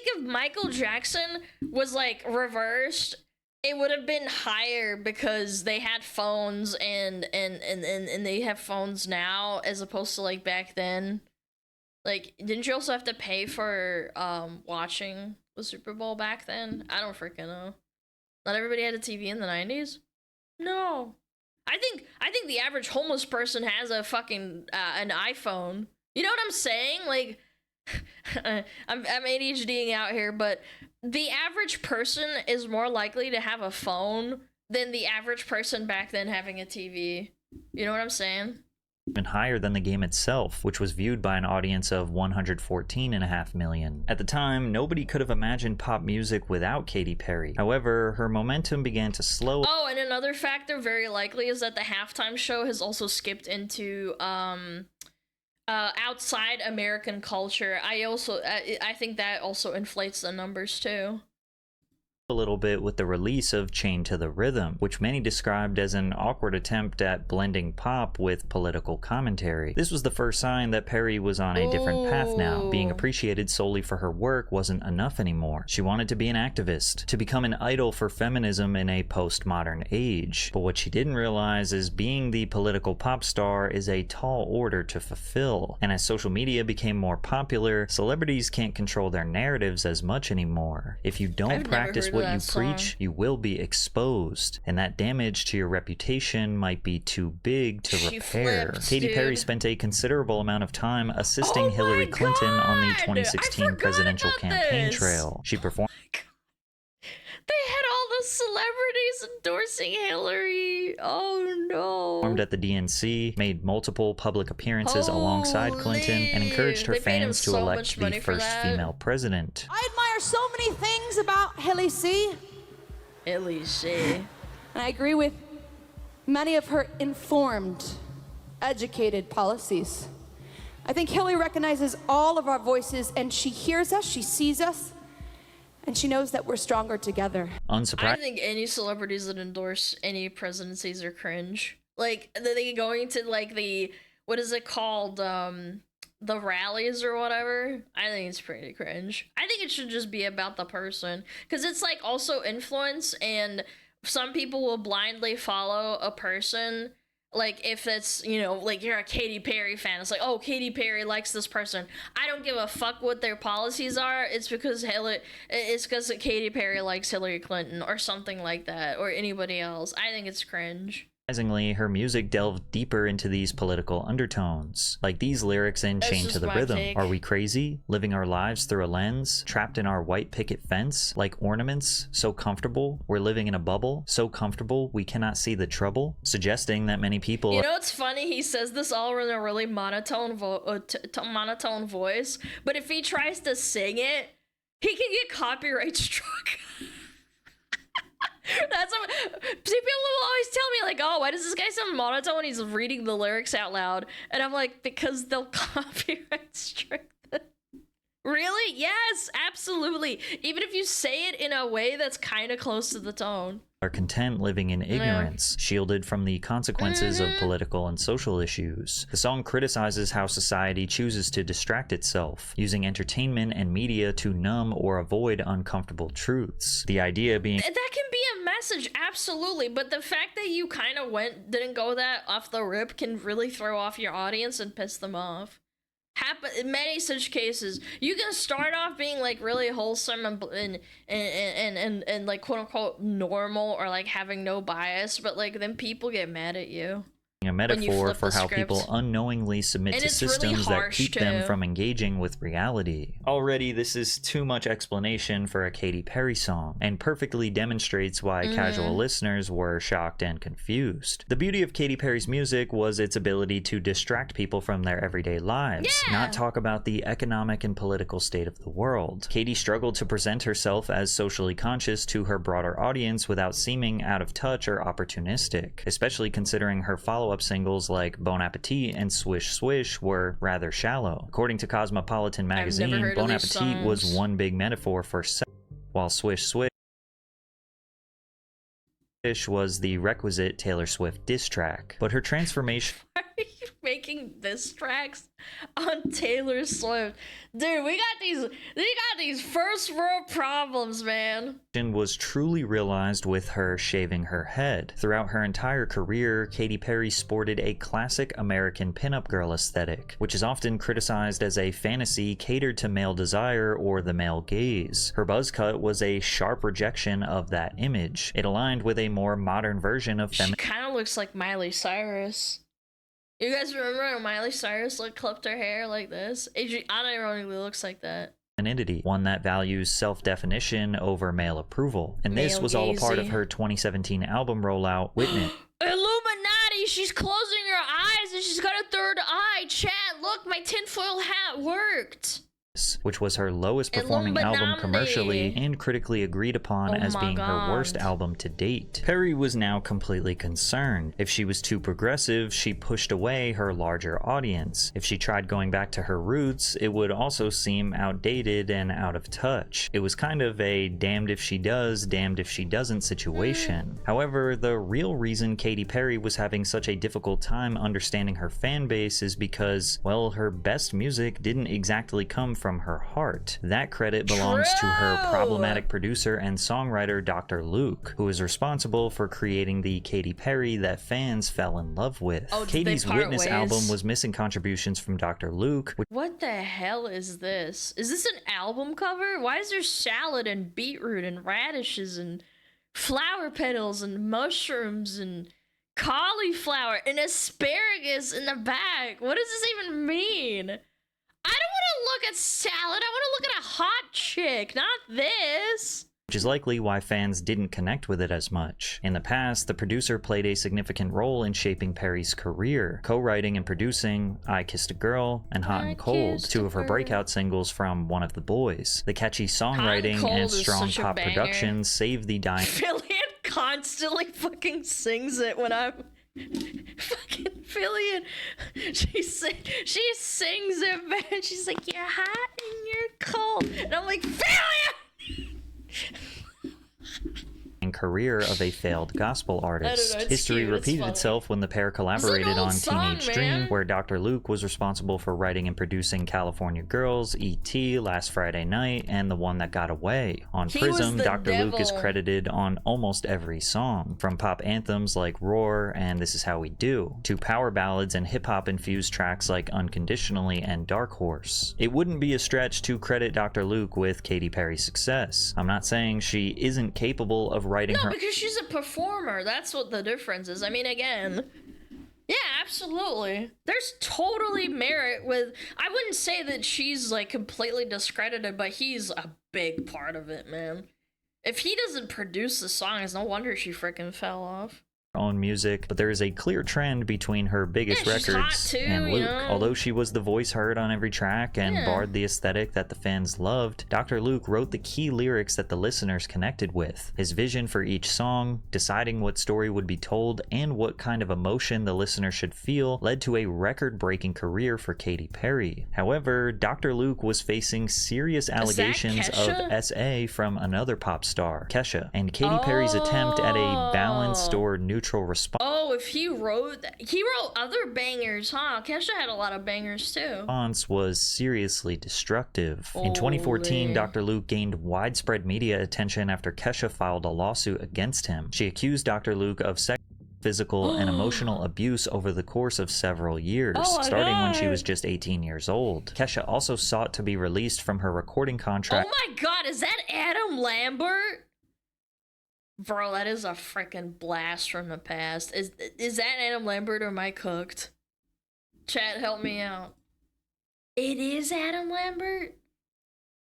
if Michael Jackson was like reversed, it would have been higher because they had phones and they have phones now as opposed to like back then. Like, didn't you also have to pay for watching the Super Bowl back then? I don't freaking know. Not everybody had a TV in the 90s? No. I think the average homeless person has a fucking an iPhone. You know what I'm saying? Like, I'm ADHDing out here, but the average person is more likely to have a phone than the average person back then having a TV. You know what I'm saying? Even higher than the game itself, which was viewed by an audience of 114.5 million. At the time, nobody could have imagined pop music without Katy Perry. However, her momentum began to slow. Oh, and another factor very likely is that the halftime show has also skipped into outside American culture. I think that also inflates the numbers too. A little bit with the release of Chained to the Rhythm, which many described as an awkward attempt at blending pop with political commentary. This was the first sign that Perry was on a different path now. Being appreciated solely for her work wasn't enough anymore. She wanted to be an activist, to become an idol for feminism in a postmodern age. But what she didn't realize is being the political pop star is a tall order to fulfill. And as social media became more popular, celebrities can't control their narratives as much anymore. If you don't practice what you preach, you will be exposed, and that damage to your reputation might be too big to repair. Katy Perry spent a considerable amount of time assisting Hillary Clinton on the 2016 presidential campaign trail. She performed. They had all the celebrities endorsing Hillary. Oh no. Performed at the DNC, made multiple public appearances alongside Clinton, and encouraged her fans to elect the first female president. I admire so many things about Hilly C. Hilly C. And I agree with many of her informed, educated policies. I think Hillary recognizes all of our voices, and she hears us, she sees us, and she knows that we're stronger together. Unsurprisingly, I think any celebrities that endorse any presidencies are cringe. Like, they going to like the, what is it called, the rallies or whatever. I think it's pretty cringe. I think it should just be about the person, because it's like also influence, and some people will blindly follow a person. Like, if it's, you know, like you're a Katy Perry fan, it's like, oh, Katy Perry likes this person. I don't give a fuck what their policies are. It's because Katy Perry likes Hillary Clinton or something like that, or anybody else. I think it's cringe. Surprisingly, her music delved deeper into these political undertones, like these lyrics in Chained to the Rhythm. Are we crazy? Living our lives through a lens? Trapped in our white picket fence? Like ornaments? So comfortable? We're living in a bubble? So comfortable we cannot see the trouble? Suggesting that many people... You know what's funny? He says this all in a really monotone voice, but if he tries to sing it, he can get copyright struck. That's what people will always tell me, like, oh, why does this guy sound monotone when he's reading the lyrics out loud? And I'm like, because they'll copyright strike them. Really? Yes, absolutely. Even if you say it in a way that's kind of close to the tone. Are content living in ignorance, shielded from the consequences of political and social issues. The song criticizes how society chooses to distract itself, using entertainment and media to numb or avoid uncomfortable truths. The idea being That can be a message, absolutely, but the fact that you kind of didn't go that off the rip can really throw off your audience and piss them off. Happen in many such cases. You can start off being like really wholesome and like quote unquote normal or like having no bias, but like then people get mad at you. a metaphor for how people unknowingly submit And to it's really systems that harsh, keep them too. from engaging with reality. Already, this is too much explanation for a Katy Perry song, and perfectly demonstrates why casual listeners were shocked and confused. The beauty of Katy Perry's music was its ability to distract people from their everyday lives, not talk about the economic and political state of the world. Katy struggled to present herself as socially conscious to her broader audience without seeming out of touch or opportunistic, especially considering her follow-up singles like Bon Appetit and Swish Swish were rather shallow. According to Cosmopolitan magazine, Bon Appetit was one big metaphor for sex, while Swish Swish was the requisite Taylor Swift diss track. But her transformation Making diss tracks on Taylor Swift. Dude, we got these first world problems, man. was truly realized with her shaving her head. Throughout her entire career, Katy Perry sported a classic American pinup girl aesthetic, which is often criticized as a fantasy catered to male desire or the male gaze. Her buzz cut was a sharp rejection of that image. It aligned with a more modern version of She kind of looks like Miley Cyrus. You guys remember when Miley Cyrus like clipped her hair like this? Adriana ironically looks like that. femininity, one that values self-definition over male approval. And this was all a part of her 2017 album rollout, Witness. Illuminati! She's closing her eyes and she's got a third eye. Chat, look, my tinfoil hat worked. Which was her lowest performing album commercially and critically agreed upon as being her worst album to date. Perry was now completely concerned. If she was too progressive, she pushed away her larger audience. If she tried going back to her roots, it would also seem outdated and out of touch. It was kind of a damned if she does, damned if she doesn't situation. However, the real reason Katy Perry was having such a difficult time understanding her fan base is because, well, her best music didn't exactly come from her heart. That credit belongs to her problematic producer and songwriter Dr. Luke, who is responsible for creating the Katy Perry that fans fell in love with. Katy's Witness album was missing contributions from Dr. Luke. What the hell is this? Is this an album cover? Why is there salad and beetroot and radishes and flower petals and mushrooms and cauliflower and asparagus in the back? What does this even mean? I don't want to look at salad. I want to look at a hot chick, not this. Which is likely why fans didn't connect with it as much. In the past, the producer played a significant role in shaping Perry's career, co-writing and producing I Kissed a Girl and Hot and Cold, two of her breakout singles from One of the Boys. The catchy songwriting and strong pop production saved the dying Fillion constantly fucking sings it when I'm fucking Fillion. She sings it, man. She's like, you're hot and you're cold. And I'm like, Fillion! career of a failed gospel artist. it's History cute, it's repeated funny. itself when the pair collaborated on song, Teenage man. Dream, where Dr. Luke was responsible for writing and producing California Girls, E.T., Last Friday Night, and The One That Got Away. On He was Prism, the Dr. Luke is devil. credited on almost every song, from pop anthems like Roar and This Is How We Do, to power ballads and hip-hop infused tracks like Unconditionally and Dark Horse. It wouldn't be a stretch to credit Dr. Luke with Katy Perry's success. I'm not saying she isn't capable of writing No, her because she's a performer. That's what the difference is. I mean, again, yeah, absolutely. There's totally merit with. I wouldn't say that she's like completely discredited, but he's a big part of it, man. If he doesn't produce the songs, no wonder she freaking fell off. own music, but there is a clear trend between her biggest records and Luke. Although she was the voice heard on every track and barred the aesthetic that the fans loved, Dr. Luke wrote the key lyrics that the listeners connected with. His vision for each song, deciding what story would be told, and what kind of emotion the listener should feel led to a record-breaking career for Katy Perry. However, Dr. Luke was facing serious allegations of SA from another pop star, Kesha, and Katy Perry's attempt at a balanced or neutral response. Oh, if he wrote other bangers, huh? Kesha had a lot of bangers too. Was seriously destructive. In 2014, Dr. Luke gained widespread media attention after Kesha filed a lawsuit against him. She accused Dr. Luke of physical and emotional abuse over the course of several years, starting when she was just 18 years old. Kesha also sought to be released from her recording contract. Oh my god, is that Adam Lambert? Bro, that is a freaking blast from the past. Is that Adam Lambert or am I cooked? Chat, help me out. It is Adam Lambert?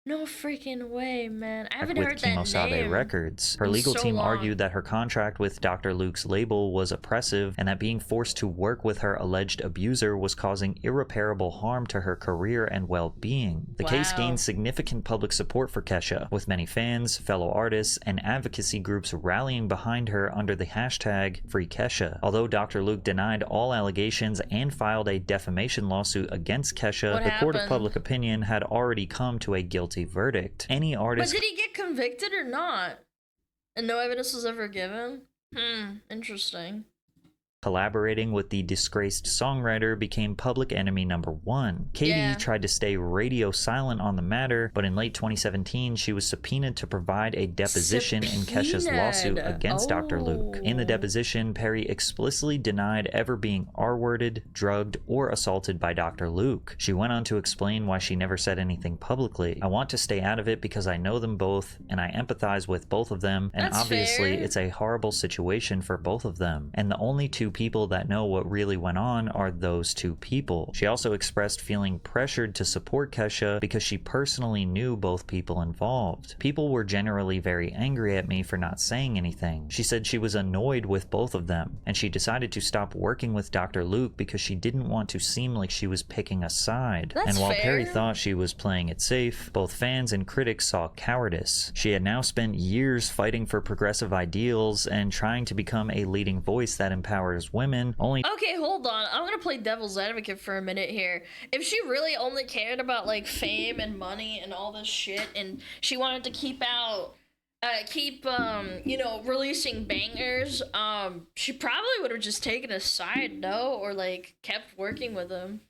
No freaking way, man. I haven't heard that name. Records. Her legal team argued that her contract with Dr. Luke's label was oppressive and that being forced to work with her alleged abuser was causing irreparable harm to her career and well-being. The case gained significant public support for Kesha, with many fans, fellow artists, and advocacy groups rallying behind her under the hashtag #FreeKesha. Although Dr. Luke denied all allegations and filed a defamation lawsuit against Kesha, the court of public opinion had already come to a guilty verdict. Any artist. But did he get convicted or not? And no evidence was ever given? Interesting. Collaborating with the disgraced songwriter became public enemy #1. Katy tried to stay radio silent on the matter, but in late 2017, she was subpoenaed to provide a deposition in Kesha's lawsuit against Dr. Luke. In the deposition, Perry explicitly denied ever being R-worded, drugged, or assaulted by Dr. Luke. She went on to explain why she never said anything publicly. I want to stay out of it because I know them both, and I empathize with both of them, and obviously it's a horrible situation for both of them. And the only two people that know what really went on are those two people. She also expressed feeling pressured to support Kesha because she personally knew both people involved. People were generally very angry at me for not saying anything. She said she was annoyed with both of them, and she decided to stop working with Dr. Luke because she didn't want to seem like she was picking a side. And while Perry thought she was playing it safe, both fans and critics saw cowardice. She had now spent years fighting for progressive ideals and trying to become a leading voice that empowers women. Okay, hold on. I'm gonna play devil's advocate for a minute here. If she really only cared about like fame and money and all this shit, and she wanted to keep you know, releasing bangers, she probably would have just taken a side, no, or like kept working with them.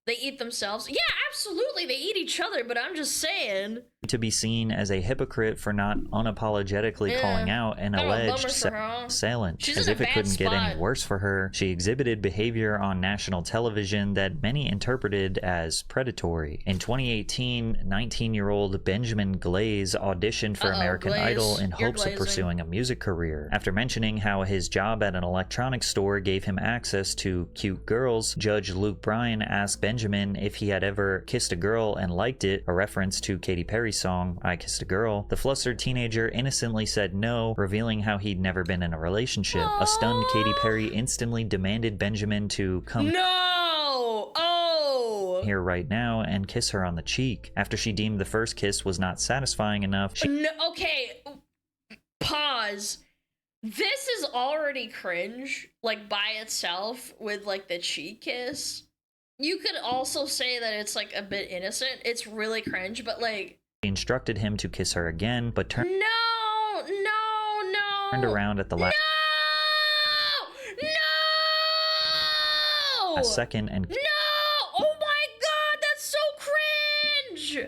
They eat themselves. Yeah, absolutely, they eat each other. But I'm just saying. To be seen as a hypocrite for not unapologetically calling out an alleged assailant, as if it couldn't get any worse for her. She exhibited behavior on national television that many interpreted as predatory. In 2018, 19-year-old Benjamin Glaze auditioned for American Idol in hopes of pursuing a music career. After mentioning how his job at an electronics store gave him access to cute girls, Judge Luke Bryan asked Benjamin if he had ever kissed a girl and liked it, a reference to Katy Perry's song, I Kissed a Girl. The flustered teenager innocently said no, revealing how he'd never been in a relationship. A stunned Katy Perry instantly demanded Benjamin to come here right now and kiss her on the cheek. After she deemed the first kiss was not satisfying enough, okay, pause. This is already cringe, like by itself, with like the cheek kiss. You could also say that it's like a bit innocent. It's really cringe, but like... She instructed him to kiss her again, but turned around at the last second and oh my god, that's so cringe!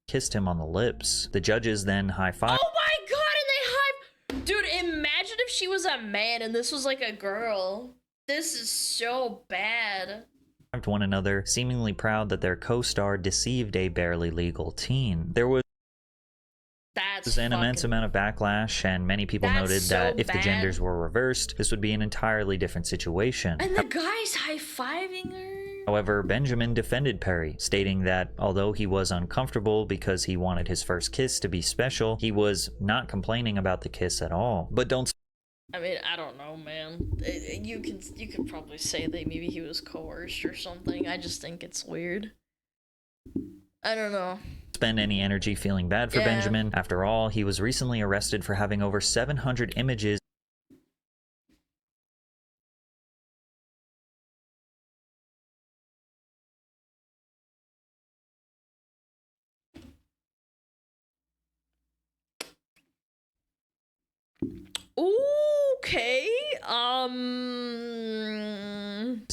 Kissed him on the lips. The judges then high-fived. Oh my god, and they Dude, imagine if she was a man and this was like a girl. This is so bad. One another, seemingly proud that their co-star deceived a barely legal teen. There was an immense amount of backlash, and many people noted that if the genders were reversed, this would be an entirely different situation. And the guy's high-fiving her. However, Benjamin defended Perry, stating that although he was uncomfortable because he wanted his first kiss to be special, he was not complaining about the kiss at all. But don't I mean, I don't know, man. You could probably say that maybe he was coerced or something. I just think it's weird. I don't know. Spend any energy feeling bad for Benjamin. After all, he was recently arrested for having over 700 images Okay.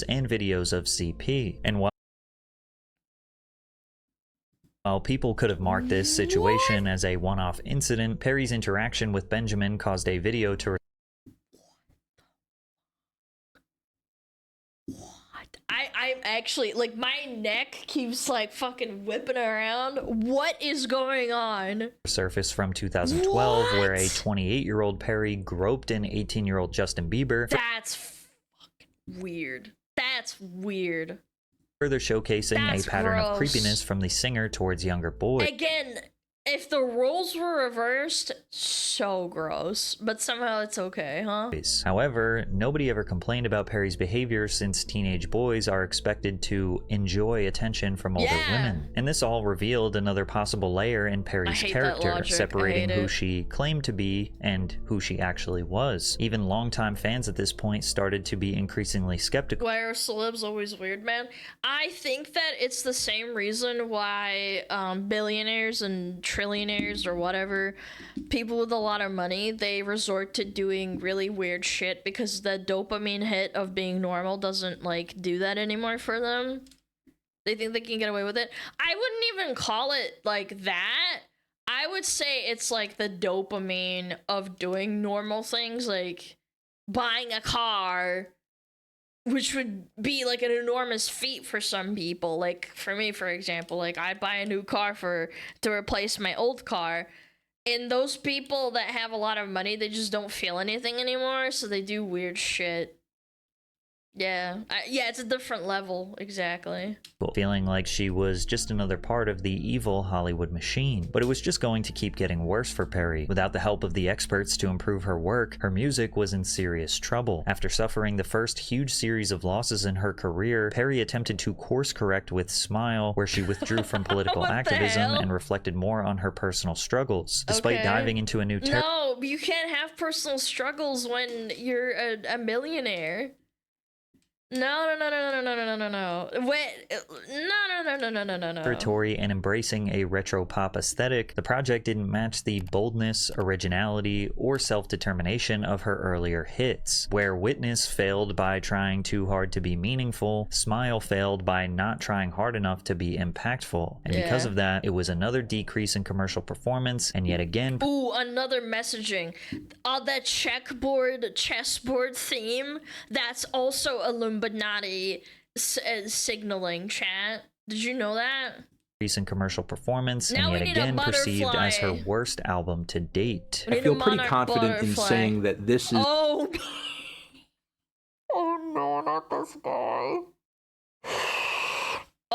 and videos of CP. And while people could have marked this situation as a one-off incident, Perry's interaction with Benjamin caused a video to I actually, like, my neck keeps, like, fucking whipping around. What is going on? surface from 2012 where a 28-year-old Perry groped an 18-year-old Justin Bieber. That's fucking weird. That's weird. Further showcasing That's a pattern gross. of creepiness from the singer towards younger boys. Again, if the roles were reversed, so gross. But somehow it's okay, huh? However, nobody ever complained about Perry's behavior since teenage boys are expected to enjoy attention from older women. And this all revealed another possible layer in Perry's hate that character, logic. separating I hate who it. she claimed to be and who she actually was. Even longtime fans at this point started to be increasingly skeptical. Why are celebs always weird, man? I think that it's the same reason why billionaires and trillionaires or whatever, people with a lot of money, they resort to doing really weird shit because the dopamine hit of being normal doesn't, like, do that anymore for them. They think they can get away with it. I wouldn't even call it like that. I would say it's like the dopamine of doing normal things, like buying a car, which would be like an enormous feat for some people. Like for me, for example, like I'd buy a new car to replace my old car. And those people that have a lot of money, they just don't feel anything anymore, so they do weird shit. Yeah, yeah, it's a different level, exactly. Feeling like she was just another part of the evil Hollywood machine. But it was just going to keep getting worse for Perry. Without the help of the experts to improve her work, her music was in serious trouble. After suffering the first huge series of losses in her career, Perry attempted to course correct with Smile, where she withdrew from political activism and reflected more on her personal struggles. Despite diving into a new No, you can't have personal struggles when you're a millionaire. No. Wait, no. territory and embracing a retro pop aesthetic, the project didn't match the boldness, originality, or self-determination of her earlier hits. Where Witness failed by trying too hard to be meaningful, Smile failed by not trying hard enough to be impactful. And because of that, it was another decrease in commercial performance, and yet again, ooh, another messaging. That chessboard theme, that's also Illuminati signaling, chat. Did you know that? decrease in commercial performance, Now and we yet need a again perceived as her butterfly. worst album to date. We I need feel a pretty monarch confident in butterfly. saying that this is Oh, oh no, not this guy.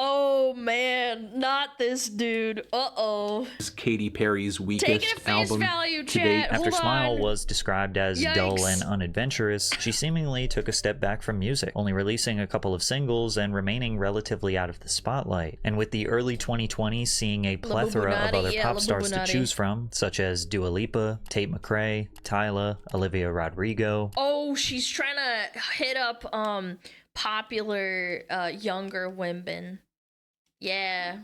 Oh man, not this dude. Uh-oh. Katy Perry's Take weakest it at face album value, to date. chat. After Hold Smile on. was described as dull and unadventurous, she seemingly took a step back from music, only releasing a couple of singles and remaining relatively out of the spotlight. And with the early 2020s seeing a plethora of other pop stars to choose from, such as Dua Lipa, Tate McRae, Tyla, Olivia Rodrigo. Oh, she's trying to hit up popular younger women. Yeah.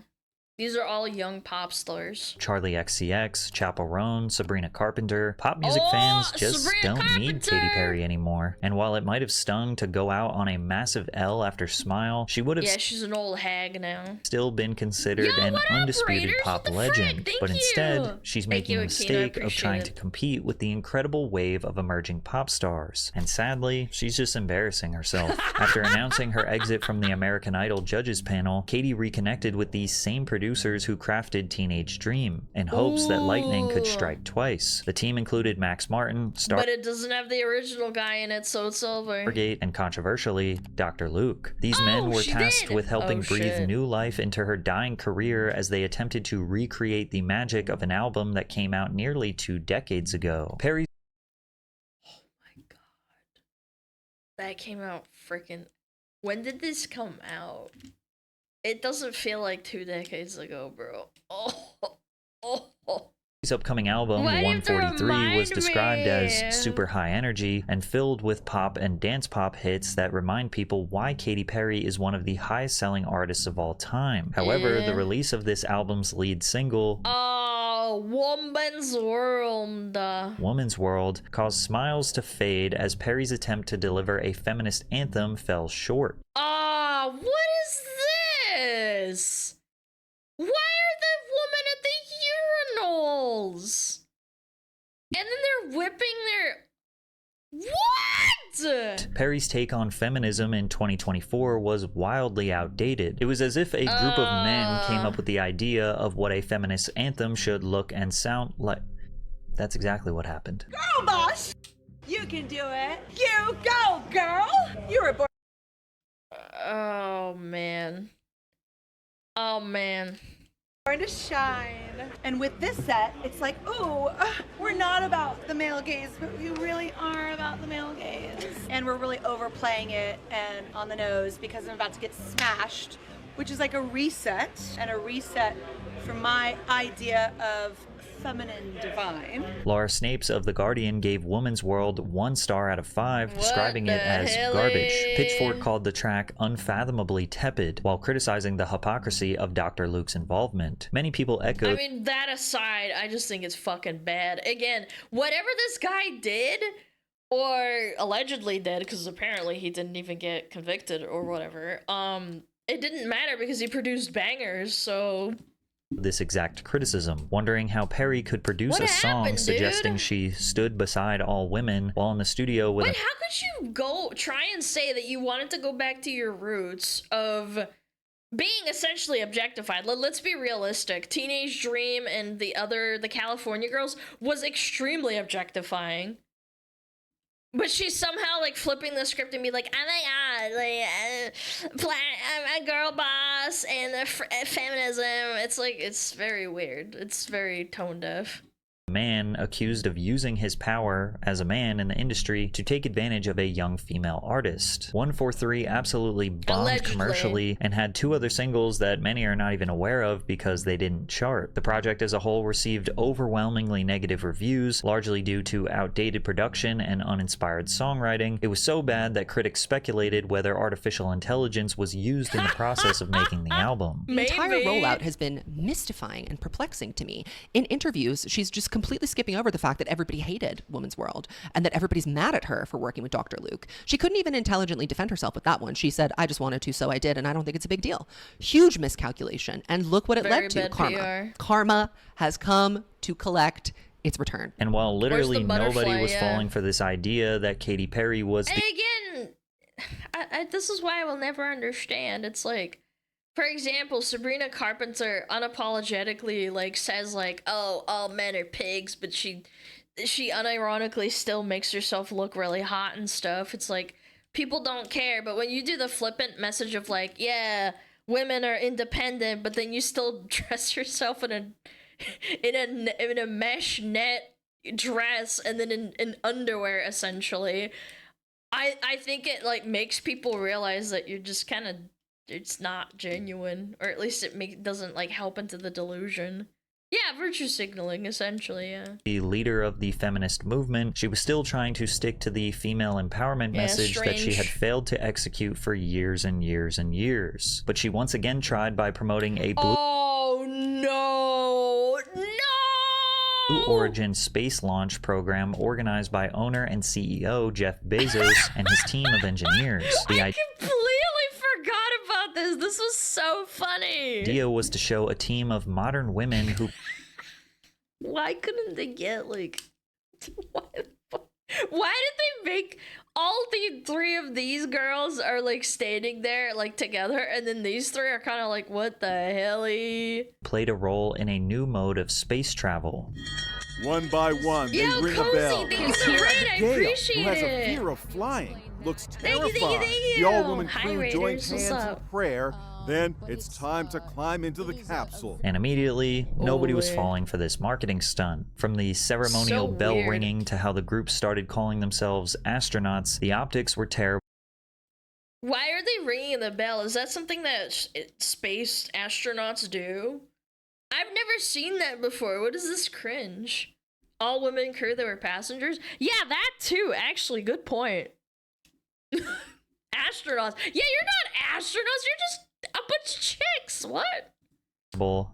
These are all young pop stars. Charlie XCX, Chappell Roan, Sabrina Carpenter. Pop music fans just Sabrina don't need Katy Perry anymore. And while it might have stung to go out on a massive L after Smile, she would have Yeah, she's an old hag now. still been considered an undisputed pop legend. But instead, she's making the mistake of trying to compete with the incredible wave of emerging pop stars. And sadly, she's just embarrassing herself. After announcing her exit from the American Idol judges panel, Katy reconnected with these same producers who crafted Teenage Dream in hopes that lightning could strike twice. The team included Max Martin, But it doesn't have the original guy in it, so it's over. Stargate, and controversially, Dr. Luke. These men were she tasked did? with helping Oh, breathe shit. new life into her dying career as they attempted to recreate the magic of an album that came out nearly 2 decades ago. Perry's That came out freaking... When did this come out? It doesn't feel like 2 decades ago, bro. His upcoming album, 143, was described as super high energy and filled with pop and dance pop hits that remind people why Katy Perry is one of the highest selling artists of all time. However, the release of this album's lead single, Woman's World. Woman's World, caused smiles to fade as Perry's attempt to deliver a feminist anthem fell short. What is this? Why are the women at the urinals? And then they're whipping their... What? Perry's take on feminism in 2024 was wildly outdated. It was as if a group of men came up with the idea of what a feminist anthem should look and sound like. That's exactly what happened. Girl boss! You can do it! You go, girl! You're a boy. Oh, man. Oh, man. Born to shine. And with this set, it's like, ooh, we're not about the male gaze, but we really are about the male gaze. And we're really overplaying it and on the nose because I'm about to get smashed, which is like a reset, and a reset from my idea of feminine divine. Laura Snapes of The Guardian gave Woman's World 1 star out of 5, describing it as garbage. Pitchfork called the track unfathomably tepid, while criticizing the hypocrisy of Dr. Luke's involvement. Many people echoed... I mean, that aside, I just think it's fucking bad. Again, whatever this guy did, or allegedly did, because apparently he didn't even get convicted or whatever, it didn't matter because he produced bangers, so... this exact criticism, wondering how Perry could produce a song suggesting she stood beside all women while in the studio with Wait, how could you go try and say that you wanted to go back to your roots of being essentially objectified? Let's be realistic. Teenage Dream and the California Girls was extremely objectifying. But she's somehow like flipping the script and be like, oh my god, like, I'm a girl boss and feminism. It's like, it's very weird. It's very tone deaf. a man accused of using his power as a man in the industry to take advantage of a young female artist. 143 absolutely bombed commercially and had 2 other singles that many are not even aware of because they didn't chart. The project as a whole received overwhelmingly negative reviews, largely due to outdated production and uninspired songwriting. It was so bad that critics speculated whether artificial intelligence was used in the process of making the album. The entire rollout has been mystifying and perplexing to me. In interviews, she's just completely skipping over the fact that everybody hated Woman's World and that everybody's mad at her for working with Dr. Luke. She couldn't even intelligently defend herself with that one. She said, I just wanted to, so I did, and I don't think it's a big deal. Huge miscalculation, and look what it led to, karma. Karma has come to collect its return. And while literally nobody was falling for this idea that Katy Perry was and again, this is why I will never understand. It's like, for example, Sabrina Carpenter unapologetically like says like, oh, all men are pigs, but she unironically still makes herself look really hot and stuff. It's like, people don't care, but when you do the flippant message of like, yeah, women are independent, but then you still dress yourself in a mesh net dress and then in underwear essentially, I think it like makes people realize that you're just kind of, it's not genuine, or at least it doesn't like help into the delusion. Yeah, virtue signaling essentially. Yeah, the leader of the feminist movement, she was still trying to stick to the female empowerment message that she had failed to execute for years and years and years. But she once again tried by promoting a Blue Origin space launch program organized by owner and CEO Jeff Bezos and his team of engineers. I completely forgot about this. This was so funny. The idea was to show a team of modern women who... Why couldn't they get like... Why did they make all the 3 of these girls are like standing there like together, and then these 3 are kind of like, what the hell-y? Played a role in a new mode of space travel. One by one, they ring a bell. Thanks for the raid, I appreciate who has it. a fear of flying, looks terrified. Thank you. The all-woman Hi, crew Raiders. joins What's hands in up? prayer. Then it's time to climb into the capsule. And immediately, nobody was falling for this marketing stunt. From the ceremonial bell ringing to how the group started calling themselves astronauts, the optics were terrible. Why are they ringing the bell? Is that something that space astronauts do? I've never seen that before. What is this cringe? All women crew that were passengers? Yeah, that too, actually. Good point. Astronauts. Yeah, you're not astronauts. You're just a bunch of chicks. What?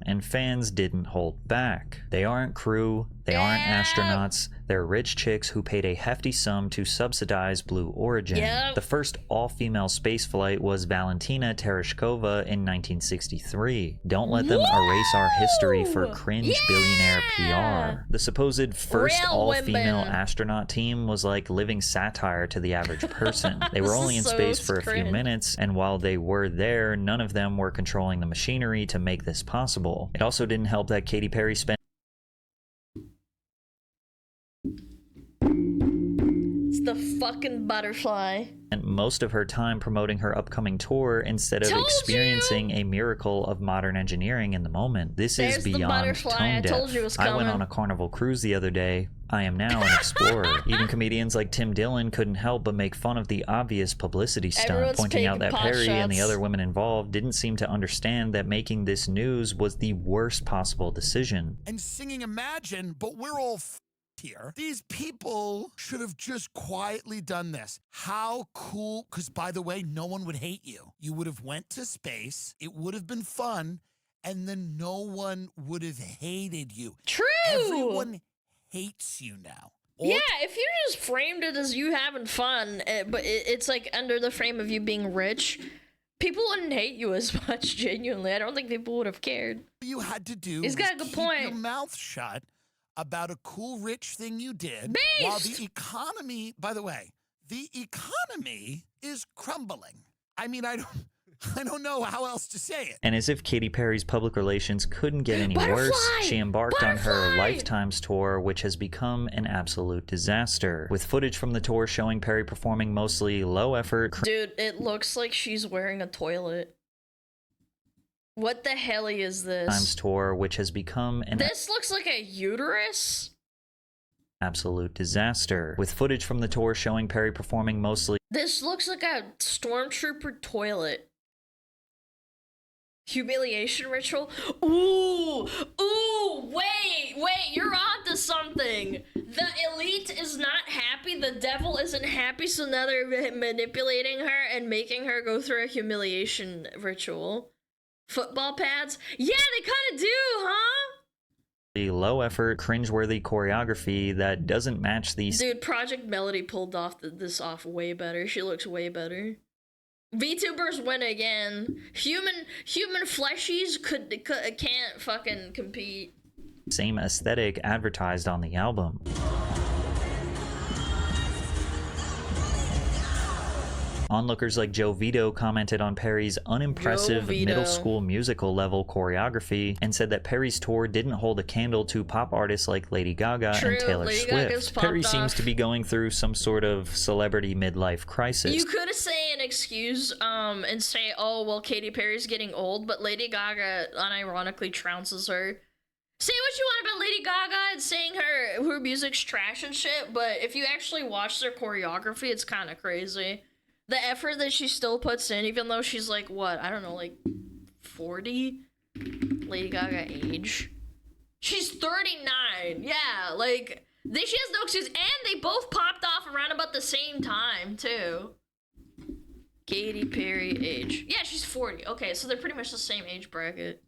And fans didn't hold back. They aren't crew, they aren't astronauts, they're rich chicks who paid a hefty sum to subsidize Blue Origin. Yep. The first all-female spaceflight was Valentina Tereshkova in 1963. Don't let them erase our history for cringe billionaire PR. The supposed first all-female astronaut team was like living satire to the average person. They were only in space for a few minutes, and while they were there, none of them were controlling the machinery to make this possible. It also didn't help that Katy Perry spent the fucking butterfly. And most of her time promoting her upcoming tour instead of experiencing a miracle of modern engineering in the moment. This is beyond tone deaf. I went on a Carnival cruise the other day. I am now an explorer. Even comedians like Tim Dillon couldn't help but make fun of the obvious publicity stunt, pointing out that Perry and the other women involved didn't seem to understand that making this news was the worst possible decision. And singing Imagine, but we're all here. These people should have just quietly done this. How cool, because by the way, no one would hate you. You would have went to space, it would have been fun, and then no one would have hated you. True! Everyone hates you now. Yeah, if you just framed it as you having fun, but it's like under the frame of you being rich, people wouldn't hate you as much, genuinely. I don't think people would have cared. What you had to do He's got a good keep point. your mouth shut about a cool, rich thing you did. Based. While the economy, by the way, the economy is crumbling. I mean, I don't know how else to say it. And as if Katy Perry's public relations couldn't get any worse, she embarked on her Lifetimes tour, which has become an absolute disaster. With footage from the tour showing Perry performing mostly low-effort... Dude, it looks like she's wearing a toilet. What the hell is this? Tour, which has become an... This looks like a uterus? Absolute disaster. With footage from the tour showing Perry performing mostly... This looks like a stormtrooper toilet. Humiliation ritual? Ooh! Ooh! Wait! You're onto something! The elite is not happy, the devil isn't happy, so now they're manipulating her and making her go through a humiliation ritual. Football pads? Yeah, they kind of do, huh? The low-effort, cringeworthy choreography that doesn't match these... Dude, Project Melody pulled this off way better. She looks way better. VTubers win again. Human fleshies can't fucking compete. Same aesthetic advertised on the album. Onlookers like Joe Vito commented on Perry's unimpressive middle school musical level choreography and said that Perry's tour didn't hold a candle to pop artists like Lady Gaga and Taylor Swift. Perry seems to be going through some sort of celebrity midlife crisis. You could say an excuse and say, oh, well, Katy Perry's getting old, but Lady Gaga unironically trounces her. Say what you want about Lady Gaga and saying her music's trash and shit, but if you actually watch their choreography, it's kind of crazy. The effort that she still puts in, even though she's like, what? I don't know, like 40? Lady Gaga age. She's 39. Yeah, like, she has no excuse. And they both popped off around about the same time, too. Katy Perry age. Yeah, she's 40. Okay, so they're pretty much the same age bracket.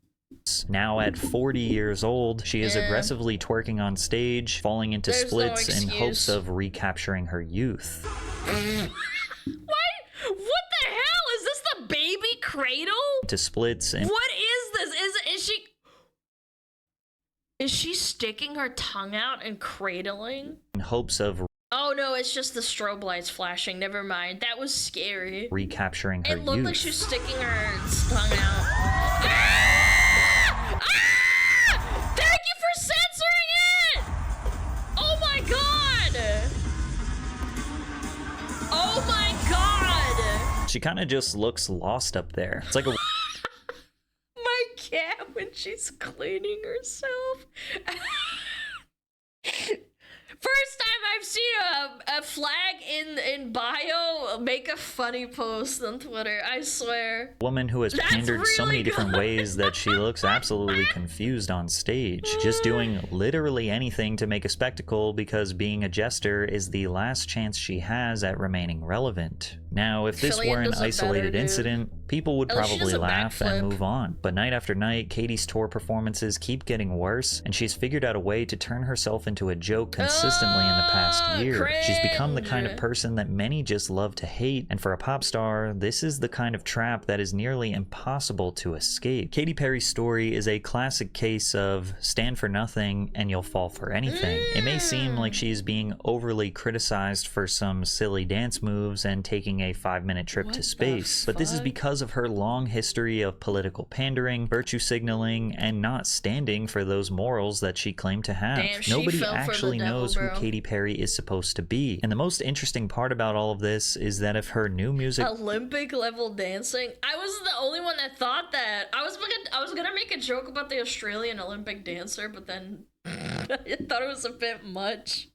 Now at 40 years old, she is aggressively twerking on stage, falling into splits in hopes of recapturing her youth. What the hell? Is this the baby cradle? To splits and... What is this? Is she sticking her tongue out and cradling? In hopes of... Oh no, it's just the strobe lights flashing. Never mind. That was scary. Recapturing her youth. It looked like she was sticking her tongue out. Thank you for censoring it! Oh my god! Oh my god! She kind of just looks lost up there. It's like a... My cat when she's cleaning herself. First time I've seen a flag in bio make a funny post on Twitter, I swear. Woman who has pandered so many different ways that she looks absolutely confused on stage, just doing literally anything to make a spectacle because being a jester is the last chance she has at remaining relevant. Now, if this were an isolated incident, people would probably laugh and move on. But night after night, Katie's tour performances keep getting worse, and she's figured out a way to turn herself into a joke consistently in the past year. She's become the kind of person that many just love to hate, and for a pop star, this is the kind of trap that is nearly impossible to escape. Katy Perry's story is a classic case of stand for nothing and you'll fall for anything. It may seem like she's being overly criticized for some silly dance moves and taking a 5-minute trip to space, but this is because of her long history of political pandering, virtue signaling, and not standing for those morals that she claimed to have. Damn, Nobody actually knows who Katy Perry is supposed to be. And the most interesting part about all of this is that if her new music Olympic level dancing. I was the only one that thought that. I was gonna make a joke about the Australian Olympic dancer, but then I thought it was a bit much.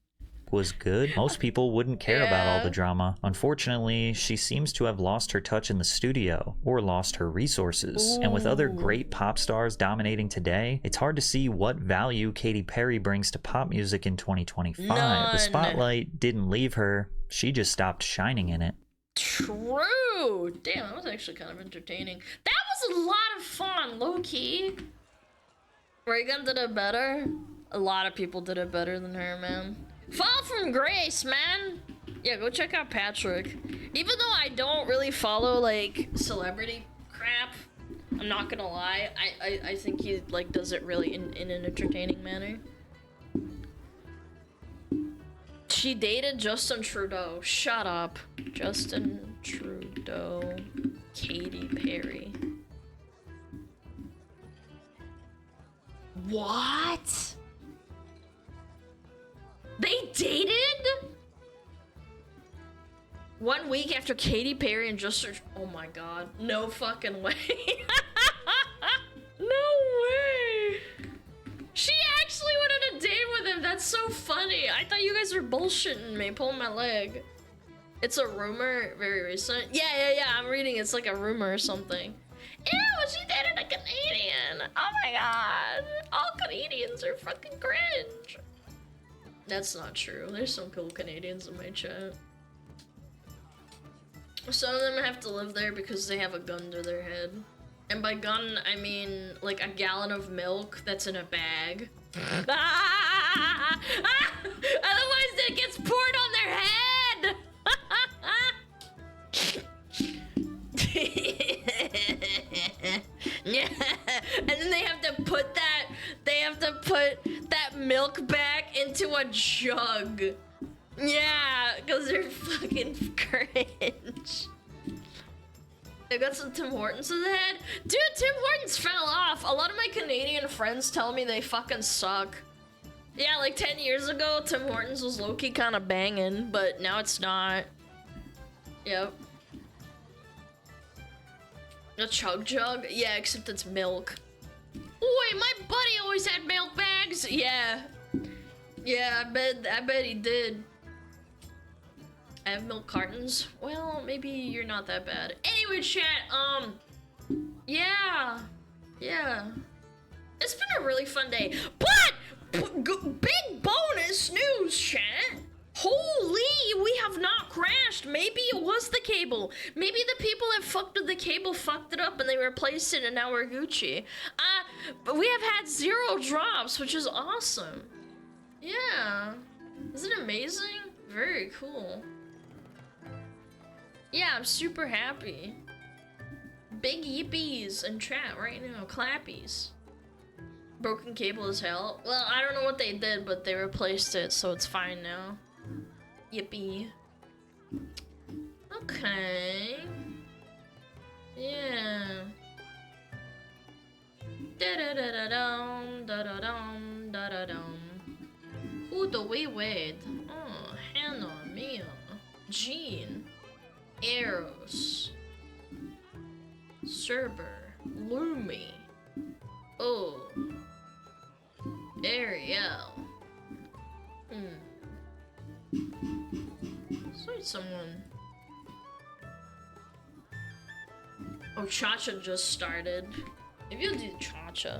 was good, most people wouldn't care about all the drama. Unfortunately, she seems to have lost her touch in the studio, or lost her resources. And with other great pop stars dominating today, it's hard to see what value Katy Perry brings to pop music in 2025. The spotlight didn't leave her, she just stopped shining in it. True! Damn, that was actually kind of entertaining. That was a lot of fun, low-key. Reagan did it better. A lot of people did it better than her, man. Fall from grace, man! Yeah, go check out Patrick. Even though I don't really follow, like, celebrity crap, I'm not gonna lie, I think he, like, does it really in an entertaining manner. She dated Justin Trudeau. Shut up. Justin Trudeau. Katy Perry. What? They dated? 1 week after Katy Perry and Justin... Oh my god. No fucking way. No way. She actually went on a date with him. That's so funny. I thought you guys were bullshitting me, pulling my leg. It's a rumor, very recent. Yeah. I'm reading. It's like a rumor or something. Ew, she dated a Canadian. Oh my god. All Canadians are fucking cringe. That's not true. There's some cool Canadians in my chat. Some of them have to live there because they have a gun to their head. And by gun, I mean like a gallon of milk that's in a bag. Otherwise, it gets poured on their head. Yeah, and then they have to put that milk back into a jug. Yeah, because they're fucking cringe. They got some Tim Hortons in the head. Dude, Tim Hortons fell off. A lot of my Canadian friends tell me they fucking suck. Yeah, like 10 years ago, Tim Hortons was low-key kind of banging, but now it's not. Yep. A chug jug? Yeah, except it's milk. Wait, my buddy always had milk bags. Yeah. Yeah, I bet he did. I have milk cartons. Well, maybe you're not that bad. Anyway, chat, yeah. It's been a really fun day. But, big bonus news, chat. Holy, we have not crashed. Maybe it was the cable. Maybe the people that fucked with the cable fucked it up and they replaced it and now we're Gucci. But we have had 0 drops, which is awesome. Yeah. Isn't it amazing? Very cool. Yeah, I'm super happy. Big yippies in chat right now. Clappies. Broken cable as hell. Well, I don't know what they did, but they replaced it, so it's fine now. Yippee. Okay. Yeah. Da-da-da-da-dum, da-da-dum, da-da-dum. Who do we with? Oh, Hannah, Mia, Jean, Eros, Cerber, Lumi, oh, Ariel, invite someone. Oh, Cha-Cha just started. Maybe I'll do Cha-Cha.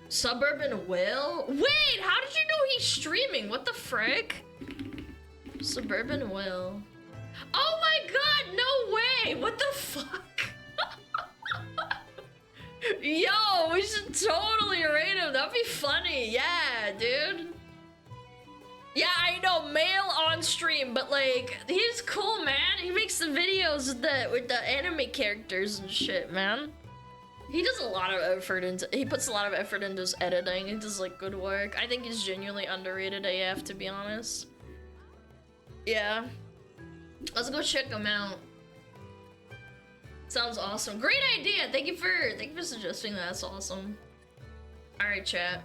Suburban Will? Wait, how did you know he's streaming? What the frick? Suburban Will. Oh my god, no way! What the fuck? Yo, we should totally rate him. That'd be funny. Yeah, dude. Yeah, I know, male on stream, but like, he's cool, man. He makes the videos with the anime characters and shit, man. He does a lot of effort into, he puts a lot of effort into his editing. He does like good work. I think he's genuinely underrated AF, to be honest. Yeah. Let's go check him out. Sounds awesome. Great idea. Thank you for suggesting that. That's awesome. All right, chat.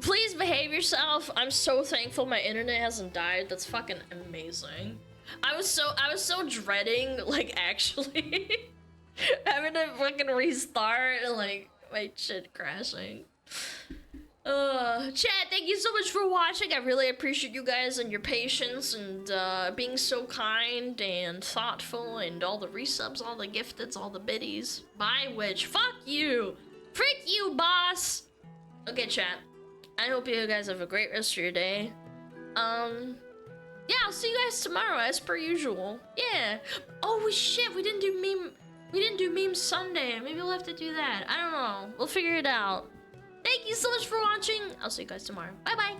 Please behave yourself. I'm so thankful my internet hasn't died. That's fucking amazing. I was so dreading like actually having to fucking restart and like my shit crashing. Chat, thank you so much for watching. I really appreciate you guys and your patience and being so kind and thoughtful and all the resubs, all the gifteds, all the biddies. By which, fuck you! Frick you, boss! Okay, chat. I hope you guys have a great rest of your day. Yeah, I'll see you guys tomorrow as per usual. Yeah. Oh shit, we didn't do meme Sunday. Maybe we'll have to do that. I don't know. We'll figure it out. Thank you so much for watching. I'll see you guys tomorrow. Bye bye.